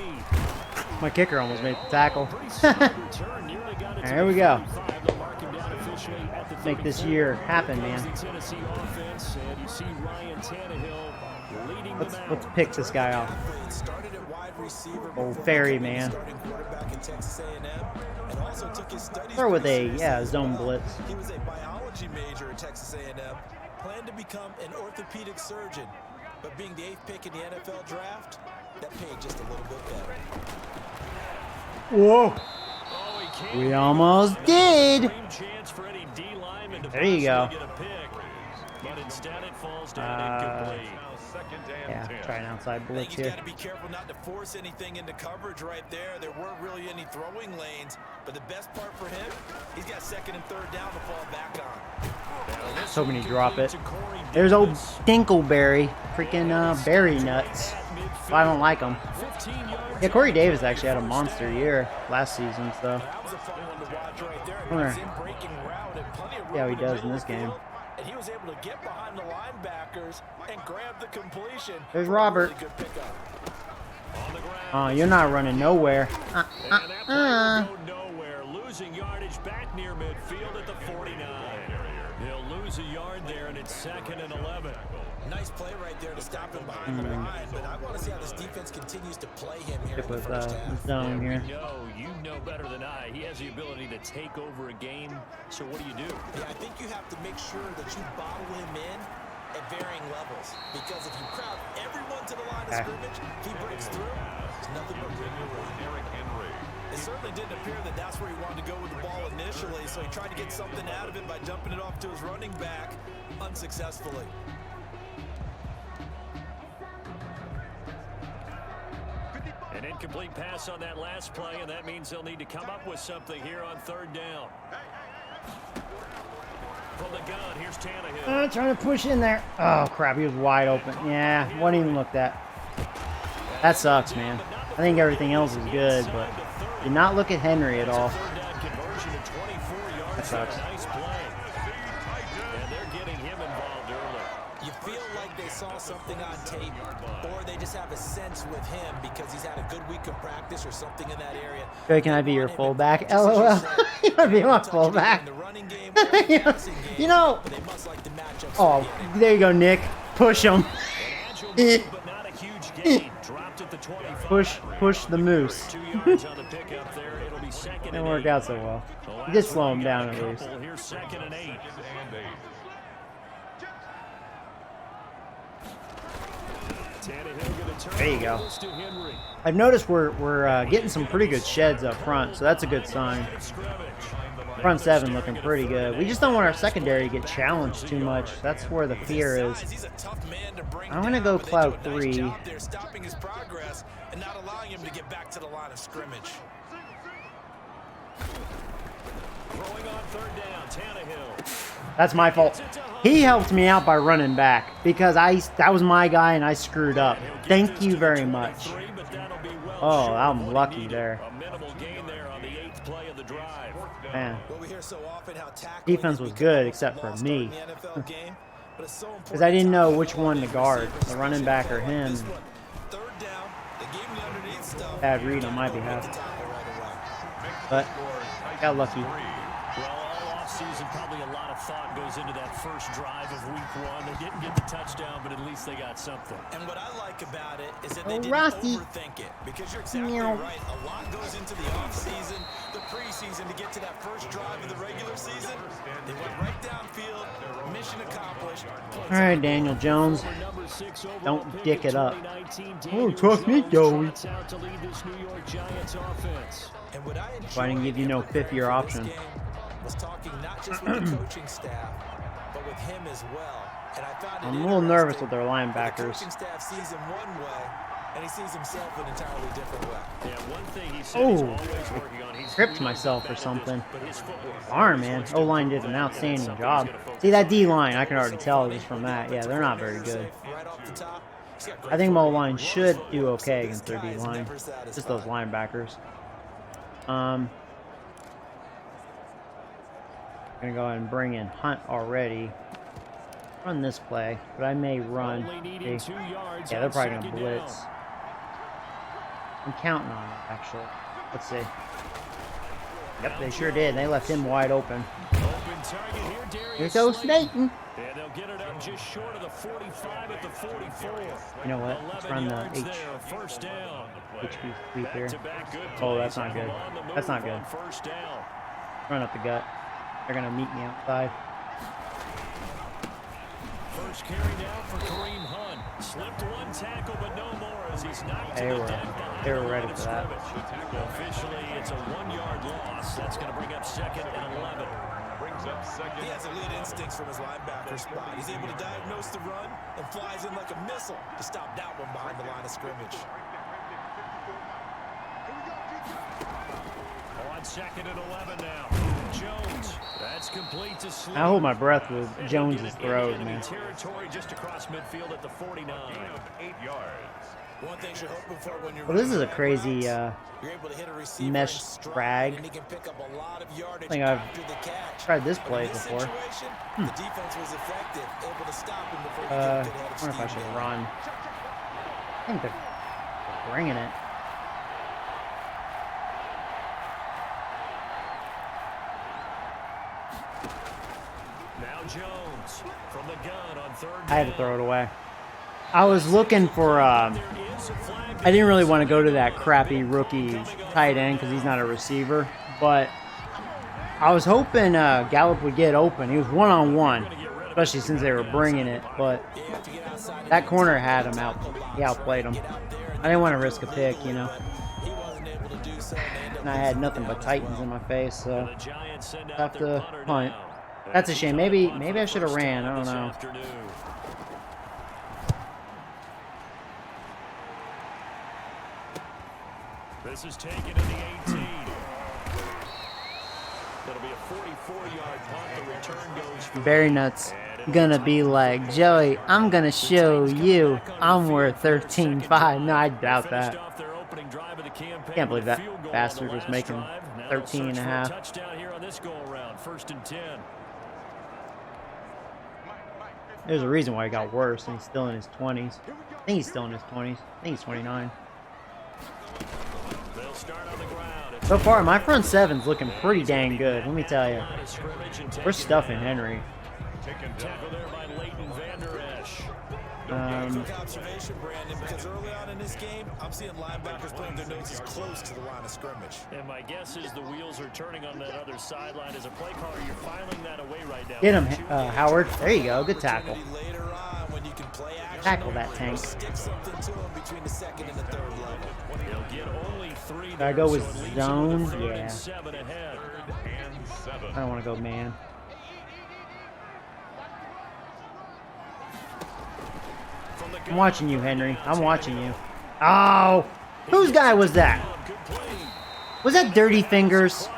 Speaker 1: My kicker almost made the tackle.
Speaker 3: Pretty solid return. Nearly got it to
Speaker 1: There we
Speaker 3: the
Speaker 1: go.
Speaker 3: 35. They'll mark him down officially at the
Speaker 1: Make this
Speaker 3: 34.
Speaker 1: year happen,
Speaker 3: Here comes
Speaker 1: man.
Speaker 3: the Tennessee offense, and you see Ryan Tannehill leading them out.
Speaker 1: Let's pick this guy off.
Speaker 4: Started at wide receiver
Speaker 1: Oh,
Speaker 4: before
Speaker 1: Ferry,
Speaker 4: becoming
Speaker 1: man.
Speaker 4: starting quarterback at Texas A&M, and also took his studies
Speaker 1: Start with
Speaker 4: pretty
Speaker 1: a,
Speaker 4: seriously
Speaker 1: yeah,
Speaker 4: as
Speaker 1: zone
Speaker 4: well.
Speaker 1: blitz.
Speaker 4: He was a biology major at Texas A&M, planned to become an orthopedic surgeon, but being the 8th pick in the NFL draft, that paid just a little bit better.
Speaker 1: Whoa.
Speaker 3: Oh, he can't
Speaker 1: We
Speaker 3: get it.
Speaker 1: almost did.
Speaker 3: Extreme chance for any D lineman to
Speaker 1: There you go.
Speaker 3: possibly get a pick, but instead it falls down incomplete.
Speaker 2: Now second and
Speaker 1: Yeah,
Speaker 2: 10.
Speaker 1: try an outside
Speaker 4: I think
Speaker 1: blitz
Speaker 4: he's
Speaker 1: here.
Speaker 4: got to be careful not to force anything into coverage right there. There weren't really any throwing lanes, but the best part for him, he's got 2nd and 3rd down to fall back on.
Speaker 3: This
Speaker 1: Hoping he
Speaker 3: one
Speaker 1: drop it.
Speaker 3: complete to Corey
Speaker 1: There's old
Speaker 3: Davis.
Speaker 1: Dinkleberry. Freaking berry nuts.
Speaker 3: At midfield.
Speaker 1: I don't like them.
Speaker 3: 15 yards
Speaker 1: Yeah, Corey
Speaker 3: out.
Speaker 1: Davis actually had a monster year last season, so.
Speaker 4: That was a fun one to watch right there. He
Speaker 1: Where?
Speaker 4: was in breaking route and plenty of room
Speaker 1: Yeah, he
Speaker 4: in the
Speaker 1: does
Speaker 4: middle
Speaker 1: in
Speaker 4: of
Speaker 1: this
Speaker 4: the
Speaker 1: game.
Speaker 4: field, and he was able to get behind the linebackers and grab the completion.
Speaker 1: There's
Speaker 4: for a
Speaker 1: Robert.
Speaker 4: really good pickup.
Speaker 3: On the ground.
Speaker 1: Oh, you're not running nowhere.
Speaker 3: And that play will go nowhere. Losing yardage back near midfield at the 49. They'll lose a yard there, and it's 2nd and 11.
Speaker 4: Nice play right there to stop him behind the line, but I want to see how this defense continues to play him here in
Speaker 1: Stick
Speaker 4: the
Speaker 1: with
Speaker 4: first half.
Speaker 1: zone here.
Speaker 3: You know better than I. He has the ability to take over a game. So what do?
Speaker 4: Yeah, I think you have to make sure that you bottle him in at varying levels, because if you crowd everyone to the line of scrimmage, if he breaks through, there's nothing but room to run.
Speaker 2: Eric Henry.
Speaker 4: It certainly didn't appear that that's where he wanted to go with the ball initially, so he tried to get something out of it by dumping it off to his running back unsuccessfully.
Speaker 3: An incomplete pass on that last play, and that means they'll need to come up with something here on 3rd down. From the gun, here's Tannehill.
Speaker 1: Trying to push in there. Oh, crap. He was wide open. Yeah, wasn't even looked at. That sucks, man. I think everything else is good, but did not look at Henry at all.
Speaker 3: Third down conversion at 24 yards.
Speaker 1: That sucks.
Speaker 3: Nice play. And they're getting him involved early.
Speaker 4: You feel like they saw something on tape, or they just have a sense with him because he's had a good week of practice or something in that area.
Speaker 1: Joey, can I be your fullback? LOL. You want to be my fullback? You know.
Speaker 4: They must like the matchups.
Speaker 1: Oh, there you go, Nick. Push him.
Speaker 3: An agile move, but not a huge gain. Dropped at the 25.
Speaker 1: Push the moose.
Speaker 3: 2 yards on the pickup there. It'll be 2nd and
Speaker 1: Didn't
Speaker 3: 8.
Speaker 1: work out so well.
Speaker 3: The
Speaker 1: You
Speaker 3: last
Speaker 1: just slow
Speaker 3: one
Speaker 1: him
Speaker 3: got
Speaker 1: down
Speaker 3: a
Speaker 1: at least.
Speaker 3: couple. Here's 2nd and 8.
Speaker 2: And 8.
Speaker 3: Tannehill gonna turn
Speaker 1: There you go.
Speaker 3: this to Henry.
Speaker 1: I've noticed we're getting some pretty good sheds up front, so that's a good sign.
Speaker 3: Scrimmage.
Speaker 1: Front 7 looking pretty good. We just don't want our secondary to get challenged too much. That's where the fear is.
Speaker 4: He's a tough man to bring
Speaker 1: I'm gonna
Speaker 4: down,
Speaker 1: go
Speaker 4: but they
Speaker 1: cloud
Speaker 4: do a nice
Speaker 1: 3.
Speaker 4: job there stopping his progress and not allowing him to get back to the line of scrimmage.
Speaker 3: Throwing on 3rd down. Tannehill.
Speaker 1: That's my fault. He helped me out by running back because that was my guy and I screwed up. Thank you very much. Oh, I'm lucky there.
Speaker 3: A minimal gain there on the 8th play of the drive.
Speaker 1: Man,
Speaker 4: Well, we hear so often how tackling
Speaker 1: defense
Speaker 4: has
Speaker 1: was
Speaker 4: become
Speaker 1: good
Speaker 4: a
Speaker 1: except for
Speaker 4: lost
Speaker 1: me.
Speaker 4: art in the NFL game, but it's so important
Speaker 1: because I didn't
Speaker 4: to
Speaker 1: know
Speaker 4: tackle
Speaker 1: which one to
Speaker 4: all
Speaker 1: guard,
Speaker 4: receivers,
Speaker 1: the running back or
Speaker 4: especially
Speaker 1: him.
Speaker 4: this one. 3rd down, they gave him the underneath stuff.
Speaker 1: Bad read on my
Speaker 4: Tackle
Speaker 1: behalf.
Speaker 4: with the tackle right away.
Speaker 1: But got lucky.
Speaker 3: Well, all offseason, probably a lot of thought goes into that first drive of week 1. They didn't get the touchdown, but at least they got something.
Speaker 4: And what I like about it is that they
Speaker 1: Oh,
Speaker 4: didn't
Speaker 1: Rusty.
Speaker 4: overthink it, because you're exactly
Speaker 1: Meow.
Speaker 4: right. A lot goes into the offseason, the preseason to get to that first drive of the regular season. They went right downfield, mission accomplished.
Speaker 1: All right, Daniel Jones.
Speaker 3: Number 6 overall
Speaker 1: Don't
Speaker 3: pick
Speaker 1: dick
Speaker 3: in
Speaker 1: it up.
Speaker 3: 2019,
Speaker 1: Oh,
Speaker 3: Daniel
Speaker 1: trust me,
Speaker 3: Jones
Speaker 1: Joey.
Speaker 3: trots out to lead this New York Giants offense.
Speaker 4: And what I
Speaker 1: Why didn't give you no
Speaker 4: enjoyed in
Speaker 1: fifth-year
Speaker 4: preparing for
Speaker 1: option?
Speaker 4: this game was talking not just with the coaching staff, but with him as well. And I found it
Speaker 1: I'm a little nervous
Speaker 4: interesting
Speaker 1: with their
Speaker 4: that
Speaker 1: linebackers.
Speaker 4: The coaching staff sees him one way, and he sees himself an entirely different way.
Speaker 3: Yeah, one thing he said he's
Speaker 1: Oh,
Speaker 3: always working on. He's
Speaker 1: tripped
Speaker 3: really
Speaker 1: myself
Speaker 3: bad
Speaker 1: or
Speaker 3: at this,
Speaker 1: something.
Speaker 3: but his footwork
Speaker 1: Arm,
Speaker 3: always
Speaker 1: man.
Speaker 3: looks to
Speaker 1: O-line did
Speaker 3: improve,
Speaker 1: an
Speaker 3: and that's
Speaker 1: outstanding
Speaker 3: something
Speaker 1: job.
Speaker 3: he's gonna focus
Speaker 1: See, that
Speaker 3: on.
Speaker 1: D-line, I can already tell just from that. Yeah, they're not very good.
Speaker 4: Right off the top, he's got great
Speaker 1: I think
Speaker 4: footwork.
Speaker 1: O-line should do okay
Speaker 4: This
Speaker 1: against their
Speaker 4: guy is
Speaker 1: D-line.
Speaker 4: never
Speaker 1: Just those
Speaker 4: satisfied.
Speaker 1: linebackers. Gonna go ahead and bring in Hunt already. Run this play, but I may run.
Speaker 3: Only needing
Speaker 1: See?
Speaker 3: 2 yards
Speaker 1: Yeah, they're
Speaker 3: on
Speaker 1: probably gonna
Speaker 3: second
Speaker 1: blitz.
Speaker 3: down.
Speaker 1: I'm counting on it, actually. Let's see. Yep, they sure did. They left him wide open. Here goes Nathan.
Speaker 3: And they'll get it up just short of the 45 at the 44.
Speaker 1: You know what? Let's run the H.
Speaker 3: First down.
Speaker 1: HB sweep here.
Speaker 3: Back-to-back good
Speaker 1: Oh, that's
Speaker 3: plays
Speaker 1: not good.
Speaker 3: on the move
Speaker 1: That's not good.
Speaker 3: on first down.
Speaker 1: Run up the gut. They're gonna meet me outside.
Speaker 3: First carry now for Kareem Hunt. Slipped one tackle, but no more as he's knocked to the deck behind
Speaker 1: They
Speaker 3: the
Speaker 1: were
Speaker 3: line
Speaker 1: ready
Speaker 3: of
Speaker 1: for that.
Speaker 3: scrimmage. Officially, it's a 1-yard loss. That's going to bring up 2nd and 11.
Speaker 2: Brings up 2nd.
Speaker 4: He has elite instincts from his linebacker spot. He's able to diagnose the run and flies in like a missile to stop that one behind the line of scrimmage.
Speaker 3: On 2nd and 11 now. Jones. That's complete to Sleep.
Speaker 1: I hold my breath with Jones's throws, man.
Speaker 3: Territory just across midfield at the 49.
Speaker 2: Gain of 8 yards.
Speaker 4: One thing you're hoping for when you're
Speaker 1: Well, this is a crazy
Speaker 4: you're able to hit a receiver
Speaker 1: mesh
Speaker 4: in stride,
Speaker 1: drag.
Speaker 4: and he can pick up a lot of yardage
Speaker 1: I think I've
Speaker 4: after the catch.
Speaker 1: tried this
Speaker 4: But
Speaker 1: play
Speaker 4: in this
Speaker 1: before.
Speaker 4: situation, the defense was effective, able to stop him before he
Speaker 1: I
Speaker 4: could get ahead of
Speaker 1: wonder if I
Speaker 4: Steve
Speaker 1: should
Speaker 4: Young.
Speaker 1: run. I think they're bringing it.
Speaker 3: Now Jones from the gun on 3rd
Speaker 1: I had to throw it away. I was looking for, I didn't really want to go to that crappy rookie tight end because he's not a receiver, but I was hoping Gallup would get open. He was one-on-one, especially since they were bringing it, but that corner had him out. He outplayed him. I didn't want to risk a pick, you know. And I had nothing but Titans in my face, so I have to punt. That's a shame. Maybe I should have ran. I don't know.
Speaker 3: This is taken to the 18. That'll be a 44-yard punt. The return goes for
Speaker 1: Very nuts. Gonna be like, Joey, I'm gonna show you I'm worth 13.5. No, I doubt that. Can't believe that bastard was making 13 and a half.
Speaker 3: Touchdown here on this go around. 1st and 10.
Speaker 1: There's a reason why he got worse, and he's still in his 20s. I think he's still in his 20s. I think he's 29.
Speaker 3: They'll start on the ground.
Speaker 1: So far, my front seven's looking pretty dang good. Let me tell you. We're stuffing Henry.
Speaker 3: Tackle there by Leighton Vander Esch.
Speaker 4: Quick observation, Brandon, because early on in this game, I'm seeing linebackers putting their noses close to the line of scrimmage.
Speaker 3: And my guess is the wheels are turning on that other sideline. As a play caller, you're filing that away right now.
Speaker 1: Get him, Howard. There you go. Good tackle.
Speaker 4: Later on, when you can play action,
Speaker 1: Tackle that tank.
Speaker 4: stick something to him between the 2nd and the 3rd level.
Speaker 3: They'll get only 3
Speaker 1: Should I go with
Speaker 3: so it leaves you
Speaker 1: zone?
Speaker 3: with 3rd
Speaker 1: Yeah.
Speaker 3: and 7 ahead.
Speaker 2: And 7.
Speaker 1: I don't want to go man. I'm watching you, Henry. I'm watching you. Oh! Whose guy was that? Was that Dirty Fingers?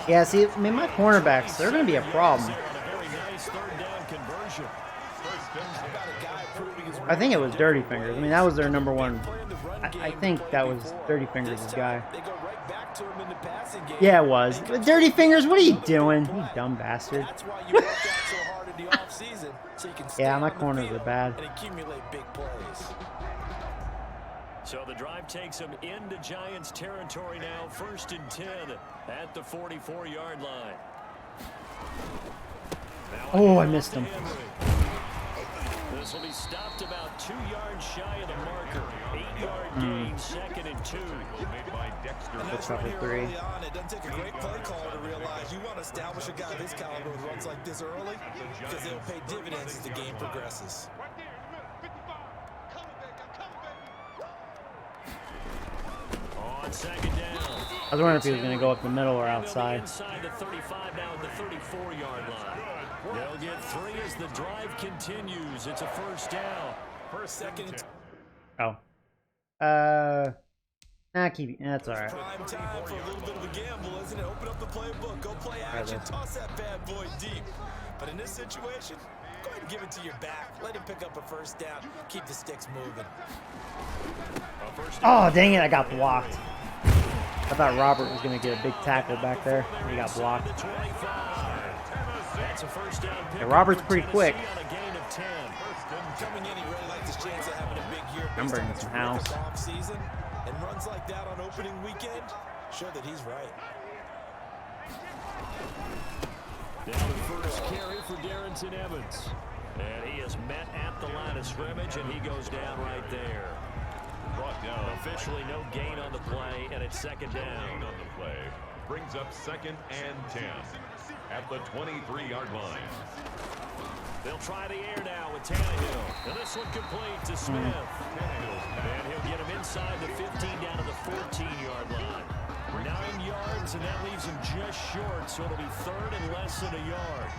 Speaker 1: Yeah, see, I mean, my cornerbacks, they're going to be a problem. I think it was Dirty Fingers. I mean, that was their number one. I think that was Dirty Fingers' guy. Yeah, it was. But Dirty Fingers, what are you doing? You dumb bastard. Yeah, my corners are bad.
Speaker 3: So the drive takes them into Giants territory now. 1st and 10 at the 44-yard line.
Speaker 1: Oh, I missed him.
Speaker 3: This will be stopped about 2 yards shy of the marker. 8-yard gain, 2nd and 2.
Speaker 2: Made by Dexter.
Speaker 1: That's cover 3.
Speaker 4: It doesn't take a great play caller to realize you want to establish a guy of his caliber who runs like this early because they'll pay dividends as the game progresses.
Speaker 3: On 2nd down.
Speaker 1: I was wondering if he was going to go up the middle or outside.
Speaker 3: Inside the 35 now at the 34-yard line. They'll get 3 as the drive continues. It's a 1st down.
Speaker 4: 2nd.
Speaker 1: Oh. Keep. That's all right.
Speaker 4: Prime time for a little bit of a gamble, isn't it? Open up the playbook, go play action, toss that bad boy deep. But in this situation, go ahead and give it to your back. Let him pick up a 1st down. Keep the sticks moving.
Speaker 1: Oh, dang it, I got blocked. I thought Robert was going to get a big tackle back there. He got blocked. Yeah, Robert's pretty quick.
Speaker 4: Coming in, he really liked his chance of having a big year
Speaker 1: I'm bringing some house.
Speaker 4: Off-season, and runs like that on opening weekend show that he's right.
Speaker 3: Down the first carry for Darrington Evans. And he is met at the line of scrimmage, and he goes down right there.
Speaker 2: Brought down.
Speaker 3: Officially no gain on the play, and it's second down.
Speaker 2: Gain on the play. Brings up 2nd and 10 at the 23-yard line.
Speaker 3: They'll try the air now with Tannehill. And this one complete to Smith. And he'll get him inside the 15 down to the 14-yard line. 9 yards, and that leaves him just short, so it'll be 3rd and less than a yard.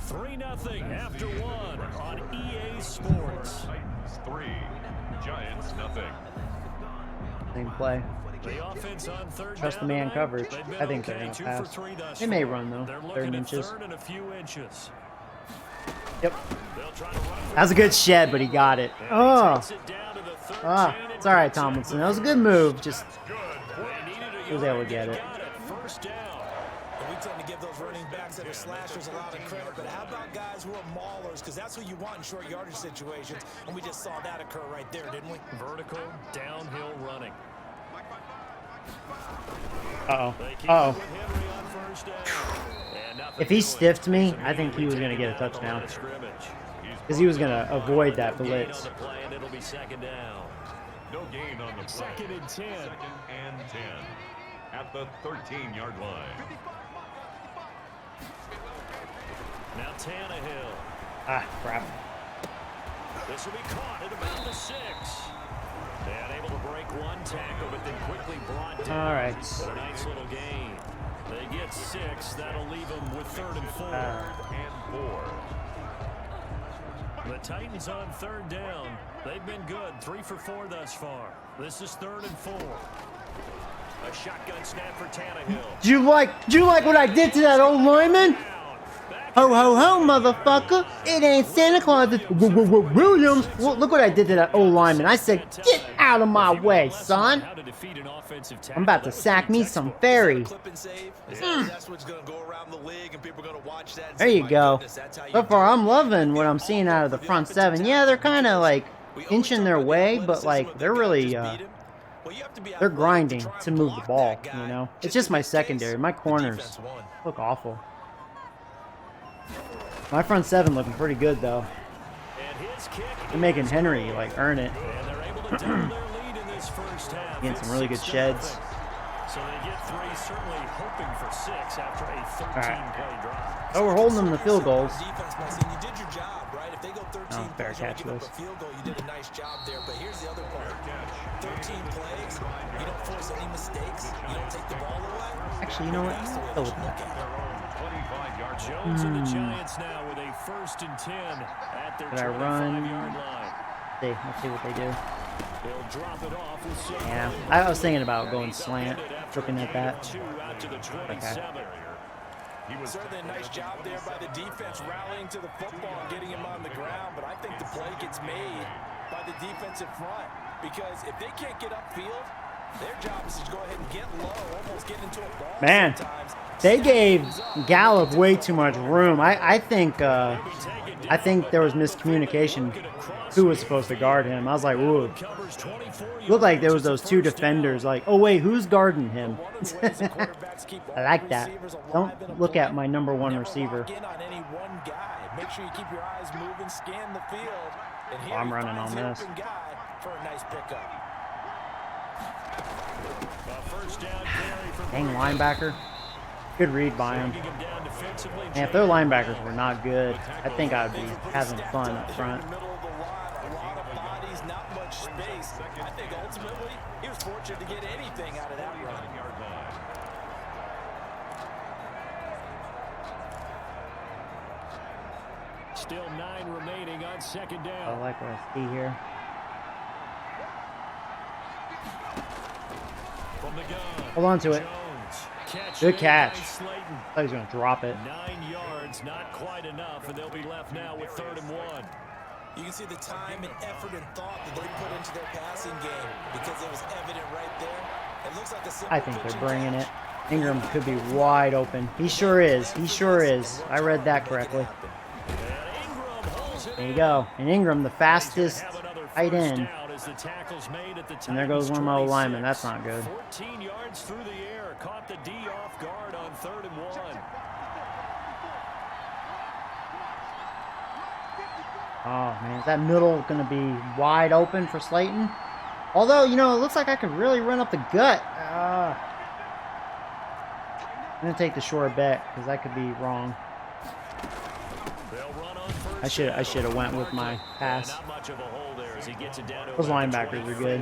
Speaker 3: 3-0 after 1 on EA Sports.
Speaker 2: Titans 3, Giants nothing.
Speaker 1: Same play.
Speaker 3: The offense on third
Speaker 1: Trust the
Speaker 3: down
Speaker 1: man
Speaker 3: tonight.
Speaker 1: coverage.
Speaker 3: They've been
Speaker 1: I think they're
Speaker 3: okay,
Speaker 1: going to
Speaker 3: 2 for
Speaker 1: pass.
Speaker 3: 3 thus
Speaker 1: They may
Speaker 3: far.
Speaker 1: run, though.
Speaker 3: They're
Speaker 1: 3rd
Speaker 3: looking at
Speaker 1: inches.
Speaker 3: 3rd and a few inches.
Speaker 1: Yep.
Speaker 3: They'll try to run.
Speaker 1: That was a good shed, but he got it.
Speaker 3: And
Speaker 1: Oh.
Speaker 3: he takes it down to the 13,
Speaker 1: It's all right,
Speaker 3: and
Speaker 1: Tomlinson. That was a good move. Just
Speaker 3: they needed a
Speaker 1: he was able to
Speaker 3: yard,
Speaker 1: get
Speaker 3: and
Speaker 1: it.
Speaker 3: they got it. First down.
Speaker 4: And we tend to give those running backs that are slashers a lot of credit, but how about guys who are maulers? Because that's what you want in short yardage situations, and we just saw that occur right there, didn't we?
Speaker 3: Vertical, downhill running.
Speaker 1: Uh-oh.
Speaker 3: They keep
Speaker 1: Uh-oh.
Speaker 3: it with Henry on first down. And nothing
Speaker 1: If he
Speaker 3: doing.
Speaker 1: stiffed me,
Speaker 3: So
Speaker 1: I think he was going to get a
Speaker 3: taken down
Speaker 1: touchdown.
Speaker 3: on the scrimmage.
Speaker 1: Because he was going to avoid that
Speaker 3: Gain on
Speaker 1: blitz.
Speaker 3: the play, and it'll be second down.
Speaker 2: No gain on the play.
Speaker 3: 2nd and 10.
Speaker 2: 2nd and 10 at the 13-yard line.
Speaker 3: Now Tannehill.
Speaker 1: Ah, crap.
Speaker 3: This will be caught at about the 6. And able to break one tackle, but then quickly brought down.
Speaker 1: All right.
Speaker 3: A nice little gain. They get 6. That'll leave them with 3rd and 4.
Speaker 2: 3rd and 4.
Speaker 3: The Titans on 3rd down. They've been good. 3 for 4 thus far. This is 3rd and 4. A shotgun snap for Tannehill.
Speaker 1: Do you like what I did to that old lineman? Ho, ho, ho, motherfucker. It ain't Santa Claus. It's Williams. Well, look what I did to that old lineman. I said, get out of my way, son. I'm about to sack me some fairy. There you go. So far, I'm loving what I'm seeing out of the front 7. Yeah, they're kind of like inching their way, but like they're really they're grinding to move the ball, you know. It's just my secondary. My corners look awful. My front 7 looking pretty good though. They're making Henry like earn it. Getting some really good sheds.
Speaker 3: So they get 3, certainly hoping for 6 after a 13-play drive.
Speaker 1: Oh, we're holding them to field goals.
Speaker 4: You did your job, right? If they go 13
Speaker 1: Oh, fair
Speaker 4: plays, you
Speaker 1: catch,
Speaker 4: give up
Speaker 1: Liz.
Speaker 4: a field goal, you did a nice job there. But here's the other part. 13 plays, you don't force any mistakes, you don't take the ball away.
Speaker 1: Actually, you know what? I'm still with that.
Speaker 3: Jones and the Giants now with a 1st and 10 at their
Speaker 1: Did I run?
Speaker 3: 25-yard line.
Speaker 1: Let's see what they do.
Speaker 3: They'll drop it off with Saquon.
Speaker 1: Yeah, I was thinking about going slant, looking at that.
Speaker 3: 2 out to the 27.
Speaker 4: Certainly a nice job there by the defense, rallying to the football and getting him on the ground. But I think the play gets made by the defensive front, because if they can't get upfield, their job is to go ahead and get low, almost get into a ball.
Speaker 1: Man,
Speaker 4: sometimes.
Speaker 1: they gave Gallup way too much room. I think there was miscommunication. Who was supposed to guard him? I was like, ooh. Looked like there was those 2 defenders. Like, oh wait, who's guarding him? I like that. Don't look at my number 1 receiver.
Speaker 4: Make sure you keep your eyes moving, scan the field. And here
Speaker 1: I'm running on this.
Speaker 4: For a nice pickup.
Speaker 1: Dang linebacker. Good read by him. And if their linebackers were not good, I think I would be having fun up front.
Speaker 4: I think ultimately he was fortunate to get anything out of that run.
Speaker 3: Still 9 remaining on 2nd down.
Speaker 1: I like what I see here.
Speaker 3: From the gun.
Speaker 1: Hold on to it. Good catch. I thought he was going to drop it.
Speaker 3: 9 yards, not quite enough, and they'll be left now with 3rd and 1.
Speaker 4: You can see the time and effort and thought that they put into their passing game, because it was evident right there. It looks like a simple
Speaker 1: I think they're bringing it. Ingram could be wide open. He sure is. He sure is. I read that correctly. There you go. And Ingram, the fastest tight end. And there goes one of my old linemen. That's not good.
Speaker 3: 14 yards through the air. Caught the D off guard on 3rd and 1.
Speaker 1: Oh, man. Is that middle going to be wide open for Slayton? Although, you know, it looks like I could really run up the gut. I'm going to take the short bet because that could be wrong. I should have went with my pass. Those linebackers are good.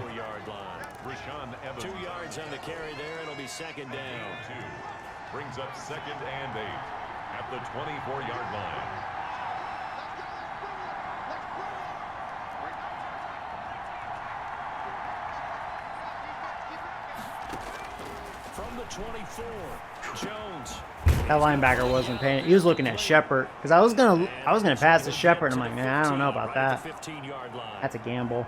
Speaker 3: 2 yards on the carry there. It'll be 2nd down.
Speaker 2: Brings up 2nd and 8 at the 24-yard line.
Speaker 3: From the 24, Jones.
Speaker 1: That linebacker wasn't paying. He was looking at Shepard because I was gonna pass to Shepard. I'm like, man, I don't know about that. That's a gamble.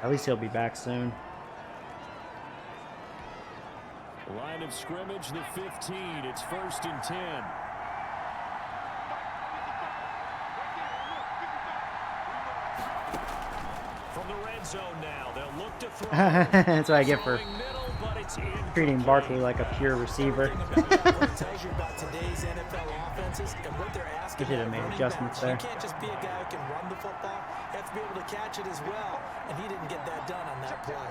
Speaker 1: At least he'll be back soon.
Speaker 3: Line of scrimmage, the 15. It's 1st and 10. From the red zone now, they'll look to throw.
Speaker 1: That's what I get for treating Barkley like a pure receiver. He should have made adjustments there.
Speaker 4: You can't just be a guy who can run the football. You have to be able to catch it as well. And he didn't get that done on that play.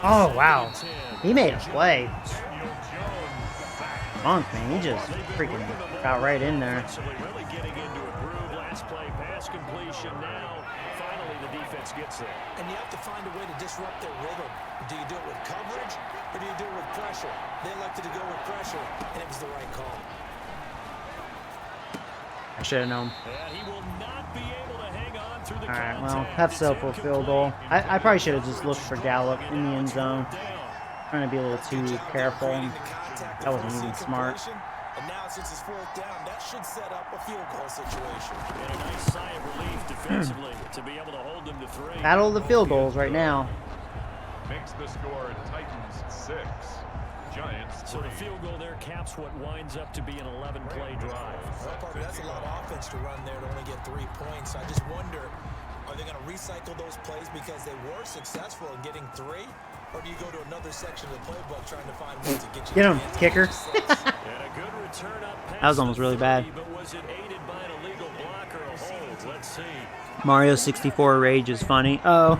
Speaker 1: Oh, wow. He made a play. Monk, man, he just freaking got right in there.
Speaker 3: Really getting into a groove. Last play, pass completion now. Finally, the defense gets there.
Speaker 4: And you have to find a way to disrupt their rhythm. Do you do it with coverage or do you do it with pressure? They elected to go with pressure, and it was the right call.
Speaker 1: I should have known.
Speaker 3: And he will not be able to hang on through the
Speaker 1: Alright, well, have self for field goal. I probably should have just looked for Gallup in the end zone. Trying to be a little too careful. That wasn't even smart.
Speaker 4: And now since it's 4th down, that should set up a field goal situation.
Speaker 3: And a nice sigh of relief defensively to be able to hold them to 3.
Speaker 1: Battle of the field goals right now.
Speaker 2: Makes the score Titans 6, Giants 3.
Speaker 3: So the field goal there caps what winds up to be an 11-play drive.
Speaker 4: Well, Parker, that's a lot of offense to run there to only get 3 points. I just wonder, are they going to recycle those plays because they were successful in getting 3? Or do you go to another section of the playbook trying to find ways to get you
Speaker 1: Get him,
Speaker 4: to
Speaker 1: kicker.
Speaker 3: And a good return up
Speaker 1: That was almost really bad.
Speaker 3: But was it aided by an illegal block or a hold? Let's see.
Speaker 1: Mario 64 rage is funny. Oh.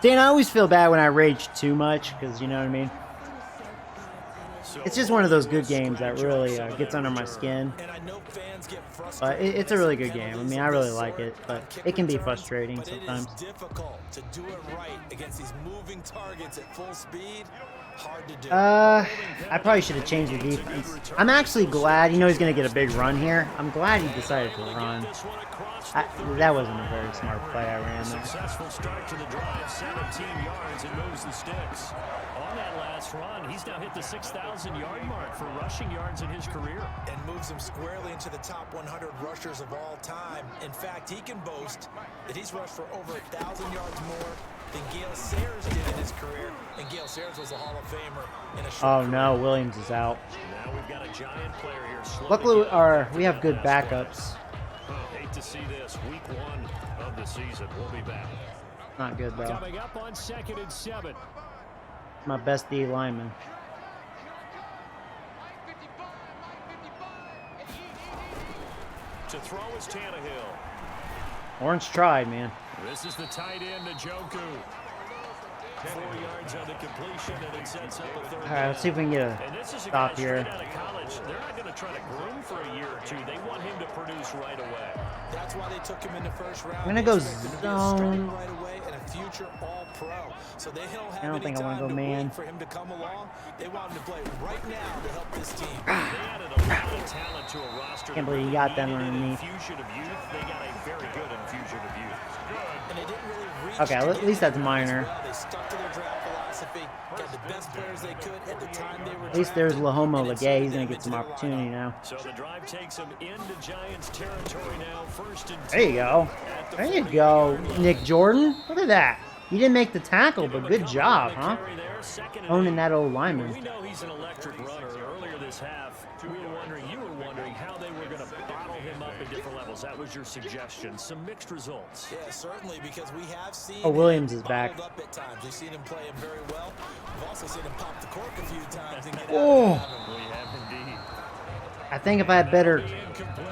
Speaker 1: Dan, I always feel bad when I rage too much because, you know what I mean? It's just one of those good games that really gets under my skin. But it's a really good game. I mean, I really like it, but it can be frustrating sometimes.
Speaker 4: It is difficult to do it right against these moving targets at full speed. Hard to do.
Speaker 1: I probably should have changed the defense. I'm actually glad, you know, he's going to get a big run here. I'm glad he decided to run. That wasn't a very smart play I ran there.
Speaker 3: Successful start to the drive, 17 yards and moves the sticks. On that last run, he's now hit the 6,000-yard mark for rushing yards in his career.
Speaker 4: And moves him squarely into the top 100 rushers of all time. In fact, he can boast that he's rushed for over 1,000 yards more than Gale Sayers did in his career. And Gale Sayers was a Hall of Famer in a short career.
Speaker 1: No, Williams is out.
Speaker 3: Now we've got a giant player here.
Speaker 1: Luckily, we have good backups.
Speaker 3: Hate to see this. Week 1 of the season. We'll be back.
Speaker 1: Not good, though.
Speaker 3: Coming up on 2nd and 7.
Speaker 1: My best D lineman.
Speaker 3: To throw is Tannehill.
Speaker 1: Orange tried, man.
Speaker 3: This is the tight end, Njoku. 4 yards on the completion, and it sets up a 3rd
Speaker 1: All right, let's see if we can get a stop here.
Speaker 3: Out of college. They're not going to try to groom for a year or 2. They want him to produce right away.
Speaker 4: That's why they took him in the 1st round.
Speaker 1: I'm going to go zone.
Speaker 4: Right away and a future All-Pro. So they don't have
Speaker 1: I don't think I want to go man.
Speaker 4: For him to come along. They want him to play right now to help this team.
Speaker 3: They added a lot of talent to a roster.
Speaker 1: Can't believe you got them underneath.
Speaker 3: Infusion of youth. They got a very good infusion of youth.
Speaker 4: And they didn't really reach
Speaker 1: Okay, at least that's minor.
Speaker 4: They stuck to their draft philosophy, got the best players they could at the time they were
Speaker 1: At least there's Lahoma Legay. He's going to get some opportunity now.
Speaker 3: So the drive takes him into Giants territory now. 1st and 2.
Speaker 1: There you go. There you go, Nick Jordan. Look at that. He didn't make the tackle, but good job, huh? Owning that old lineman.
Speaker 3: We know he's an electric runner. Earlier this half, you were wondering how they were going to bottle him up at different levels. That was your suggestion. Some mixed results.
Speaker 4: Yeah, certainly, because we have seen
Speaker 1: Williams is
Speaker 4: him
Speaker 1: back.
Speaker 4: bottled up at times. We've seen him play him very well. We've also seen him pop the cork a few times and get
Speaker 1: Oh.
Speaker 4: out of it.
Speaker 3: We have indeed.
Speaker 1: I think if I had better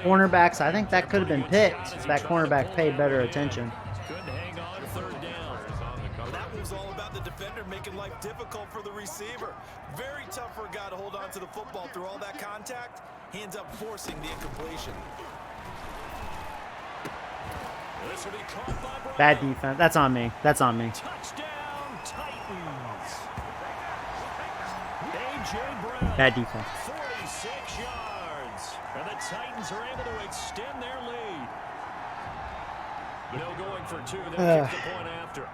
Speaker 1: cornerbacks, I think that could have been picked. If that cornerback paid better attention.
Speaker 3: Couldn't hang on third down.
Speaker 4: That was all about the defender making life difficult for the receiver. Very tough for a guy to hold on to the football through all that contact. He ends up forcing the incompletion.
Speaker 3: This will be caught by Brown.
Speaker 1: Bad defense. That's on me. That's on me.
Speaker 3: Touchdown, Titans. A.J. Brown.
Speaker 1: Bad defense.
Speaker 3: 46 yards. And the Titans are able to extend their lead. No going for two. They'll kick the point after.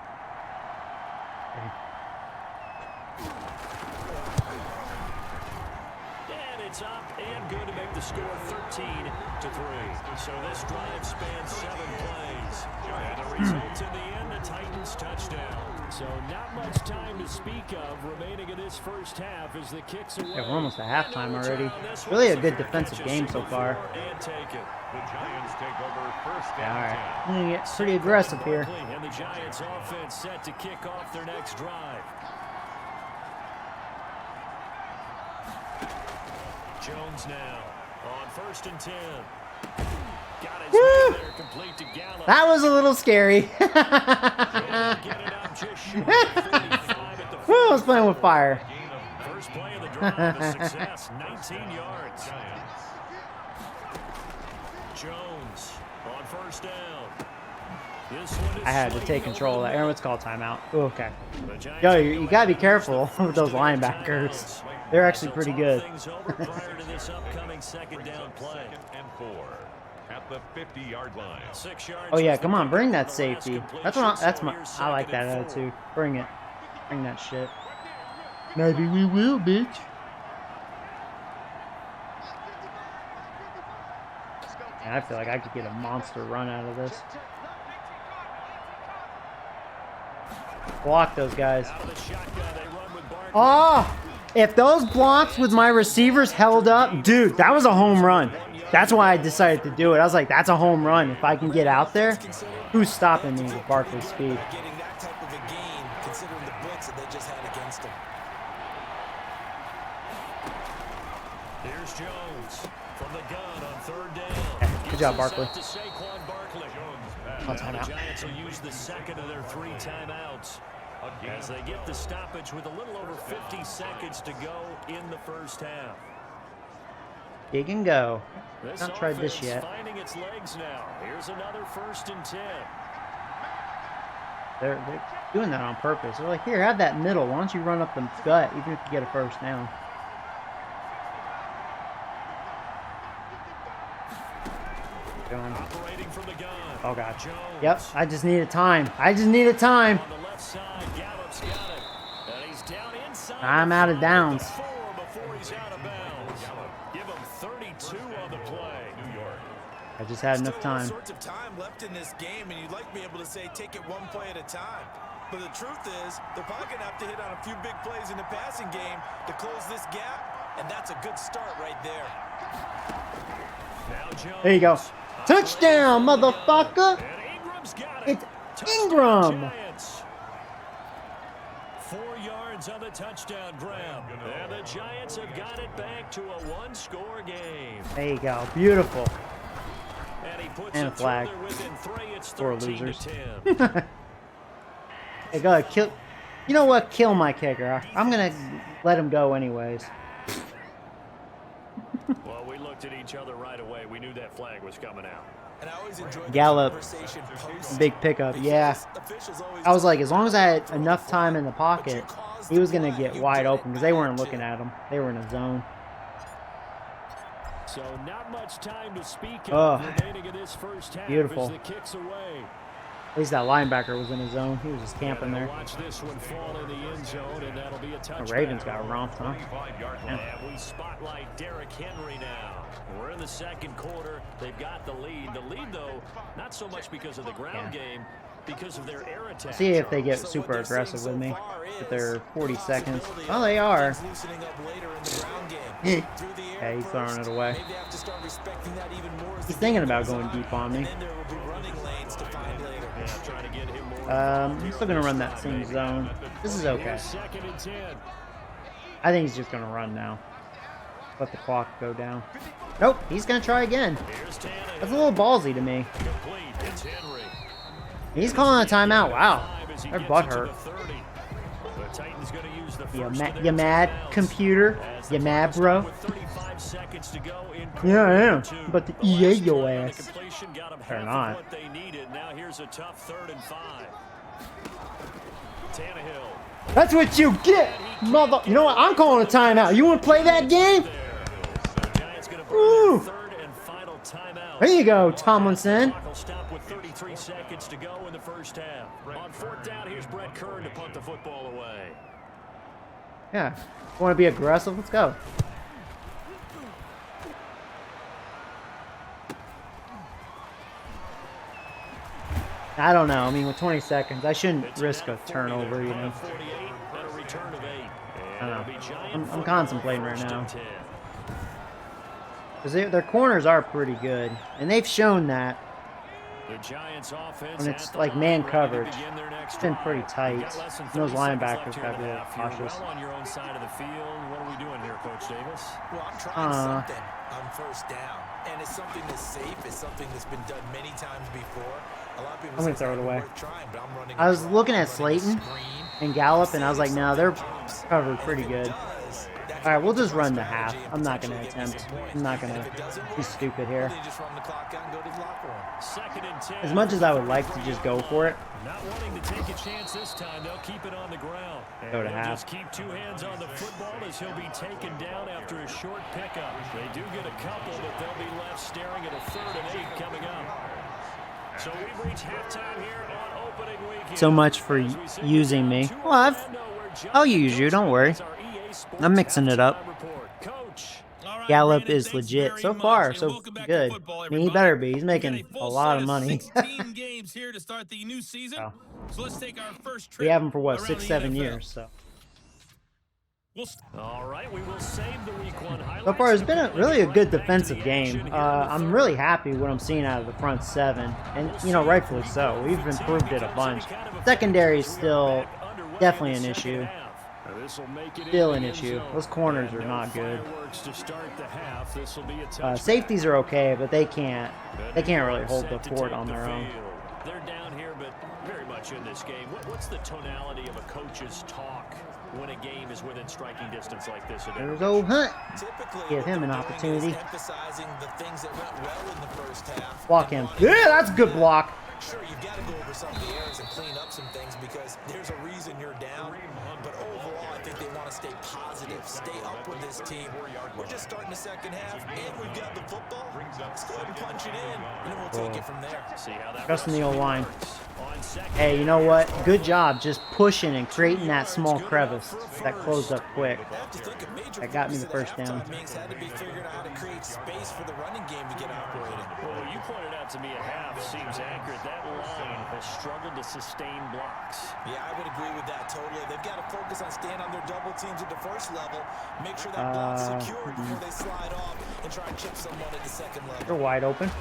Speaker 3: And it's up and good to make the score 13-3. So this drive spans 7 plays. And the result in the end, the Titans touchdown. So not much time to speak of remaining in this first half as the kicks away.
Speaker 1: Yeah, we're almost at halftime already. Really a good defensive game so far.
Speaker 3: And take it.
Speaker 2: The Giants take over first and
Speaker 1: All
Speaker 2: 10.
Speaker 1: right. I'm going to get pretty aggressive here.
Speaker 3: And the Giants offense set to kick off their next drive. Jones now on 1st and 10. Got his man there, complete to Gallup.
Speaker 1: That was a little scary.
Speaker 3: Get it up just short of 45 at the
Speaker 1: Woo, I was playing with fire.
Speaker 3: first play of the drive, a success, 19 yards. Jones on 1st down. This one is
Speaker 1: I had to
Speaker 3: Slater.
Speaker 1: take control of that. Aaron, let's call timeout. Ooh, okay.
Speaker 3: The Giants
Speaker 1: Yo, you got to be careful with those linebackers. They're actually
Speaker 3: So
Speaker 1: pretty
Speaker 3: talk
Speaker 1: good.
Speaker 3: things over prior to this upcoming second down play.
Speaker 2: 2nd and 4 at the 50-yard line.
Speaker 3: 6 yards.
Speaker 1: Oh yeah,
Speaker 3: is the
Speaker 1: come on, bring
Speaker 3: pickup
Speaker 1: that
Speaker 3: on the last
Speaker 1: safety.
Speaker 3: completion.
Speaker 1: That's my.
Speaker 3: So
Speaker 1: I like
Speaker 3: here's
Speaker 1: that
Speaker 3: 2nd and
Speaker 1: attitude. Bring it. Bring that shit. Maybe we will, bitch. And I feel like I could get a monster run out of this. Block those guys.
Speaker 3: Out of the shotgun, they run with Barkley.
Speaker 1: Oh, if those blocks with my receivers held up, dude, that was a home run. That's why I decided to do it. I was like, that's a home run. If I can get out there, who's stopping me with Barkley's speed?
Speaker 4: Getting that type of a gain, considering the blitz that they just had against him.
Speaker 3: Here's Jones from the gun on 3rd down.
Speaker 1: Good job, Barkley.
Speaker 3: To Saquon Barkley.
Speaker 1: Oh,
Speaker 3: The
Speaker 1: timeout.
Speaker 3: Giants will use the second of their 3 timeouts as they get the stoppage with a little over 50 seconds to go in the first half.
Speaker 1: Dig and go.
Speaker 3: This
Speaker 1: Not tried this
Speaker 3: offense
Speaker 1: yet.
Speaker 3: finding its legs now. Here's another 1st and 10.
Speaker 1: They're doing that on purpose. They're like, here, have that middle. Why don't you run up the gut, even if you get a first down? Going.
Speaker 3: Operating from the gun.
Speaker 1: Oh, God.
Speaker 3: Jones.
Speaker 1: Yep, I just needed time. I just needed time.
Speaker 3: On the left side, Gallup's got it. And he's down inside.
Speaker 1: I'm out of downs.
Speaker 3: 4 before he's out of bounds. Give him 32 on the play. New York.
Speaker 1: I just had enough
Speaker 4: Still all
Speaker 1: time.
Speaker 4: sorts of time left in this game, and you'd like to be able to say take it one play at a time. But the truth is, they're probably going to have to hit on a few big plays in the passing game to close this gap, and that's a good start right there.
Speaker 3: Now Jones.
Speaker 1: There you go. Touchdown, motherfucker!
Speaker 3: And Ingram's got it.
Speaker 1: It's
Speaker 3: Touchdown,
Speaker 1: Ingram.
Speaker 3: Giants. 4 yards on the touchdown grab. And the Giants have got it back to a 1-score game.
Speaker 1: There you go. Beautiful.
Speaker 3: And he puts
Speaker 1: And a
Speaker 3: it
Speaker 1: flag.
Speaker 3: through there within 3. It's
Speaker 1: Poor
Speaker 3: 13
Speaker 1: losers.
Speaker 3: to 10.
Speaker 1: Hey, go ahead, kill. You know what? Kill my kicker. I'm gonna let him go anyways.
Speaker 3: Well, we looked at each other right away. We knew that flag was coming out.
Speaker 4: And I always enjoy the
Speaker 1: Gallup.
Speaker 4: conversation post.
Speaker 1: Big pickup.
Speaker 4: Because
Speaker 1: Yeah.
Speaker 4: officials always
Speaker 1: I was like, as long as I had enough time in the pocket, he was gonna get wide open because they weren't looking at him. They were in a zone.
Speaker 3: So not much time to speak
Speaker 1: Oh,
Speaker 3: of remaining in this first half
Speaker 1: beautiful.
Speaker 3: as the kicks away.
Speaker 1: At least that linebacker was in his zone. He was just camping
Speaker 3: And
Speaker 1: there.
Speaker 3: watch this one fall in the end zone, and that'll be a
Speaker 1: The
Speaker 3: touchback.
Speaker 1: Ravens got romped, huh?
Speaker 2: 25-yard line.
Speaker 3: And we spotlight Derrick Henry now. We're in the second quarter. They've got the lead. The lead, though, not so much because of the ground game, because of their air attack.
Speaker 1: See if they get
Speaker 4: So
Speaker 1: super
Speaker 4: what they're
Speaker 1: aggressive
Speaker 4: seeing
Speaker 1: with
Speaker 4: so
Speaker 1: me
Speaker 4: far
Speaker 1: with
Speaker 4: is
Speaker 1: their 40
Speaker 4: they're
Speaker 1: seconds.
Speaker 4: building
Speaker 1: Oh, they
Speaker 4: up,
Speaker 1: are.
Speaker 4: things loosening up later in the ground game. Through the air
Speaker 1: Yeah, he's throwing
Speaker 4: first.
Speaker 1: it away.
Speaker 4: Maybe they have to start respecting that even more as
Speaker 1: He's
Speaker 4: the
Speaker 1: thinking
Speaker 4: game
Speaker 1: about
Speaker 4: goes
Speaker 1: going
Speaker 4: on,
Speaker 1: deep on me.
Speaker 4: and then there will be running lanes to find later.
Speaker 3: Yeah, trying to get him more
Speaker 1: I'm still gonna run that same zone. This is okay.
Speaker 3: Second and 10.
Speaker 1: I think he's just gonna run now. Let the clock go down. Nope, he's gonna try again.
Speaker 3: Here's Tannehill.
Speaker 1: That's a little ballsy to me.
Speaker 3: Complete. It's Henry.
Speaker 1: He's calling a timeout. Wow,
Speaker 3: As he
Speaker 1: their
Speaker 3: gets
Speaker 1: butt
Speaker 3: into
Speaker 1: hurt.
Speaker 3: the 30. The Titans going to use the
Speaker 1: You,
Speaker 3: first of their
Speaker 1: you mad,
Speaker 3: timeouts.
Speaker 1: computer?
Speaker 3: As the
Speaker 1: You mad,
Speaker 3: clock
Speaker 1: bro?
Speaker 3: with 35 seconds to go in
Speaker 1: Yeah, I am.
Speaker 3: quarter two.
Speaker 1: But the
Speaker 3: The
Speaker 1: EA
Speaker 3: last
Speaker 1: your
Speaker 3: drive on the
Speaker 1: ass.
Speaker 3: completion got them
Speaker 1: Or
Speaker 3: half
Speaker 1: not.
Speaker 3: of what they needed. Now here's a tough 3rd and 5. Tannehill.
Speaker 1: That's what you get, mother. You know what? I'm calling a timeout. You want to play that game?
Speaker 3: The Giants going to
Speaker 1: Ooh.
Speaker 3: burn their 3rd and final timeout.
Speaker 1: There you go, Tomlinson.
Speaker 3: Clock will stop with 33 seconds to go in the first half. On 4th down, here's Brett Kern to punt the football away.
Speaker 1: Yeah. Want to be aggressive? Let's go. I don't know. I mean, with 20 seconds, I shouldn't risk a turnover, you know.
Speaker 3: 48 and a return of 8.
Speaker 1: I don't
Speaker 3: And
Speaker 1: know.
Speaker 3: it'll be Giant
Speaker 1: I'm
Speaker 3: football
Speaker 1: contemplating right
Speaker 3: 1st
Speaker 1: now.
Speaker 3: and 10.
Speaker 1: Because their corners are pretty good. And they've shown that.
Speaker 3: The Giants offense
Speaker 1: When it's
Speaker 3: at the
Speaker 1: like
Speaker 3: line,
Speaker 1: man
Speaker 3: ready to
Speaker 1: coverage,
Speaker 3: begin their next
Speaker 1: it's been
Speaker 3: drive.
Speaker 1: pretty
Speaker 3: You've
Speaker 1: tight.
Speaker 3: got less than
Speaker 1: And those
Speaker 3: 30 seconds
Speaker 1: linebackers
Speaker 3: left here
Speaker 1: gotta
Speaker 3: in
Speaker 1: be
Speaker 3: the half.
Speaker 1: cautious.
Speaker 3: You're well on your own side of the field. What are we doing here, Coach Davis?
Speaker 4: Well, I'm trying something on 1st down, and it's something that's safe. It's something that's been done many times before. A lot of people
Speaker 1: I'm gonna
Speaker 4: say
Speaker 1: throw it
Speaker 4: it's not
Speaker 1: away.
Speaker 4: worth trying, but I'm running
Speaker 1: I was
Speaker 4: a
Speaker 1: looking
Speaker 4: draw,
Speaker 1: at
Speaker 4: I'm running a
Speaker 1: Slayton
Speaker 4: screen.
Speaker 1: and Gallup, and I was like,
Speaker 4: Say
Speaker 1: no, they're
Speaker 4: something pops,
Speaker 1: covered
Speaker 4: and
Speaker 1: pretty
Speaker 4: if it
Speaker 1: good.
Speaker 4: does, that
Speaker 1: All right, we'll
Speaker 4: can
Speaker 1: just
Speaker 4: be
Speaker 1: run the
Speaker 4: strategy
Speaker 1: half.
Speaker 4: and
Speaker 1: I'm not going to
Speaker 4: potentially get me
Speaker 1: attempt.
Speaker 4: some points.
Speaker 1: I'm not going
Speaker 4: And if it doesn't
Speaker 1: to be
Speaker 4: work,
Speaker 1: stupid
Speaker 4: well,
Speaker 1: here.
Speaker 4: then you just run the clock out and go to the locker room.
Speaker 3: 2nd and 10.
Speaker 1: As much as I would like to just go for it,
Speaker 3: Not wanting to take a chance this time, they'll keep it on the ground.
Speaker 1: Go to
Speaker 3: They'll
Speaker 1: half.
Speaker 3: just keep 2 hands on the football as he'll be taken down after a short pickup. They do get a couple, but they'll be left staring at a 3rd and 8 coming up. So we've reached halftime here on opening weekend.
Speaker 1: so much for
Speaker 3: As we sit
Speaker 1: using me.
Speaker 3: down to
Speaker 1: Well,
Speaker 3: Orlando, where John
Speaker 1: I'll use you, don't worry.
Speaker 3: has our EA Sports
Speaker 1: I'm mixing it up.
Speaker 3: halftime report. Coach.
Speaker 6: All right,
Speaker 1: Gallup
Speaker 6: Brandon,
Speaker 1: is
Speaker 6: thanks
Speaker 1: legit.
Speaker 6: very
Speaker 1: So
Speaker 6: much,
Speaker 1: far,
Speaker 6: and
Speaker 1: so
Speaker 6: welcome back to
Speaker 1: good.
Speaker 6: football,
Speaker 1: I mean, he
Speaker 6: everybody.
Speaker 1: better be. He's
Speaker 6: We've got
Speaker 1: making
Speaker 6: full
Speaker 1: a lot
Speaker 6: set
Speaker 1: of money.
Speaker 6: 16 games here to start the new season.
Speaker 1: Oh.
Speaker 6: So let's take our first trip.
Speaker 1: We have him for what,
Speaker 6: around
Speaker 1: 6,
Speaker 6: the
Speaker 1: 7
Speaker 6: NFL.
Speaker 1: years. So
Speaker 3: All right, we will save the week 1 highlights.
Speaker 1: so far, it's been
Speaker 3: We'll
Speaker 1: really a
Speaker 3: get
Speaker 1: good
Speaker 3: right back to
Speaker 1: defensive
Speaker 3: the
Speaker 1: game.
Speaker 3: action here in the
Speaker 1: I'm
Speaker 3: 3rd.
Speaker 1: really happy with what I'm seeing out of the front 7, and rightfully so. We've improved it a bunch. Secondary is still definitely an issue. Still an issue. Those corners are not good. Safeties are okay, but they can't really hold the fort on their own.
Speaker 3: They're down here, but very much in this game. What's the tonality of a coach's talk when a game is within striking distance like this?
Speaker 1: There's old Hunt.
Speaker 4: Typically,
Speaker 1: Give
Speaker 4: what
Speaker 1: him
Speaker 4: they're
Speaker 1: an
Speaker 4: doing
Speaker 1: opportunity.
Speaker 4: is emphasizing the things that went well in the first half.
Speaker 1: Block him. Yeah, that's a good block.
Speaker 4: Sure, you've got to go over some of the errors and clean up some things because there's a reason you're down. But overall, I think they want to stay positive, stay up with this team. We're just starting the second half, and we've got the football. Let's go ahead and punch it in, and then we'll take it from there.
Speaker 3: See how that
Speaker 1: Trust in the old line.
Speaker 3: on second.
Speaker 1: Hey, you know what? Good job just pushing and creating that small crevice that closed up quick.
Speaker 4: I have to think a major
Speaker 1: That got me
Speaker 4: focus
Speaker 1: the
Speaker 4: of
Speaker 1: first down.
Speaker 4: halftime meetings had to be figuring out how to create space for the running game to get operating.
Speaker 3: Well, you pointed out to me a half seems accurate. That line has struggled to sustain blocks.
Speaker 4: Yeah, I would agree with that totally. They've got to focus on staying on their double teams at the first level, make sure that block's secured before they slide off and try and chip someone at the second level.
Speaker 1: They're wide open.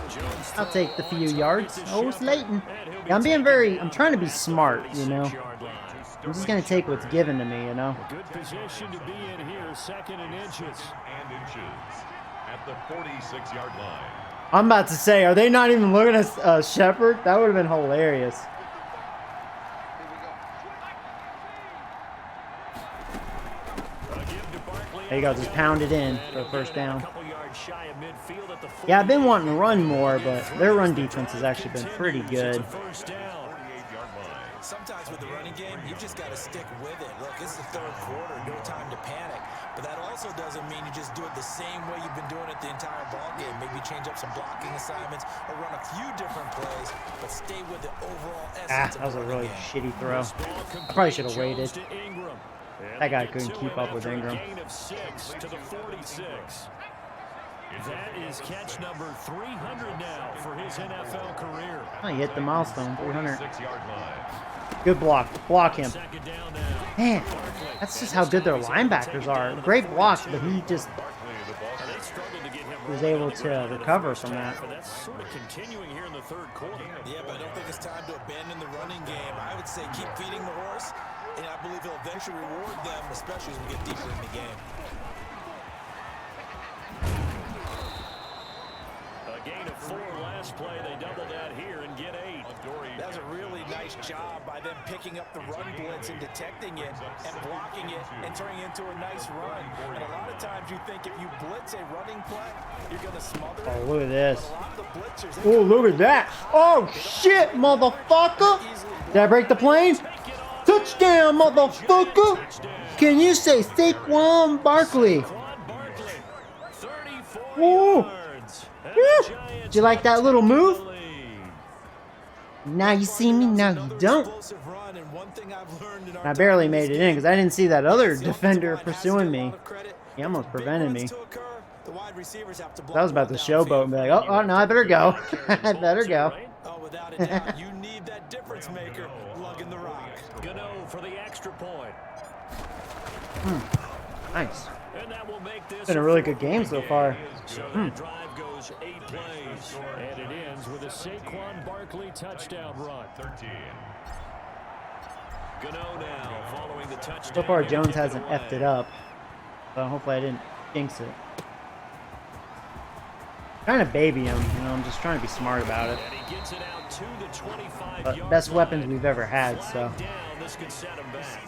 Speaker 1: I'll take the few yards. Oh, Slayton. Yeah, I'm trying to be smart, you know. I'm just going to take what's given to me, you know.
Speaker 3: Good position to be in here, 2nd and inches.
Speaker 2: At the 46-yard line.
Speaker 1: I'm about to say, are they not even looking at Shepard? That would have been hilarious. There you go, just pound it in for a first down. Yeah, I've been wanting to run more, but their run defense has actually been pretty good.
Speaker 4: Sometimes with the running game, you've just got to stick with it. Look, it's the third quarter, no time to panic. But that also doesn't mean you just do it the same way you've been doing it the entire ball game. Maybe change up some blocking assignments or run a few different plays, but stay with the overall essence
Speaker 1: That was a
Speaker 4: of the
Speaker 1: really
Speaker 4: running game.
Speaker 1: shitty throw. I probably should have waited. That guy couldn't keep up with Ingram.
Speaker 3: That is catch number 300 now for his NFL career.
Speaker 1: Oh, you hit the milestone, 300.
Speaker 2: 46-yard line.
Speaker 1: Good block. Block him.
Speaker 3: Second down now.
Speaker 1: Man, that's just how good their linebackers are. Great blocks, but he just
Speaker 3: They struggled to get him
Speaker 1: was
Speaker 3: rolling
Speaker 1: able
Speaker 3: in the
Speaker 1: to
Speaker 3: third and
Speaker 1: recover
Speaker 3: first
Speaker 1: from
Speaker 3: half,
Speaker 1: that.
Speaker 3: but that's sort of continuing here in the third quarter.
Speaker 4: Yeah, but I don't think it's time to abandon the running game. I would say keep feeding the horse, and I believe he'll eventually reward them, especially as we get deeper in the game.
Speaker 3: A gain of 4 last play. They double that here and get 8.
Speaker 4: That's a really nice job by them picking up the run blitz and detecting it and blocking it and turning it into a nice run. And a lot of times you think if you blitz a running play, you're going to smother it.
Speaker 1: Oh, look at this.
Speaker 4: But a lot of the blitzers,
Speaker 1: Oh, look at that. Oh, shit, motherfucker. Did I break the plane? Touchdown, motherfucker. Can you say Saquon Barkley?
Speaker 3: Quan Barkley, 34
Speaker 1: Woo.
Speaker 3: yards. And
Speaker 1: Woo.
Speaker 3: the Giants
Speaker 1: Did you like that little move?
Speaker 3: take the lead.
Speaker 1: Now you see me, now you don't.
Speaker 4: explosive run, and one thing I've learned in our
Speaker 1: I barely
Speaker 4: time in
Speaker 1: made
Speaker 4: this
Speaker 1: it in because I didn't see that other
Speaker 4: game,
Speaker 1: defender
Speaker 4: the offensive line has to
Speaker 1: pursuing
Speaker 4: get a
Speaker 1: me.
Speaker 4: lot of credit.
Speaker 1: He almost
Speaker 4: For big
Speaker 1: prevented
Speaker 4: runs
Speaker 1: me.
Speaker 4: to occur, the wide receivers have to block
Speaker 1: I was about to
Speaker 4: one
Speaker 1: showboat and be
Speaker 4: downfield.
Speaker 1: like, oh, no, I better go. I better go.
Speaker 4: Oh, without a doubt, you need that difference maker lugging the rock.
Speaker 3: Gano for the extra point.
Speaker 1: Nice.
Speaker 3: And that will make this
Speaker 1: Been a really good game so far.
Speaker 3: So that drive goes 8 plays, and it ends with a Saquon Barkley touchdown run.
Speaker 2: 13.
Speaker 3: Gano now following the touchdown.
Speaker 1: So far,
Speaker 3: to
Speaker 1: Jones
Speaker 3: kick
Speaker 1: hasn't
Speaker 3: away.
Speaker 1: effed it up. So hopefully I didn't jinx it. Trying to baby him, you know, I'm just trying to be smart about it.
Speaker 3: And he gets it out to the 25
Speaker 1: But
Speaker 3: yard
Speaker 1: best
Speaker 3: line.
Speaker 1: weapons we've ever had, so.
Speaker 3: Flag down, this could set him back.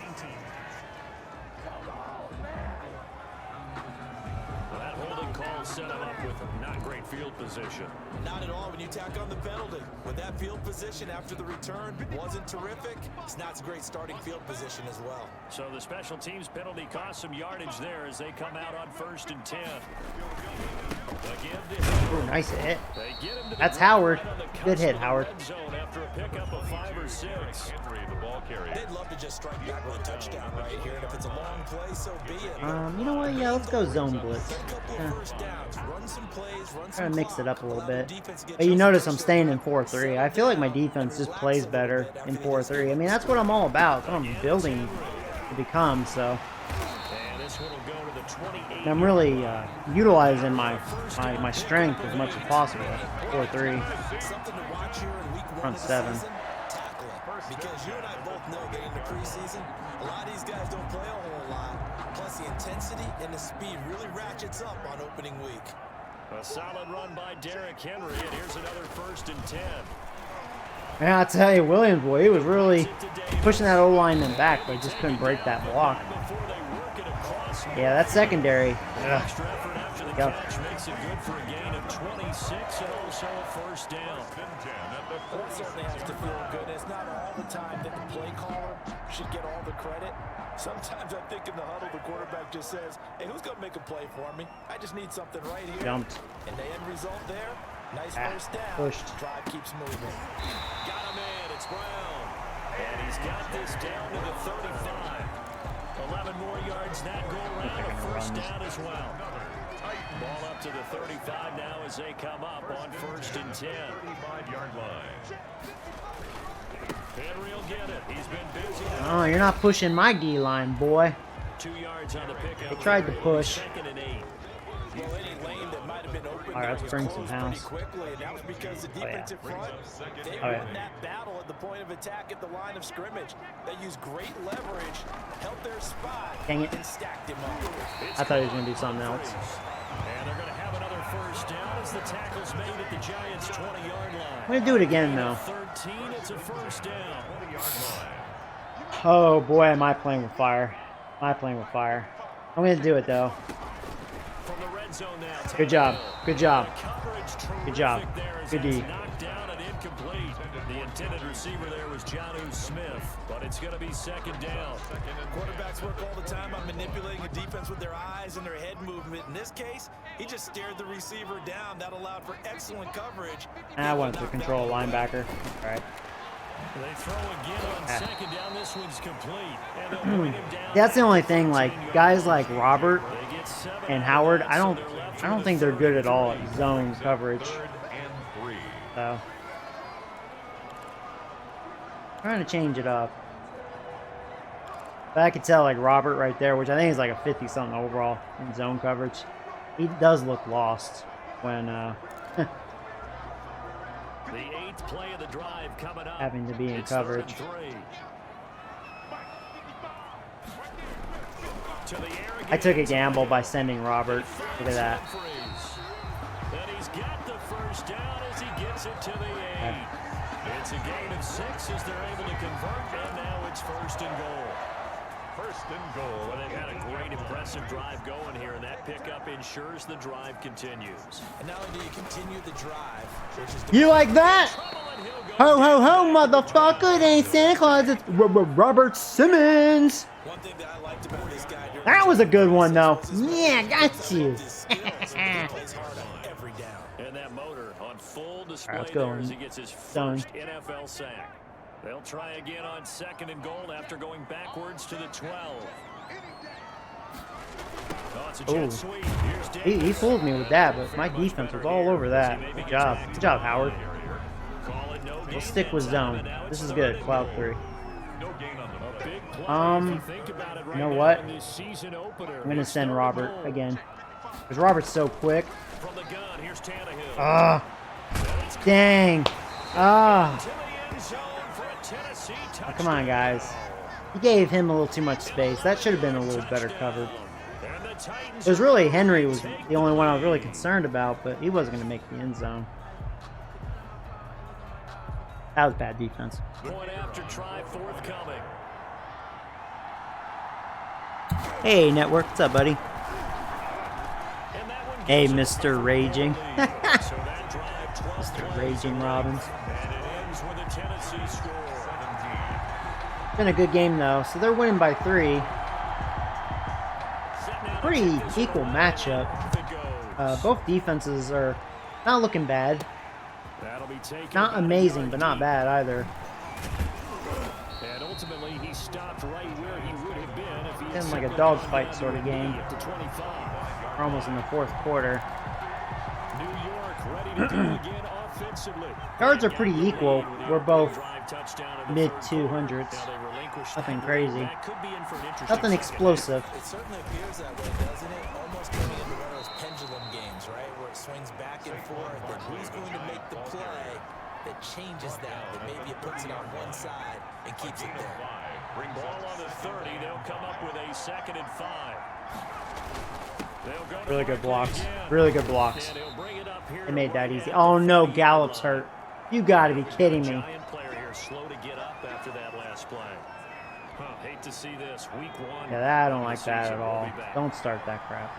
Speaker 3: That holding call set him up with not great field position.
Speaker 4: Not at all when you tack on the penalty. With that field position after the return wasn't terrific, it's not a great starting field position as well.
Speaker 3: So the special teams penalty cost some yardage there as they come out on 1st and 10. Again to him.
Speaker 1: Ooh, nice hit.
Speaker 3: They get him to the
Speaker 1: That's
Speaker 3: ground
Speaker 1: Howard.
Speaker 3: right on the
Speaker 1: Good
Speaker 3: cusp
Speaker 1: hit,
Speaker 3: of the
Speaker 1: Howard.
Speaker 3: red zone after a pickup of 5 or 6.
Speaker 2: Henry, the ball carrier.
Speaker 4: They'd love to just strike back with a touchdown right here, and if it's a long play, so be it.
Speaker 1: You know what? Yeah, let's go zone blitz.
Speaker 4: Get a couple
Speaker 1: Yeah.
Speaker 4: of first downs, run some plays, run some
Speaker 1: Trying to mix it
Speaker 4: clock,
Speaker 1: up a little
Speaker 4: allow the
Speaker 1: bit.
Speaker 4: defense to get
Speaker 1: But you
Speaker 4: just
Speaker 1: notice I'm
Speaker 4: pressure.
Speaker 1: staying in 4-3. I feel like my defense just plays better in 4-3. I mean, that's what I'm all about. That's what I'm building to become, so.
Speaker 3: And this one will go to the 28.
Speaker 1: And I'm really utilizing my strength as much as possible. 4-3.
Speaker 4: Something to watch here in week 1
Speaker 1: Front
Speaker 4: of the
Speaker 1: seven.
Speaker 4: season, tackle it. Because you and I both know getting into preseason, a lot of these guys don't play a whole lot. Plus the intensity and the speed really ratchets up on opening week.
Speaker 3: A solid run by Derrick Henry, and here's another 1st and 10.
Speaker 1: And I'll tell you, Williams, boy, he was really pushing that O-lineman back, but he just couldn't break that block.
Speaker 3: Before they work it across.
Speaker 1: Yeah, that secondary. Ugh.
Speaker 3: Extra effort after the
Speaker 1: Yep.
Speaker 3: catch makes it good for a gain of 26 and also a 1st down.
Speaker 4: That certainly has to feel good. It's not all the time that the play caller should get all the credit. Sometimes I think in the huddle, the quarterback just says, hey, who's going to make a play for me? I just need something right here.
Speaker 1: Jumped.
Speaker 4: And the end result there, nice
Speaker 1: Ah,
Speaker 4: first down.
Speaker 1: pushed.
Speaker 4: Drive keeps moving.
Speaker 3: Got him in. It's Brown. And he's got this down to the 35. 11 more yards that go around. A 1st down as well. Ball up to the 35 now as they come up on 1st and 10.
Speaker 2: 35-yard line.
Speaker 3: Henry will get it. He's been busy.
Speaker 1: Oh, you're not pushing my D-line, boy.
Speaker 3: 2 yards on the pickup.
Speaker 1: They tried to push.
Speaker 3: 2nd and 8.
Speaker 4: Well, any lane that might have been open
Speaker 1: All right,
Speaker 4: there
Speaker 1: let's
Speaker 4: was
Speaker 1: bring some
Speaker 4: closed
Speaker 1: house.
Speaker 4: pretty quickly, and that was because the
Speaker 1: yeah.
Speaker 4: defensive front, they
Speaker 1: Oh, yeah.
Speaker 4: won that battle at the point of attack at the line of scrimmage. They used great leverage, held their spot,
Speaker 1: Dang it.
Speaker 4: and stacked him up.
Speaker 1: I thought he was going to do something else.
Speaker 3: And they're going to have another 1st down as the tackle's made at the Giants' 20-yard line.
Speaker 1: I'm going to do it again, though.
Speaker 3: 13, it's a 1st down.
Speaker 2: 20-yard line.
Speaker 1: Oh, boy, am I playing with fire. Am I playing with fire. I'm going to do it, though.
Speaker 3: From the red zone now.
Speaker 1: Good job. Good job.
Speaker 3: Coverage
Speaker 1: Good job.
Speaker 3: terrific there as
Speaker 1: Good
Speaker 3: that's
Speaker 1: D.
Speaker 3: knocked down and incomplete. The intended receiver there was Jonnu Smith, but it's going to be 2nd down.
Speaker 4: Quarterbacks work all the time on manipulating a defense with their eyes and their head movement. In this case, he just stared the receiver down. That allowed for excellent coverage.
Speaker 1: I wanted to control a linebacker. All right.
Speaker 3: They throw again on 2nd down. This one's complete. And they'll bring him down.
Speaker 1: That's the only thing, like, guys like Robert
Speaker 3: They get 7
Speaker 1: and Howard, I
Speaker 3: so
Speaker 1: don't
Speaker 3: they're left
Speaker 1: I don't think they're good at all at zone coverage.
Speaker 2: Third and 3.
Speaker 1: So, trying to change it up. But I could tell, like, Robert right there, which I think is like a 50-something overall in zone coverage. He does look lost when
Speaker 3: The 8th play of the drive coming up.
Speaker 1: having to be in
Speaker 3: It's 3rd
Speaker 1: coverage.
Speaker 3: and 3. To the air
Speaker 1: I took a
Speaker 3: again.
Speaker 1: gamble by sending Robert. Look at that.
Speaker 3: And he's got the first down as he gets it to the 8. It's a gain of 6 as they're able to convert, and now it's 1st and goal.
Speaker 2: 1st and goal.
Speaker 3: Well, they've had a great, impressive drive going here, and that pickup ensures the drive continues.
Speaker 4: And not only do you continue the drive, which is
Speaker 1: You like that? Ho, ho, ho, motherfucker. It ain't Santa Claus. It's Robert Simmons.
Speaker 4: one thing that I liked about this guy.
Speaker 1: That was a good one, though. Yeah, got you.
Speaker 4: Plays hard on every down.
Speaker 3: And that motor on full display
Speaker 1: let's go.
Speaker 3: there as he gets his
Speaker 1: Done.
Speaker 3: first NFL sack. They'll try again on 2nd and goal after going backwards to the 12. Oh, it's a jet
Speaker 1: Ooh.
Speaker 3: sweep. Here's
Speaker 1: He fooled me with that, but my defense was all over that. Good job. Good job, Howard.
Speaker 3: Call it no
Speaker 1: We'll
Speaker 3: gain
Speaker 1: stick with
Speaker 3: that time,
Speaker 1: zone.
Speaker 3: and now
Speaker 1: This
Speaker 3: it's
Speaker 1: is good.
Speaker 3: 3rd and
Speaker 1: Cloud
Speaker 3: goal.
Speaker 1: 3.
Speaker 2: No gain on the play.
Speaker 3: Big play
Speaker 1: Um,
Speaker 3: if you think about it right
Speaker 1: You know
Speaker 3: now
Speaker 1: what?
Speaker 3: in this season opener.
Speaker 1: I'm going to
Speaker 3: It's
Speaker 1: send
Speaker 3: 3rd and
Speaker 1: Robert
Speaker 3: goal.
Speaker 1: again. Because Robert's so quick.
Speaker 3: From the gun, here's Tannehill.
Speaker 1: Ah. Dang. Ah.
Speaker 3: To the end zone for a Tennessee touchdown.
Speaker 1: Come on, guys. He gave him a little too much space. That should have been a little better covered.
Speaker 3: And the Titans
Speaker 1: It was really Henry was the only one I was really concerned about, but he wasn't going to make the end zone. That was bad defense.
Speaker 3: point after try forthcoming.
Speaker 1: Hey, Network. What's up, buddy?
Speaker 3: And that one
Speaker 1: Hey,
Speaker 3: gives them
Speaker 1: Mr. Raging.
Speaker 3: so that drive 12
Speaker 1: Mr.
Speaker 3: plays
Speaker 1: Raging Robbins.
Speaker 3: and it ends with a Tennessee score.
Speaker 1: It's been a good game, though. So they're winning by 3. Pretty equal matchup. Both defenses are not looking bad.
Speaker 3: That'll be taken
Speaker 1: Not
Speaker 3: about a
Speaker 1: amazing,
Speaker 3: yard
Speaker 1: but not
Speaker 3: deep.
Speaker 1: bad either.
Speaker 3: And ultimately, he stopped right where he would have been if he had
Speaker 1: Been like a
Speaker 3: simply
Speaker 1: dogfight
Speaker 3: gone
Speaker 1: sort of game.
Speaker 3: at the 25.
Speaker 1: We're almost in the 4th quarter.
Speaker 3: New York ready to go again offensively.
Speaker 1: Yards are pretty equal. We're both mid
Speaker 3: mid
Speaker 1: 200s. Nothing crazy. Nothing explosive.
Speaker 4: It certainly appears that way, doesn't it? Almost turning into one of those pendulum games, right? Where it swings back and forth, and who's going to make the play that changes that maybe it puts it on one side and keeps it there.
Speaker 3: Ball on the 30. They'll come up with a 2nd and 5. They'll go to
Speaker 1: Really good
Speaker 3: work
Speaker 1: blocks.
Speaker 3: again.
Speaker 1: Really good blocks.
Speaker 3: And he'll bring it up here
Speaker 1: They
Speaker 3: to
Speaker 1: made that
Speaker 3: right
Speaker 1: easy.
Speaker 3: at
Speaker 1: Oh
Speaker 3: the
Speaker 1: no,
Speaker 3: 30-yard
Speaker 1: Gallup's
Speaker 3: line.
Speaker 1: hurt. You gotta be kidding me.
Speaker 3: Giant player here, slow to get up after that last play. Hate to see this. Week 1.
Speaker 1: Yeah, I don't like
Speaker 3: The
Speaker 1: that
Speaker 3: season
Speaker 1: at
Speaker 3: will
Speaker 1: all.
Speaker 3: be back.
Speaker 1: Don't start that crap.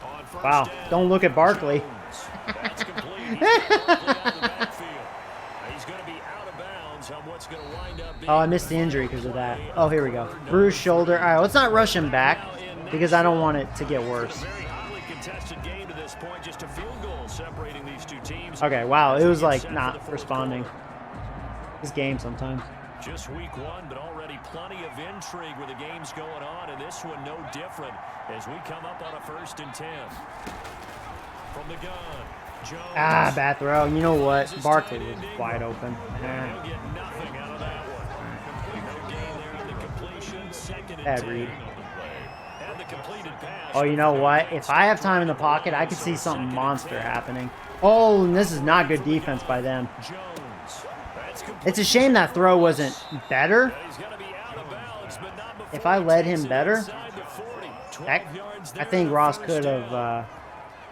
Speaker 3: On first
Speaker 1: Wow,
Speaker 3: down,
Speaker 1: don't look at Barkley.
Speaker 3: Jones. That's complete. He's got Barkley out of the backfield. He's going to be out of bounds on what's going to wind up being
Speaker 1: Oh, I missed the injury because of that. Oh, here we go. Bruised shoulder. All right, let's not rush him back because I don't want it to get worse.
Speaker 3: a very hotly contested game to this point. Just a field goal separating these two teams.
Speaker 1: Okay, wow, it was like
Speaker 3: Set for the
Speaker 1: not
Speaker 3: fourth
Speaker 1: responding.
Speaker 3: quarter.
Speaker 1: This game sometimes.
Speaker 3: Just week 1, but already plenty of intrigue with the games going on, and this one no different as we come up on a 1st and 10. From the gun, Jones.
Speaker 1: Ah, bad throw. You know what? Barkley was wide open.
Speaker 3: He'll get nothing out of that one. No gain there on the completion. 2nd and
Speaker 1: Bad
Speaker 3: 10.
Speaker 1: read.
Speaker 3: And the completed pass.
Speaker 1: Oh, you know what? If I have time in the pocket, I could see something monster happening. Oh, and this is not good defense by them.
Speaker 3: Jones. That's
Speaker 1: It's a shame that throw wasn't better.
Speaker 3: He's gonna be out of bounds, but not before
Speaker 1: If I
Speaker 3: he
Speaker 1: led
Speaker 3: takes
Speaker 1: him
Speaker 3: it
Speaker 1: better,
Speaker 3: inside the 40. 12
Speaker 1: Heck,
Speaker 3: yards
Speaker 1: I
Speaker 3: there
Speaker 1: think
Speaker 3: on
Speaker 1: Ross
Speaker 3: first
Speaker 1: could
Speaker 3: down.
Speaker 1: have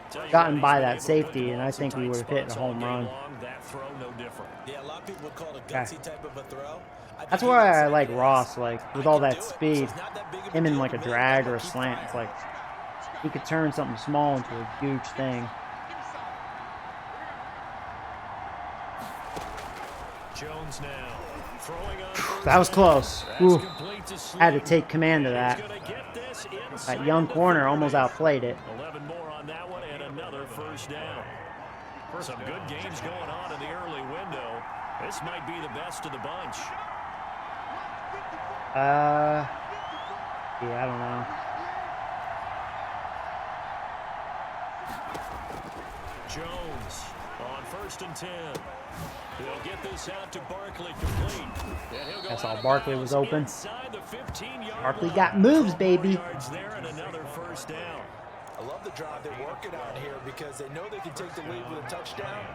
Speaker 3: Tell you
Speaker 1: gotten
Speaker 3: what,
Speaker 1: by
Speaker 3: he's
Speaker 1: that
Speaker 3: been able to
Speaker 1: safety,
Speaker 3: put
Speaker 1: and
Speaker 3: the
Speaker 1: I
Speaker 3: ball
Speaker 1: think
Speaker 3: in
Speaker 1: we
Speaker 3: tight
Speaker 1: would have hit a
Speaker 3: spots
Speaker 1: home
Speaker 3: all
Speaker 1: run.
Speaker 3: game long. That throw no different.
Speaker 4: Yeah, a lot of people would call it a gutsy type of a throw.
Speaker 1: That's why I like Ross, like, with all that speed. Him in like a drag or a slant, it's like he could turn something small into a huge thing.
Speaker 3: Jones now throwing on first
Speaker 1: That was
Speaker 3: down.
Speaker 1: close.
Speaker 3: That's
Speaker 1: Ooh.
Speaker 3: complete to
Speaker 1: Had to
Speaker 3: Slayton.
Speaker 1: take command of
Speaker 3: He's
Speaker 1: that.
Speaker 3: gonna get this inside
Speaker 1: That young
Speaker 3: the
Speaker 1: corner
Speaker 3: 30.
Speaker 1: almost outplayed it.
Speaker 3: 11 more on that one and another first down. Some good games going on in the early window. This might be the best of the bunch.
Speaker 1: Yeah, I don't know.
Speaker 3: Jones on 1st and 10. He'll get this out to Barkley complete.
Speaker 1: That's all Barkley was open.
Speaker 3: Inside the 15-yard
Speaker 1: Barkley
Speaker 3: line.
Speaker 1: got moves, baby.
Speaker 3: Yards there and another first down.
Speaker 4: I love the drive they're working on here because they know they can take the lead with a touchdown.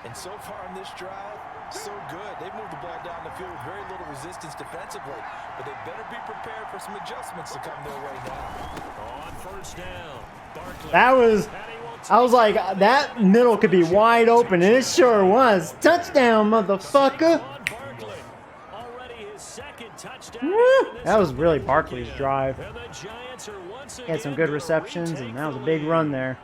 Speaker 4: And so far in this drive, so good. They've moved the ball down the field with very little resistance defensively. But they better be prepared for some adjustments to come their way now.
Speaker 3: On 1st down, Barkley.
Speaker 1: That was, I was like, that middle could be wide open, and it sure was. Touchdown, motherfucker.
Speaker 3: Barkley. Already his second touchdown.
Speaker 1: Woo. That was really Barkley's drive.
Speaker 3: And the Giants are once
Speaker 1: He had some
Speaker 3: again
Speaker 1: good
Speaker 3: gonna
Speaker 1: receptions,
Speaker 3: retake
Speaker 1: and that was a
Speaker 3: the
Speaker 1: big
Speaker 3: lead.
Speaker 1: run there.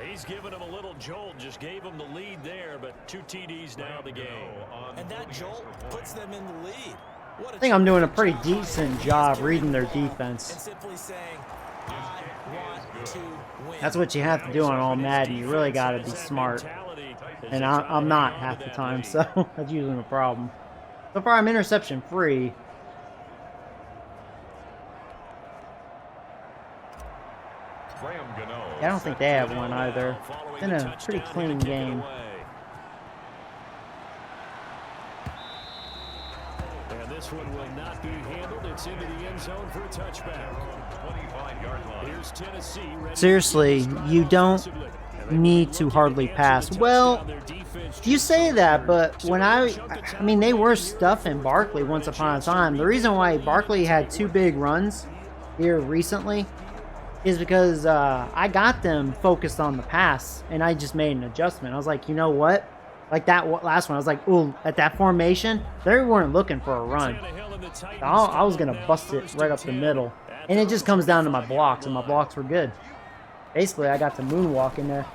Speaker 3: He's giving him a little jolt, just gave him the lead there, but 2 TDs now in the game.
Speaker 4: And that jolt puts them in the lead. What
Speaker 1: I think I'm doing a pretty decent job reading their defense.
Speaker 4: and simply saying, I want to win.
Speaker 1: That's what you have to do on All-Madden. You really got to be smart. And I'm not half the time, so that's usually a problem. So far, I'm interception free. I don't think they have one either. It's been a pretty clean game.
Speaker 3: And this one will not be handled. It's into the end zone for a touchback. 25-yard line. Here's Tennessee.
Speaker 1: Seriously, you don't need to hardly pass. Well, you say that, but when I mean, they were stuffing Barkley once upon a time. The reason why Barkley had 2 big runs here recently is because I got them focused on the pass, and I just made an adjustment. I was like, you know what? Like that last one, I was like, ooh, at that formation, they weren't looking for a run. I was going to bust it right up the middle. And it just comes down to my blocks, and my blocks were good. Basically, I got the moonwalk in there.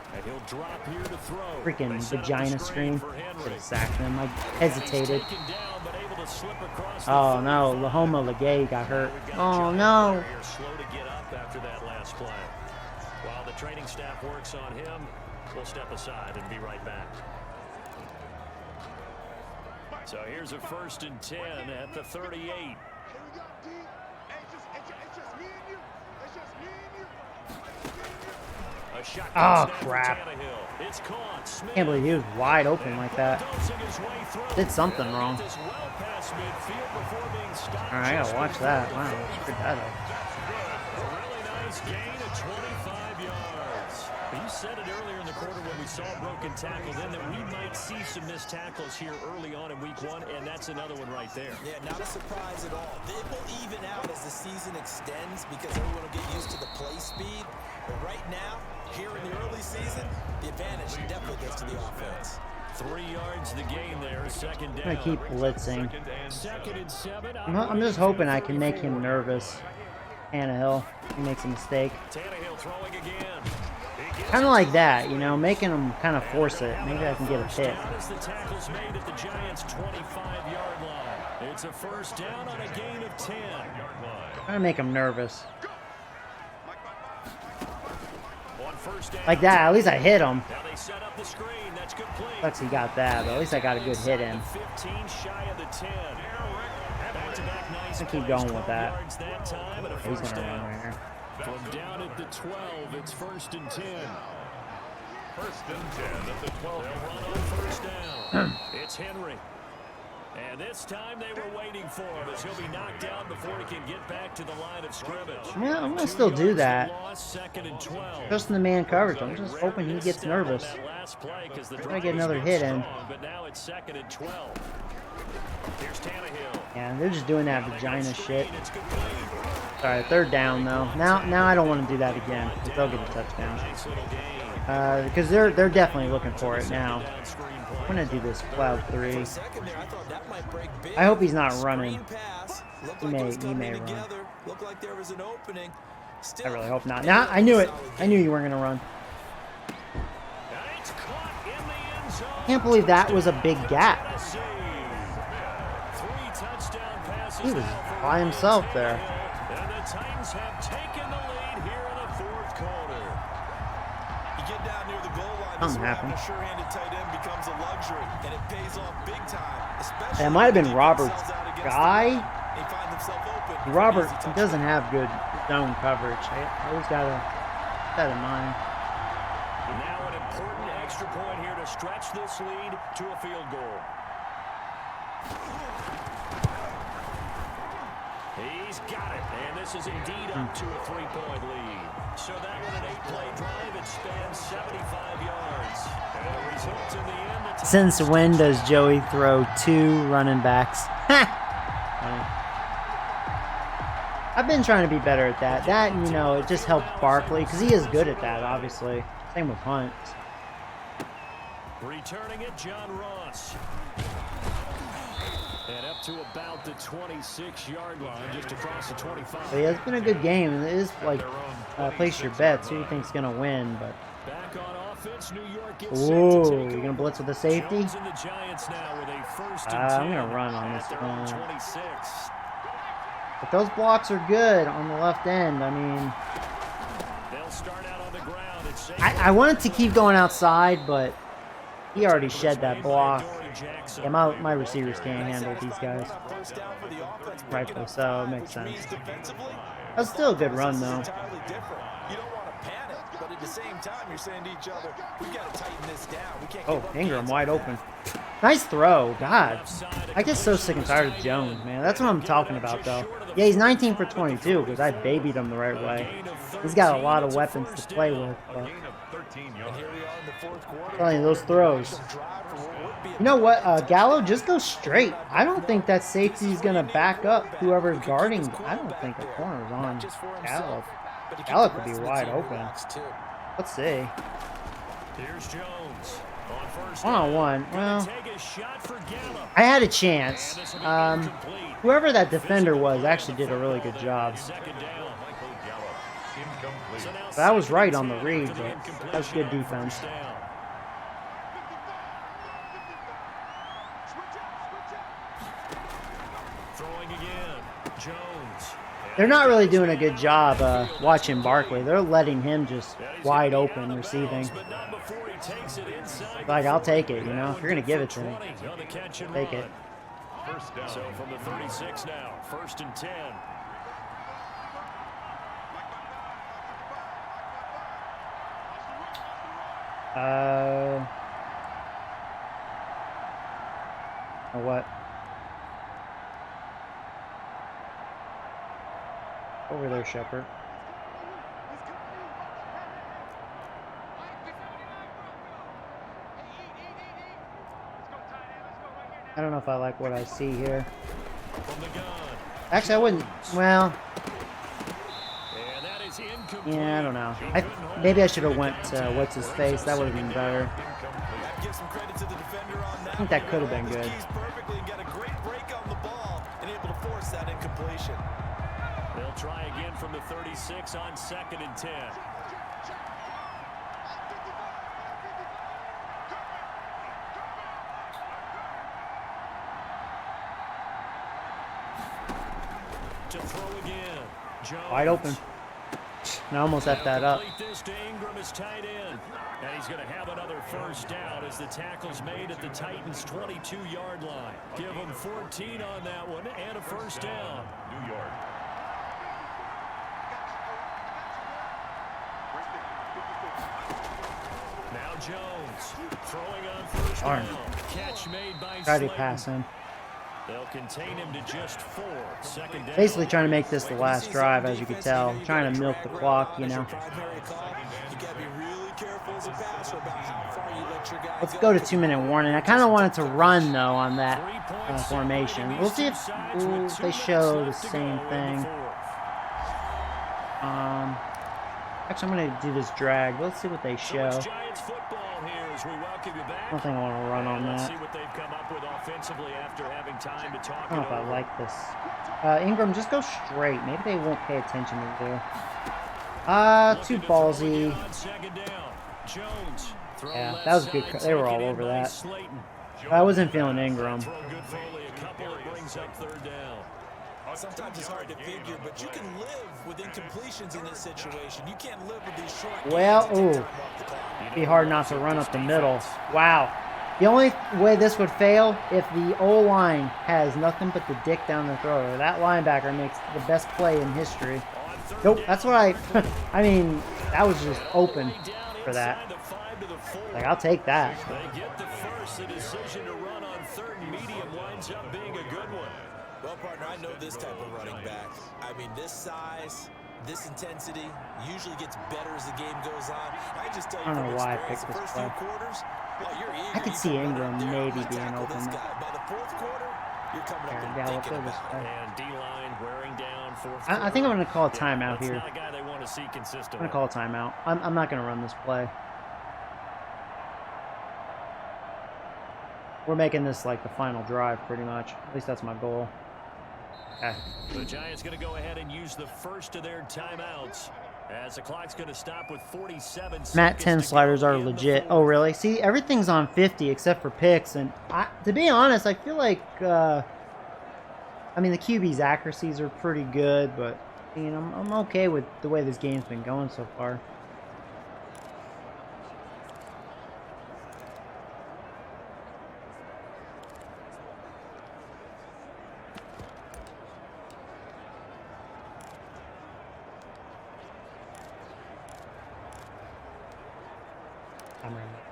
Speaker 1: Freaking vagina screen. Could have sacked him. I hesitated. Oh no, Lahoma Legay got hurt. Oh no.
Speaker 3: Slow to get up after that last play. While the training staff works on him, we'll step aside and be right back. So here's a 1st and 10 at the 38.
Speaker 1: Oh crap. Can't believe he was wide open like that. Did something wrong. Alright, I gotta watch that. Wow, screwed that up.
Speaker 3: A really nice gain of 25 yards. You said it earlier in the quarter when we saw a broken tackle then that we might see some missed tackles here early on in week 1, and that's another one right there.
Speaker 4: Yeah, not a surprise at all. It will even out as the season extends because everyone will get used to the play speed. But right now, here in the early season, the advantage definitely goes to the offense.
Speaker 3: 3 yards the gain there, 2nd down.
Speaker 1: I'm gonna keep blitzing.
Speaker 3: 2nd and 7.
Speaker 1: I'm just hoping I can make him nervous. Tannehill, he makes a mistake.
Speaker 3: Tannehill throwing again.
Speaker 1: Kind of like that, you know, making him kind of force it. Maybe I can get a hit.
Speaker 3: As the tackle's made at the Giants' 25-yard line. It's a 1st down on a gain of 10.
Speaker 1: Trying to make him nervous.
Speaker 3: On 1st down.
Speaker 1: Like that, at least I hit him.
Speaker 3: Now they set up the screen. That's complete.
Speaker 1: Sucks he got that, but at least I got a good hit in.
Speaker 3: 15 shy of the 10. Back-to-back nice
Speaker 1: I keep
Speaker 3: plays,
Speaker 1: going with
Speaker 3: 12
Speaker 1: that.
Speaker 3: yards that time and a
Speaker 1: He's
Speaker 3: 1st
Speaker 1: gonna run
Speaker 3: down.
Speaker 1: right here.
Speaker 3: From down at the 12, it's 1st and 10.
Speaker 2: 1st and 10 at the 12.
Speaker 3: They'll run on 1st down. It's Henry. And this time they were waiting for him as he'll be knocked out before he can get back to the line of scrimmage.
Speaker 1: Yeah, I'm gonna still do that.
Speaker 3: Loss, 2nd and 12.
Speaker 1: Just in the man coverage. I'm just hoping he gets nervous. Try to get another hit in.
Speaker 3: But now it's 2nd and 12. Here's Tannehill.
Speaker 1: Yeah, they're just doing that vagina shit. Sorry, 3rd down though. Now I don't want to do that again. They'll get a touchdown. Because they're definitely looking for it now. I'm gonna do this cloud 3. I hope he's not running. He may run. I really hope not. Nah, I knew it. I knew you weren't gonna run. Can't believe that was a big gap. He was by himself there.
Speaker 3: And the Titans have taken the lead here in the 4th quarter.
Speaker 4: You get down near the goal line,
Speaker 1: Something happened.
Speaker 4: a sure-handed tight end becomes a luxury, and it pays off big time. Especially
Speaker 1: That might have been
Speaker 4: when
Speaker 1: Robert's
Speaker 4: themselves out against
Speaker 1: guy.
Speaker 4: the They find themselves open.
Speaker 1: Robert doesn't have good zone coverage. I always gotta keep that in mind.
Speaker 3: Now an important extra point here to stretch this lead to a field goal. He's got it, and this is indeed up to a 3-point lead. So that was an 8-play drive. It spans 75 yards. And the result in the end...
Speaker 1: Since when does Joey throw 2 running backs? I've been trying to be better at that. That, you know, it just helps Barkley, because he is good at that, obviously. Same with punts.
Speaker 3: Returning it, John Ross. And up to about the 26-yard line, just across the 25.
Speaker 1: But yeah, it's been a good game. It is like place your bets. Who you think's gonna win? But
Speaker 3: back on offense, New York gets
Speaker 1: whoa, you're gonna blitz with the safety?
Speaker 3: And the Giants now with a first and 10
Speaker 1: I'm gonna run on this one.
Speaker 3: 26.
Speaker 1: But those blocks are good on the left end. I mean,
Speaker 3: They'll start out on the ground.
Speaker 1: I wanted to keep going outside, but he already shed that block. Yeah, my receivers can't handle these guys. Rightfully so, it makes sense. That's still a good run, though.
Speaker 4: You don't want to panic, but at the same time, you're saying to each other, we got to tighten this down. We can't.
Speaker 1: Oh, Ingram wide open. Nice throw. God, I get so sick and tired of Jones, man. That's what I'm talking about, though. Yeah, he's 19 for 22 because I babied him the right way. He's got a lot of weapons to play with, but telling you, those throws. You know what, Gallo, just go straight. I don't think that safety's going to back up whoever's guarding. I don't think the corner's on Gallo. Gallo could be wide open. Let's see.
Speaker 3: Here's Jones.
Speaker 1: One-on-one. Well, I had a chance. Whoever that defender was actually did a really good job. But I was right on the read, but that was good defense. They're not really doing a good job watching Barkley. They're letting him just wide open receiving. Like, I'll take it, you know. If you're going to give it to me, take it.
Speaker 3: So from the 36 now, first and 10.
Speaker 1: Or what? Over there, Shepard. I don't know if I like what I see here. Actually, I wouldn't. Well, yeah, I don't know. Maybe I should have went to what's his face. That would have been better. I think that could have been good.
Speaker 3: They'll try again from the 36 on 2nd and 10. To throw again. Jones.
Speaker 1: Wide open. And I almost effed that up.
Speaker 3: This to Ingram is tight end. And he's going to have another first down as the tackle's made at the Titans' 22-yard line. Give them 14 on that one and a first down.
Speaker 2: New York.
Speaker 3: Now Jones throwing on first
Speaker 1: Darn.
Speaker 3: down. Catch made by
Speaker 1: Tried to
Speaker 3: Slayton.
Speaker 1: pass him.
Speaker 3: They'll contain him to just 4. Second down.
Speaker 1: Basically trying to make this the last drive, as you can tell. Trying to milk the clock, you know. Let's go to 2-minute warning. I kind of wanted to run, though, on that formation. We'll see if they show the same thing. Actually, I'm going to do this drag. Let's see what they show. I don't think I want to run on that. I don't know if I like this. Ingram, just go straight. Maybe they won't pay attention to you. Too ballsy. Yeah, that was good. They were all over that. I wasn't feeling Ingram.
Speaker 4: Sometimes it's hard to figure, but you can live with incompletions in this situation. You can't live with these short.
Speaker 1: Well, ooh. Be hard not to run up the middle. Wow. The only way this would fail if the O-line has nothing but the dick down the throat, or that linebacker makes the best play in history. Nope, that's what I mean, that was just open for that. Like, I'll take that.
Speaker 3: They get the first. The decision to run on third and medium winds up being a good one.
Speaker 4: Well, partner, I know this type of running back. I mean, this size, this intensity usually gets better as the game goes on. I just tell you,
Speaker 1: I don't know why I
Speaker 4: experience,
Speaker 1: picked
Speaker 4: the
Speaker 1: this
Speaker 4: first few
Speaker 1: play.
Speaker 4: quarters, you're eager.
Speaker 1: I could see Ingram maybe being open.
Speaker 4: By the fourth quarter, you're coming up and
Speaker 1: Gallup
Speaker 4: thinking
Speaker 1: this
Speaker 4: about it.
Speaker 1: way.
Speaker 3: And D-line wearing down fourth
Speaker 1: I think I'm going to call a timeout
Speaker 3: That's
Speaker 1: here.
Speaker 3: not a guy they want to see consistently.
Speaker 1: I'm going to call a timeout. I'm not going to run this play. We're making this like the final drive pretty much. At least that's my goal. Okay.
Speaker 3: The Giants going to go ahead and use the first of their timeouts as the clock's going to stop with 47 seconds.
Speaker 1: Matt 10 sliders are legit. Oh, really? See, everything's on 50 except for picks. And to be honest, I feel like, I mean, the QB's accuracies are pretty good, but I mean, I'm okay with the way this game's been going so far.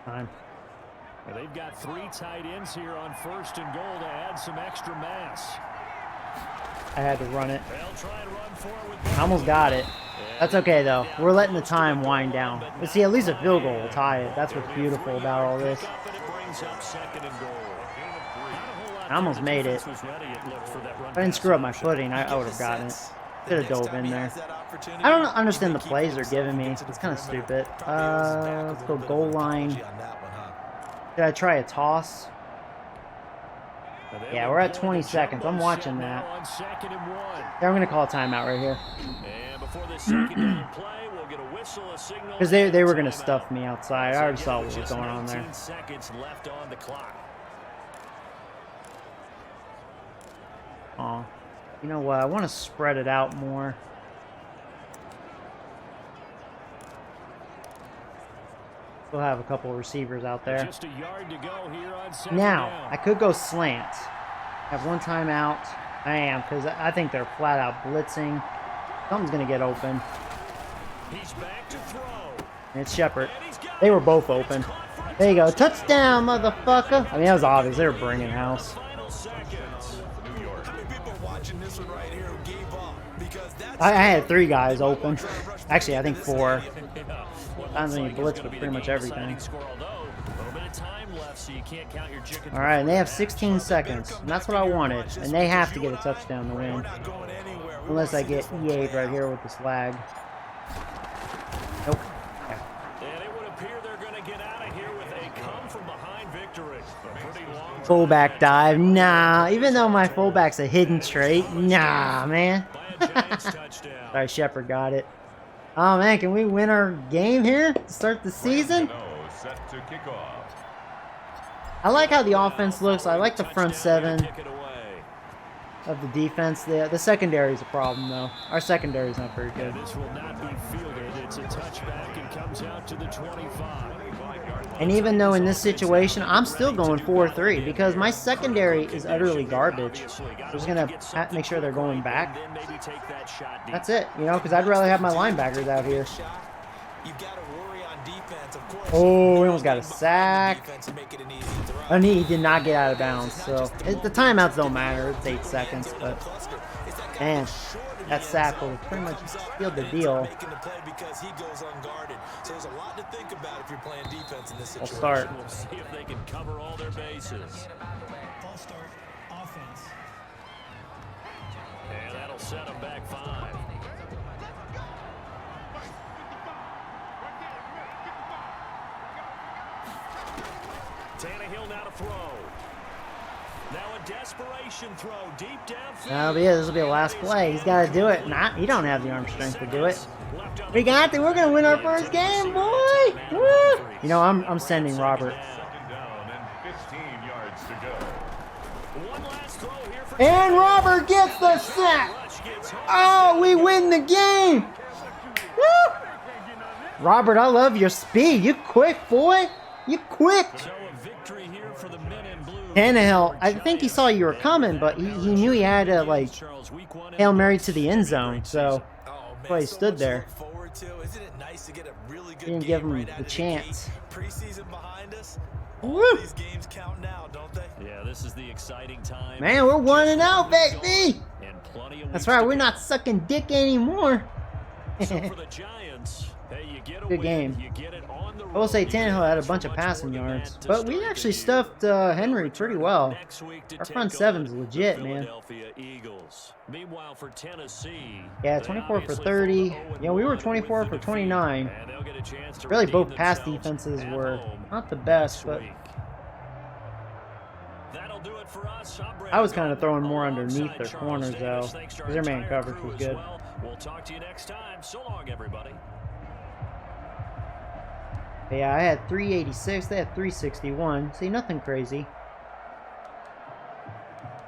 Speaker 1: Time.
Speaker 3: Well, they've got 3 tight ends here on first and goal to add some extra mass.
Speaker 1: I had to run it.
Speaker 3: They'll try and run forward with
Speaker 1: I almost got it. That's okay though. We're letting the time wind down. But see, at least a field goal will tie it. That's what's beautiful about all this. I almost made it. If I didn't screw up my footing, I would have gotten it. Should have dove in there. I don't understand the plays they're giving me. It's kind of stupid. Let's go goal line. Did I try a toss? Yeah, we're at 20 seconds. I'm watching that. Yeah, I'm going to call a timeout right here. Because they were going to stuff me outside. I already saw what was going on there. Aw. You know what? I want to spread it out more. We'll have a couple of receivers out there.
Speaker 3: Just a yard to go here on second
Speaker 1: Now,
Speaker 3: down.
Speaker 1: I could go slant. Have one timeout. I am, because I think they're flat out blitzing. Something's going to get open.
Speaker 3: He's back to throw.
Speaker 1: And it's Shepard. They were both open. There you go. Touchdown, motherfucker. I mean, that was obvious. They were bringing house.
Speaker 3: Final seconds.
Speaker 1: I had 3 guys open. Actually, I think 4. Times when you blitz with pretty much everything. Alright, and they have 16 seconds. And that's what I wanted. And they have to get a touchdown to win. Unless I get EA'd right here with this lag. Nope. Okay.
Speaker 3: And it would appear they're going to get out of here with a come-from-behind victory. A pretty long
Speaker 1: Fullback dive. Nah. Even though my fullback's a hidden trait. Nah, man. Sorry, Shepard got it. Oh, man, can we win our game here to start the season?
Speaker 2: Set to kick off.
Speaker 1: I like how the offense looks. I like the front 7 of the defense. The secondary is a problem, though. Our secondary is not very good.
Speaker 3: This will not be fielded. It's a touchback and comes out to the 25.
Speaker 1: And even though in this situation, I'm still going 4-3 because my secondary is utterly garbage. I'm just going to make sure they're going back. That's it, you know, because I'd rather have my linebackers out here. Oh, we almost got a sack. And he did not get out of bounds, so the timeouts don't matter. It's 8 seconds, but man, that sack will pretty much seal the deal. I'll start.
Speaker 3: We'll see if they can cover all their bases.
Speaker 7: False start, offense.
Speaker 3: And that'll set them back 5. Tannehill now to throw. Now a desperation throw deep downfield.
Speaker 1: That'll be it. This will be the last play. He's got to do it. He don't have the arm strength to do it. We got to. We're gonna win our first game, boy. Woo! You know, I'm sending Robert.
Speaker 2: Second down and 15 yards to go.
Speaker 3: One last throw here for
Speaker 1: And Robert gets the sack. Oh, we win the game. Woo! Robert, I love your speed. You quick, boy. You quick.
Speaker 3: So a victory here for
Speaker 1: Tannehill, I think he saw you were coming, but he knew he had to, like, Hail Mary to the end zone, so that's why he stood there.
Speaker 4: Isn't it nice to get a really good
Speaker 1: Didn't give him
Speaker 4: right
Speaker 1: the chance.
Speaker 4: Preseason behind us.
Speaker 1: Woo!
Speaker 4: All these games count now, don't they?
Speaker 3: Yeah, this is the exciting time.
Speaker 1: Man, we're 1-0, baby!
Speaker 3: And plenty of
Speaker 1: That's
Speaker 3: weeks
Speaker 1: right,
Speaker 3: to
Speaker 1: we're
Speaker 3: go.
Speaker 1: not sucking dick anymore.
Speaker 3: So for the Giants, hey, you get a
Speaker 1: Good
Speaker 3: win,
Speaker 1: game.
Speaker 3: you get it on the
Speaker 1: I will say
Speaker 3: road.
Speaker 1: Tannehill had a bunch of
Speaker 3: Much
Speaker 1: passing
Speaker 3: more than
Speaker 1: yards,
Speaker 3: that to
Speaker 1: but we
Speaker 3: start
Speaker 1: actually
Speaker 3: the year.
Speaker 1: stuffed Henry pretty well.
Speaker 3: Next week to
Speaker 1: Our
Speaker 3: take
Speaker 1: front
Speaker 3: on
Speaker 1: seven's
Speaker 3: the
Speaker 1: legit, man.
Speaker 3: Philadelphia Eagles. Meanwhile, for Tennessee,
Speaker 1: Yeah,
Speaker 3: they
Speaker 1: 24 for
Speaker 3: obviously
Speaker 1: 30.
Speaker 3: fall to
Speaker 1: Yeah, we were
Speaker 3: 0-1
Speaker 1: 24
Speaker 3: with
Speaker 1: for
Speaker 3: the
Speaker 1: 29.
Speaker 3: defeat, and they'll get a chance to
Speaker 1: Really,
Speaker 3: redeem
Speaker 1: both pass
Speaker 3: themselves
Speaker 1: defenses
Speaker 3: at
Speaker 1: were
Speaker 3: home
Speaker 1: not the best,
Speaker 3: next
Speaker 1: but
Speaker 3: week. That'll do it for us.
Speaker 1: I was kind of throwing more underneath their corners, though,
Speaker 3: Because
Speaker 1: because their man coverage was good.
Speaker 3: We'll talk to you next time. So long, everybody.
Speaker 1: Yeah, I had 386. They had 361. See, nothing crazy.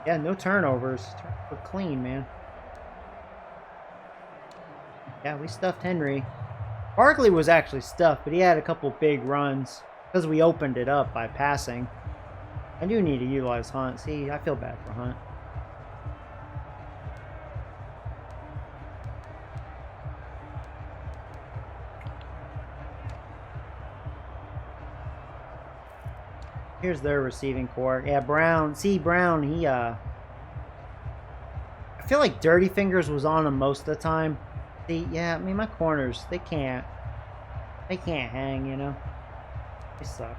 Speaker 1: Yeah, no turnovers. We're clean, man. Yeah, we stuffed Henry. Barkley was actually stuffed, but he had a couple big runs because we opened it up by passing. I do need to utilize Hunt. See, I feel bad for Hunt. Here's their receiving core. Yeah, Brown. See, Brown, he, I feel like Dirty Fingers was on him most of the time. See, yeah, I mean, my corners, they can't hang, you know? They suck.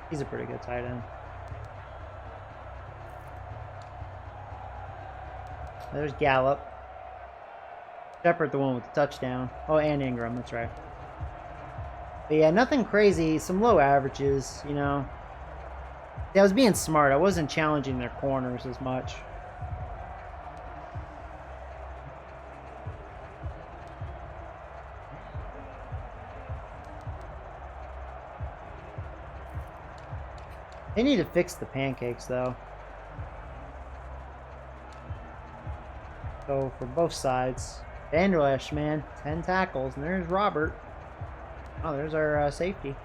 Speaker 1: He's a pretty good tight end. There's Gallup. Shepard, the one with the touchdown. Oh, and Ingram, that's right. But yeah, nothing crazy. Some low averages, you know. Yeah, I was being smart. I wasn't challenging their corners as much. They need to fix the pancakes, though. So, for both sides. Vanderlesh, man. 10 tackles. And there's Robert. Oh, there's our safety.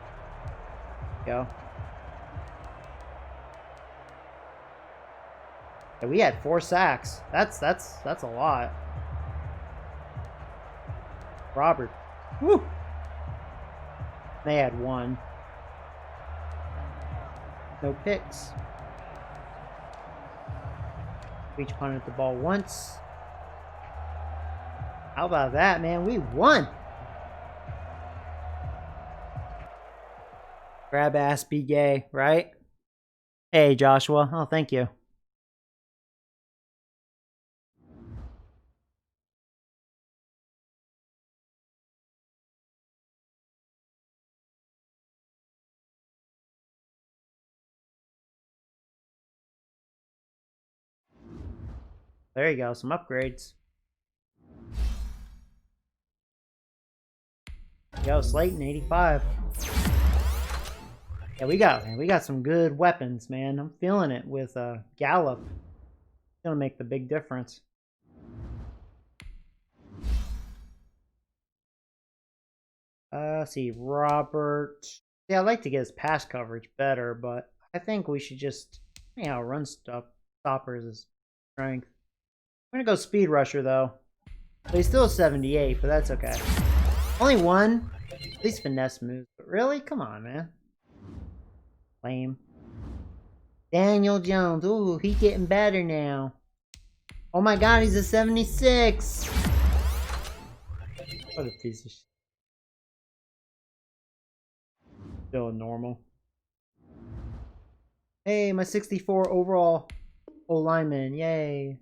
Speaker 1: Go. Yeah, we had 4 sacks. That's a lot. Robert. Woo! They had 1. No picks. We each punted the ball once. How about that, man? We won! Grab ass, be gay, right? Hey, Joshua. Oh, thank you. There you go, some upgrades. Yo, Slayton, 85. Yeah, we got some good weapons, man. I'm feeling it with Gallup. It's gonna make the big difference. Let's see, Robert. Yeah, I'd like to get his pass coverage better, but I think we should just, you know, run stoppers is strength. I'm gonna go speed rusher though. But he's still 78, but that's okay. Only 1. At least finesse moves. But really? Come on, man. Lame. Daniel Jones. Ooh, he's getting better now. Oh my god, he's a 76. What a piece of shit. Still normal. Hey, my 64 overall O-lineman. Yay.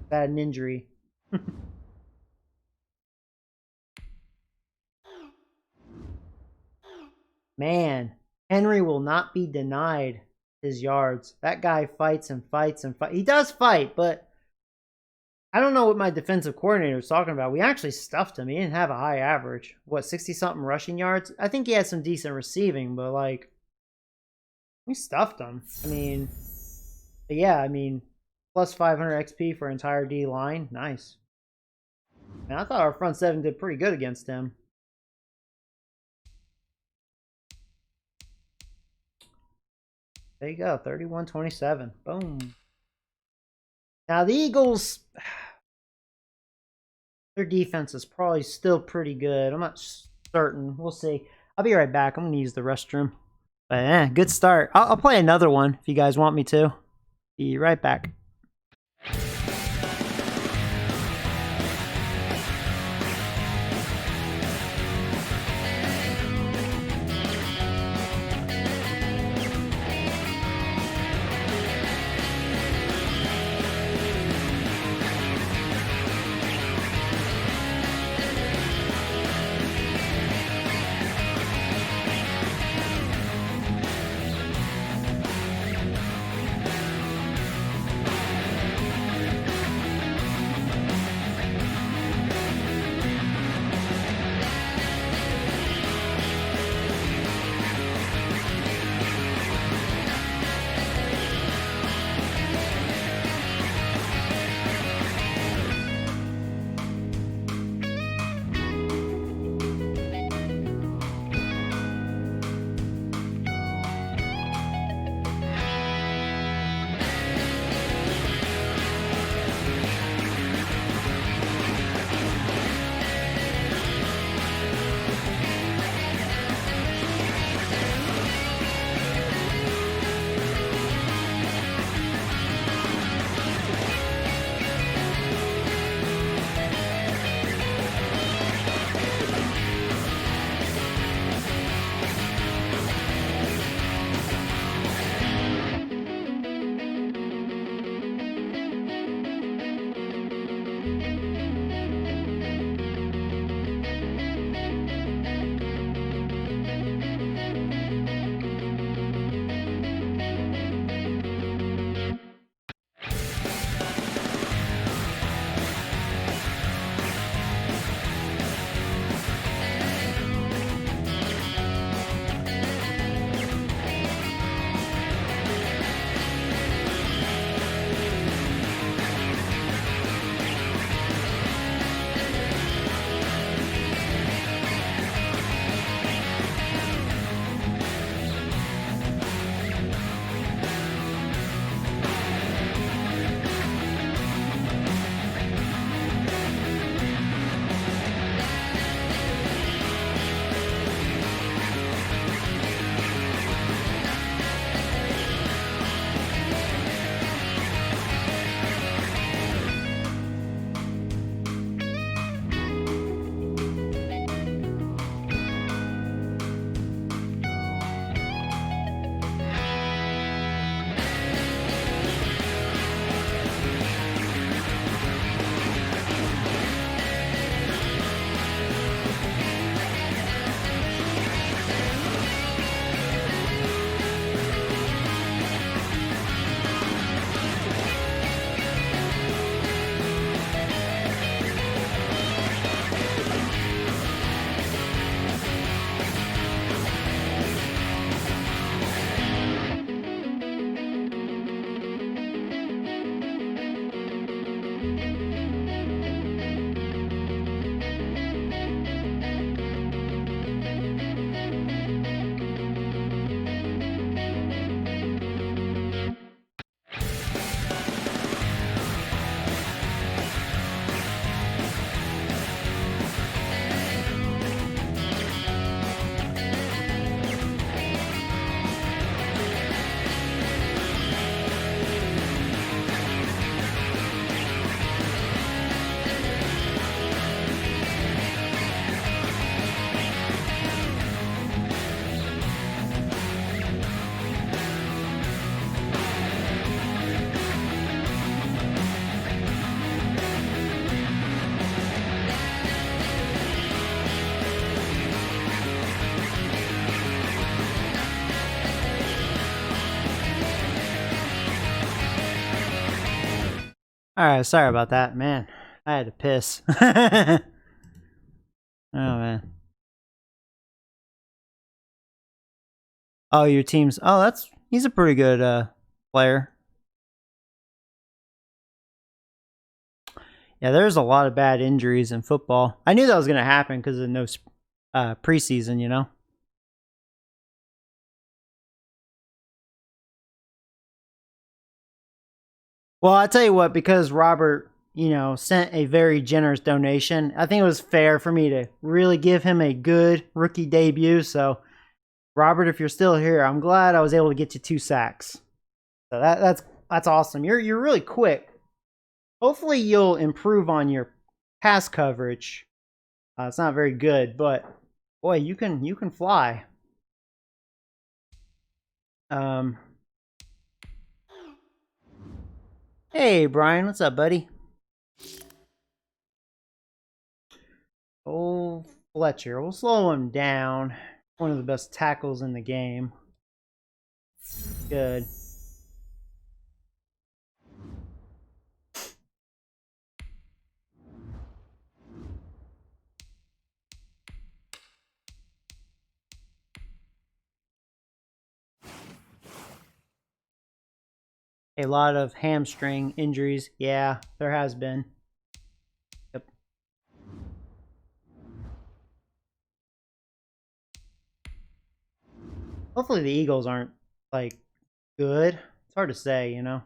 Speaker 1: Got an injury. Man, Henry will not be denied his yards. That guy fights and fights and fights. He does fight, but I don't know what my defensive coordinator was talking about. We actually stuffed him. He didn't have a high average. What, 60-something rushing yards? I think he had some decent receiving, but, like, we stuffed him. I mean, yeah, I mean, plus 500 XP for entire D line. Nice. Man, I thought our front 7 did pretty good against him. There you go, 31-27. Boom. Now the Eagles, their defense is probably still pretty good. I'm not certain. We'll see. I'll be right back. I'm going to use the restroom. But good start. I'll play another one if you guys want me to. Be right back. Alright, sorry about that, man. I had to piss. Oh, man. Oh, your team's... Oh, he's a pretty good player. Yeah, there's a lot of bad injuries in football. I knew that was going to happen because of no preseason, you know? Well, I tell you what, because Robert, sent a very generous donation, I think it was fair for me to really give him a good rookie debut. So, Robert, if you're still here, I'm glad I was able to get you 2 sacks. So that's awesome. You're really quick. Hopefully, you'll improve on your pass coverage. It's not very good, but boy, you can fly. Hey Brian, what's up, buddy? Oh, Fletcher, we'll slow him down. One of the best tackles in the game. Good. A lot of hamstring injuries. Yeah, there has been. Yep. Hopefully the Eagles aren't, like, good. It's hard to say, I'll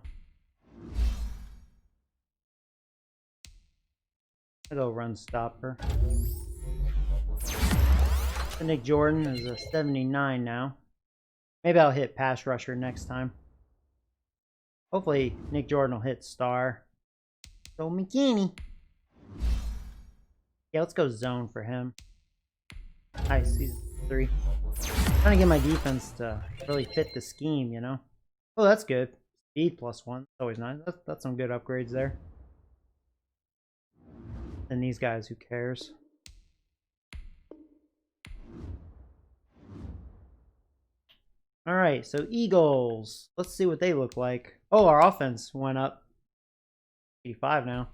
Speaker 1: go run stopper. Nick Jordan is a 79 now. Maybe I'll hit pass rusher next time. Hopefully Nick Jordan will hit star. So McKinney. Yeah, let's go zone for him. Nice, he's 3. Trying to get my defense to really fit the scheme, Oh, that's good. Speed +1. Always nice. That's some good upgrades there. And these guys, who cares? Alright, so Eagles. Let's see what they look like. Oh, our offense went up. 85 now.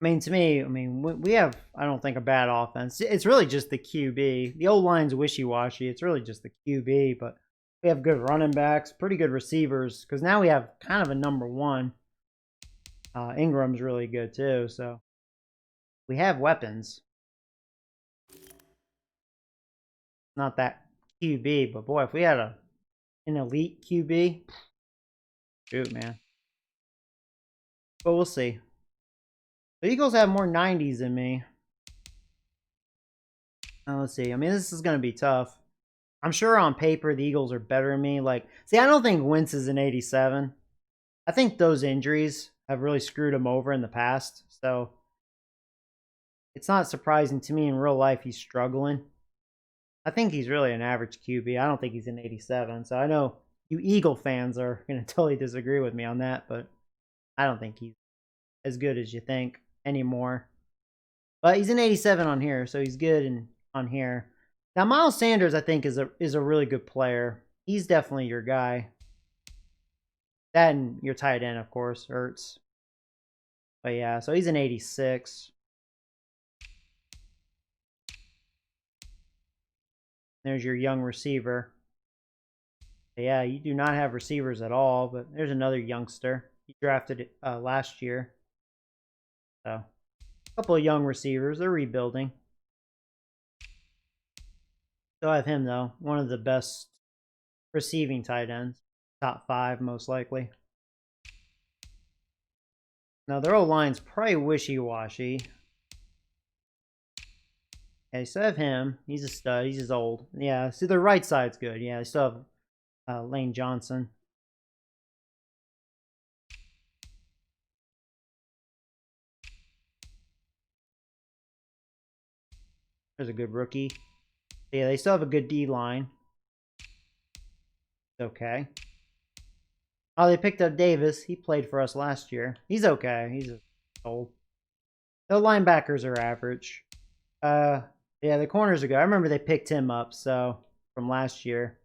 Speaker 1: To me, we have, I don't think, a bad offense. It's really just the QB. The old line's wishy-washy. It's really just the QB, but we have good running backs, pretty good receivers, because now we have kind of a number 1. Ingram's really good, too, so we have weapons. Not that QB, but boy, if we had an elite QB, shoot, man. But we'll see. The Eagles have more 90s than me. Let's see. This is going to be tough. I'm sure on paper the Eagles are better than me. I don't think Wentz is an 87. I think those injuries have really screwed him over in the past. So it's not surprising to me in real life he's struggling. I think he's really an average QB. I don't think he's an 87. So I know you Eagle fans are going to totally disagree with me on that, but I don't think he's as good as you think anymore. But he's an 87 on here, so he's good on here. Now, Miles Sanders, I think, is a really good player. He's definitely your guy. That and your tight end, of course, Ertz. But yeah, so he's an 86. There's your young receiver. But yeah, you do not have receivers at all, but there's another youngster. He drafted it last year. So, a couple of young receivers. They're rebuilding. Still have him, though. One of the best receiving tight ends. Top 5, most likely. Now, their old line's probably wishy-washy. Yeah, you still have him. He's a stud. He's just old. Yeah, see, their right side's good. Yeah, they still have Lane Johnson. There's a good rookie. Yeah, they still have a good D-line. Okay. Oh, they picked up Davis. He played for us last year. He's okay. He's old. The linebackers are average. Yeah, the corners are good. I remember they picked him up, so, from last year.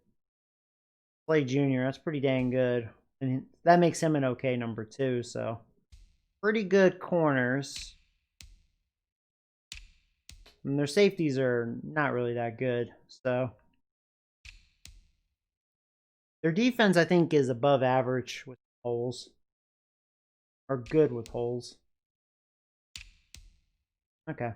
Speaker 1: Play junior. That's pretty dang good. And that makes him an okay number 2, so. Pretty good corners. And their safeties are not really that good, so. Their defense, I think, is above average with holes. Or good with holes. Okay.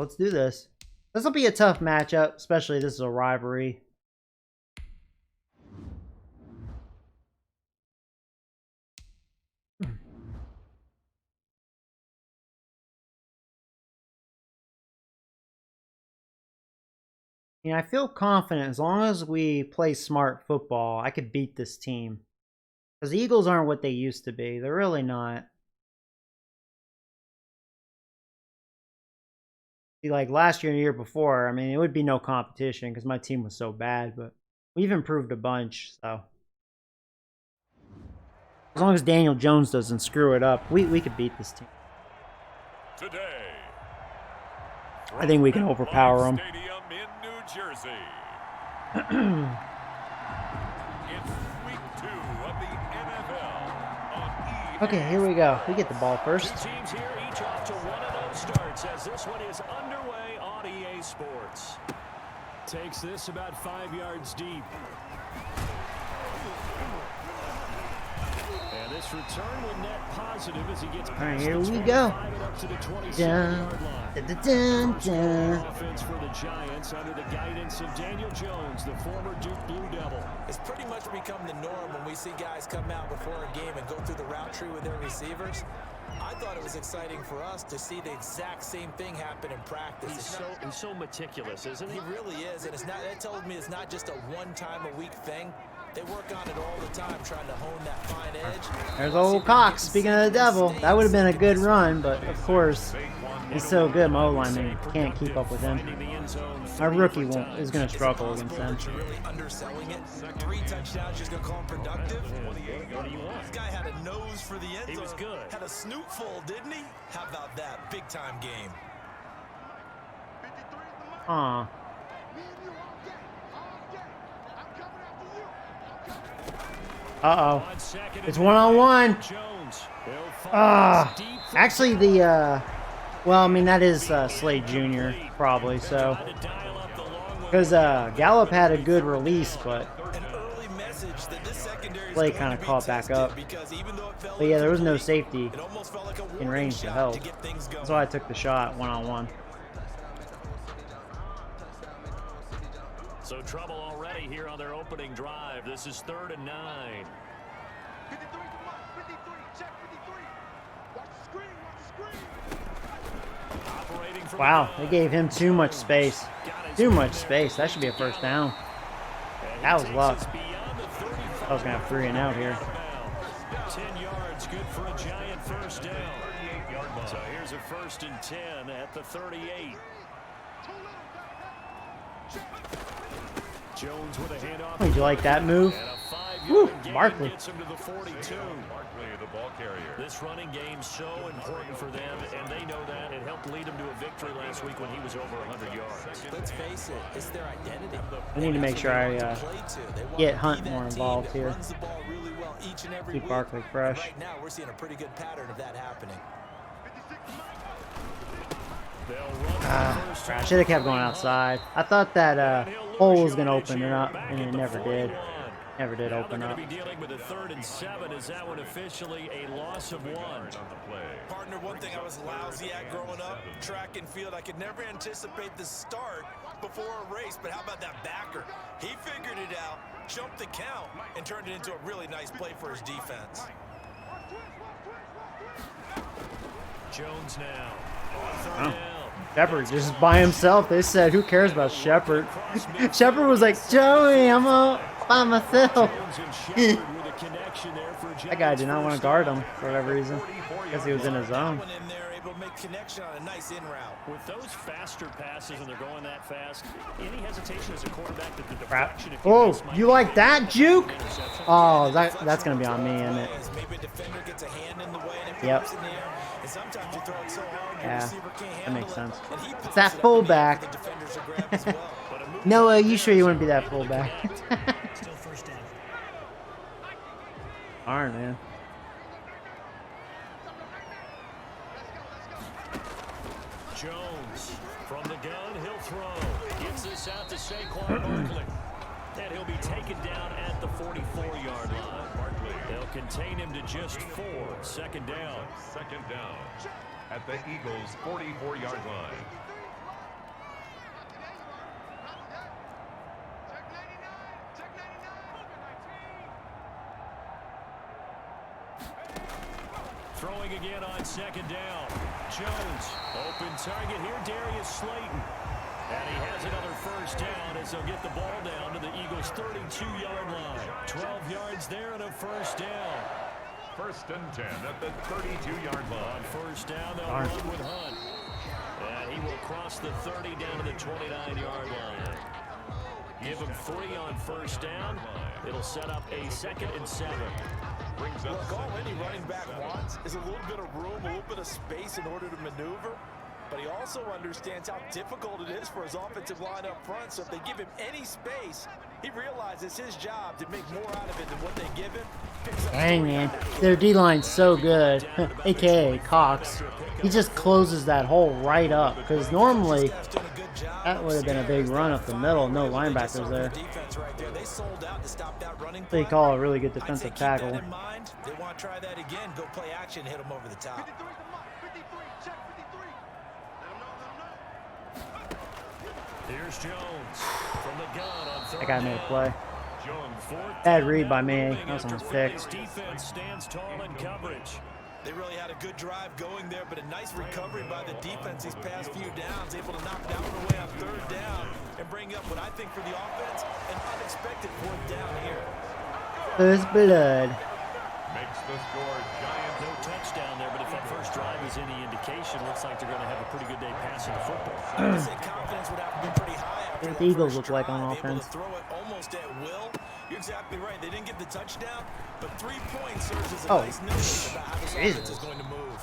Speaker 1: Let's do this. This will be a tough matchup, especially this is a rivalry. Yeah, I feel confident as long as we play smart football, I could beat this team. Because the Eagles aren't what they used to be. They're really not. See, like last year and the year before, I mean, it would be no competition because my team was so bad, but we've improved a bunch, so. As long as Daniel Jones doesn't screw it up, we could beat this team.
Speaker 2: Today,
Speaker 1: I think we can overpower them.
Speaker 2: Stadium in New Jersey. It's week 2 of the NFL on EA.
Speaker 1: Okay, here we go. We get the ball first.
Speaker 3: Two teams here, each off to 1-0 starts as this one is underway on EA Sports. Takes this about 5 yards deep. And this return will net positive as he gets past
Speaker 1: Alright, here we
Speaker 3: the
Speaker 1: go.
Speaker 3: 25 and up to the 27-yard
Speaker 1: Dun,
Speaker 3: line.
Speaker 1: dun, dun,
Speaker 3: First quarter
Speaker 1: dun.
Speaker 3: offense for the Giants under the guidance of Daniel Jones, the former Duke Blue Devil.
Speaker 4: It's pretty much become the norm when we see guys come out before a game and go through the route tree with their receivers. I thought it was exciting for us to see the exact same thing happen in practice.
Speaker 3: He's so meticulous, isn't he?
Speaker 4: He really is, and it's not. That tells me it's not just a one-time-a-week thing. They work on it all the time, trying to hone that fine edge.
Speaker 1: There's old Cox, speaking of the devil. That would have been a good run, but of course, he's so good, my O-lineman can't keep up with him. My rookie is going to struggle against them.
Speaker 4: Really underselling it. 3 touchdowns, just going to call him productive. This guy had a nose for the end zone.
Speaker 3: He was good.
Speaker 4: Had a snoot full, didn't he? How about that? Big-time game.
Speaker 1: Aw. Uh-oh. It's one-on-one. Actually, the, well, I mean, that is Slade Jr., probably, so. Because Gallup had a good release, but Slade kind of caught back up. But yeah, there was no safety in range to help. That's why I took the shot one-on-one.
Speaker 3: So trouble already here on their opening drive. This is 3rd and 9.
Speaker 1: Wow, they gave him too much space. Too much space. That should be a first down. That was luck. I was going to have 3 and out here.
Speaker 3: 10 yards, good for a Giant first down. So here's a 1st and 10 at the 38. Jones with a handoff.
Speaker 1: Did you like that move? Woo, Barkley.
Speaker 3: Gets him to the 42.
Speaker 2: Barkley, the ball carrier.
Speaker 3: This running game's so important for them, and they know that. It helped lead them to a victory last week when he was over 100 yards.
Speaker 4: Let's face it, it's their identity.
Speaker 1: I need to make sure I get Hunt more involved here. Keep Barkley fresh.
Speaker 4: Right now, we're seeing a pretty good pattern of that happening.
Speaker 1: I should have kept going outside. I thought that hole was going to open it up, and it never did. Never did open up.
Speaker 3: Be dealing with a 3rd and 7. Is that one officially a loss of 1?
Speaker 4: Partner, one thing I was lousy at growing up, track and field, I could never anticipate the start before a race, but how about that backer? He figured it out, jumped the count, and turned it into a really nice play for his defense.
Speaker 3: Jones now on 3rd down.
Speaker 1: Shepard just by himself. They said, who cares about Shepard? Shepard was like, Joey, I'm all by myself. That guy did not want to guard him for whatever reason. Because he was in his zone.
Speaker 3: With those faster passes and they're going that fast, any hesitation as a quarterback that the
Speaker 1: Crap.
Speaker 3: deflection.
Speaker 1: Oh, you like that, Juke? Oh, that's going to be on me, isn't it? Yep. Yeah, that makes sense. It's that fullback. Noah, you sure you wouldn't be that fullback?
Speaker 7: Still first down.
Speaker 1: Darn, man.
Speaker 3: Jones from the gun, he'll throw. Gets this out to Saquon Barkley. And he'll be taken down at the 44-yard line. They'll contain him to just 4. 2nd down.
Speaker 2: 2nd down at the Eagles' 44-yard line.
Speaker 3: Throwing again on second down. Jones, open target here, Darius Slayton. And he has another first down as they'll get the ball down to the Eagles' 32-yard line. 12 yards there and a first down.
Speaker 2: 1st and 10 at the 32-yard line.
Speaker 3: On first down, they'll run with Hunt. And he will cross the 30 down to the 29-yard line. Give him 3 on first down. It'll set up a 2nd and 7.
Speaker 4: Look, all any running back wants is a little bit of room, a little bit of space in order to maneuver. But he also understands how difficult it is for his offensive line up front. So if they give him any space, he realizes his job to make more out of it than what they give him.
Speaker 1: Dang, man. Their D-line's so good. AKA Cox. He just closes that hole right up. Because normally, that would have been a big run up the middle. No linebackers there. They call a really good defensive tackle.
Speaker 4: They want to try that again. Go play action, hit him over the top.
Speaker 3: Here's Jones from the gun on third
Speaker 1: That guy made a play.
Speaker 3: Jones,
Speaker 1: Bad read by me. That was almost fixed.
Speaker 3: Defense stands tall in coverage.
Speaker 4: They really had a good drive going there, but a nice recovery by the defense these past few downs, able to knock that one away on third down and bring up what I think for the offense, an unexpected 4th down here.
Speaker 1: First blood.
Speaker 2: Makes the score Giants.
Speaker 3: No touchdown there, but if that first drive is any indication, looks like they're going to have a pretty good day passing the football.
Speaker 4: I would say confidence would have to be pretty high after
Speaker 1: What
Speaker 4: that
Speaker 1: the Eagles
Speaker 4: first
Speaker 1: look like on
Speaker 4: drive, able
Speaker 1: offense.
Speaker 4: to throw it almost at will. You're exactly right. They didn't get the touchdown, but 3 points serves as a nice notice about how this offense is going to move.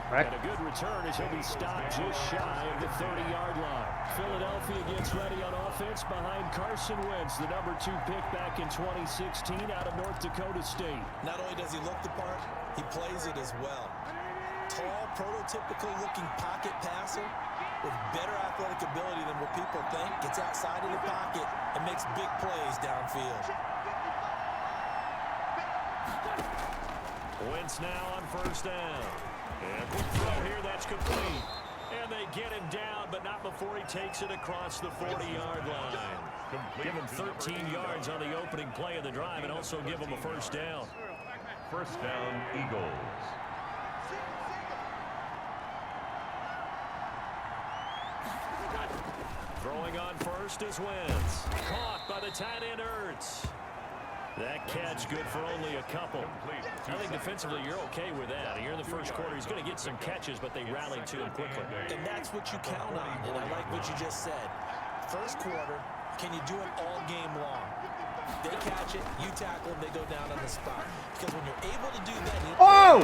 Speaker 1: Correct.
Speaker 3: And a good return as he'll be stopped just shy of the 30-yard line. Philadelphia gets ready on offense behind Carson Wentz, the number 2 pick back in 2016 out of North Dakota State.
Speaker 4: Not only does he look the part, he plays it as well. Tall, prototypical-looking pocket passer with better athletic ability than what people think. Gets outside of the pocket and makes big plays downfield.
Speaker 3: Wentz now on first down. And quick throw here, that's complete. And they get him down, but not before he takes it across the 40-yard line. Give him 13 yards on the opening play of the drive and also give him a first down.
Speaker 2: 1st down, Eagles.
Speaker 3: Throwing on first is Wentz. Caught by the tight end Ertz. That catch good for only a couple. I think defensively you're okay with that. Here in the first quarter he's going to get some catches, but they rallied to him quickly.
Speaker 4: And that's what you count on, and I like what you just said. First quarter, can you do it all game long? They catch it, you tackle them, they go down on the spot. Because when you're able to do that...
Speaker 1: Oh!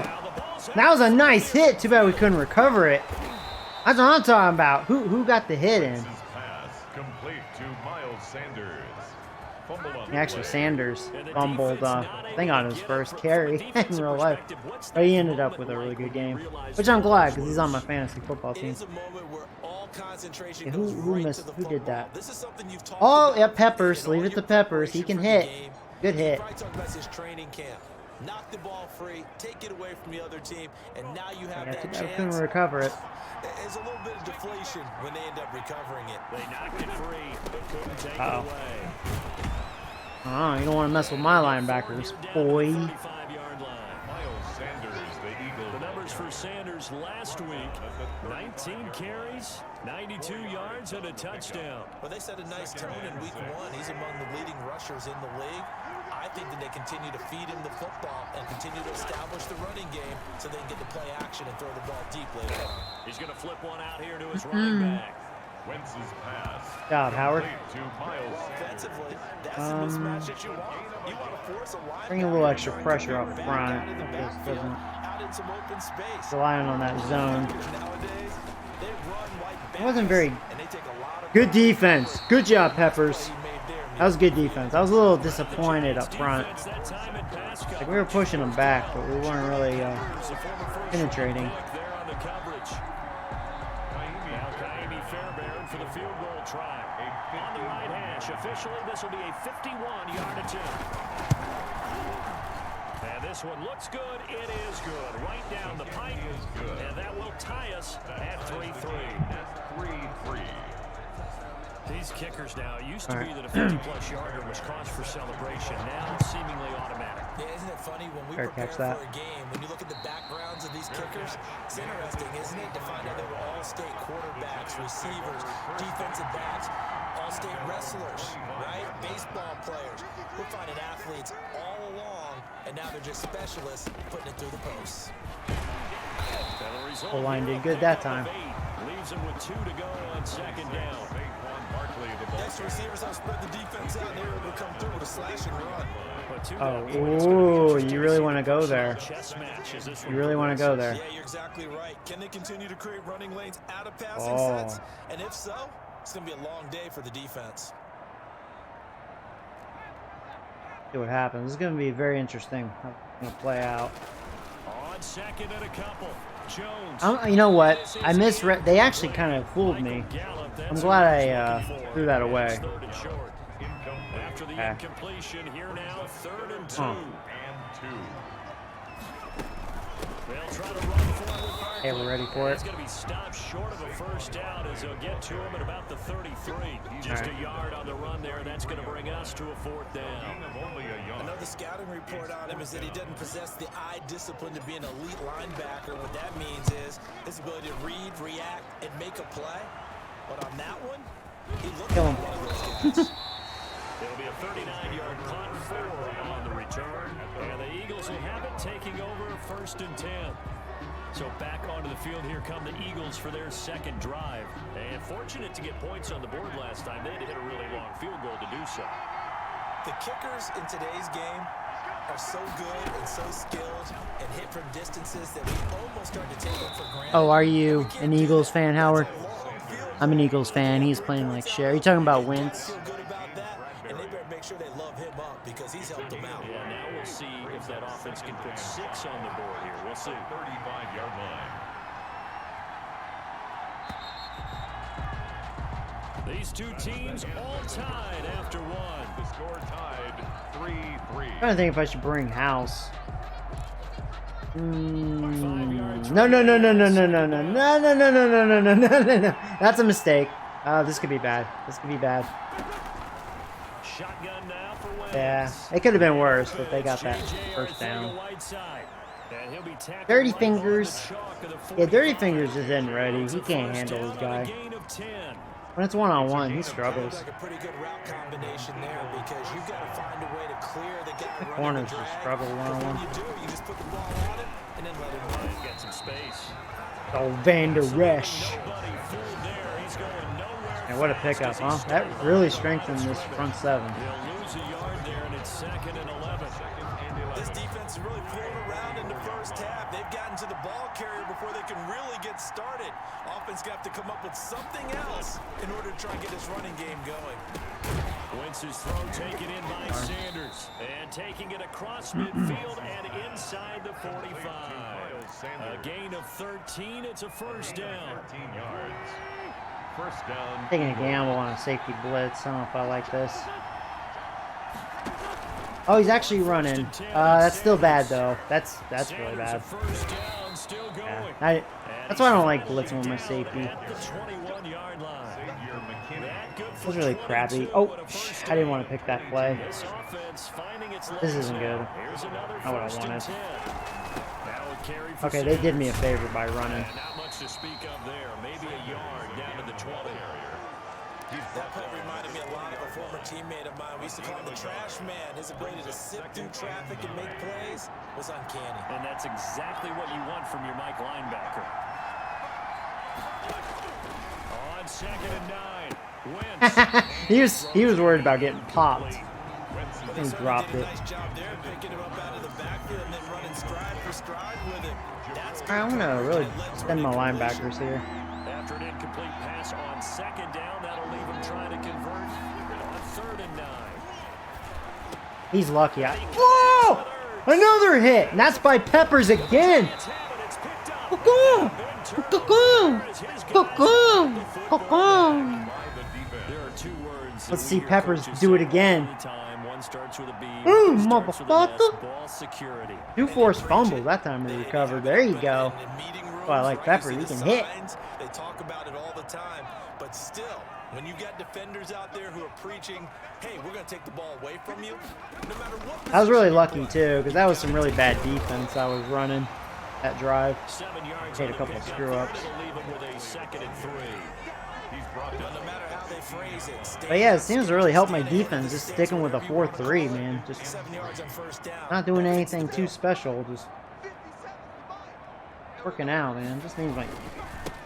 Speaker 1: That was a nice hit. Too bad we couldn't recover it. That's what I'm talking about. Who got the hit in?
Speaker 2: Pass complete to Miles Sanders.
Speaker 1: Actually, Sanders fumbled, I think, on his first carry in real life. But he ended up with a really good game, which I'm glad because he's on my fantasy football team. Yeah, who did that? Oh, yeah, Peppers. Leave it to Peppers. He can hit. Good hit.
Speaker 4: Knock the ball free, take it away from the other team, and now you have that
Speaker 1: I
Speaker 4: chance.
Speaker 1: couldn't recover it.
Speaker 4: There's a little bit of deflation when they end up recovering it.
Speaker 3: They knocked it free, but couldn't take it away.
Speaker 1: Oh, you don't want to mess with my linebackers, boy.
Speaker 2: Miles Sanders, the Eagles.
Speaker 3: The numbers for Sanders last week: 19 carries, 92 yards, and a touchdown.
Speaker 4: Well, they set a nice tone in week 1. He's among the leading rushers in the league. I think that they continue to feed him the football and continue to establish the running game so they can get to play action and throw the ball deep later on.
Speaker 3: He's going to flip one out here to his running back.
Speaker 2: Wentz's pass.
Speaker 1: Good job, Howard.
Speaker 2: To Miles
Speaker 4: Offensively, that's the mismatch that you want. You want to force a linebacker.
Speaker 1: Bring a little extra pressure up front.
Speaker 4: Out in some open space.
Speaker 1: Relying on that zone.
Speaker 4: Nowadays, they run like
Speaker 1: It wasn't very
Speaker 4: and they take a lot of
Speaker 1: good defense. Good job, Peppers. That was good defense. I was a little disappointed up front. Like we were pushing them back, but we weren't really penetrating.
Speaker 3: For the field goal try. On the right hash. Officially, this will be a 51-yard attempt. And this one looks good. It is good. Right down the pipe. And that will tie us at 3-3.
Speaker 2: 3-3.
Speaker 3: These kickers now, it used to be that a 50-plus yarder was cause for celebration. Now it's seemingly automatic.
Speaker 4: Yeah, isn't it funny when we
Speaker 1: Fair
Speaker 4: prepare
Speaker 1: catch
Speaker 4: for
Speaker 1: that.
Speaker 4: a game, when you look at the backgrounds of these kickers, it's interesting, isn't it, to find out they were all-state quarterbacks, receivers, defensive backs, all-state wrestlers, right? Baseball players. We're finding athletes all along, and now they're just specialists putting it through the posts.
Speaker 1: The line did good that time.
Speaker 3: Leaves him with 2 to go on second down.
Speaker 4: Next receivers have spread the defense out, and they're able to come through with a slash and run.
Speaker 1: Oh, ooh, you really want to go there. You really want to go there.
Speaker 4: Yeah, you're exactly right. Can they continue to create running lanes out of passing sets? And if so, it's going to be a long day for the defense.
Speaker 1: See what happens. This is going to be very interesting. How it's going to play out.
Speaker 3: On second and a couple. Jones.
Speaker 1: You know what? I misread. They actually kind of fooled me. I'm glad I threw that away.
Speaker 3: After the incompletion, here now, 3rd and 2. They'll try to run for it with Barkley.
Speaker 1: Hey, we're ready for it.
Speaker 3: It's going to be stopped short of a first down as they'll get to him at about the 33. Just a yard on the run there. That's going to bring us to a 4th down.
Speaker 4: Another scouting report on him is that he doesn't possess the eye discipline to be an elite linebacker. What that means is his ability to read, react, and make a play. But on that one, he looked like one of those guys.
Speaker 3: It'll be a 39-yard punt, 4 on the return. And the Eagles will have it, taking over 1st and 10. So back onto the field, here come the Eagles for their 2nd drive. And fortunate to get points on the board last time. They had to hit a really long field goal to do so.
Speaker 4: The kickers in today's game are so good and so skilled and hit from distances that we almost start to take them for granted.
Speaker 1: Oh, are you an Eagles fan, Howard? I'm an Eagles fan. He's playing like shit. Are you talking about Wentz?
Speaker 4: And they better make sure they love him up because he's helped them out.
Speaker 3: Yeah, now we'll see if that offense can put 6 on the board here. We'll see.
Speaker 2: 35-yard line.
Speaker 3: These two teams all tied after 1.
Speaker 2: The score tied 3-3.
Speaker 1: I'm trying to think if I should bring House. No. That's a mistake. This could be bad. This could be bad.
Speaker 3: Shotgun now for Wentz.
Speaker 1: Yeah, it could have been worse, but they got that first down. Dirty Fingers. Yeah, Dirty Fingers isn't ready. He can't handle this guy. When it's one-on-one, he struggles.
Speaker 4: Like a pretty good route combination there because you've got to find a way to clear the guy running
Speaker 1: Corners
Speaker 4: the drag.
Speaker 1: just struggle one-on-one.
Speaker 4: When you do, you just put the ball on it and then let him run.
Speaker 3: He's got some space.
Speaker 1: Oh, Van Der Esch.
Speaker 3: Nobody fooled there. He's going nowhere.
Speaker 1: And what a pickup, huh? That really strengthened this front 7.
Speaker 3: They'll lose a yard there, and it's 2nd and 11.
Speaker 4: This defense is really pulling around in the first half. They've gotten to the ball carrier before they can really get started. Offense got to come up with something else in order to try and get his running game going.
Speaker 3: Wentz's throw taken in by Sanders. And taking it across midfield and inside the 45. A gain of 13. It's a first down.
Speaker 2: 13 yards. First down.
Speaker 1: Taking a gamble on a safety blitz. I don't know if I like this. Oh, he's actually running. That's still bad, though. That's really bad. Yeah, that's why I don't like blitzing with my safety. This was really crappy. Oh, I didn't want to pick that play. This isn't good. Not what I wanted. Okay, they did me a favor by running.
Speaker 3: Not much to speak of there. Maybe a yard down to the 20.
Speaker 4: That play reminded me a lot of a former teammate of mine. We used to call him the trash man. His ability to sift through traffic and make plays was uncanny.
Speaker 3: And that's exactly what you want from your Mike linebacker. On 2nd and 9. Wentz.
Speaker 1: he was worried about getting popped. He dropped it.
Speaker 4: Nice job there, picking him up out of the backfield and then running stride for stride with it. That's
Speaker 1: I'm gonna really spend my linebackers here.
Speaker 3: After an incomplete pass on 2nd down, that'll leave him trying to convert on 3rd and 9.
Speaker 1: He's lucky. Whoa! Another hit! And that's by Peppers again! Let's see Peppers do it again.
Speaker 3: All-Madden starts with a B.
Speaker 1: Ooh,
Speaker 3: Starts with an S,
Speaker 1: motherfucker.
Speaker 3: ball security.
Speaker 1: Two forced fumbles that time we recovered. There you go.
Speaker 4: In meeting rooms,
Speaker 1: Oh, I like
Speaker 4: right,
Speaker 1: Pepper.
Speaker 4: you
Speaker 1: He
Speaker 4: see
Speaker 1: can
Speaker 4: the
Speaker 1: hit.
Speaker 4: signs, they talk about it all the time, but still, when you got defenders out there who are preaching, hey, we're going to take the ball away from you, no matter what.
Speaker 1: I was really
Speaker 4: position
Speaker 1: lucky
Speaker 4: you play,
Speaker 1: too, because that was some really bad defense I was running that drive.
Speaker 3: 7 yards
Speaker 1: Made
Speaker 3: on
Speaker 1: a
Speaker 3: the
Speaker 1: couple
Speaker 3: pickup.
Speaker 1: screw ups.
Speaker 3: Third, it'll leave him with a 2nd and 3.
Speaker 2: He's brought down.
Speaker 4: no matter how they phrase it.
Speaker 1: But yeah, it seems to really help my defense, just sticking with a 4-3, man. Just
Speaker 4: 7 yards on first down.
Speaker 1: not doing anything too special, just working out, man. Just needs my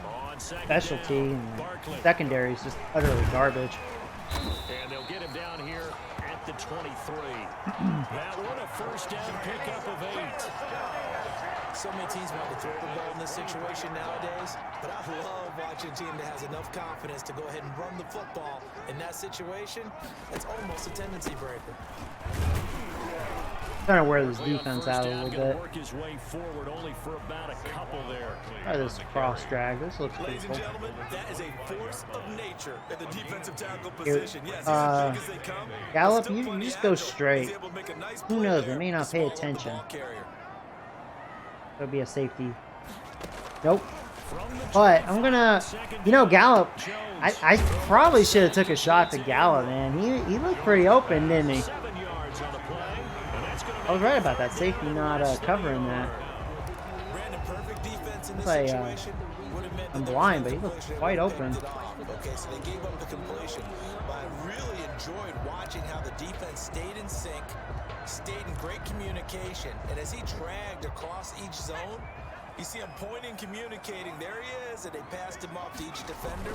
Speaker 3: On second
Speaker 1: specialty
Speaker 3: down,
Speaker 1: and
Speaker 3: Barkley.
Speaker 1: secondary is just utterly garbage.
Speaker 3: And they'll get him down here at the 23. That one a first down pickup of 8.
Speaker 4: So many teams want to throw the ball in this situation nowadays, but I love watching a team that has enough confidence to go ahead and run the football. In that situation, it's almost a tendency breaker.
Speaker 1: Trying to wear this
Speaker 3: Quickly on
Speaker 1: defense
Speaker 3: first
Speaker 1: out a
Speaker 3: down,
Speaker 1: little
Speaker 3: gonna
Speaker 1: bit.
Speaker 3: work his way forward only for about a couple there.
Speaker 1: Try this cross drag. This looks pretty
Speaker 4: Ladies and
Speaker 1: cool.
Speaker 4: gentlemen, that is a force of nature at the defensive tackle
Speaker 1: Here,
Speaker 4: position. Yes, he's as big as they come, but
Speaker 1: Gallup,
Speaker 4: still
Speaker 1: you
Speaker 4: plenty
Speaker 1: just go
Speaker 4: agile.
Speaker 1: straight.
Speaker 4: He's able to make a nice
Speaker 1: Who
Speaker 4: play
Speaker 1: knows?
Speaker 4: there
Speaker 1: They may not
Speaker 4: to
Speaker 1: pay
Speaker 4: swallow the
Speaker 1: attention.
Speaker 4: ball carrier.
Speaker 1: There'll be a safety. Nope.
Speaker 3: From the
Speaker 1: But I'm gonna, you know, Gallup. I probably should have took a shot to Gallup, man. He looked pretty open, didn't he?
Speaker 3: 7 yards on the play, and that's gonna
Speaker 1: I was right about that safety not covering that.
Speaker 4: Brandon, perfect defense in this
Speaker 1: Play,
Speaker 4: situation would have meant
Speaker 1: I'm
Speaker 4: that the
Speaker 1: blind, but he
Speaker 4: defensive
Speaker 1: looked
Speaker 4: player
Speaker 1: quite
Speaker 4: would have
Speaker 1: open.
Speaker 4: picked it off. Okay, so they gave up the completion, but I really enjoyed watching how the defense stayed in sync, stayed in great communication, and as he dragged across each zone, you see him pointing, communicating. There he is, and they passed him off to each defender.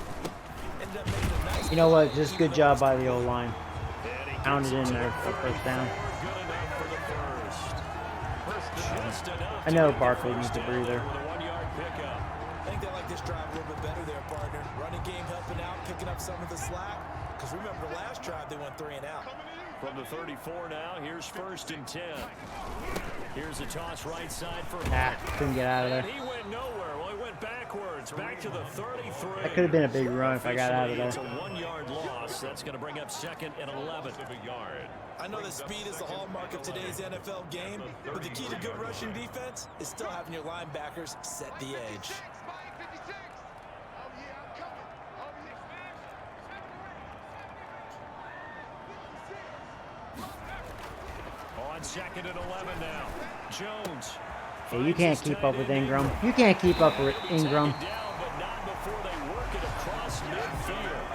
Speaker 4: Ended up making a nice
Speaker 1: You know what?
Speaker 4: play,
Speaker 1: Just
Speaker 4: even
Speaker 1: good
Speaker 4: though
Speaker 1: job
Speaker 4: it's
Speaker 1: by the O-line. Pounded in there for first down.
Speaker 3: good enough for the first. Just enough
Speaker 1: I know
Speaker 3: to get the
Speaker 1: Barkley
Speaker 3: first
Speaker 1: needs a
Speaker 3: down
Speaker 1: breather.
Speaker 3: with a 1-yard pickup.
Speaker 4: I think they like this drive a little bit better there, partner. Running game helping out, picking up some of the slack. Because remember, last drive they went 3 and out.
Speaker 3: From the 34 now, here's 1st and 10. Here's a toss right side for
Speaker 1: Ah, couldn't get out of
Speaker 3: And
Speaker 1: there.
Speaker 3: he went nowhere. Well, he went backwards, back to the 33.
Speaker 1: That could have been a big run if I got out of there.
Speaker 3: It's a 1-yard loss. That's going to bring up 2nd and 11.
Speaker 4: I know that speed is the hallmark of today's NFL game, but the key to good rushing defense is still having your linebackers set the edge.
Speaker 3: On 2nd and 11 now. Jones.
Speaker 1: Yeah, you can't keep up with Ingram. You can't keep up with Ingram.
Speaker 3: Down, but not before they work it across midfield.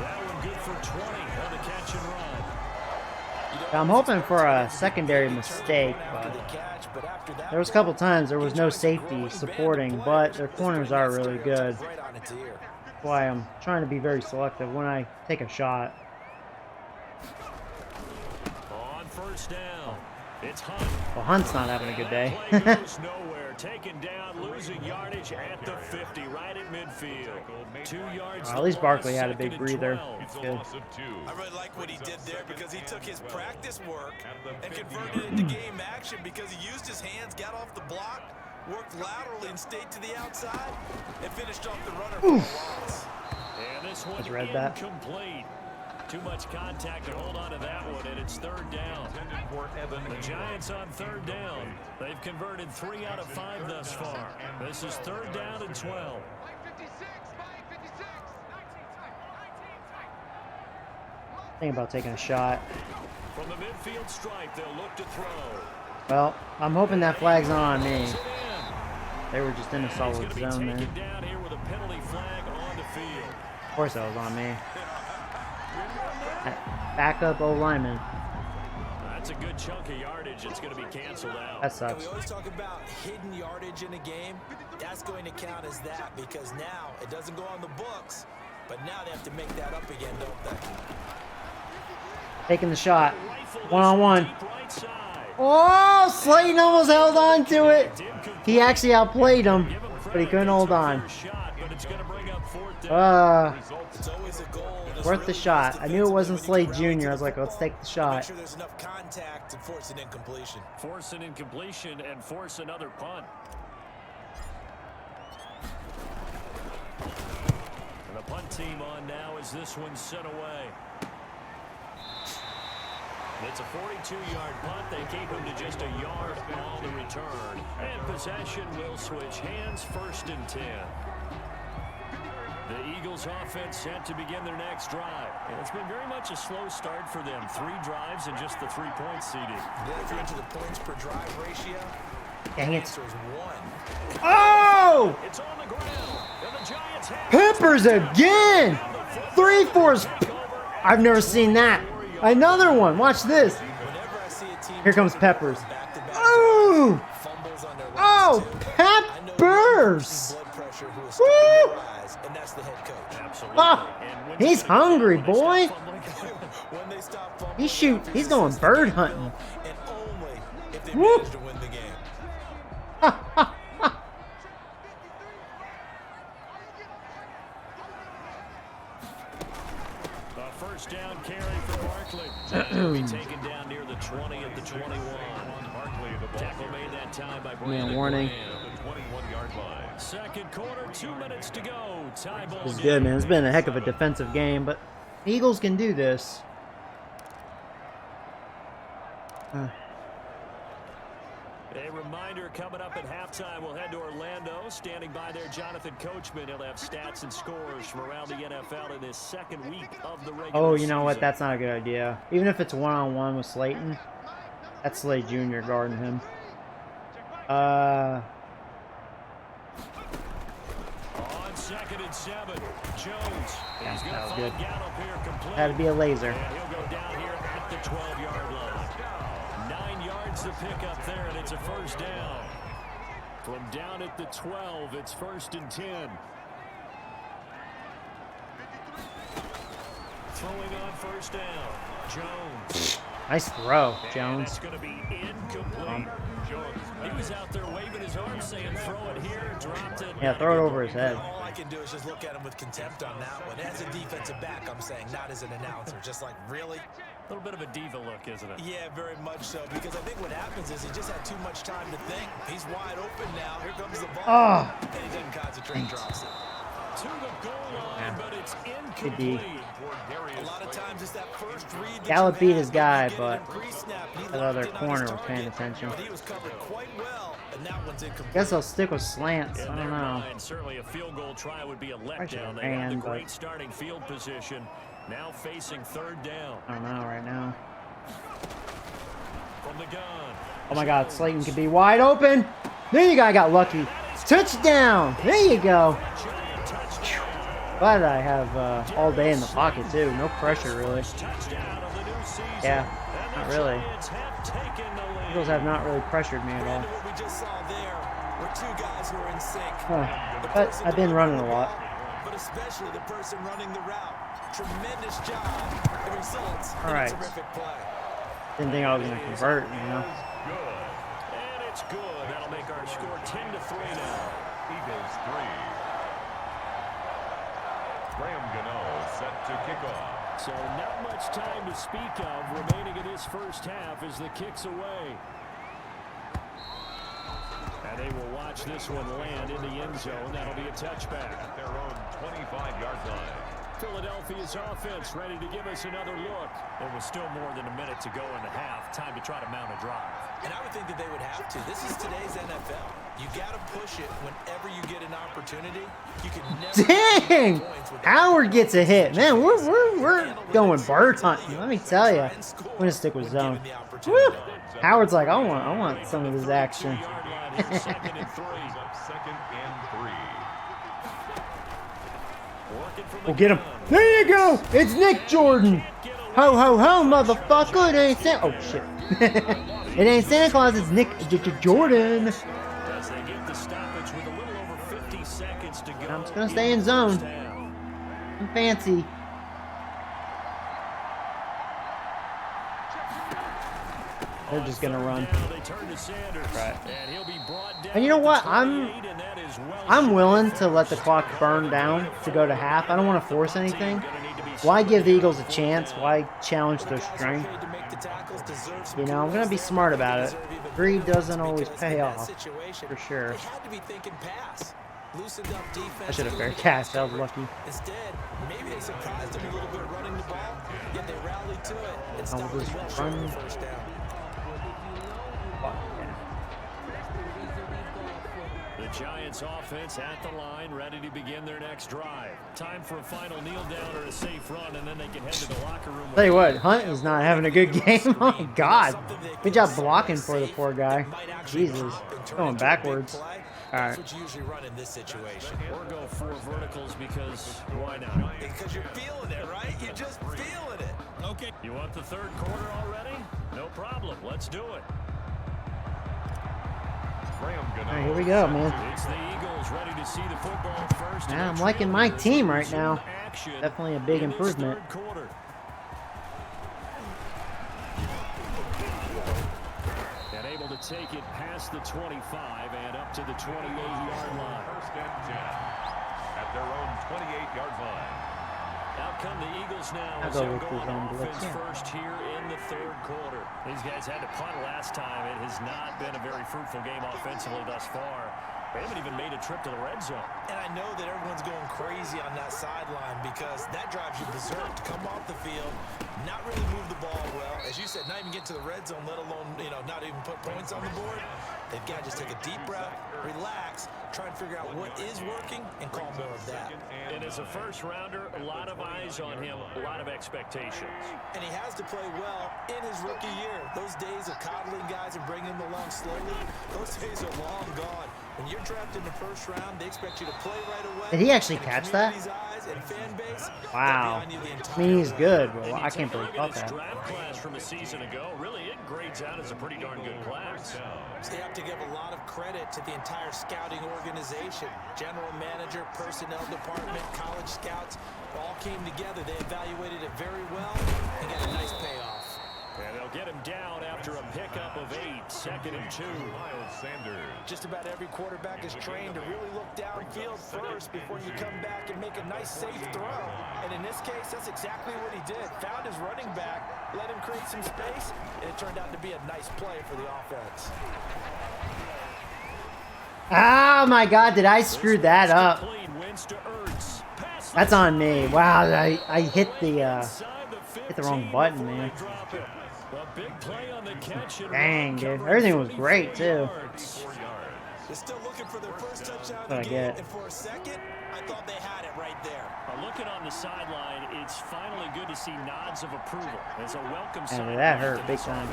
Speaker 3: That one good for 20 on the catch and run.
Speaker 1: I'm hoping for a secondary mistake, but there was a couple times there was no safety supporting, but their corners are really good. That's why I'm trying to be very selective when I take a shot.
Speaker 3: On first down, it's Hunt.
Speaker 1: Well, Hunt's not having a good day.
Speaker 3: Play goes nowhere. Taken down, losing yardage at the 50, right at midfield. 2 yards.
Speaker 1: Well, at least
Speaker 3: to
Speaker 1: Barkley
Speaker 3: loss,
Speaker 1: had a
Speaker 3: 2nd
Speaker 1: big
Speaker 3: and
Speaker 1: breather.
Speaker 3: 12.
Speaker 1: It's good.
Speaker 4: I really like what he did there because he took his practice work and converted it into game action because he used his hands, got off the block, worked laterally and stayed to the outside, and finished off the runner for a loss.
Speaker 3: And this one
Speaker 1: Just read that.
Speaker 3: incomplete. Too much contact to hold on to that one, and it's 3rd down. The Giants on 3rd down. They've converted 3 out of 5 thus far. This is 3rd down and 12.
Speaker 1: Think about taking a shot.
Speaker 3: From the midfield stripe, they'll look to throw.
Speaker 1: Well, I'm hoping that flag's not on me.
Speaker 3: It's in.
Speaker 1: They were just in a
Speaker 3: He's
Speaker 1: solid
Speaker 3: going to be
Speaker 1: zone there.
Speaker 3: taken down here with a penalty flag on the field.
Speaker 1: Of course that was on me. Backup O-lineman.
Speaker 3: That's a good chunk of yardage. It's going to be canceled out.
Speaker 1: That
Speaker 4: And
Speaker 1: sucks.
Speaker 4: we always talk about hidden yardage in a game. That's going to count as that because now it doesn't go on the books, but now they have to make that up again, don't they?
Speaker 1: Taking the shot.
Speaker 3: Rifle this
Speaker 1: One-on-one.
Speaker 3: deep right side.
Speaker 1: Oh, Slayton almost held on to it. He actually outplayed him,
Speaker 3: Give him
Speaker 1: but he
Speaker 3: credit.
Speaker 1: couldn't
Speaker 3: It's
Speaker 1: hold
Speaker 3: a
Speaker 1: on.
Speaker 3: fair shot, but it's going to bring up 4th down.
Speaker 4: It's always a goal. and it's
Speaker 1: Worth the
Speaker 4: really
Speaker 1: shot.
Speaker 4: nice
Speaker 1: I knew it wasn't
Speaker 4: defensively
Speaker 1: Slade
Speaker 4: when you can
Speaker 1: Jr. I
Speaker 4: rally
Speaker 1: was
Speaker 4: to
Speaker 1: like,
Speaker 4: the
Speaker 1: let's
Speaker 4: ball,
Speaker 1: take the
Speaker 4: make
Speaker 1: shot.
Speaker 4: sure there's enough contact and force an incompletion.
Speaker 3: Force an incompletion and force another punt. And the punt team on now as this one's sent away. It's a 42-yard punt. They keep him to just a yard on the return. And possession will switch hands, 1st and 10. The Eagles offense set to begin their next drive. And it's been very much a slow start for them. 3 drives and just the 3 points seeded.
Speaker 4: Then if you're into the points per drive ratio,
Speaker 1: Dang it.
Speaker 4: answer is 1.
Speaker 1: Oh!
Speaker 3: It's on the ground. And the Giants have
Speaker 1: Peppers again! 3-4's. I've never seen that. Another one. Watch this.
Speaker 4: Whenever I see a team
Speaker 1: Here comes Peppers.
Speaker 4: back-to-back
Speaker 1: Oh!
Speaker 4: fumbles on their
Speaker 1: Oh,
Speaker 4: last 2,
Speaker 1: Peppers!
Speaker 4: blood pressure who is
Speaker 1: Woo!
Speaker 4: starting to rise, and that's the head coach.
Speaker 3: Absolutely.
Speaker 1: Oh,
Speaker 3: And when
Speaker 1: he's
Speaker 3: they-
Speaker 1: hungry,
Speaker 3: when they stop
Speaker 1: boy.
Speaker 3: fumbling-
Speaker 4: When they stop fumbling,
Speaker 1: He's going bird hunting.
Speaker 4: and only if they
Speaker 1: Woo!
Speaker 4: manage to win the game.
Speaker 3: A first down carry for Barkley. He'll be taken down near the 20 at the 21.
Speaker 2: Barkley, the ball
Speaker 3: Tackle made that time by
Speaker 1: Man,
Speaker 3: Brandon
Speaker 1: warning.
Speaker 3: Graham.
Speaker 2: at the 21-yard line.
Speaker 3: Second quarter, 2 minutes to go. Tie ball
Speaker 1: This is
Speaker 3: game.
Speaker 1: good, man. It's been a heck of a defensive game, but the Eagles can do this.
Speaker 3: A reminder coming up at halftime. We'll head to Orlando. Standing by there, Jonathan Coachman. He'll have stats and scores from around the NFL in this second week of the regular
Speaker 1: Oh, you know what?
Speaker 3: season.
Speaker 1: That's not a good idea. Even if it's one-on-one with Slayton, that's Slay Jr. guarding him.
Speaker 3: On 2nd and 7, Jones.
Speaker 1: Yeah,
Speaker 3: He's going
Speaker 1: that
Speaker 3: to
Speaker 1: was
Speaker 3: find
Speaker 1: good.
Speaker 3: Gallup here complete.
Speaker 1: Had to be a laser.
Speaker 3: And he'll go down here at the 12-yard line. 9 yards to pick up there, and it's a first down. From down at the 12, it's 1st and 10. Throwing on first down, Jones.
Speaker 1: Nice throw,
Speaker 3: And
Speaker 1: Jones.
Speaker 3: that's going to be incomplete. Jones, he was out there waving his arms saying throw it here, dropped it.
Speaker 1: Yeah, throw it over his head.
Speaker 4: All I can do is just look at him with contempt on that one. As a defensive back, I'm saying, not as an announcer. Just like, really?
Speaker 3: A little bit of a diva look, isn't it?
Speaker 4: Yeah, very much so. Because I think what happens is he just had too much time to think. He's wide open now. Here comes the ball.
Speaker 1: Oh.
Speaker 4: And he doesn't concentrate, drops it.
Speaker 3: To the goal line, but it's
Speaker 1: D.
Speaker 3: incomplete.
Speaker 4: A lot of times it's that first read that
Speaker 1: Gallup
Speaker 4: you
Speaker 1: beat
Speaker 4: have
Speaker 1: his
Speaker 4: when you
Speaker 1: guy,
Speaker 4: get it
Speaker 1: but
Speaker 4: in pre-snap, and he
Speaker 1: that
Speaker 4: locked
Speaker 1: other
Speaker 4: in on his
Speaker 1: corner was paying
Speaker 4: target,
Speaker 1: attention.
Speaker 4: But he was covered quite well, and that one's incomplete.
Speaker 1: Guess I'll stick with slants.
Speaker 3: In
Speaker 1: I
Speaker 3: their
Speaker 1: don't know.
Speaker 3: mind, certainly a field goal try would be a
Speaker 1: I should've
Speaker 3: letdown. They had the
Speaker 1: ran,
Speaker 3: great
Speaker 1: but-
Speaker 3: starting field position. Now facing 3rd down
Speaker 1: I don't know right now.
Speaker 3: from the gun.
Speaker 1: Oh my God, Slayton could be wide open. There you go. I got lucky. Touchdown. There you go.
Speaker 3: Giant touchdown.
Speaker 1: Glad I have all day in the pocket too. No pressure really.
Speaker 3: Touchdown of the new season.
Speaker 1: Yeah,
Speaker 3: And
Speaker 1: not
Speaker 3: the
Speaker 1: really.
Speaker 3: Giants have taken the lead.
Speaker 1: Eagles have not really pressured me at all.
Speaker 4: Brandon, what we just saw there were two guys who are in sync.
Speaker 1: Huh.
Speaker 4: The
Speaker 1: But
Speaker 4: person
Speaker 1: I've been
Speaker 4: delivering
Speaker 1: running a
Speaker 4: the
Speaker 1: lot.
Speaker 4: ball, but especially the person running the route. Tremendous job. The results in
Speaker 1: All right.
Speaker 4: a terrific play.
Speaker 1: Didn't think I was gonna convert, you know.
Speaker 3: And it's good. That'll make our score 10-3 now.
Speaker 2: Eagles 3. Graham Gano set to kick off.
Speaker 3: So not much time to speak of remaining in this first half as the kick's away. And they will watch this one land in the end zone. That'll be a touchback.
Speaker 2: At their own 25-yard line.
Speaker 3: Philadelphia's offense ready to give us another look. There was still more than a minute to go in the half. Time to try to mount a drive.
Speaker 4: And I would think that they would have to. This is today's NFL. You got to push it whenever you get an opportunity. You can never
Speaker 1: Dang!
Speaker 4: points with
Speaker 1: Howard gets a hit. Man, we're going bird hunting. Let me tell you. I'm gonna stick with zone. Woo! Howard's like, I want some of this action.
Speaker 3: 3-yard line here, 2nd and 3.
Speaker 2: Up 2nd and 3.
Speaker 3: Working from the
Speaker 1: We'll get him.
Speaker 3: gun.
Speaker 1: There you go. It's Nick Jordan. Ho ho ho, motherfucker! It ain't Santa. Oh shit! It ain't Santa Claus. It's Nick Jordan.
Speaker 3: As they get the stoppage with a little over 50 seconds to go.
Speaker 1: I'm just gonna stay in zone.
Speaker 3: First down.
Speaker 1: I'm fancy. They're just gonna run.
Speaker 3: Down, they turn to Sanders.
Speaker 1: Right.
Speaker 3: And he'll be brought down
Speaker 1: And you know
Speaker 3: at the
Speaker 1: what?
Speaker 3: 28, and that is well
Speaker 1: I'm
Speaker 3: short.
Speaker 1: willing to let the clock burn down to go to half. I don't want to force anything. Why give the Eagles a chance? Why challenge their strength? You know, I'm gonna be smart about it. Greed doesn't always pay off, for sure.
Speaker 4: They had to be thinking pass. loosened up defense.
Speaker 1: I should have fair catch. I was lucky.
Speaker 4: Instead, maybe they surprised him a little bit running the ball, yet they rallied to it and stopped him well short of the first down.
Speaker 3: The Giants offense at the line, ready to begin their next drive. Time for a final kneel down or a safe run, and then they can head to the locker room.
Speaker 1: Tell you what, Hunt is not having a good game. Oh God, good job blocking for the poor guy. Jesus, going backwards. All right.
Speaker 4: That's what you usually run in this situation.
Speaker 3: Or go 4 verticals because why not?
Speaker 4: Because you're feeling it, right? You're just feeling it.
Speaker 6: Okay.
Speaker 3: You want the third quarter already? No problem. Let's do it.
Speaker 1: All right, here we go, man.
Speaker 3: It's the Eagles ready to see the football first.
Speaker 1: Yeah, I'm liking my team right now. Definitely a big improvement.
Speaker 3: And able to take it past the 25 and up to the 28-yard line.
Speaker 2: First and 10 at their own 28-yard line.
Speaker 3: Out come the Eagles now
Speaker 1: I'll
Speaker 3: as
Speaker 1: go
Speaker 3: they'll
Speaker 1: with
Speaker 3: go
Speaker 1: the
Speaker 3: on
Speaker 1: zone blitz,
Speaker 3: offense
Speaker 1: yeah.
Speaker 3: first here in the third quarter. These guys had to punt last time. It has not been a very fruitful game offensively thus far. They haven't even made a trip to the red zone.
Speaker 4: And I know that everyone's going crazy on that sideline because that drives you berserk to come off the field, not really move the ball well. As you said, not even get to the red zone, let alone, not even put points on the board. They've got to just take a deep breath, relax, try and figure out what is working, and call more of that.
Speaker 3: And as a first-rounder, a lot of eyes on him, a lot of expectations.
Speaker 4: And he has to play well in his rookie year. Those days of coddling guys and bringing them along slowly, those days are long gone. When you're drafted in the first round, they expect you to play right away.
Speaker 1: Did he actually catch that? Wow. I mean, he's good. Well, I can't believe about that.
Speaker 3: Draft class from a season ago, really, it grades out as a pretty darn good class.
Speaker 4: They have to give a lot of credit to the entire scouting organization. General manager, personnel department, college scouts, all came together. They evaluated it very well and got a nice payoff.
Speaker 3: And they'll get him down after a pickup of 8, 2nd and 2.
Speaker 2: Miles Sanders.
Speaker 4: Just about every quarterback is trained to really look downfield first before you come back and make a nice, safe throw. And in this case, that's exactly what he did. Found his running back, let him create some space, and it turned out to be a nice play for the offense.
Speaker 1: Oh my God, did I screw that up? That's on me. Wow, I hit the wrong button, man. Dang, dude. Everything was great, too.
Speaker 4: They're still looking for their first touchdown
Speaker 1: What I get.
Speaker 4: and for a second, I thought they had it right there.
Speaker 3: Looking on the sideline, it's finally good to see nods of approval. It's a welcome sign.
Speaker 1: And that hurt big time.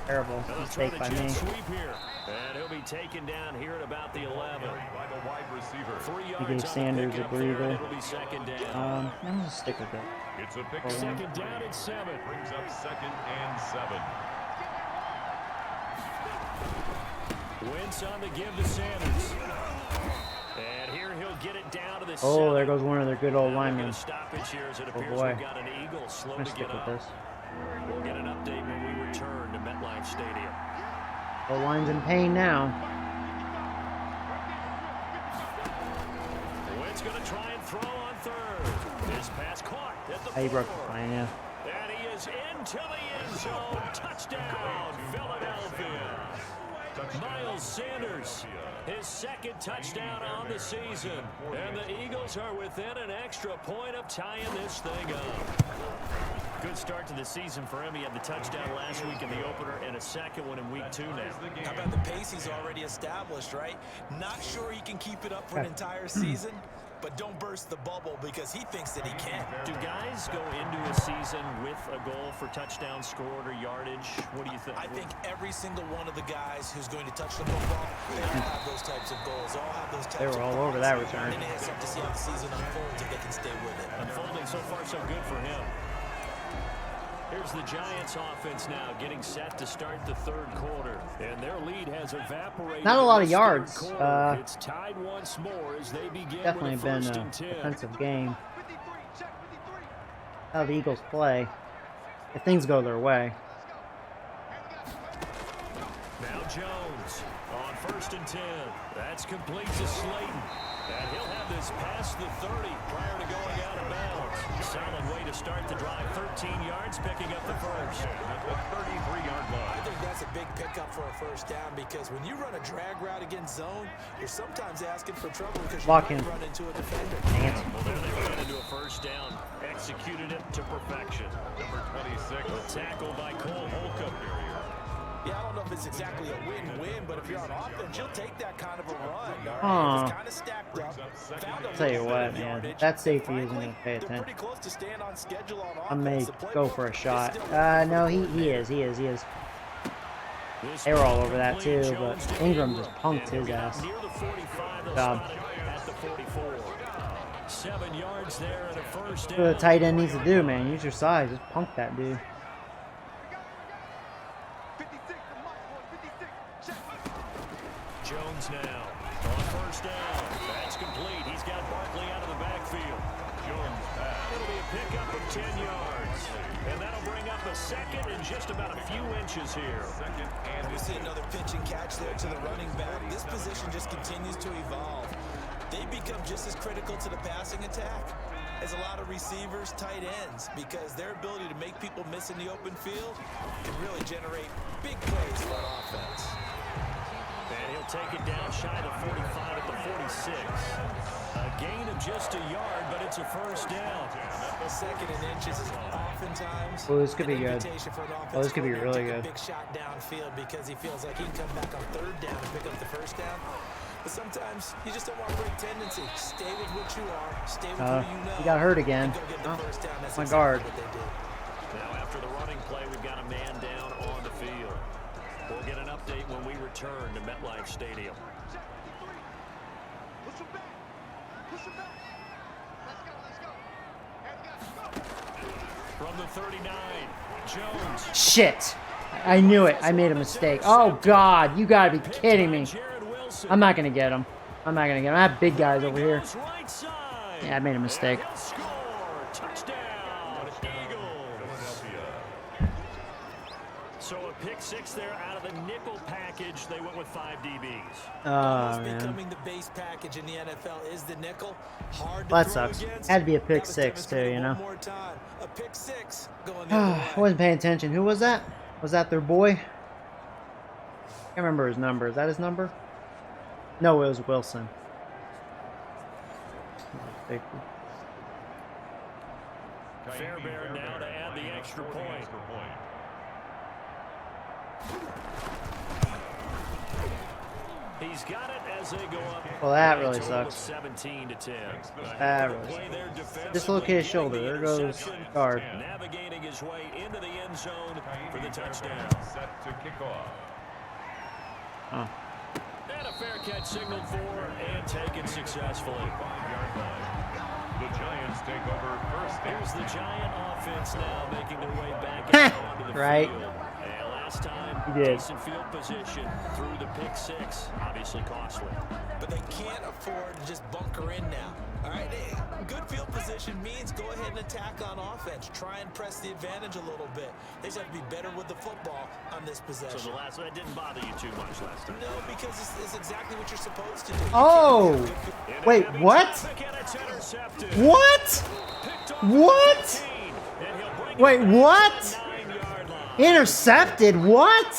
Speaker 1: Terrible mistake by me.
Speaker 3: Sweep here. And he'll be taken down here at about the 11.
Speaker 2: By the wide receiver.
Speaker 3: 3
Speaker 1: He
Speaker 3: yards
Speaker 1: gave Sanders a breather.
Speaker 3: It'll be second down.
Speaker 1: I'm gonna stick with it.
Speaker 2: It's a pick.
Speaker 3: Second down at 7.
Speaker 2: Brings up 2nd and 7.
Speaker 3: Wentz on the give to Sanders. And here he'll get it down to the
Speaker 1: Oh,
Speaker 3: 7.
Speaker 1: there goes one of their good old
Speaker 3: We'll get
Speaker 1: linemen.
Speaker 3: a stoppage here as it appears
Speaker 1: boy.
Speaker 3: we've got an Eagle slow
Speaker 1: I'm
Speaker 3: to
Speaker 1: gonna
Speaker 3: get
Speaker 1: stick with
Speaker 3: up.
Speaker 1: this.
Speaker 3: We'll get an update when we return to MetLife Stadium.
Speaker 1: The line's in pain now.
Speaker 3: Wentz going to try and throw on 3rd. His pass caught at the
Speaker 1: He broke
Speaker 3: 4.
Speaker 1: the line, yeah.
Speaker 3: And he is into the end zone. Touchdown, Philadelphia. Miles Sanders, his 2nd touchdown on the season. And the Eagles are within an extra point of tying this thing up. Good start to the season for him. He had the touchdown last week in the opener and a 2nd one in week 2 now.
Speaker 4: How about the pace he's already established, right? Not sure he can keep it up for an entire season, but don't burst the bubble because he thinks that he can.
Speaker 3: Do guys go into a season with a goal for touchdowns scored or yardage? What do you think?
Speaker 4: I think every single one of the guys who's going to touch the football, they all have those types of goals. All have those types
Speaker 1: They were
Speaker 4: of
Speaker 1: all over
Speaker 4: points.
Speaker 1: that return.
Speaker 4: And they have to see how the season unfolds if they can stay with it.
Speaker 3: Unfolding so far so good for him. Here's the Giants offense now getting set to start the 3rd quarter. And their lead has evaporated.
Speaker 1: Not a lot of
Speaker 3: in this
Speaker 1: yards.
Speaker 3: 3rd quarter. It's tied once more as they begin
Speaker 1: Definitely
Speaker 3: with a
Speaker 1: been
Speaker 3: 1st
Speaker 1: a
Speaker 3: and 10.
Speaker 1: defensive game. How the Eagles play, if things go their way.
Speaker 3: Now Jones on 1st and 10. That's complete to Slayton. And he'll have this past the 30 prior to going out of bounds. Solid way to start the drive. 13 yards, picking up the 1st.
Speaker 2: At the 33-yard line.
Speaker 4: I think that's a big pickup enough for a first down because when you run a drag route against zone, you're sometimes asking for trouble because you
Speaker 1: Lock
Speaker 4: might
Speaker 1: in.
Speaker 4: run into a defender.
Speaker 1: Dang it.
Speaker 3: Well, there they run into a first down. Executed it to perfection.
Speaker 2: Number 26.
Speaker 3: A tackle by Cole Holcomb.
Speaker 4: Yeah, I don't know if it's exactly a win-win, but if you're on offense, you'll take that kind of a run. It's kind of stacked up. Found a
Speaker 1: Tell you
Speaker 4: little bit
Speaker 1: what,
Speaker 4: of
Speaker 1: man,
Speaker 4: yardage.
Speaker 1: that safety isn't
Speaker 4: Frankly,
Speaker 1: going to pay
Speaker 4: they're
Speaker 1: attention.
Speaker 4: pretty close to staying on schedule on
Speaker 1: I may
Speaker 4: offense. The
Speaker 1: go
Speaker 4: playbook
Speaker 1: for a
Speaker 4: is
Speaker 1: shot.
Speaker 4: still
Speaker 1: No, he is. They were all over that too, but Ingram just punked his ass.
Speaker 3: Near the 45, they'll
Speaker 1: Job.
Speaker 3: spot it at the 44. 7 yards there and a first
Speaker 1: That's what a
Speaker 3: down.
Speaker 1: tight end needs to do, man. Use your size. Just punk that dude.
Speaker 3: Jones now on first down. That's complete. He's got Barkley out of the backfield.
Speaker 2: Jones pass.
Speaker 3: It'll be a pickup of 10 yards. And that'll bring up a second and just about a few inches here.
Speaker 2: Second and
Speaker 4: And we see another pitch and catch there to the running back. This position just continues to evolve. They become just as critical to the passing attack as a lot of receivers, tight ends, because their ability to make people miss in the open field can really generate big plays for an offense.
Speaker 3: And he'll take it down shy of the 45 at the 46. A gain of just a yard, but it's a first down.
Speaker 4: Second and inches is oftentimes
Speaker 1: Oh, this could be
Speaker 4: an
Speaker 1: good.
Speaker 4: invitation for an
Speaker 1: Oh, this could be
Speaker 4: offensive
Speaker 1: really
Speaker 4: coordinator to
Speaker 1: good.
Speaker 4: take a big shot downfield because he feels like he can come back on third down and pick up the first down. But sometimes you just don't want to break tendency. Stay with what you are. Stay with who you know.
Speaker 1: He got hurt again.
Speaker 4: and go get the
Speaker 1: Oh,
Speaker 4: first down. That's
Speaker 1: my
Speaker 4: exactly
Speaker 1: guard.
Speaker 4: what they did.
Speaker 3: Now after the running play, we've got a man down on the field. We'll get an update when we return to MetLife Stadium. From the 39, Jones.
Speaker 1: Shit! I knew it. I made a mistake. Oh God! You gotta be kidding me.
Speaker 3: Jared Wilson.
Speaker 1: I'm not gonna get him. I'm not gonna get him. I have big guys over here.
Speaker 3: Goes right side.
Speaker 1: Yeah, I made a mistake.
Speaker 3: And he'll score. Touchdown, Eagles.
Speaker 2: Philadelphia.
Speaker 3: So a pick six there out of the nickel package. They went with 5 DBs.
Speaker 1: Oh
Speaker 4: Almost
Speaker 1: man.
Speaker 4: becoming the base package in the NFL is the nickel. Hard to
Speaker 1: Well, that
Speaker 4: throw
Speaker 1: sucks.
Speaker 4: against.
Speaker 1: Had to be a pick
Speaker 4: That was
Speaker 1: six too,
Speaker 4: demonstrated
Speaker 1: you know.
Speaker 4: one more time. A pick six going the other way.
Speaker 1: I wasn't paying attention. Who was that? Was that their boy? Can't remember his number. Is that his number? No, it was Wilson.
Speaker 3: Fairbairn now to add the extra point. He's got it as they go up.
Speaker 1: Well, that
Speaker 3: A
Speaker 1: really
Speaker 3: total of
Speaker 1: sucks.
Speaker 3: 17 to 10.
Speaker 1: That really
Speaker 3: Play there defensively,
Speaker 1: Dislocate his shoulder.
Speaker 3: getting the
Speaker 1: There goes
Speaker 3: interception,
Speaker 1: guard.
Speaker 3: Navigating his way into the end zone for the touchdown.
Speaker 2: Set to kick off.
Speaker 1: Oh.
Speaker 3: And a fair catch signaled for and taken successfully.
Speaker 2: 5-yard line. The Giants take over first down.
Speaker 3: Here's the Giant offense now making their way back onto the
Speaker 1: Right.
Speaker 3: field. And last time,
Speaker 1: He did.
Speaker 3: decent field position through the pick six. Obviously costly.
Speaker 4: But they can't afford to just bunker in now. All right, good field position means go ahead and attack on offense. Try and press the advantage a little bit. They just have to be better with the football on this possession.
Speaker 3: So the last one, that didn't bother you too much last time.
Speaker 4: No, because it's exactly what you're supposed to do.
Speaker 1: Oh!
Speaker 3: In a
Speaker 1: Wait,
Speaker 3: heavy
Speaker 1: what?
Speaker 3: traffic, and it's intercepted.
Speaker 1: What?
Speaker 3: Picked off
Speaker 1: What?
Speaker 3: at 15, and he'll bring it
Speaker 1: Wait,
Speaker 3: back
Speaker 1: what?
Speaker 3: to the 9-yard line.
Speaker 1: Intercepted? What?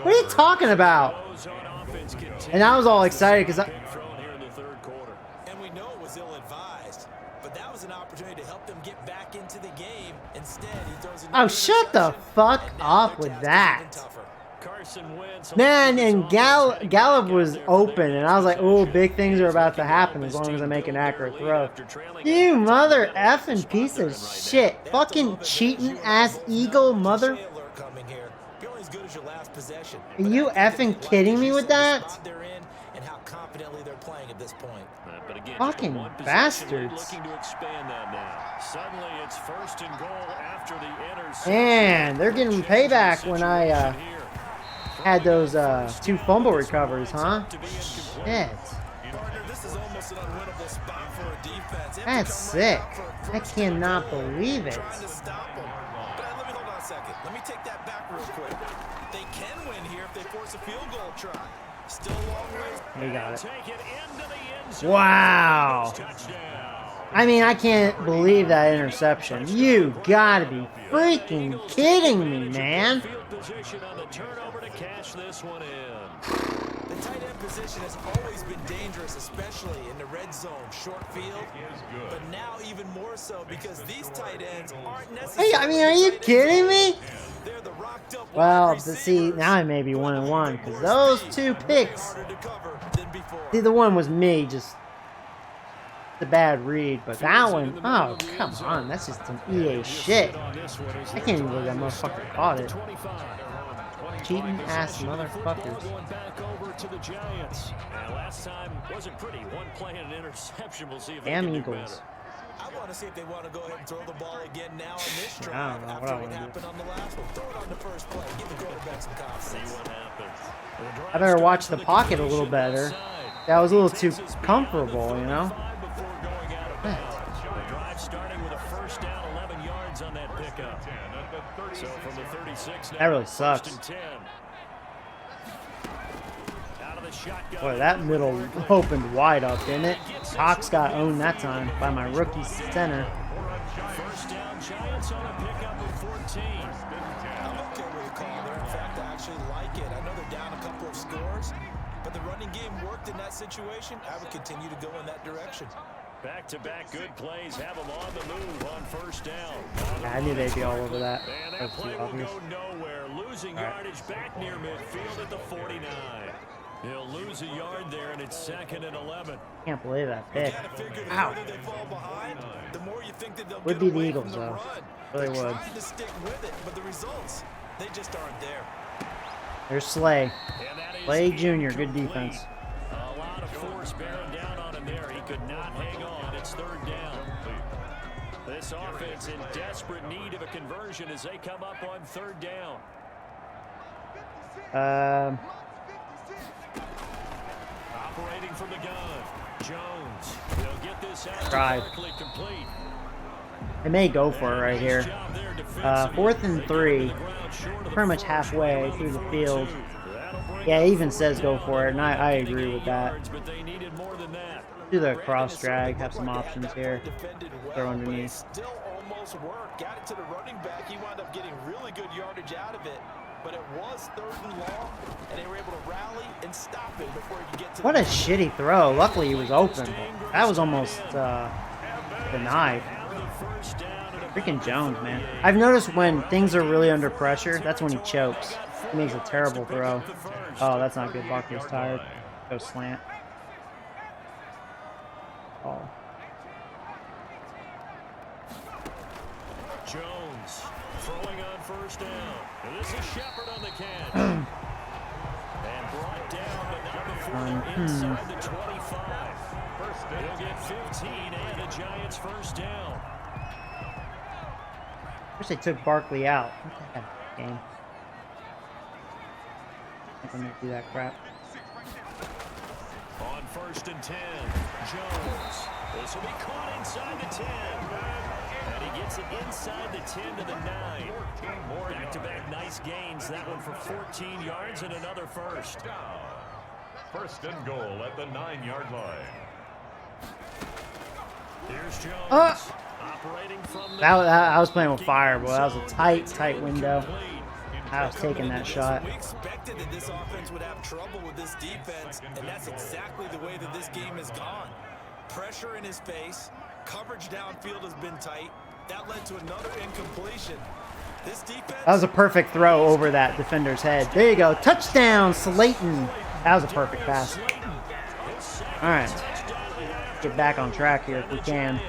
Speaker 1: What are you talking about?
Speaker 3: Those on offense continue.
Speaker 1: And I was all excited because
Speaker 3: Being thrown here in the third quarter.
Speaker 4: And we know it was ill-advised, but that was an opportunity to help them get back into the game. Instead, he throws a
Speaker 1: Oh, shut the fuck
Speaker 4: and now
Speaker 1: up
Speaker 4: their
Speaker 1: with
Speaker 4: task is
Speaker 1: that.
Speaker 4: even tougher.
Speaker 3: Carson Wentz.
Speaker 1: Man, and Gallup was
Speaker 3: Heading back out there for
Speaker 1: open,
Speaker 3: their
Speaker 1: and I was like,
Speaker 3: next
Speaker 1: "Oh,
Speaker 3: possession.
Speaker 1: big things are about to
Speaker 3: He's
Speaker 1: happen
Speaker 3: looking
Speaker 1: as
Speaker 3: to
Speaker 1: long
Speaker 3: help
Speaker 1: as I
Speaker 3: his
Speaker 1: make
Speaker 3: team
Speaker 1: an
Speaker 3: build
Speaker 1: accurate
Speaker 3: their lead
Speaker 1: throw."
Speaker 3: after trailing
Speaker 1: You
Speaker 3: at
Speaker 1: mother
Speaker 3: halftime.
Speaker 1: effing
Speaker 3: Spot
Speaker 1: piece
Speaker 3: they're
Speaker 1: of
Speaker 3: in right now.
Speaker 1: shit,
Speaker 4: They have to
Speaker 1: fucking
Speaker 4: love it because
Speaker 1: cheating
Speaker 4: you and I
Speaker 1: ass
Speaker 4: both know
Speaker 1: eagle
Speaker 4: there's a
Speaker 1: mother.
Speaker 4: Shea alert coming here. You're only as good as your last possession.
Speaker 1: Are
Speaker 4: But
Speaker 1: you
Speaker 4: I think that
Speaker 1: effing
Speaker 4: they like,
Speaker 1: kidding
Speaker 4: as
Speaker 1: me
Speaker 4: you
Speaker 1: with
Speaker 4: said, the
Speaker 1: that?
Speaker 4: spot they're in and how confidently they're playing at this point.
Speaker 3: But again,
Speaker 1: Fucking
Speaker 3: just a one-possession lead,
Speaker 1: bastards.
Speaker 3: looking to expand that now. Suddenly, it's first and goal after the interception.
Speaker 1: Man, they're getting
Speaker 3: Changes the
Speaker 1: payback when I
Speaker 3: situation here.
Speaker 1: had those 2 fumble recoveries, huh?
Speaker 3: To be
Speaker 1: Shit.
Speaker 3: incomplete.
Speaker 4: Partner, this is almost an unwinnable spot for a defense. They have to
Speaker 1: That's
Speaker 4: come right
Speaker 1: sick.
Speaker 4: out for a
Speaker 1: I
Speaker 4: first and
Speaker 1: cannot
Speaker 4: goal,
Speaker 1: believe it.
Speaker 4: Trying to stop them. But let me hold on a second. Let me take that back real quick. They can win here if they force a field goal try. Still a long ways.
Speaker 1: We got it.
Speaker 3: Take it into the end zone.
Speaker 1: Wow.
Speaker 3: Touchdown.
Speaker 1: I mean, I can't believe that interception. You gotta be freaking kidding me, man.
Speaker 3: Field position on the turnover to cash this one in.
Speaker 4: The tight end position has always been dangerous, especially in the red zone, short field. But now even more so because these tight ends aren't necessarily.
Speaker 1: Hey, I mean, are you kidding me?
Speaker 4: They're the rocked up
Speaker 1: Well,
Speaker 4: wide
Speaker 1: see, now I may be 1-1 because those two picks.
Speaker 4: harder to cover than before.
Speaker 1: See, the one was me, just the bad read, but that one, oh, come on, that's just some EA shit. I can't even believe that motherfucker caught it. Cheating ass motherfuckers.
Speaker 3: Last time wasn't pretty. One play and an interception. We'll see if
Speaker 1: Damn
Speaker 3: they can do
Speaker 1: Eagles.
Speaker 3: better.
Speaker 4: I want to see if they want to go ahead and throw the ball again now on this
Speaker 1: I
Speaker 4: drive
Speaker 1: don't know what
Speaker 4: after
Speaker 1: I
Speaker 4: what
Speaker 1: wanna do.
Speaker 4: happened on the last one. Throw it on the first play. Give the quarterback some confidence.
Speaker 3: See what happens.
Speaker 1: I better watch the pocket a little better. That was a little too comfortable, you know?
Speaker 3: The drive starting with a first down, 11 yards on that pickup. So from the 36 now,
Speaker 1: That really
Speaker 3: first
Speaker 1: sucks.
Speaker 3: and 10. Out of the shotgun.
Speaker 1: Boy, that middle opened wide up, didn't it? Cox got owned that time by my rookie center.
Speaker 3: First down, Giants on a pickup of 14.
Speaker 4: I'm okay with the call there. In fact, I actually like it. I know they're down a couple of scores, but the running game worked in that situation. I would continue to go in that direction.
Speaker 3: Back-to-back good plays have them on the move on first down.
Speaker 1: Yeah, I knew they'd be all over that.
Speaker 3: And
Speaker 1: That
Speaker 3: that
Speaker 1: was too
Speaker 3: play will
Speaker 1: obvious.
Speaker 3: go nowhere. Losing yardage back near midfield at the 49. He'll lose a yard there, and it's 2nd and 11.
Speaker 1: Can't believe that pick.
Speaker 4: Gotta figure the
Speaker 1: Ow.
Speaker 4: further they fall behind, the more you think that they'll
Speaker 1: Would
Speaker 4: get
Speaker 1: be the
Speaker 4: away
Speaker 1: Eagles,
Speaker 4: from the
Speaker 1: though.
Speaker 4: run.
Speaker 1: Really
Speaker 4: They're
Speaker 1: would.
Speaker 4: trying to stick with it, but the results, they just aren't there.
Speaker 1: There's Slay.
Speaker 3: And that is
Speaker 1: Slay Jr., good
Speaker 3: incomplete.
Speaker 1: defense.
Speaker 3: A lot of force bearing down on him there. He could not hang on. It's 3rd down. This offense in desperate need of a conversion as they come up on 3rd down. Operating from the gun. Jones. They'll get this out.
Speaker 1: Drive.
Speaker 3: Numerically complete.
Speaker 1: They may go for it right here. 4th and 3. Pretty much halfway through the field. Yeah, it even says go for it, and I agree with that.
Speaker 3: But they needed more than that.
Speaker 1: Do the cross drag, have some options here.
Speaker 4: Defended well,
Speaker 1: Throw
Speaker 4: but it
Speaker 1: underneath.
Speaker 4: still almost worked. Got it to the running back. He wound up getting really good yardage out of it. But it was 3rd and long, and they were able to rally and stop it before he could get to
Speaker 1: What
Speaker 4: the
Speaker 1: a shitty throw. Luckily, he was open. That was almost denied. Freaking Jones, man. I've noticed when things are really under pressure, that's when he chokes. He makes a terrible throw. Oh, that's not good. Buckley's tired. Go slant. Oh.
Speaker 3: Jones throwing on first down. And this is Shepard on the catch. And brought down, but not before inside the 25. He'll get 15 and a Giants first down.
Speaker 1: Wish they took Barkley out. What the heck, game? I'm gonna do that crap.
Speaker 3: On 1st and 10, Jones. This will be caught inside the 10. And he gets it inside the 10 to the 9. Back-to-back nice gains. That one for 14 yards and another first.
Speaker 2: 1st and goal at the 9-yard line.
Speaker 3: Here's Jones. Operating from the
Speaker 1: I was playing with fire, boy. That was a tight window. I was taking that shot.
Speaker 4: We expected that this offense would have trouble with this defense, and that's exactly the way that this game has gone. Pressure in his face, coverage downfield has been tight. That led to another incompletion. This defense.
Speaker 1: That was a perfect throw over that defender's head. There you go. Touchdown, Slayton. That was a perfect pass. All right. Get back on track here if we can.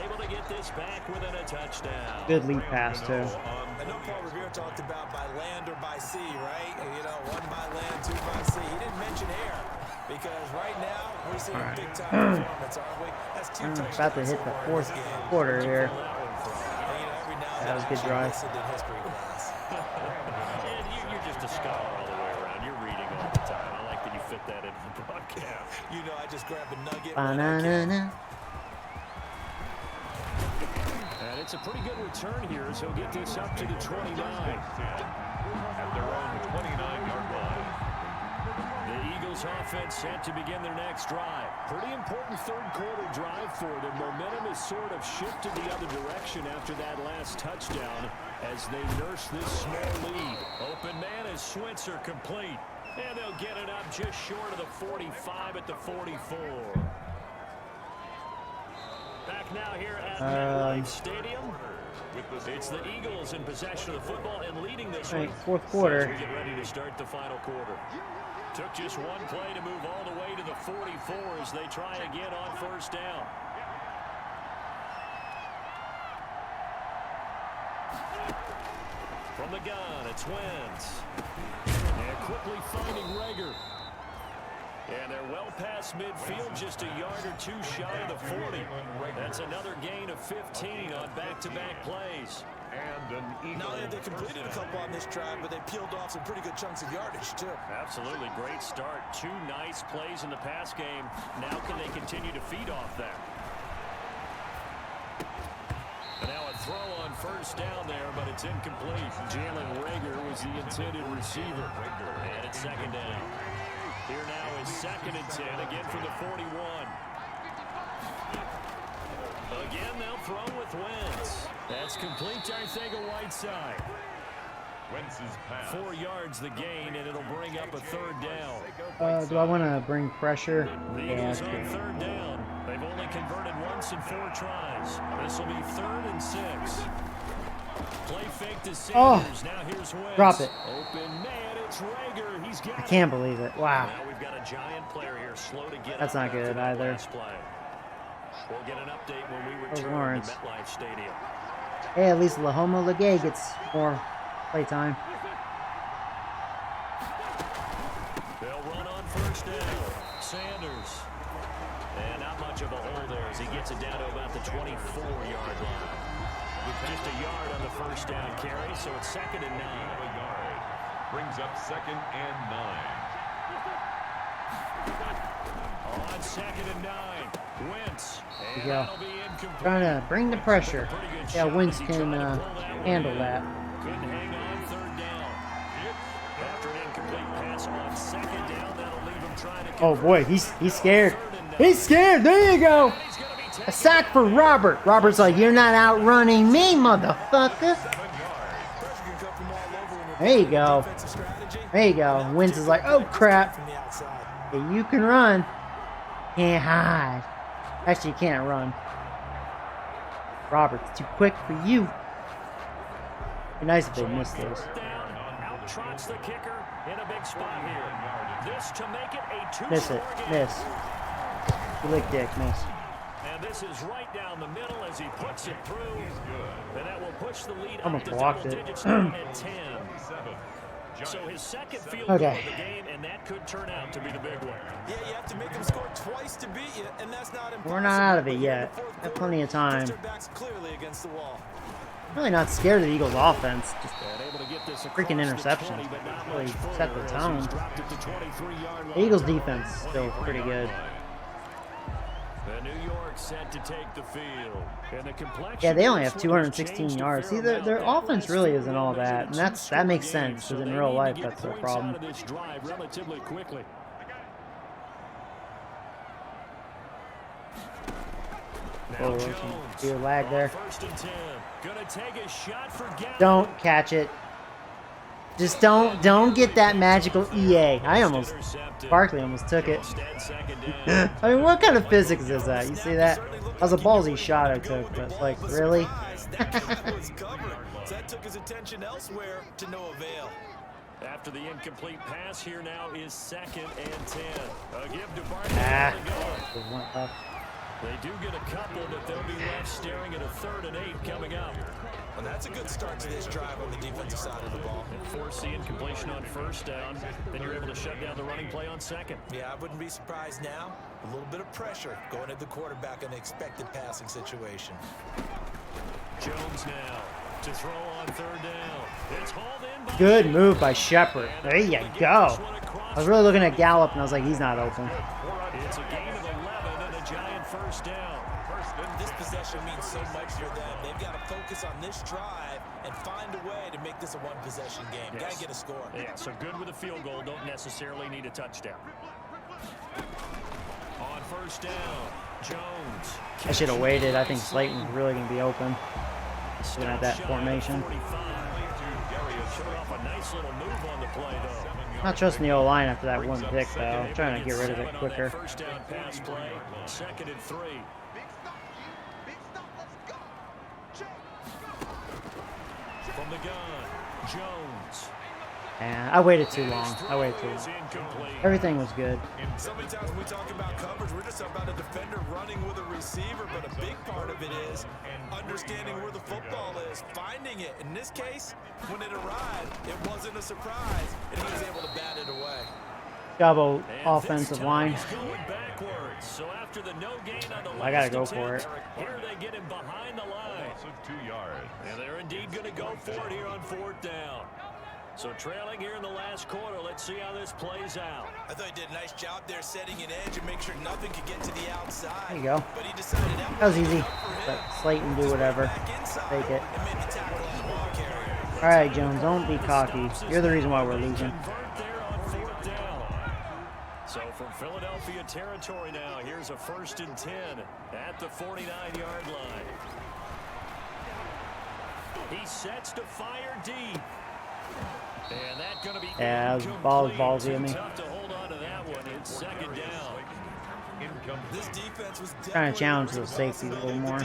Speaker 3: Able to get this back within a touchdown.
Speaker 1: Good lead pass, too.
Speaker 4: I know Paul Revere talked about by land or by sea, right? You know, 1 by land, 2 by sea. He didn't mention air because right now we're seeing a big-time performance, aren't we? That's 2 touchdowns.
Speaker 1: About to hit the 4th quarter here.
Speaker 4: And, you know, every now and
Speaker 1: That was a good
Speaker 4: then
Speaker 1: drive.
Speaker 4: I listened in history class.
Speaker 3: And you're just a scholar all the way around. You're reading all the time. I like that you fit that into the broadcast.
Speaker 4: You know, I just grab a nugget.
Speaker 1: Banana.
Speaker 3: And it's a pretty good return here as he'll get this up to the 29.
Speaker 2: At their own 29-yard line.
Speaker 3: The Eagles offense set to begin their next drive. Pretty important 3rd quarter drive for them. Momentum has sort of shifted the other direction after that last touchdown as they nurse this small lead. Open swits are complete. And they'll get it up just short of the 45 at the 44. Back now here at MetLife Stadium. It's the Eagles in possession of the football and leading this one.
Speaker 1: Fourth quarter.
Speaker 3: As we get ready to start the final quarter. Took just one play to move all the way to the 44 as they try again on first down. From the gun, it's Wentz. And quickly finding Rager. And they're well past midfield, just a yard or two shy of the 40. That's another gain of 15 on back-to-back plays.
Speaker 2: And an Eagle.
Speaker 4: Not only have they completed a couple on this drive, but they peeled off some pretty good chunks of yardage, too.
Speaker 3: Absolutely great start. Two nice plays in the pass game. Now can they continue to feed off that? And now a throw on first down there, but it's incomplete. Jalen Rager was the intended receiver. And it's second down. Here now is 2nd and 10, again from the 41. Again, they'll throw with Wentz. That's complete to Arcega-Whiteside.
Speaker 2: Wentz's pass.
Speaker 3: 4 yards the gain, and it'll bring up a third down.
Speaker 1: Do I want to bring pressure?
Speaker 3: The
Speaker 1: Yeah,
Speaker 3: Eagles on third down. They've only converted once in 4 tries. This will be 3rd and 6. Play fake to Sanders. Now here's Wentz.
Speaker 1: Drop it.
Speaker 3: Open man, it's Rager. He's got
Speaker 1: I can't believe it. Wow.
Speaker 3: Now we've got a giant player here, slow to get
Speaker 1: That's
Speaker 3: up
Speaker 1: not good
Speaker 3: after that
Speaker 1: either.
Speaker 3: last play. We'll get an update when we
Speaker 1: Those
Speaker 3: return
Speaker 1: Lawrence.
Speaker 3: to MetLife Stadium.
Speaker 1: Hey, at least Lahoma Legay gets more playtime.
Speaker 3: They'll run on first down. Sanders. And not much of a hole there as he gets it down to about the 24-yard line. Just a yard on the first down carry, so it's 2nd and 9.
Speaker 2: Brings up 2nd and 9.
Speaker 3: On 2nd and 9. Wentz.
Speaker 1: There
Speaker 3: And
Speaker 1: you go.
Speaker 3: that'll be incomplete.
Speaker 1: Trying to bring the pressure.
Speaker 3: Pretty good
Speaker 1: Yeah,
Speaker 3: shot
Speaker 1: Wentz
Speaker 3: as he
Speaker 1: can
Speaker 3: tried to pull that one
Speaker 1: handle
Speaker 3: in.
Speaker 1: that.
Speaker 3: Couldn't hang on 3rd down. After an incomplete pass on 2nd down, that'll leave him trying to
Speaker 1: Oh boy, he's scared. He's scared. There you go. A sack for Robert. Robert's like, you're not outrunning me, motherfucker. There you go. There you go. Wentz is like, oh crap. Yeah, you can run. Can't hide. Actually, you can't run. Robert's too quick for you. Be nice if they missed those.
Speaker 3: Out trots the kicker in a big spot here. This to make it a 2-score
Speaker 1: Miss it.
Speaker 3: game.
Speaker 1: Miss. You lick dick. Miss.
Speaker 3: And this is right down the middle as he puts it through. And that will push the lead
Speaker 1: Almost
Speaker 3: up to
Speaker 1: blocked
Speaker 3: double
Speaker 1: it.
Speaker 3: digits now at 10. So his second field goal
Speaker 1: Okay.
Speaker 3: of the game, and that could turn out to be the big one.
Speaker 4: Yeah, you have to make them score twice to beat you, and that's not impossible.
Speaker 1: We're not out of it
Speaker 4: But
Speaker 1: yet.
Speaker 4: in the fourth
Speaker 1: Got
Speaker 4: quarter,
Speaker 1: plenty of time.
Speaker 4: their backs clearly against the wall.
Speaker 1: Really not scared of the Eagles' offense. Just
Speaker 3: And able to get this
Speaker 1: freaking
Speaker 3: across the
Speaker 1: interceptions
Speaker 3: 20, but not
Speaker 1: really
Speaker 3: much
Speaker 1: set
Speaker 3: further
Speaker 1: the
Speaker 3: as
Speaker 1: tone.
Speaker 3: he's dropped it to 23-yard line.
Speaker 1: the Eagles' defense is still pretty good.
Speaker 3: The New York set to take the field. And the complexion
Speaker 1: Yeah, they only
Speaker 3: of
Speaker 1: have
Speaker 3: this one has
Speaker 1: 216
Speaker 3: changed a
Speaker 1: yards.
Speaker 3: fair
Speaker 1: See, their
Speaker 3: amount.
Speaker 1: offense
Speaker 3: That
Speaker 1: really
Speaker 3: last
Speaker 1: isn't
Speaker 3: three
Speaker 1: all
Speaker 3: was a
Speaker 1: that, and that
Speaker 3: two-score
Speaker 1: makes
Speaker 3: game,
Speaker 1: sense
Speaker 3: so
Speaker 1: because in
Speaker 3: they
Speaker 1: real
Speaker 3: need
Speaker 1: life
Speaker 3: to get
Speaker 1: that's their
Speaker 3: points
Speaker 1: problem.
Speaker 3: out of this drive relatively quickly.
Speaker 1: Oh,
Speaker 3: Now
Speaker 1: some
Speaker 3: Jones
Speaker 1: weird lag
Speaker 3: on
Speaker 1: there.
Speaker 3: 1st and 10. Gonna take a shot for Gallup.
Speaker 1: Don't catch it. Just don't get that magical EA. I almost, Barkley almost took it.
Speaker 3: Instead, 2nd down.
Speaker 1: I mean, what kind of physics is that? You see that? That was a ballsy shot I took, but like, really?
Speaker 4: That was covered. So that took his attention elsewhere to no avail.
Speaker 3: After the incomplete pass, here now is 2nd and 10. A give to Barkley.
Speaker 1: Ah.
Speaker 3: on the go.
Speaker 1: It went left.
Speaker 3: They do get a couple, but they'll be left staring at a 3rd and 8 coming up.
Speaker 4: And that's a good start to this drive on the defensive side of the ball.
Speaker 3: And force the incompletion on 1st down, then you're able to shut down the running play on 2nd.
Speaker 4: Yeah, I wouldn't be surprised now. A little bit of pressure going at the quarterback in an expected passing situation.
Speaker 3: Jones now to throw on 3rd down. It's hauled in by
Speaker 1: Good move by Shepard. There you go. I was really looking at Gallup, and I was like, he's not open.
Speaker 3: It's a gain of 11 and a giant 1st down.
Speaker 4: This possession means so much for them. They've got to focus on this drive and find a way to make this a one-possession game. Got to get a score.
Speaker 3: Yeah, so good with a field goal. Don't necessarily need a touchdown. On 1st down, Jones.
Speaker 1: I should have waited. I think Slayton was really going to be open. Looking at that formation.
Speaker 3: showed off a nice little move on the play, though.
Speaker 1: Not trusting the O-line after that one pick, though. I'm trying to get rid of it quicker.
Speaker 3: First down pass play, 2nd and 3. From the gun, Jones.
Speaker 1: And I waited too long. Everything was good.
Speaker 4: So many times when we talk about coverage, we're just talking about a defender running with a receiver, but a big part of it is understanding where the football is, finding it. In this case, when it arrived, it wasn't a surprise, and he was able to bat it away.
Speaker 1: Double offensive line.
Speaker 3: So after the no gain on the
Speaker 1: I gotta go for it.
Speaker 3: Here they get him behind the line.
Speaker 2: Loss of 2 yards.
Speaker 3: And they're indeed going to go for it here on 4th down. So trailing here in the last quarter. Let's see how this plays out.
Speaker 4: I thought he did a nice job there setting an edge and make sure nothing could get to the outside.
Speaker 1: There you go.
Speaker 4: But he decided
Speaker 1: That was easy. Let Slayton do whatever. Take it. All right, Jones, don't be cocky. You're the reason why we're losing.
Speaker 3: So from Philadelphia territory now, here's a 1st and 10 at the 49-yard line. He sets to fire deep. And that going to be
Speaker 1: ballsy of me.
Speaker 3: Tough to hold on to that one. It's 2nd down.
Speaker 4: This defense was
Speaker 1: Trying to challenge those safeties a little more.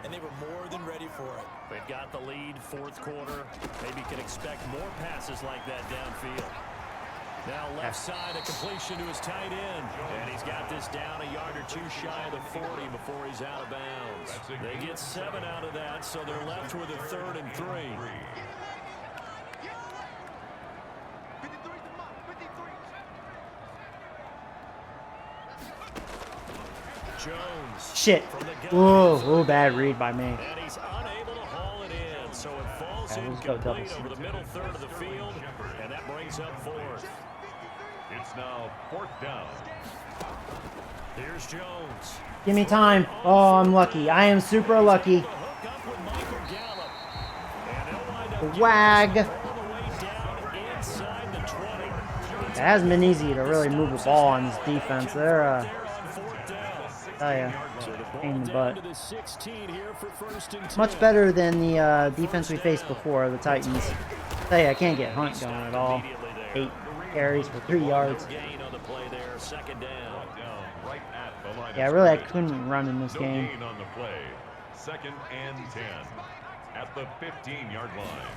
Speaker 4: And they were more than ready for it.
Speaker 3: They've got the lead, 4th quarter. Maybe can expect more passes like that downfield. Now left side, a completion to his tight end. And he's got this down a yard or 2 shy of the 40 before he's out of bounds. They get 7 out of that, so they're left with a 3rd and 3. Jones.
Speaker 1: Shit. Ooh, bad read by me.
Speaker 3: And he's unable to haul it in, so it falls incomplete over the middle 3rd of the field, and that brings up 4th.
Speaker 2: It's now 4th down.
Speaker 3: Here's Jones.
Speaker 1: Give me time. Oh, I'm lucky. I am super lucky. Wag. It hasn't been easy to really move the ball on this defense. They're, pain in the butt. Much better than the defense we faced before, the Titans. I can't get Hunt going at all. 8 carries for 3 yards. Yeah, really, I couldn't run in this game.
Speaker 2: On the play. 2nd and 10 at the 15-yard line.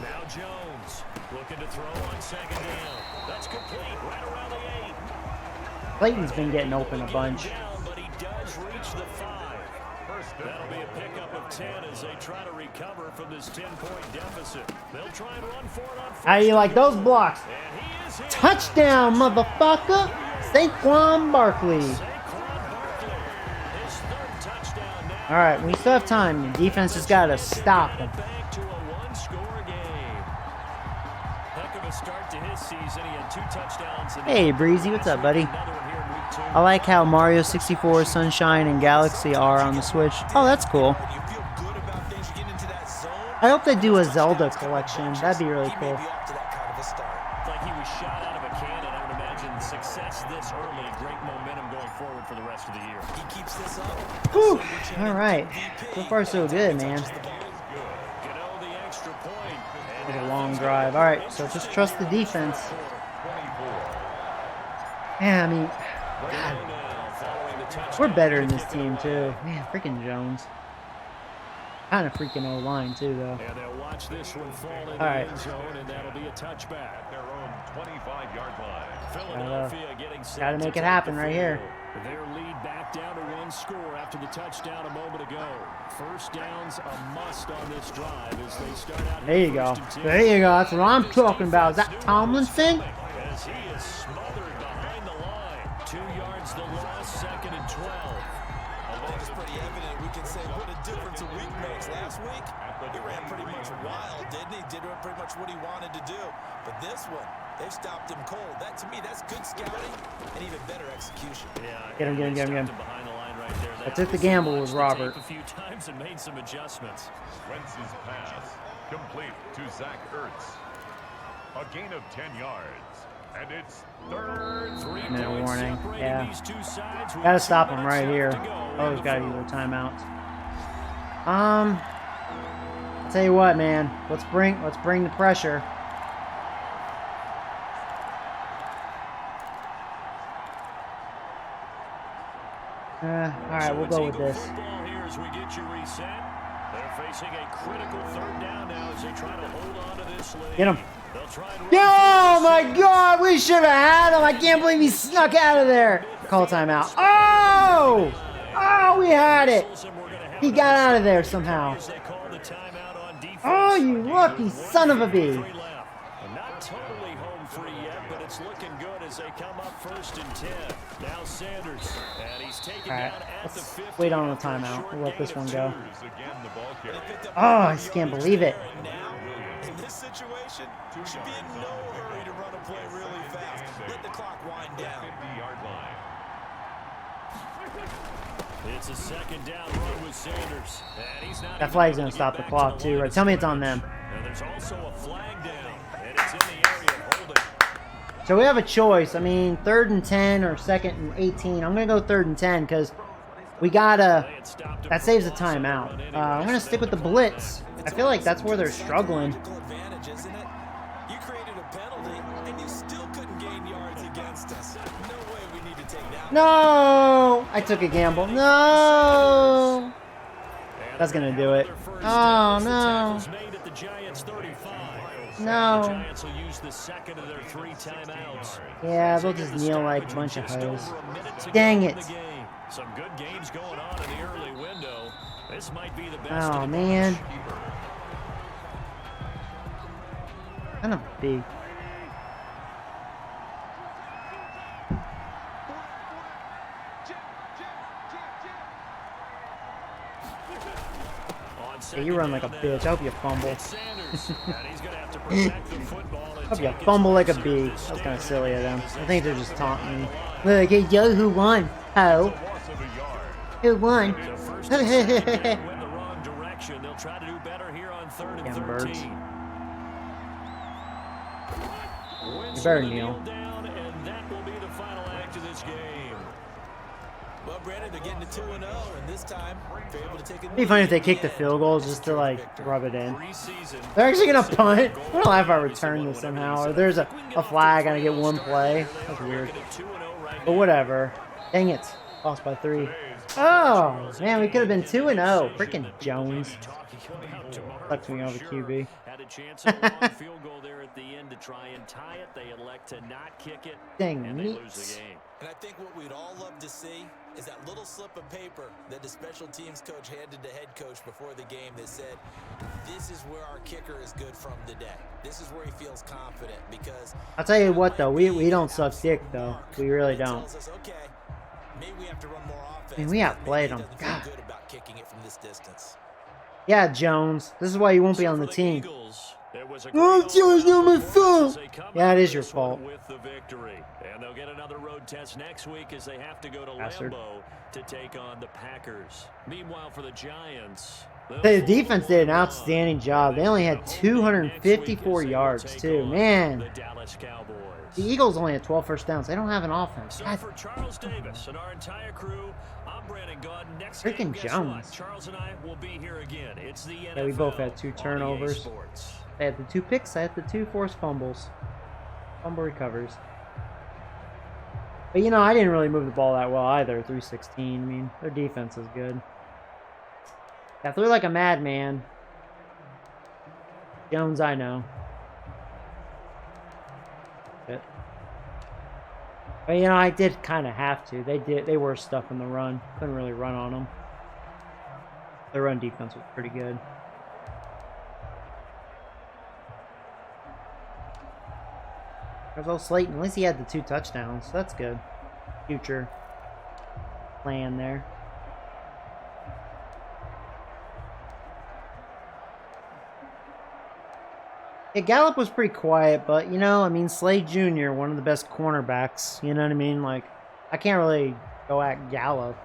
Speaker 3: Now Jones looking to throw on 2nd down. That's complete right around the 8.
Speaker 1: Clayton's been getting open a bunch.
Speaker 3: But he does reach the 5. That'll be a pickup of 10 as they try to recover from this 10-point deficit. They'll try and run for it on 1st.
Speaker 1: How do you like those blocks? Touchdown, motherfucker! Saquon Barkley. All right, we still have time. The defense has got to stop him. Hey, Breezy, what's up, buddy? I like how Mario 64, Sunshine, and Galaxy are on the Switch. Oh, that's cool. I hope they do a Zelda collection. That'd be really cool.
Speaker 3: Like he was shot out of a cannon. I would imagine success this early, great momentum going forward for the rest of the year. He keeps this up.
Speaker 1: Whew. All right. So far, so good, man. It's a long drive. All right, so just trust the defense. Yeah, I mean, God, we're better in this team too. Man, freaking Jones. Kind of freaking O-line too, though.
Speaker 3: And they'll watch this one fall in
Speaker 1: the
Speaker 3: end zone, and that'll be a touchback at their own 25-yard line. Philadelphia getting set.
Speaker 1: Gotta make it happen right here.
Speaker 3: Their lead back down to 1 score after the touchdown a moment ago. 1st down's a must on this drive as they start out.
Speaker 1: There you go. There you go. That's what I'm talking about. Is that Tomlinson?
Speaker 3: As he is smothered behind the line. 2 yards the loss, 2nd and 12.
Speaker 4: I think it's pretty evident. We can say what a difference a week makes. Last week, he ran pretty much wild, didn't he? Did pretty much what he wanted to do. But this one, they've stopped him cold. That, to me, that's good scouting and even better execution.
Speaker 3: Yeah,
Speaker 1: get him.
Speaker 3: Behind the line right there.
Speaker 1: I took the gamble with Robert.
Speaker 3: A few times and made some adjustments.
Speaker 2: Wentz's pass complete to Zach Ertz. A gain of 10 yards. And it's 3rd.
Speaker 1: 3-minute warning. Yeah. Gotta stop him right here. Oh, he's gotta use a timeout. Tell you what, man. Let's bring the pressure. All right, we'll go with this.
Speaker 3: Football here as we get you reset. They're facing a critical third down now as they try to hold on to this lead.
Speaker 1: Get him.
Speaker 3: They'll try and
Speaker 1: Oh my God, we should have had him. I can't believe he snuck out of there. Call timeout. Oh! Oh, we had it. He got out of there somehow. Oh, you lucky son of a bee.
Speaker 3: Not totally home free yet, but it's looking good as they come up 1st and 10. Now Sanders, and he's taken
Speaker 1: All right,
Speaker 3: down at the 50.
Speaker 1: wait on the timeout. We'll let this one go. Oh, I just can't believe it.
Speaker 4: Now, in this situation, should be in no hurry to run a play really fast. Let the clock wind down.
Speaker 2: 50-yard line.
Speaker 3: It's a 2nd down run with Sanders. And he's not
Speaker 1: That flag's gonna stop the clock too, right? Tell me it's on them.
Speaker 3: And there's also a flag down, and it's in the area of holding.
Speaker 1: So we have a choice. I mean, 3rd and 10 or 2nd and 18. I'm gonna go 3rd and 10 because we gotta. That saves a timeout. I'm gonna stick with the blitz. I feel like that's where they're struggling.
Speaker 4: Advantage, isn't it? You created a penalty, and you still couldn't gain yards against us. No way we need to take that.
Speaker 1: No, I took a gamble. No, that's gonna do it. Oh no. No.
Speaker 3: The Giants will use the 2nd of their 3 timeouts.
Speaker 1: Yeah, they'll just kneel like a bunch of hoes. Dang it.
Speaker 3: Some good games going on in the early window. This might be the best.
Speaker 1: Oh man. Kind of big. Yeah, you run like a bitch. I hope you fumble. Hope you fumble like a bee. That was kind of silly of them. I think they're just taunting me. Look, hey, Joe, who won? Ho. Who won? Damn birds. You better kneel.
Speaker 4: Well, Brandon, they're getting to 2-0, and this time they're able to take
Speaker 1: It'd be funny if they kick the field goal just to like rub it in. They're actually gonna punt. I'm gonna laugh if I return this somehow. Or there's a flag, I get one play. That's weird. But whatever. Dang it. Lost by 3. Oh man, we could have been 2-0. Freaking Jones. Fucked me over QB.
Speaker 3: Had a chance at a long field goal there at the end to try and tie it. They elect to not kick it.
Speaker 1: Dang
Speaker 3: and they
Speaker 1: meats.
Speaker 3: lose the game.
Speaker 4: And I think what we'd all love to see is that little slip of paper that the special teams coach handed to head coach before the game that said, this is where our kicker is good from today. This is where he feels confident because
Speaker 1: I'll tell you what though, we don't suck dick though. We really don't.
Speaker 4: us, okay, maybe we have to run more offense.
Speaker 1: I mean, we outplayed
Speaker 4: Maybe
Speaker 1: them.
Speaker 4: he doesn't
Speaker 1: God.
Speaker 4: feel good about kicking it from this distance.
Speaker 1: Yeah, Jones. This is why you won't be on the team.
Speaker 3: Oh,
Speaker 1: it's yours, not my fault. Yeah, it is your fault.
Speaker 3: With the victory. And they'll get another road test next week as they have to go to
Speaker 1: Bastard.
Speaker 3: Lambeau to take on the Packers. Meanwhile, for the Giants,
Speaker 1: The defense did an outstanding job. They only had 254 yards too. Man,
Speaker 3: the Dallas Cowboys.
Speaker 1: the Eagles only had 12 first downs. They don't have an offense.
Speaker 3: So
Speaker 1: God,
Speaker 3: for Charles Davis and our entire crew, I'm Brandon Gaunt. Next
Speaker 1: Freaking
Speaker 3: game, guess
Speaker 1: Jones.
Speaker 3: what? Charles and I will be here again. It's the NFL.
Speaker 1: Yeah, we both had 2
Speaker 3: on EA
Speaker 1: turnovers.
Speaker 3: Sports.
Speaker 1: I had the 2 picks. I had the 2 forced fumbles. Fumble recovers. But you know, I didn't really move the ball that well either. 316. I mean, their defense is good. I threw like a madman. Jones, I know. But you know, I did kind of have to. They were stuck in the run. Couldn't really run on them. Their run defense was pretty good. There's old Slayton. At least he had the 2 touchdowns. So that's good. Future plan there. Yeah, Gallup was pretty quiet, but you know, I mean, Slade Jr., one of the best cornerbacks. You know what I mean? Like, I can't really go at Gallup.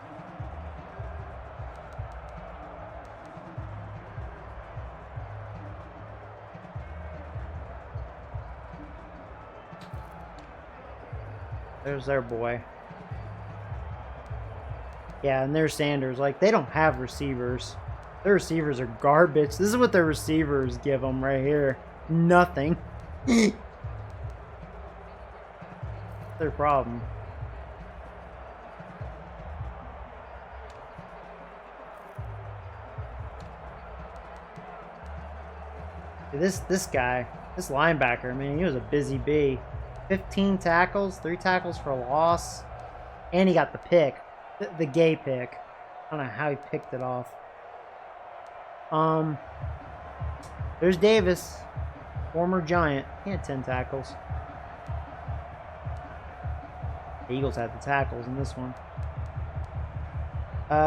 Speaker 1: There's their boy. Yeah, and there's Sanders. Like, they don't have receivers. Their receivers are garbage. This is what their receivers give them right here. Nothing. Their problem. This guy, this linebacker, man, he was a busy bee. 15 tackles, 3 tackles for a loss, and he got the pick, the gay pick. I don't know how he picked it off. There's Davis, former Giant. He had 10 tackles. The Eagles had the tackles in this one.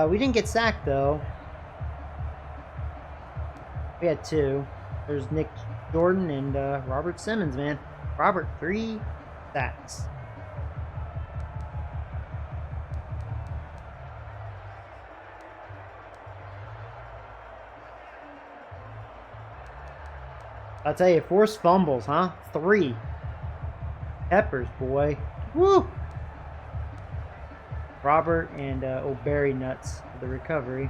Speaker 1: We didn't get sacked though. We had 2. There's Nick Jordan and Robert Simmons, man. Robert, 3 sacks. I'll tell you, forced fumbles, huh? 3. Peppers, boy. Woo! Robert and O'Berry nuts for the recovery.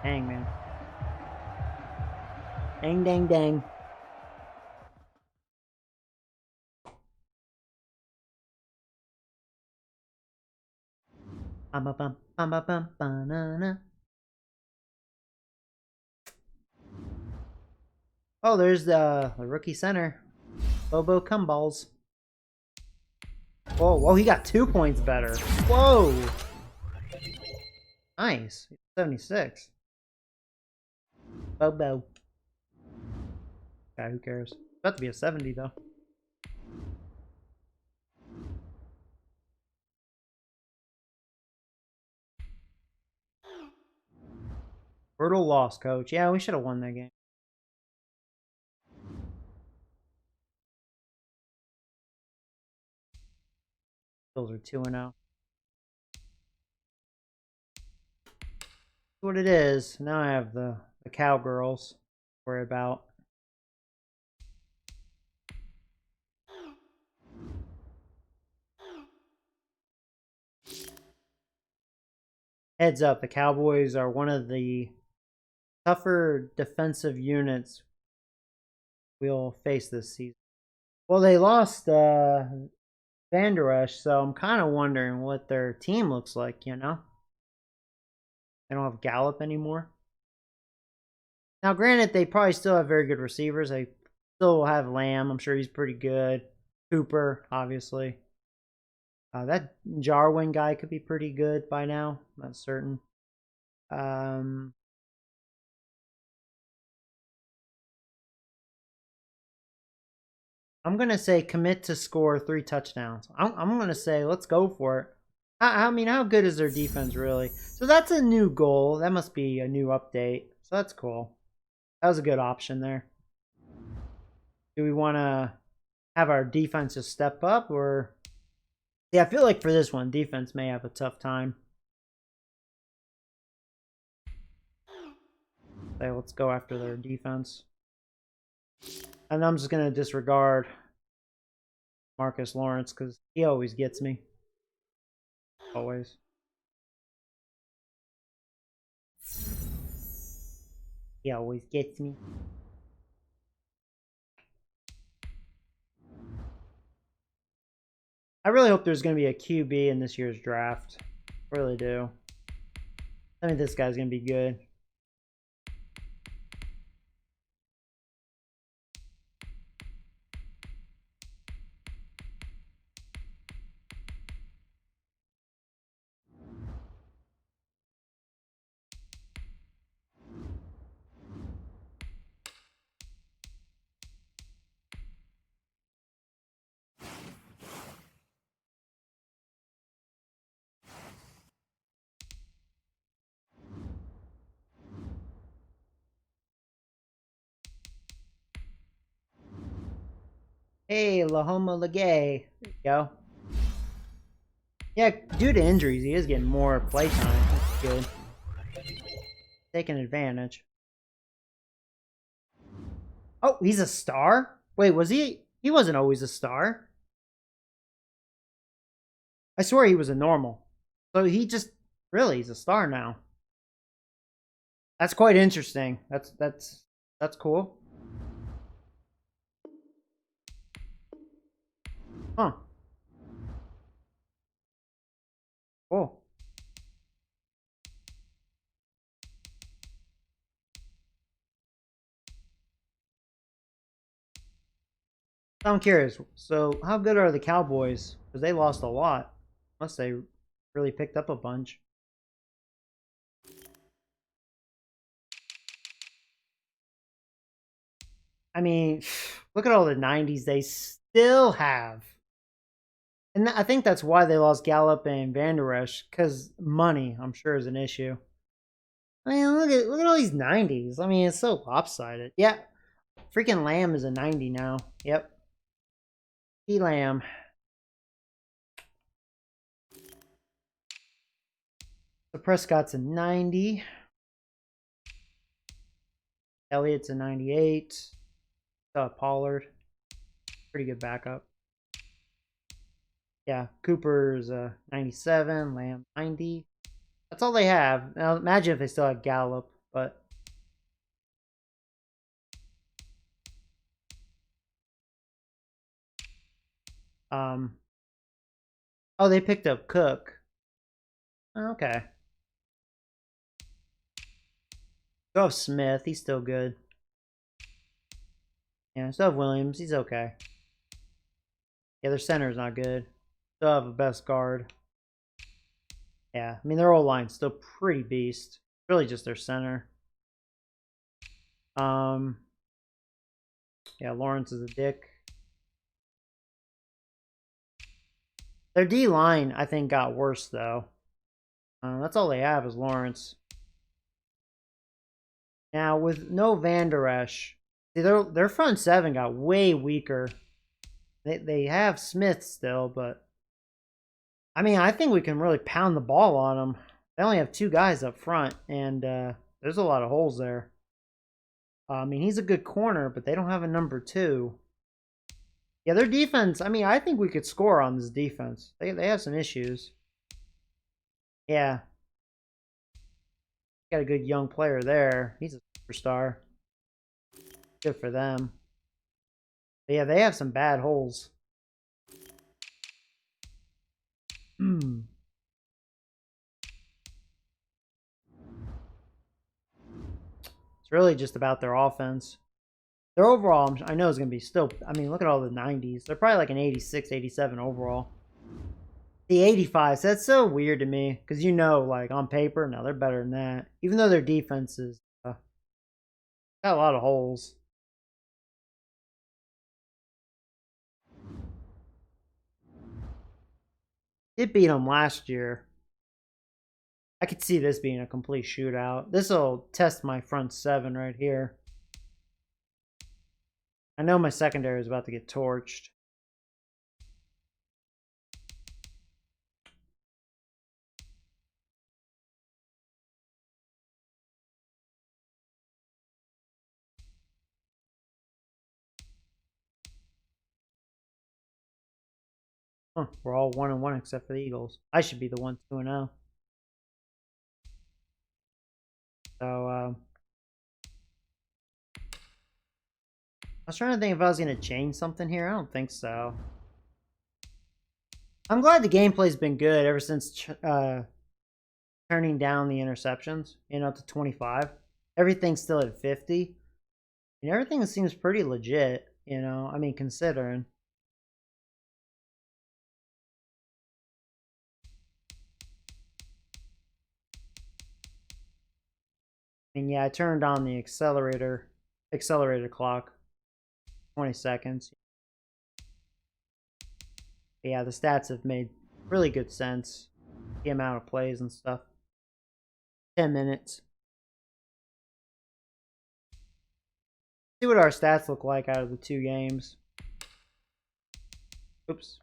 Speaker 1: Dang, man. Dang, dang, dang. Banana. Oh, there's the rookie center, Bobo Cumballs. Whoa, he got 2 points better. Whoa, nice. 76. Bobo. Yeah, who cares? About to be a 70 though. Brutal loss, coach. Yeah, we should have won that game. Bills are 2-0. What it is. Now I have the Cowgirls to worry about. Heads up, the Cowboys are one of the tougher defensive units we'll face this season. Well, they lost Van Der Esch, so I'm kind of wondering what their team looks like, you know? They don't have Gallup anymore. Now, granted, they probably still have very good receivers. They still have Lamb. I'm sure he's pretty good. Cooper, obviously. That Jarwin guy could be pretty good by now. Not certain. I'm going to say commit to score 3 touchdowns. I'm going to say let's go for it. I mean, how good is their defense, really? So that's a new goal. That must be a new update. So that's cool. That was a good option there. Do we want to have our defense just step up? Or yeah, I feel like for this one, defense may have a tough time. Okay, let's go after their defense. And I'm just going to disregard Marcus Lawrence because he always gets me. Always. He always gets me. I really hope there's going to be a QB in this year's draft. I really do. I think this guy's going to be good. Hey, Lahoma Legay. There you go. Yeah, due to injuries, he is getting more playtime. That's good. Taking advantage. Oh, he's a star? Wait, was he? He wasn't always a star. I swear he was a normal. So he just really he's a star now. That's quite interesting. That's cool. Huh. Cool. I'm curious. So, how good are the Cowboys? Because they lost a lot. Unless they really picked up a bunch. I mean, look at all the 90s they still have. And I think that's why they lost Gallup and Van Der Esch, because money, I'm sure, is an issue. I mean, look at all these 90s. I mean, it's so lopsided. Yeah, freaking Lamb is a 90 now. Yep. E Lamb. So Prescott's a 90. Elliott's a 98. Pollard. Pretty good backup. Yeah, Cooper's a 97. Lamb 90. That's all they have. Now imagine if they still had Gallup, but oh, they picked up Cook. Okay. Go have Smith, he's still good. Yeah, still have Williams, he's okay. Yeah, their center's not good. Still have a best guard. Yeah, I mean their old line's still pretty beast. Really just their center. Yeah, Lawrence is a dick. Their D line, I think, got worse though. That's all they have is Lawrence. Now with no Van Der Esch, see their front seven got way weaker. They have Smith still, but I mean I think we can really pound the ball on them. They only have two guys up front, and there's a lot of holes there. I mean he's a good corner, but they don't have a number 2. Yeah, their defense. I mean I think we could score on this defense. They have some issues. Yeah. Got a good young player there. He's a superstar. Good for them. But yeah, they have some bad holes. It's really just about their offense. Their overall, I know, is going to be still... I mean, look at all the 90s. They're probably like an 86, 87 overall. The 85s, that's so weird to me. Because you know, like, on paper, no, they're better than that. Even though their defense is... got a lot of holes. It beat them last year. I could see this being a complete shootout. This will test my front seven right here. I know my secondary is about to get torched. Huh, we're all 1-1 except for the Eagles. I should be the one 2-0. So, I was trying to think if I was going to change something here. I don't think so. I'm glad the gameplay's been good ever since turning down the interceptions, to 25. Everything's still at 50. And everything seems pretty legit, I mean, considering. And yeah, I turned on the accelerator clock. 20 seconds. But yeah, the stats have made really good sense. The amount of plays and stuff. 10 minutes. See what our stats look like out of the 2 games. Oops.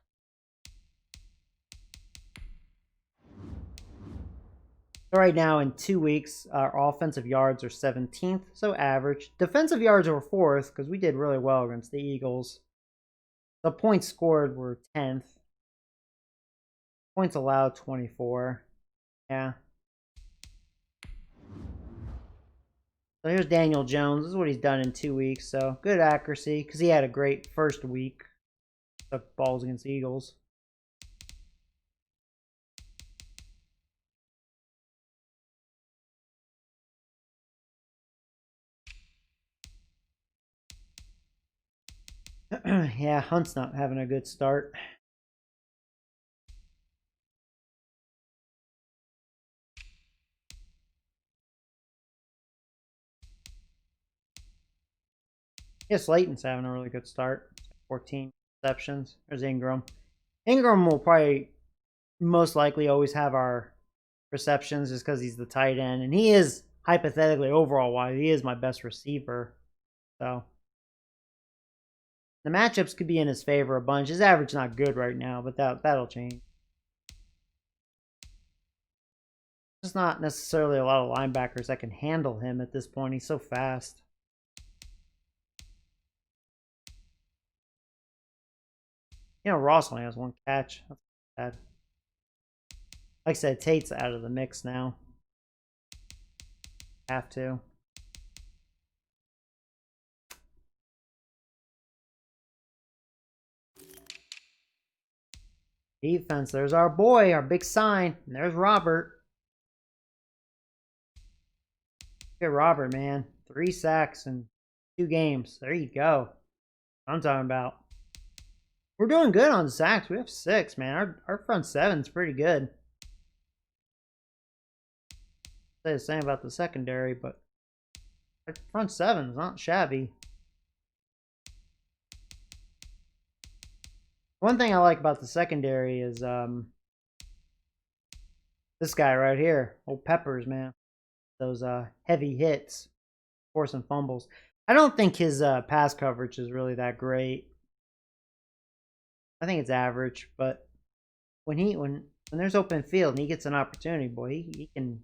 Speaker 1: So right now, in 2 weeks, our offensive yards are 17th, so average. Defensive yards were 4th because we did really well against the Eagles. The points scored were 10th. Points allowed, 24. Yeah. So here's Daniel Jones. This is what he's done in 2 weeks. So good accuracy because he had a great first week. Took balls against the Eagles. Yeah, Hunt's not having a good start. Yeah, Slayton's having a really good start. 14 receptions. There's Ingram. Ingram will probably most likely always have our receptions just because he's the tight end. And he is, hypothetically, overall wise, he is my best receiver. So the matchups could be in his favor a bunch. His average not good right now, but that'll change. There's not necessarily a lot of linebackers that can handle him at this point. He's so fast. You know, Ross only has 1 catch. That's bad. Like I said, Tate's out of the mix now. Have to. Defense, there's our boy, our big sign. And there's Robert. Look at Robert, man. 3 sacks in 2 games. There you go. I'm talking about. We're doing good on sacks. We have 6, man. Our front 7's pretty good. Say the same about the secondary, but our front 7's not shabby. One thing I like about the secondary is this guy right here, old Peppers, man. Those heavy hits, forcing fumbles. I don't think his pass coverage is really that great. I think it's average, but when there's open field and he gets an opportunity, boy, he can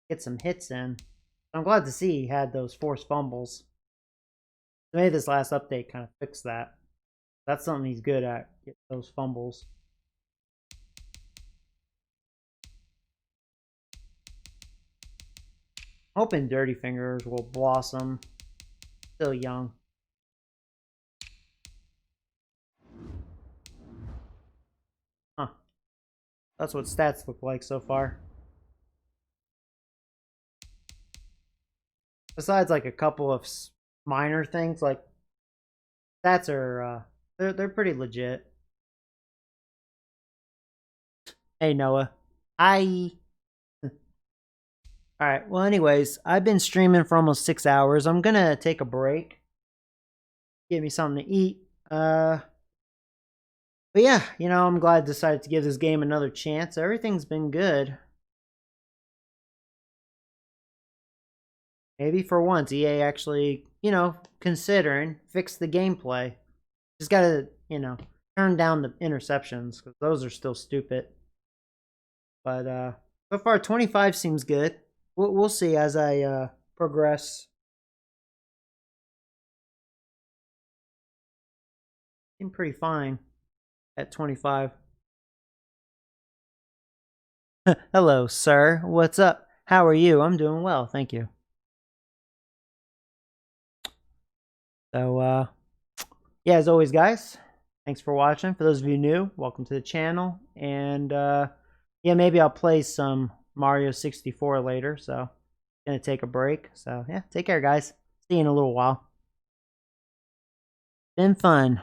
Speaker 1: get some hits in. I'm glad to see he had those forced fumbles. So maybe this last update kind of fixed that. That's something he's good at, get those fumbles. Hoping Dirty Fingers will blossom. Still young. Huh. That's what stats look like so far. Besides like a couple of minor things, like stats are they're pretty legit. Hey Noah. Hi. Alright, well anyways, I've been streaming for almost 6 hours. I'm gonna take a break. Get me something to eat. But yeah, you know, I'm glad I decided to give this game another chance. Everything's been good. Maybe for once, EA actually, you know, considering fix the gameplay. Just gotta, you know, turn down the interceptions, because those are still stupid. But so far, 25 seems good. We'll see as I progress. I'm pretty fine at 25. Hello, sir. What's up? How are you? I'm doing well, thank you. So, yeah, as always, guys, thanks for watching. For those of you new, welcome to the channel. And, yeah, maybe I'll play some Mario 64 later, so gonna take a break. So, yeah, take care, guys. See you in a little while. Been fun.